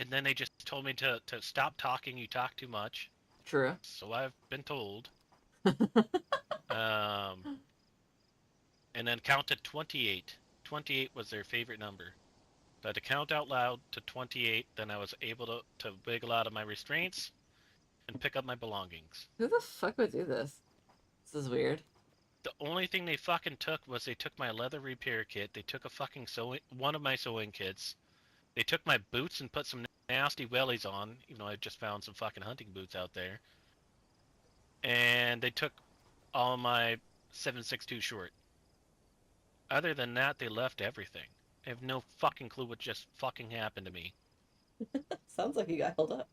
then they just told me to stop talking. You talk too much. True. So I've been told. And then count to 28. 28 was their favorite number. So I had to count out loud to 28. Then I was able to wiggle out of my restraints and pick up my belongings. Who the fuck would do this? This is weird. The only thing they fucking took was they took my leather repair kit. They took a fucking one of my sewing kits. They took my boots and put some nasty wellies on, even though I just found some fucking hunting boots out there. And they took all my 7.62 short. Other than that, they left everything. I have no fucking clue what just fucking happened to me. Sounds like you got held up.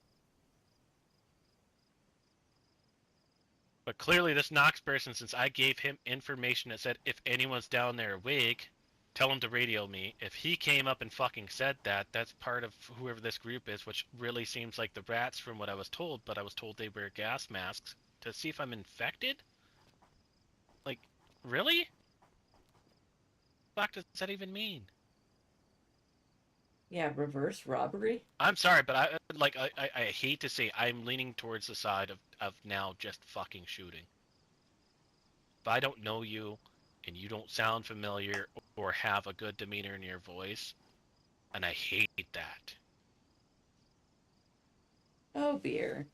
But clearly this Knox person, since I gave him information that said if anyone's down there awake, tell him to radio me. If he came up and fucking said that, that's part of whoever this group is, which really seems like the rats from what I was told, but I was told they wear gas masks to see if I'm infected? Like, really? What does that even mean? Yeah, reverse robbery? I'm sorry, but I hate to say I'm leaning towards the side of now just fucking shooting. If I don't know you and you don't sound familiar or have a good demeanor in your voice, and I hate that. Oh, beer.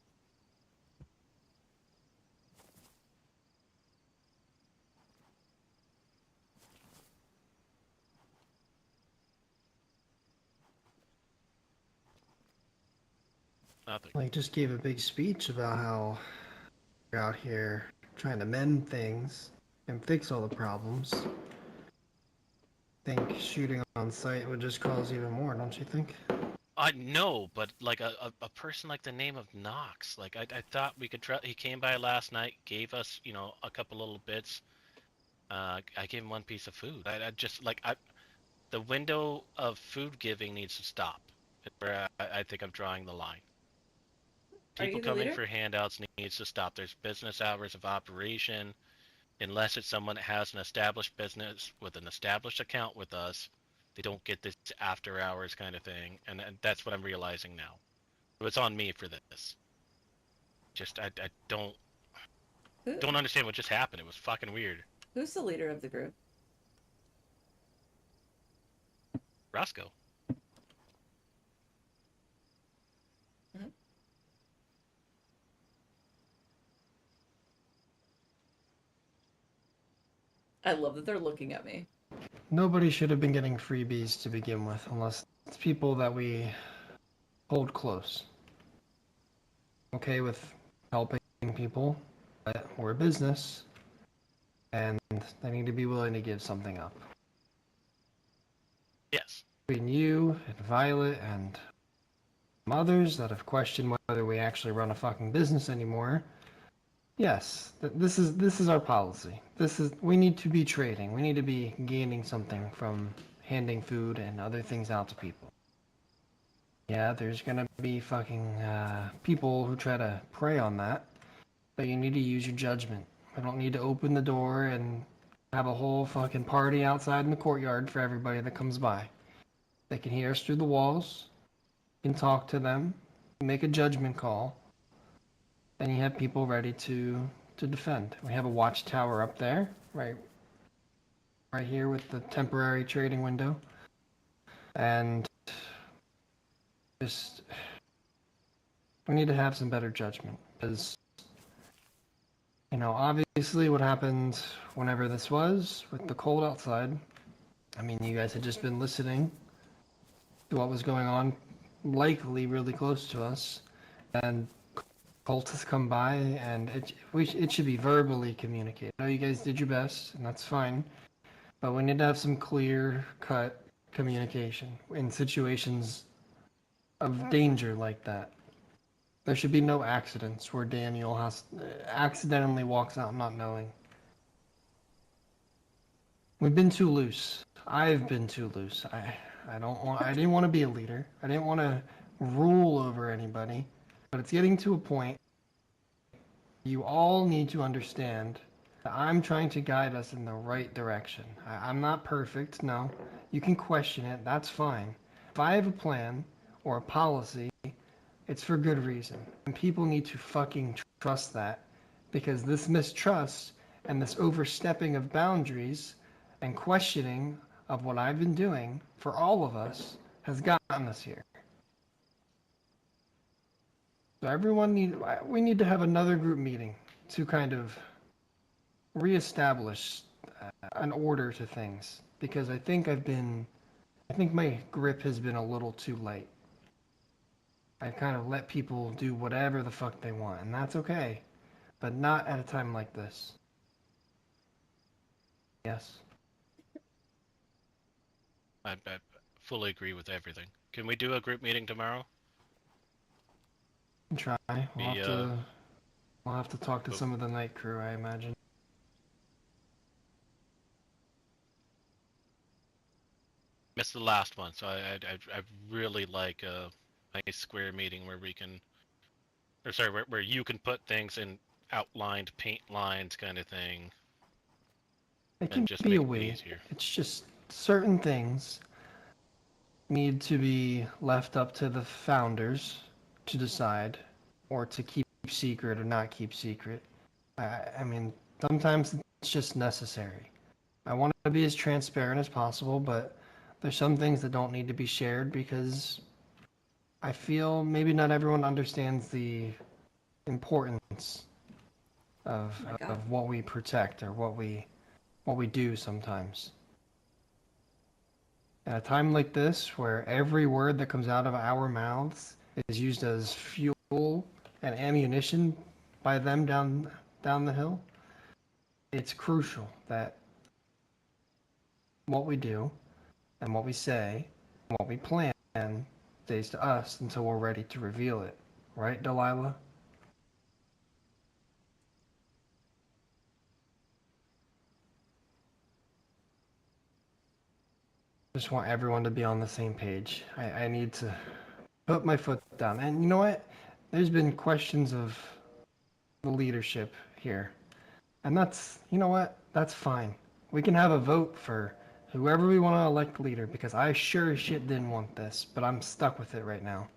Nothing. Like, just gave a big speech about how we're out here trying to mend things and fix all the problems. I think shooting on sight would just cause even more, don't you think? I know, but like a person like the name of Knox, like I thought we could try. He came by last night, gave us, you know, a couple little bits. I gave him one piece of food. I just like the window of food giving needs to stop. Where I think I'm drawing the line. People coming for handouts needs to stop. There's business hours of operation. Unless it's someone that has an established business with an established account with us, they don't get this after hours kind of thing. And that's what I'm realizing now. So it's on me for this. Just, I don't understand what just happened. It was fucking weird. Who's the leader of the group? Roscoe. I love that they're looking at me. Nobody should have been getting freebies to begin with, unless it's people that we hold close. Okay with helping people, but we're a business, and they need to be willing to give something up. Yes. Between you and Violet and others that have questioned whether we actually run a fucking business anymore, yes, this is our policy. We need to be trading. We need to be gaining something from handing food and other things out to people. Yeah, there's gonna be fucking people who try to prey on that, but you need to use your judgment. We don't need to open the door and Have a whole fucking party outside in the courtyard for everybody that comes by. They can hear us through the walls, can talk to them, make a judgment call, and you have people ready to defend. We have a watchtower up there, right here with the temporary trading window. And just we need to have some better judgment because obviously what happened whenever this was with the cold outside. I mean, you guys had just been listening to what was going on, likely really close to us, and cultists come by, and it should be verbally communicated. I know you guys did your best, and that's fine, but we need to have some clear-cut communication in situations of danger like that. There should be no accidents where Daniel accidentally walks out not knowing. We've been too loose. I've been too loose. I didn't want to be a leader. I didn't want to rule over anybody. But it's getting to a point you all need to understand that I'm trying to guide us in the right direction. I'm not perfect, no. You can question it, that's fine. If I have a plan or a policy, it's for good reason. And people need to fucking trust that, because this mistrust and this overstepping of boundaries and questioning of what I've been doing for all of us has gotten us here. So we need to have another group meeting to kind of reestablish an order to things, because I think my grip has been a little too light. I kind of let people do whatever the fuck they want, and that's okay, but not at a time like this. Yes. I fully agree with everything. Can we do a group meeting tomorrow? Try. We'll have to talk to some of the night crew, I imagine. Missed the last one, so I really like a nice square meeting where we can, or sorry, where you can put things in outlined paint lines kind of thing. It can just be make a it way. easier. It's just certain things need to be left up to the founders to decide, or to keep secret or not keep secret. I mean, sometimes it's just necessary. I want to be as transparent as possible, but there's some things that don't need to be shared because I feel maybe not everyone understands the importance of what we protect or what we do sometimes. At a time like this, where every word that comes out of our mouths is used as fuel and ammunition by them down the hill, it's crucial that what we do and what we say and what we plan stays to us until we're ready to reveal it. Right, Delilah? Just want everyone to be on the same page. I need to put my foot down. And you know what? There's been questions of the leadership here. And that's, you know what? That's fine. We can have a vote for whoever we want to elect leader, because I sure as shit didn't want this, but I'm stuck with it right now.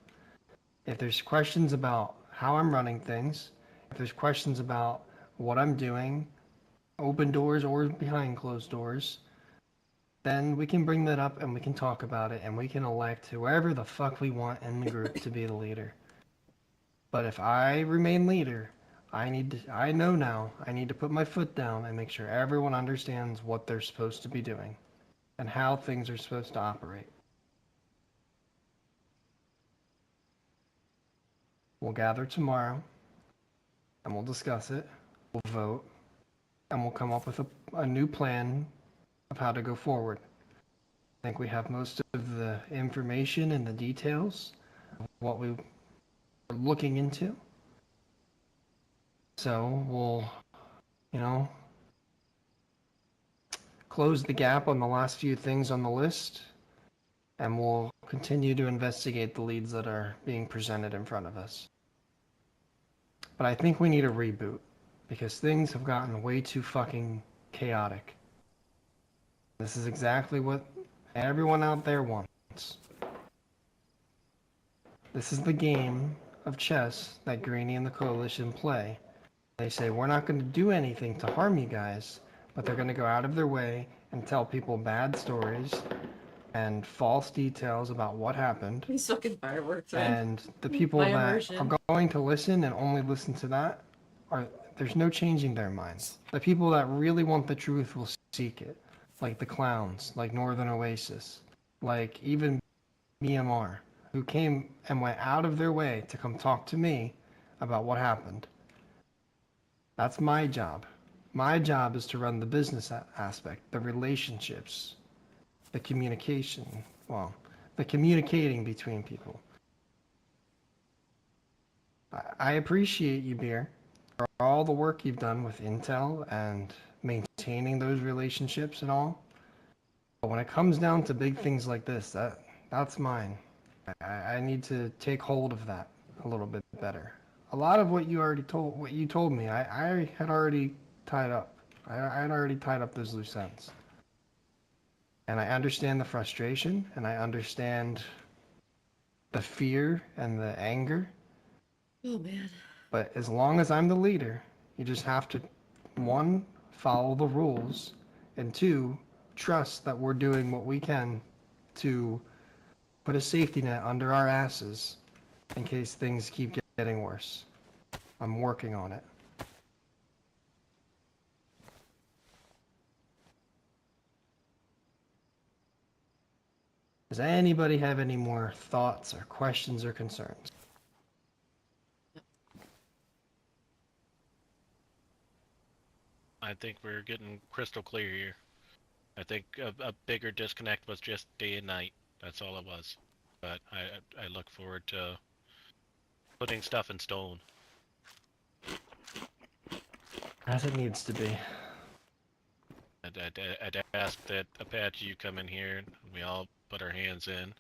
If there's questions about how I'm running things, if there's questions about what I'm doing, open doors or behind closed doors, then we can bring that up and we can talk about it and we can elect whoever the fuck we want in the group to be the leader. But if I remain leader, I know now I need to put my foot down and make sure everyone understands what they're supposed to be doing and how things are supposed to operate. We'll gather tomorrow and we'll discuss it, we'll vote, and we'll come up with a new plan of how to go forward. I think we have most of the information and the details of what we are looking into. So we'll, close the gap on the last few things on the list, and we'll continue to investigate the leads that are being presented in front of us. But I think we need a reboot, because things have gotten way too fucking chaotic. This is exactly what everyone out there wants. This is the game of chess that Greenie and the Coalition play. They say, we're not going to do anything to harm you guys, but they're going to go out of their way and tell people bad stories and false details about what happened. These fucking fireworks, man. And the people My that immersion. are going to listen and only listen to that, there's no changing their minds. The people that really want the truth will seek it, like the clowns, like Northern Oasis, like even BMR, who came and went out of their way to come talk to me about what happened. That's my job. My job is to run the business aspect, the relationships, the communication, well, the communicating between people. I appreciate you, Beer, for all the work you've done with Intel and maintaining those relationships and all. But when it comes down to big things like this, that's mine. I need to take hold of that a little bit better. A lot of what you told me, I had already tied up. I had already tied up those loose ends. And I understand the frustration, and I understand the fear and the anger. Oh, man. But as long as I'm the leader, you just have to, one, follow the rules, and two, trust that we're doing what we can to put a safety net under our asses in case things keep getting worse. I'm working on it. Does anybody have any more thoughts or questions or concerns? I think we're getting crystal clear here. I think a bigger disconnect was just day and night. That's all it was. But I look forward to putting stuff in stone. As it needs to be. I'd ask that Apache, you come in here and we all put our hands in.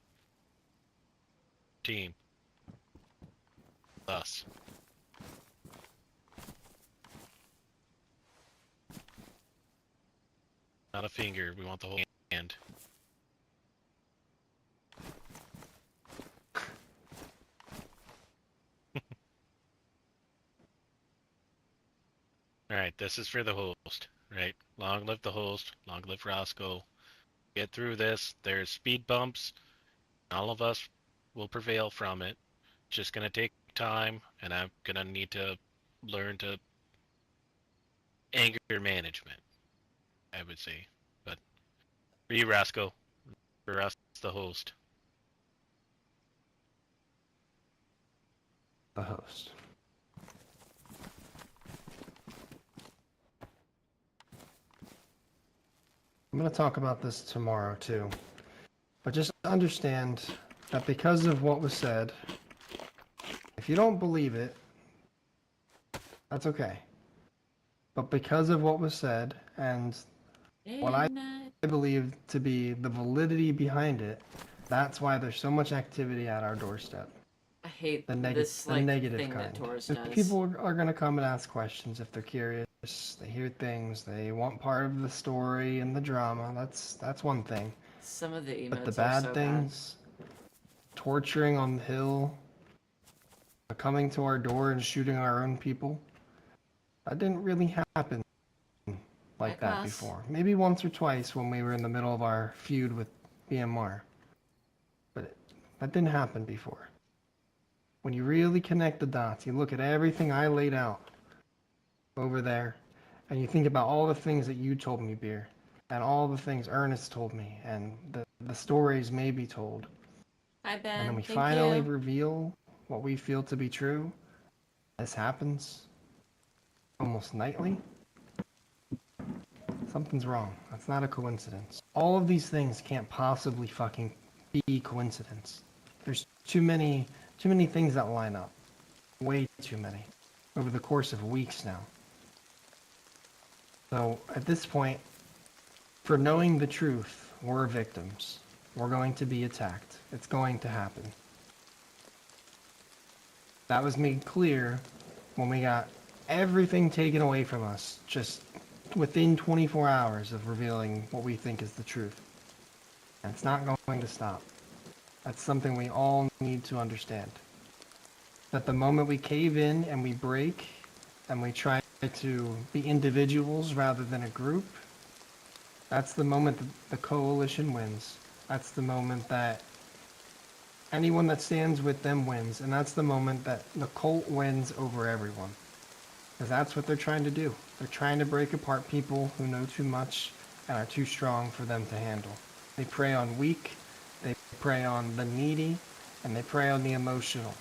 Team. Us. Not a finger, we want the whole hand. Alright, this is for the host, right? Long live the host, long live Roscoe. Get through this, there's speed bumps, all of us will prevail from it. Just gonna take time, and I'm gonna need to learn to anger management, I would say. But for you, Roscoe, for us, the host. The host. I'm going to talk about this tomorrow too. But just understand that because of what was said, if you don't believe it, that's okay. But because of what was said and what I believe to be the validity behind it, that's why there's so much activity at our doorstep. I hate The this the like negative thing kind. that Taurus If does. people are going to come and ask questions if they're curious, they hear things, they want part of the story and the drama. That's one thing. Some of the emotes But the are bad so things, torturing on the hill, coming to our door and shooting our own people, that didn't really happen like that before. Maybe once or twice when we were in the middle of our feud with BMR. But that didn't happen before. When you really connect the dots, you look at everything I laid out over there, and you think about all the things that you told me, Beer, and all the things Ernest told me, and the stories may be told. Hi, Ben. And then we Thank finally you. reveal what we feel to be true. This happens almost nightly. Something's wrong. That's not a coincidence. All of these things can't possibly fucking be coincidence. There's too many things that line up. Way too many. Over the course of weeks now. So at this point, for knowing the truth, we're victims. We're going to be attacked. It's going to happen. That was made clear when we got everything taken away from us just within 24 hours of revealing what we think is the truth. And it's not going to stop. That's something we all need to understand. That the moment we cave in and we break and we try to be individuals rather than a group, that's the moment that the coalition wins. That's the moment that anyone that stands with them wins. And that's the moment that the cult wins over everyone. Because that's what they're trying to do. They're trying to break apart people who know too much and are too strong for them to handle. They prey on weak, they prey on the needy, and they prey on the emotional.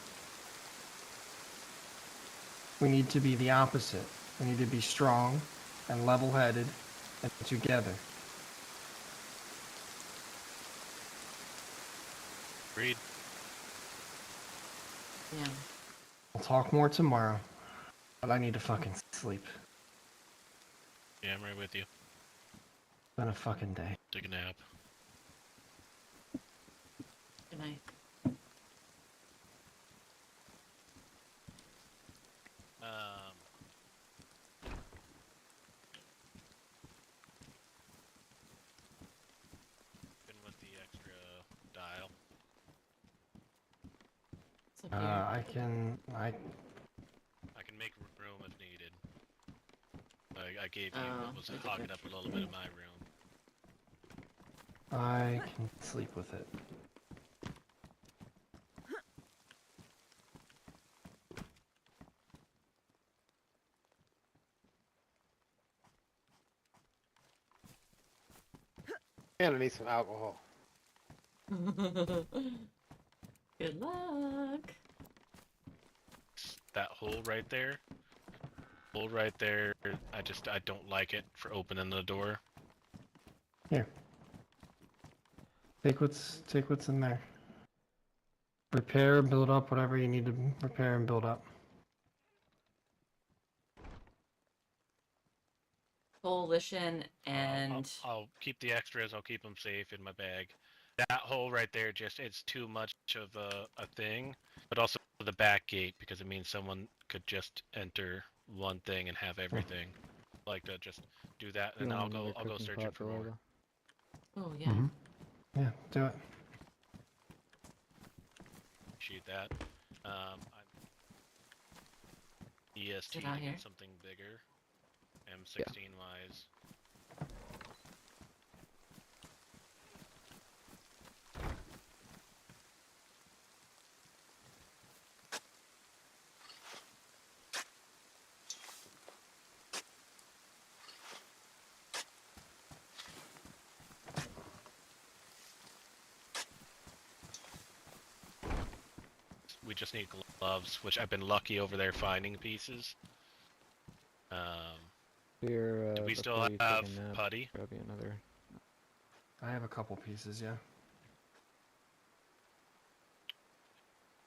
We need to be the opposite. We need to be strong and level-headed and together. Agreed. Yeah. We'll talk more tomorrow, but I need to fucking sleep. Yeah, I'm right with you. It's been a fucking day. Take a nap. Good night. Been with the extra dial. I can make room if needed. I gave you what was hogging up a little bit of my room. I can sleep with it. And I need some alcohol. Good luck. That hole right there. Hole right there. I don't like it for opening the door. Here. Take what's in there. Repair, build up, whatever you need to repair and build up. Coalition and I'll keep the extras. I'll keep them safe in my bag. That hole right there, it's too much of a thing. But also the back gate, because it means someone could just enter one thing and have everything. Like to just do that, and then I'll go searching for more. Oh yeah. Yeah, do it. Shoot that. I'm EST Get out here. something bigger. M16 wise. We just need gloves, which I've been lucky over there finding pieces. Here, do we still before you have take a nap, putty? grab you another. I have a couple pieces, yeah.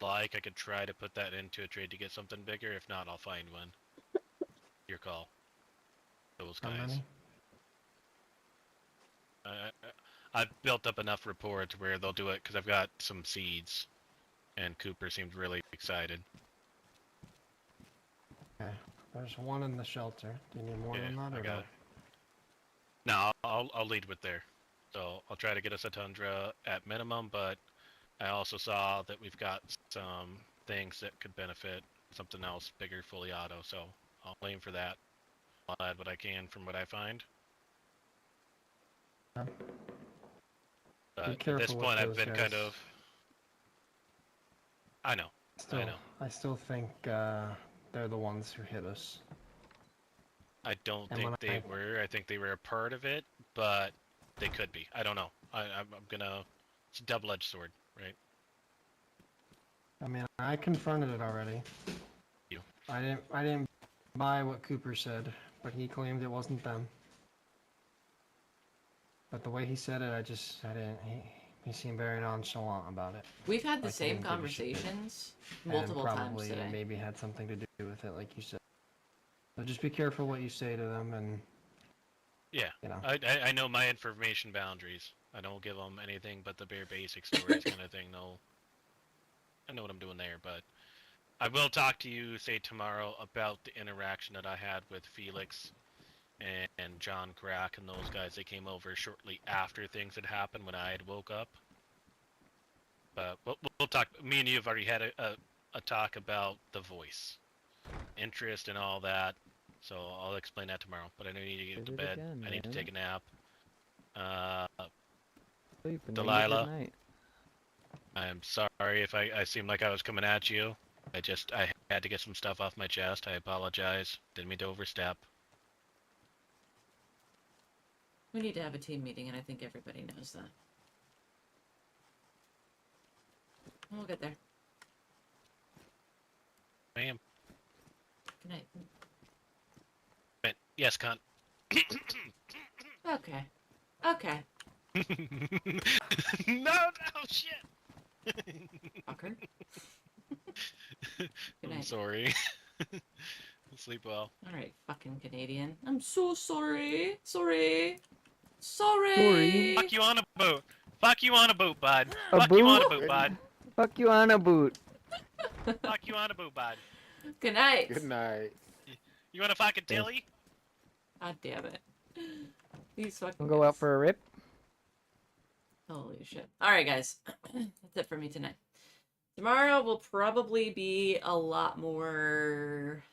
Like, I could try to put that into a trade to get something bigger. If not, I'll find one. Your call. Those How guys. many? I've built up enough rapport to where they'll do it because I've got some seeds, and Cooper seemed really excited. Okay. There's one in the shelter. Do you need more than that, I or got no? it. No, I'll lead with there. So I'll try to get us a Tundra at minimum, but I also saw that we've got some things that could benefit something else bigger, fully auto. So I'll aim for that. I'll add what I can from what I find. Yeah. But Be at careful this with point, I've those been guys. kind of. I know. I know. I still think they're the ones who hit us. I don't And think when they were. I think they were a part of it, but they could be. I don't know. I'm gonna. It's a double-edged sword, right? I mean, I confronted it already. You. I didn't buy what Cooper said, but he claimed it wasn't them. But the way he said it, I didn't. He seemed very nonchalant about it. We've had the Like he same didn't give a shit. conversations And multiple times probably today. maybe had something to do with it, like you said. So just be careful what you say to them, and Yeah. you know. I know my information boundaries. I don't give them anything but the bare basic stories kind of thing. No. I know what I'm doing there, but I will talk to you, say tomorrow, about the interaction that I had with Felix and John Crack and those guys, they came over shortly after things had happened when I had woke up. But we'll talk. Me and you have already had a talk about the voice, interest, and all that. So I'll explain that tomorrow. But I know you need to get to bed. Again, I need to man. take a nap. Sleep and Delilah, good night. I'm sorry if I seemed like I was coming at you. I had to get some stuff off my chest. I apologize. Didn't mean to overstep. We need to have a team meeting, and I think everybody knows that. We'll get there. Ma'am. Good night. Yes, cunt. Okay. Okay. No, shit. Fucker. Good I'm night. sorry. Sleep well. Alright, fucking Canadian. I'm so sorry. Sorry. Sorry. Fuck you on a boot. Fuck you on a boot, bud. A Fuck you on a boot? boot, bud. Fuck you on a boot. Fuck you on a boot, bud. Good night. Good night. You want a fucking tilly? God damn it. These fucking We'll go out for a rip. Holy shit. Alright, guys. That's it for me tonight. Tomorrow will probably be a lot more...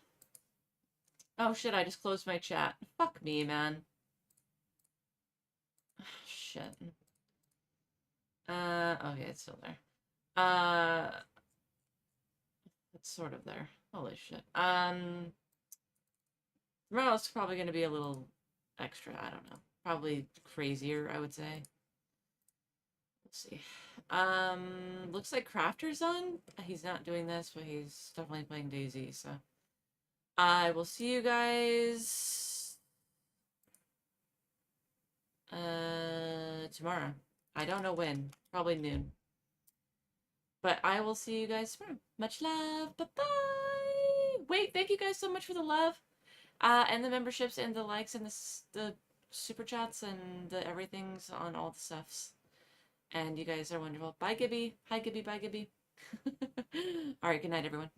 Oh shit, I just closed my chat. Fuck me, man. Shit. Okay, it's still there. It's sort of there. Holy shit. Tomorrow's probably gonna be a little extra, I don't know. Probably crazier, I would say. Let's see. Looks like Crafter's on. He's not doing this, but he's definitely playing Dayz, so. I will see you guys tomorrow. I don't know when. Probably noon. But I will see you guys tomorrow. Much love. Bye-bye. Wait, thank you guys so much for the love. And the memberships and the likes and the super chats and the everything's on all the stuffs. And you guys are wonderful. Bye, Gibby. Hi, Gibby. Bye, Gibby. All right, good night, everyone.